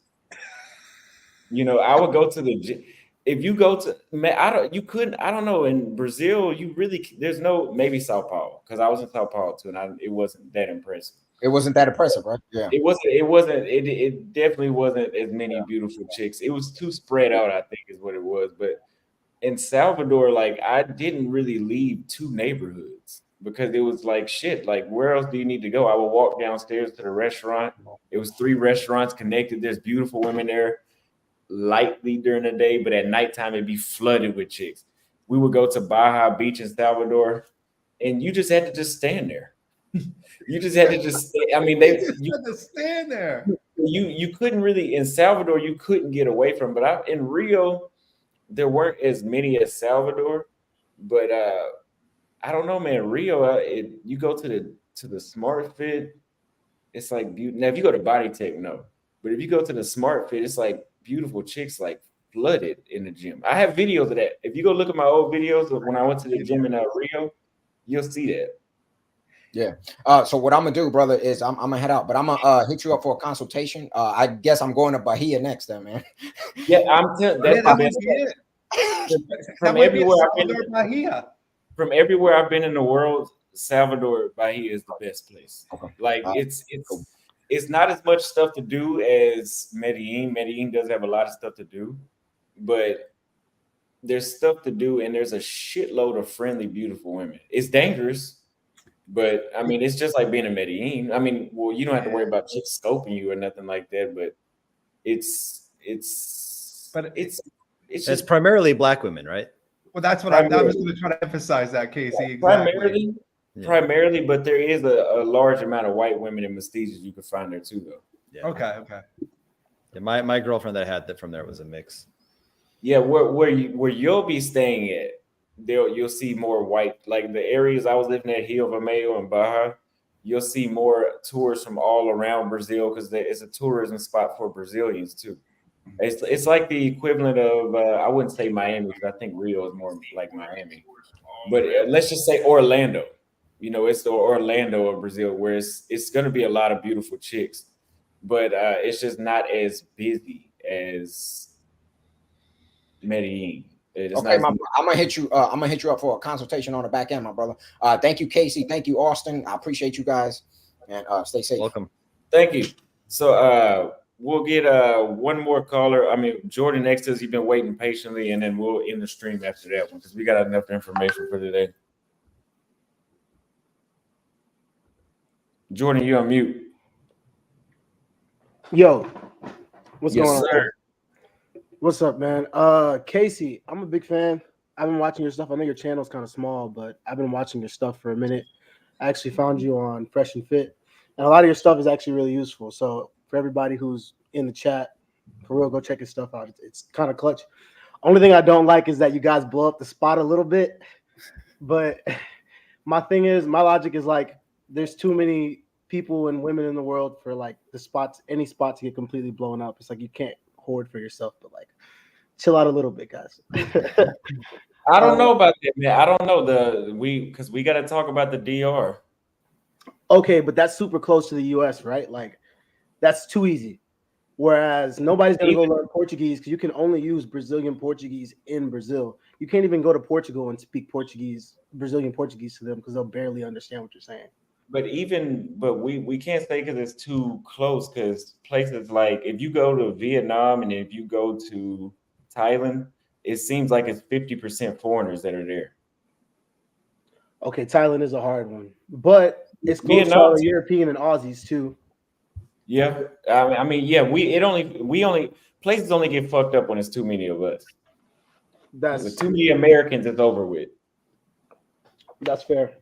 You know, I would go to the gym. If you go to, man, I don't know. In Brazil, there's no, maybe Sao Paulo, because I was in Sao Paulo too, and it wasn't that impressive. It wasn't that impressive, right? Yeah. It definitely wasn't as many beautiful chicks. It was too spread out, I think is what it was. But in Salvador, like I didn't really leave 2 neighborhoods because it was like shit. Like, where else do you need to go? I would walk downstairs to the restaurant. It was 3 restaurants connected. There's beautiful women there lightly during the day, but at nighttime it'd be flooded with chicks. We would go to Baja Beach in Salvador, and you just had to just stand there. You just had to just stay. I mean, you had to stand there. You couldn't really in Salvador. You couldn't get away from. But in Rio, there weren't as many as Salvador. But I don't know, man. Rio, you go to the Smart Fit, it's like now if you go to Body Tech, no. But if you go to the Smart Fit, it's like beautiful chicks like flooded in the gym. I have videos of that. If you go look at my old videos of when I went to the gym in Rio, you'll see that. Yeah. So what I'm gonna do, brother, is I'm gonna head out, but I'm gonna hit you up for a consultation. I guess I'm going to Bahia next, then, man. Yeah, I'm telling that's the best. From everywhere I've been, Bahia. From everywhere I've been in the world, Salvador Bahia is the best place. Okay. Like it's not as much stuff to do as Medellin. Medellin does have a lot of stuff to do, but there's stuff to do, and there's a shitload of friendly, beautiful women. It's dangerous, but I mean, it's just like being in Medellin. I mean, well, you don't have to worry about chicks scoping you or nothing like that, but it's It's primarily black women, right? Well, that's what I was going to try to emphasize that, Casey. Exactly. Primarily, but there is a large amount of white women and mestizos you can find there too, though. Yeah. Okay. Yeah, my girlfriend that I had that from there was a mix. Yeah, where you'll be staying at, you'll see more white. Like the areas I was living at, Rio Vermelho and Baja, you'll see more tourists from all around Brazil because it's a tourism spot for Brazilians too. It's like the equivalent of I wouldn't say Miami because I think Rio is more like Miami, but let's just say Orlando. You know, it's the Orlando of Brazil, where it's going to be a lot of beautiful chicks, but it's just not as busy as Medellin. Okay, I'm gonna hit you. I'm gonna hit you up for a consultation on the back end, my brother. Thank you, Casey. Thank you, Austin. I appreciate you guys, and stay safe. Welcome. Thank you. So we'll get one more caller. I mean, Jordan next to us. He's been waiting patiently, and then we'll end the stream after that one because we got enough information for today. Jordan, you on mute. Yo, what's Yes, going on? sir. What's up, man? Casey, I'm a big fan. I've been watching your stuff. I know your channel's kind of small, but I've been watching your stuff for a minute. I actually found you on Fresh and Fit, and a lot of your stuff is actually really useful. So for everybody who's in the chat, for real, go check your stuff out. It's kind of clutch. Only thing I don't like is that you guys blow up the spot a little bit. But my logic is like, there's too many people and women in the world for like any spot to get completely blown up. It's like you can't hoard for yourself, but like chill out a little bit, guys. I don't know about that, man. I don't know because we got to talk about the DR. Okay, but that's super close to the US, right? Like that's too easy. Whereas nobody's gonna go learn Portuguese because you can only use Brazilian Portuguese in Brazil. You can't even go to Portugal and speak Brazilian Portuguese to them because they'll barely understand what you're saying. But we can't say because it's too close, because places like if you go to Vietnam and if you go to Thailand, it seems like it's 50% foreigners that are there. Okay, Thailand is a hard one, but it's close to all the European and Aussies too. Yeah, I mean, yeah, places only get fucked up when it's too many of us. With too many Americans, it's over with. That's fair.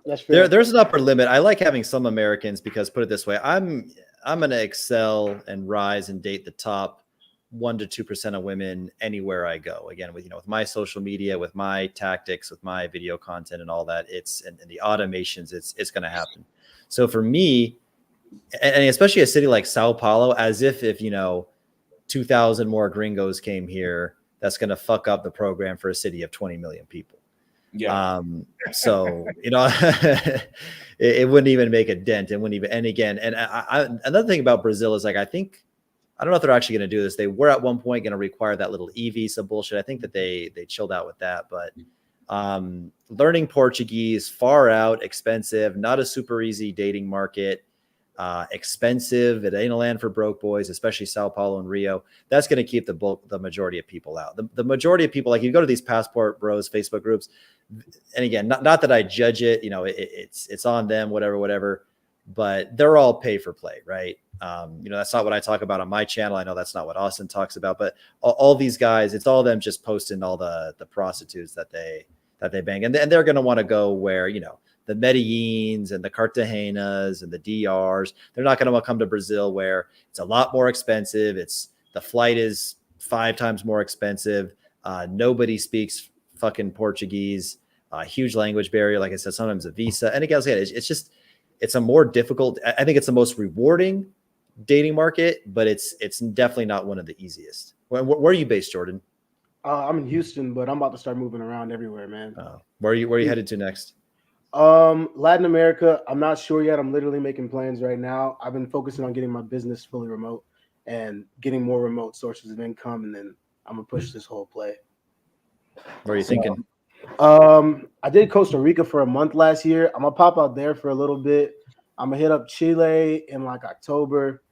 That's fair. There's an upper limit. I like having some Americans because, put it this way, I'm going to excel and rise and date the top 1 to 2% of women anywhere I go. Again, with my social media, with my tactics, with my video content and all that, and the automations, it's going to happen. So for me, and especially a city like Sao Paulo, as if 2,000 more gringos came here, that's going to fuck up the program for a city of 20 million people. Yeah. So it wouldn't even make a dent. It wouldn't even. And again, another thing about Brazil is like I don't know if they're actually going to do this. They were at one point going to require that little e-visa bullshit. I think that they chilled out with that, but learning Portuguese, far out, expensive, not a super easy dating market. Expensive. It ain't a land for broke boys, especially Sao Paulo and Rio. That's going to keep the majority of people out. The majority of people, like you go to these passport bros Facebook groups, and again, not that I judge it, it's on them, whatever, but they're all pay for play, right? That's not what I talk about on my channel. I know that's not what Austin talks about, but all these guys, it's all them just posting all the prostitutes that they bang, and they're going to want to go where the Medellins and the Cartagenas and the DRs. They're not going to come to Brazil where it's a lot more expensive. The flight is 5 times more expensive. Nobody speaks fucking Portuguese. Huge language barrier. Like I said, sometimes a visa. And again, it's a more difficult. I think it's the most rewarding dating market, but it's definitely not one of the easiest. Where are you based, Jordan? I'm in Houston, but I'm about to start moving around everywhere, man. Where are you headed to next? Latin America, I'm not sure yet. I'm literally making plans right now. I've been focusing on getting my business fully remote and getting more remote sources of income, and then I'm gonna push this whole play. What are you thinking? I did Costa Rica for a month last year. I'm gonna pop out there for a little bit. I'm gonna hit up Chile in like October.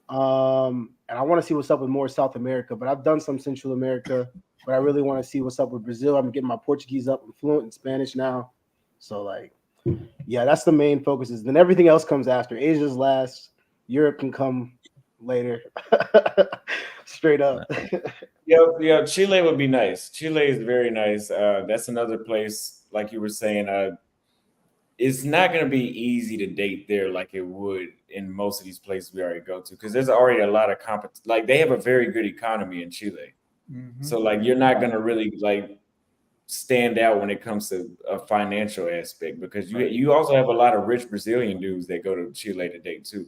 And I want to see what's up with more South America, but I've done some Central America, but I really want to see what's up with Brazil. I'm getting my Portuguese up. I'm fluent in Spanish now. So like, yeah, that's the main focuses. Then everything else comes after. Asia's last. Europe can come later. Straight up. Yeah, Chile would be nice. Chile is very nice. That's another place, like you were saying, it's not going to be easy to date there like it would in most of these places we already go to, because there's already a lot of competition. Like they have a very good economy in Chile. Mm-hmm. So like you're not going to really like stand out when it comes to a financial aspect, because you also have a lot of rich Brazilian dudes that go to Chile to date too.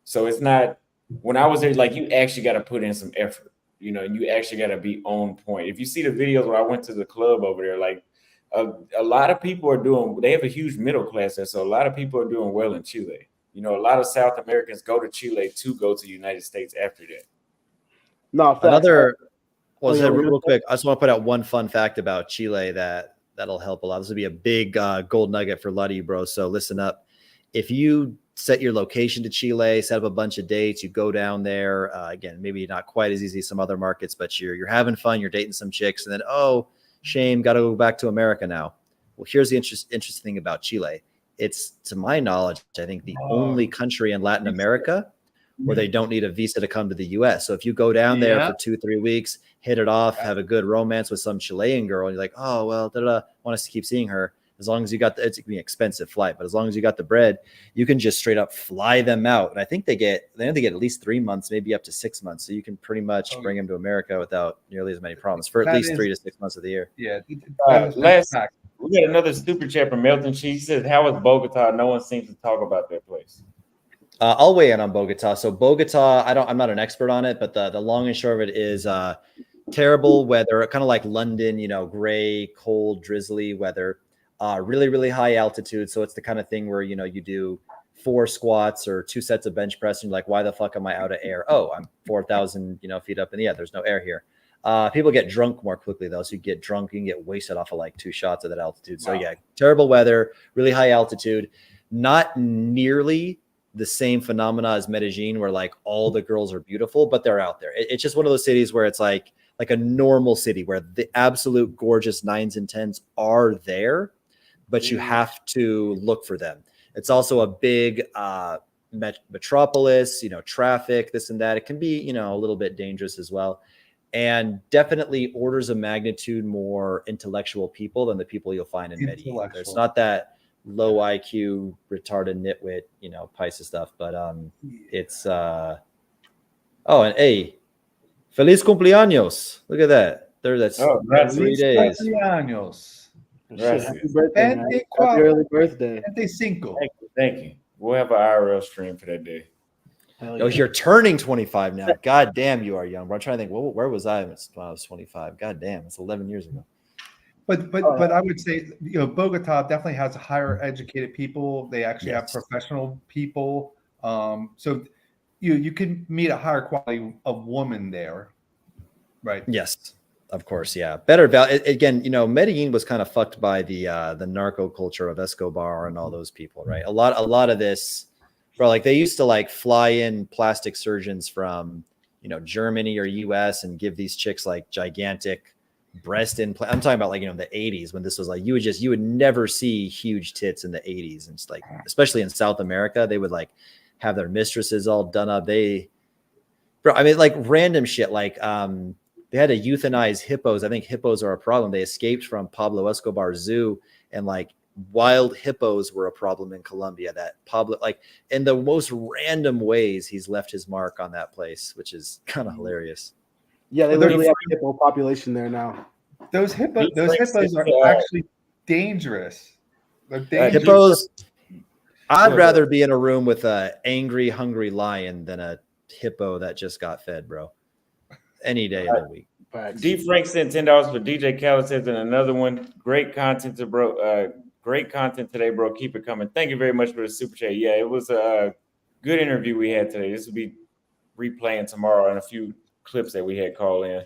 So it's not, when I was there, like you actually got to put in some effort, and you actually got to be on point. If you see the videos where I went to the club over there, like a lot of people they have a huge middle class there. So a lot of people are doing well in Chile. A lot of South Americans go to Chile to go to the United States after that. No, real quick, I just want to put out one fun fact about Chile that'll help a lot. This will be a big gold nugget for a lot of you, bro. So listen up. If you set your location to Chile, set up a bunch of dates, you go down there, again, maybe not quite as easy as some other markets, but you're having fun, you're dating some chicks, and then, shame, got to go back to America now. Well, here's the interesting thing about Chile. It's, to my knowledge, I think the only country in Latin America where they don't need a visa to come to the U.S. So if you go down there for 2-3 weeks, hit it off, have a good romance with some Chilean girl, and you're like, oh, well, want us to keep seeing her. As long as you got it's going to be an expensive flight, but as long as you got the bread, you can just straight up fly them out. And I think they get at least 3 months, maybe up to 6 months. So you can pretty much bring them to America without nearly as many problems for at least 3 to 6 months of the year. Yeah. We got another super chat from Melton. She says, how is Bogota? No one seems to talk about that place. I'll weigh in on Bogota. So Bogota, I'm not an expert on it, but the long and short of it is terrible weather, kind of like London, gray, cold, drizzly weather, really, really high altitude. So it's the kind of thing where, you do 4 squats or 2 sets of bench press and you're like, why the fuck am I out of air? Oh, I'm 4,000, feet up in the air. There's no air here. People get drunk more quickly though. So you get drunk, you can get wasted off of like 2 shots at that altitude. So yeah, terrible weather, really high altitude, not nearly the same phenomena as Medellin where like all the girls are beautiful, but they're out there. It's just one of those cities where it's like a normal city where the absolute gorgeous 9s and 10s are there, but you have to look for them. It's also a big metropolis, traffic, this and that. It can be, a little bit dangerous as well. And definitely orders of magnitude more intellectual people than the people you'll find in Medellin. There's not that low IQ, retarded nitwit, Paisa stuff, but it's and hey, feliz cumpleaños. Look at that. That's 3 days. Cumpleaños. Happy birthday, man. Happy early birthday. 25. Thank you. We'll have an IRL stream for that day. Oh, you're turning 25 now. God damn, you are young. Bro. I'm trying to think, where was I when I was 25? God damn, it's 11 years ago. But I would say, Bogota definitely has higher educated people. They actually have professional people. So you can meet a higher quality of woman there, right? Yes, of course. Yeah, better value. Again, Medellin was kind of fucked by the narco culture of Escobar and all those people, right? A lot of this. Bro, like they used to like fly in plastic surgeons from, Germany or US and give these chicks like gigantic breast implant. I'm talking about like, the 80s when this was like, you would never see huge tits in the 80s. And it's like, especially in South America, they would like have their mistresses all done up. Like random shit. Like, they had to euthanize hippos. I think hippos are a problem. They escaped from Pablo Escobar's zoo and like, wild hippos were a problem in Colombia. That Pablo, like in the most random ways, he's left his mark on that place, which is kind of hilarious. Yeah, they literally have a hippo population there now. Those hippos are actually dangerous. They're dangerous. Hippos. I'd rather be in a room with an angry, hungry lion than a hippo that just got fed, bro. Any day of the week. D Frank sent $10 for DJ Khaled says, and another one. Great content Great content today, bro. Keep it coming. Thank you very much for the super chat. Yeah, it was a good interview we had today. This will be replaying tomorrow and a few clips that we had called in.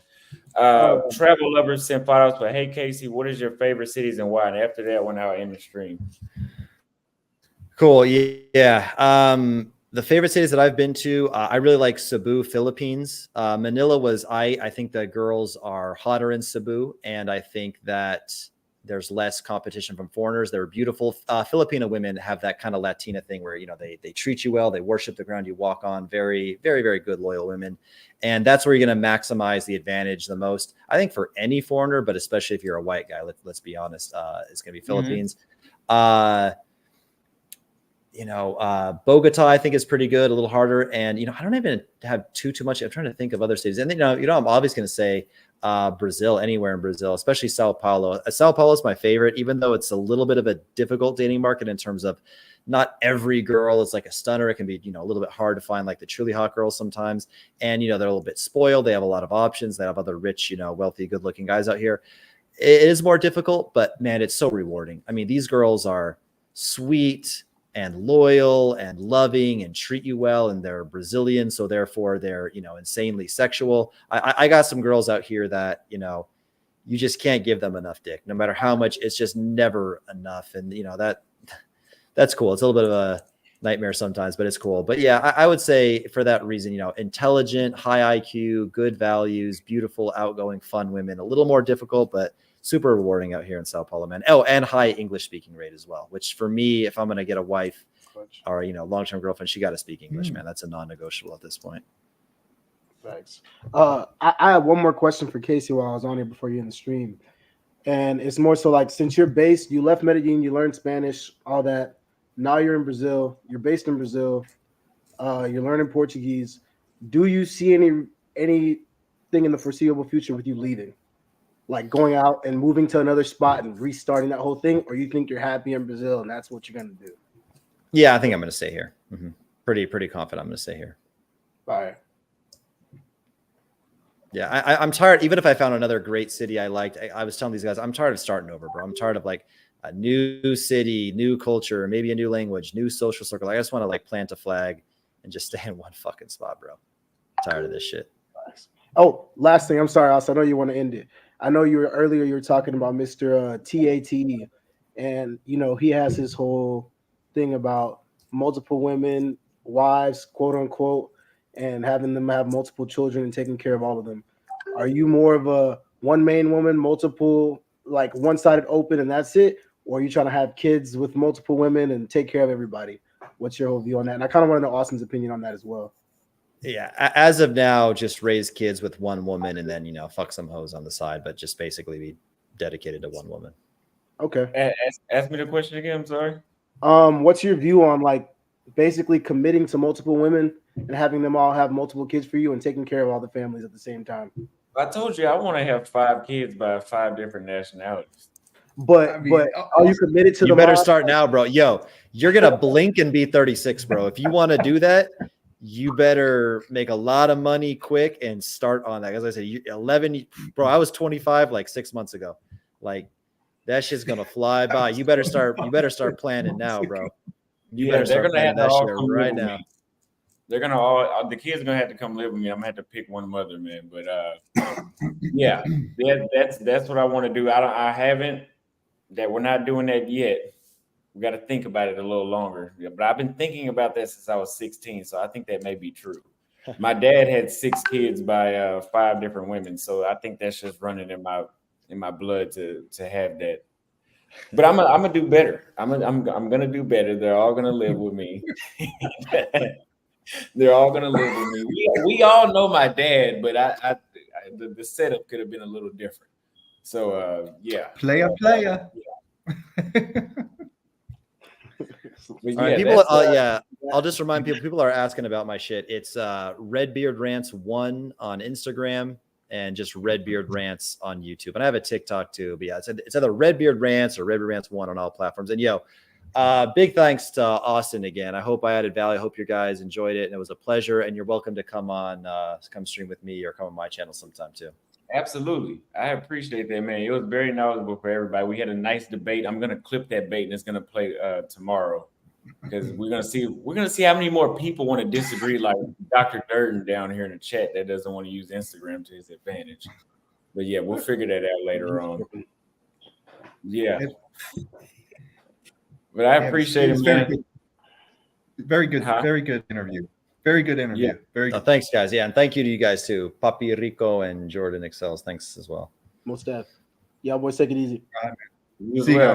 Travel lovers sent $5 for, hey, Casey, what is your favorite cities and why? And after that, went out in the stream. Cool. Yeah. The favorite cities that I've been to, I really like Cebu, Philippines. Manila was, I think the girls are hotter in Cebu, and I think that there's less competition from foreigners. They're beautiful. Filipino women have that kind of Latina thing where, they treat you well. They worship the ground you walk on. Very, very, very good, loyal women. And that's where you're going to maximize the advantage the most. I think for any foreigner, but especially if you're a white guy, let's be honest, it's going to be Philippines. Bogota, I think is pretty good, a little harder. And, I don't even have too much. I'm trying to think of other cities. And, I'm obviously going to say Brazil, anywhere in Brazil, especially Sao Paulo. Sao Paulo is my favorite, even though it's a little bit of a difficult dating market in terms of not every girl is like a stunner. It can be, a little bit hard to find like the truly hot girls sometimes. And, they're a little bit spoiled. They have a lot of options. They have other rich, wealthy, good looking guys out here. It is more difficult, but man, it's so rewarding. I mean, these girls are sweet and loyal and loving and treat you well, and they're Brazilian, so therefore they're insanely sexual. I got some girls out here that you just can't give them enough dick, no matter how much. It's just never enough, and that's cool. It's a little bit of a nightmare sometimes, but it's cool. But yeah, I would say for that reason, intelligent, high IQ, good values, beautiful, outgoing, fun women. A little more difficult, but super rewarding out here in Sao Paulo, man. Oh, and high English speaking rate as well, which for me, if I'm going to get a wife or, long-term girlfriend, she got to speak English, man. That's a non-negotiable at this point. Thanks. I have one more question for Casey while I was on here before you in the stream. And it's more so like, since you're based, you left Medellin, you learned Spanish, all that. Now you're in Brazil, you're based in Brazil, you're learning Portuguese. Do you see anything in the foreseeable future with you leaving? Like going out and moving to another spot and restarting that whole thing, or you think you're happy in Brazil and that's what you're going to do? Yeah, I think I'm going to stay here. Mm-hmm. Pretty confident I'm going to stay here. All right. Yeah, I'm tired. Even if I found another great city I liked, I was telling these guys, I'm tired of starting over, bro. I'm tired of like a new city, new culture, maybe a new language, new social circle. I just want to like plant a flag and just stay in one fucking spot, bro. I'm tired of this shit. Oh, last thing. I'm sorry, Austin. I know you want to end it. I know you were talking about Mr. TATE, and you know he has his whole thing about multiple women, wives, quote unquote, and having them have multiple children and taking care of all of them. Are you more of a one main woman, multiple, like one-sided open and that's it? Or are you trying to have kids with multiple women and take care of everybody? What's your whole view on that? And I kind of want to know Austin's opinion on that as well. Yeah, as of now, just raise kids with one woman and then, you know, fuck some hoes on the side, but just basically be dedicated to one woman. Okay. Ask me the question again. I'm sorry. What's your view on like basically committing to multiple women and having them all have multiple kids for you and taking care of all the families at the same time? I told you I want to have 5 kids by 5 different nationalities. But are you committed to You better start now, bro. Yo, you're gonna blink and be 36, bro. If you want to do that, you better make a lot of money quick and start on that. As I said, 11, bro. I was 25 like 6 months ago. Like that shit's gonna fly by. You better start planning now, bro. They're gonna have to all come right live with now. me. They're gonna all the kids are gonna have to come live with me. I'm gonna have to pick one mother, man. But yeah, that's what I want to do. I haven't. That we're not doing that yet. We got to think about it a little longer. Yeah, but I've been thinking about that since I was 16, so I think that may be true. My dad had 6 kids by 5 different women, so I think that's just running in my blood to have that. But I'm gonna do better. I'm gonna do better. They're all gonna live with me. They're all gonna live with me. We all know my dad, but the setup could have been a little different. So yeah, Player. But All right, people. I'll just remind people. People are asking about my shit. It's Redbeard Rants 1 on Instagram and just Redbeard Rants on YouTube. And I have a TikTok too. But yeah, it's either Redbeard Rants or Redbeard Rants 1 on all platforms. And big thanks to Austin again. I hope I added value. I hope you guys enjoyed it, and it was a pleasure. And you're welcome to come stream with me or come on my channel sometime too. Absolutely. I appreciate that, man. It was very knowledgeable for everybody. We had a nice debate. I'm gonna clip that bait and it's gonna play tomorrow because we're gonna see how many more people want to disagree, like Dr. Durden down here in the chat that doesn't want to use Instagram to his advantage. But yeah, we'll figure that out later on. Yeah. But I appreciate it, man. Very good interview. Very good interview. Yeah. Very good. Thanks, guys. Yeah, and thank you to you guys too. Papi Rico and Jordan Excels. Thanks as well. Most def. Y'all boys take it easy. You as See you well. guys.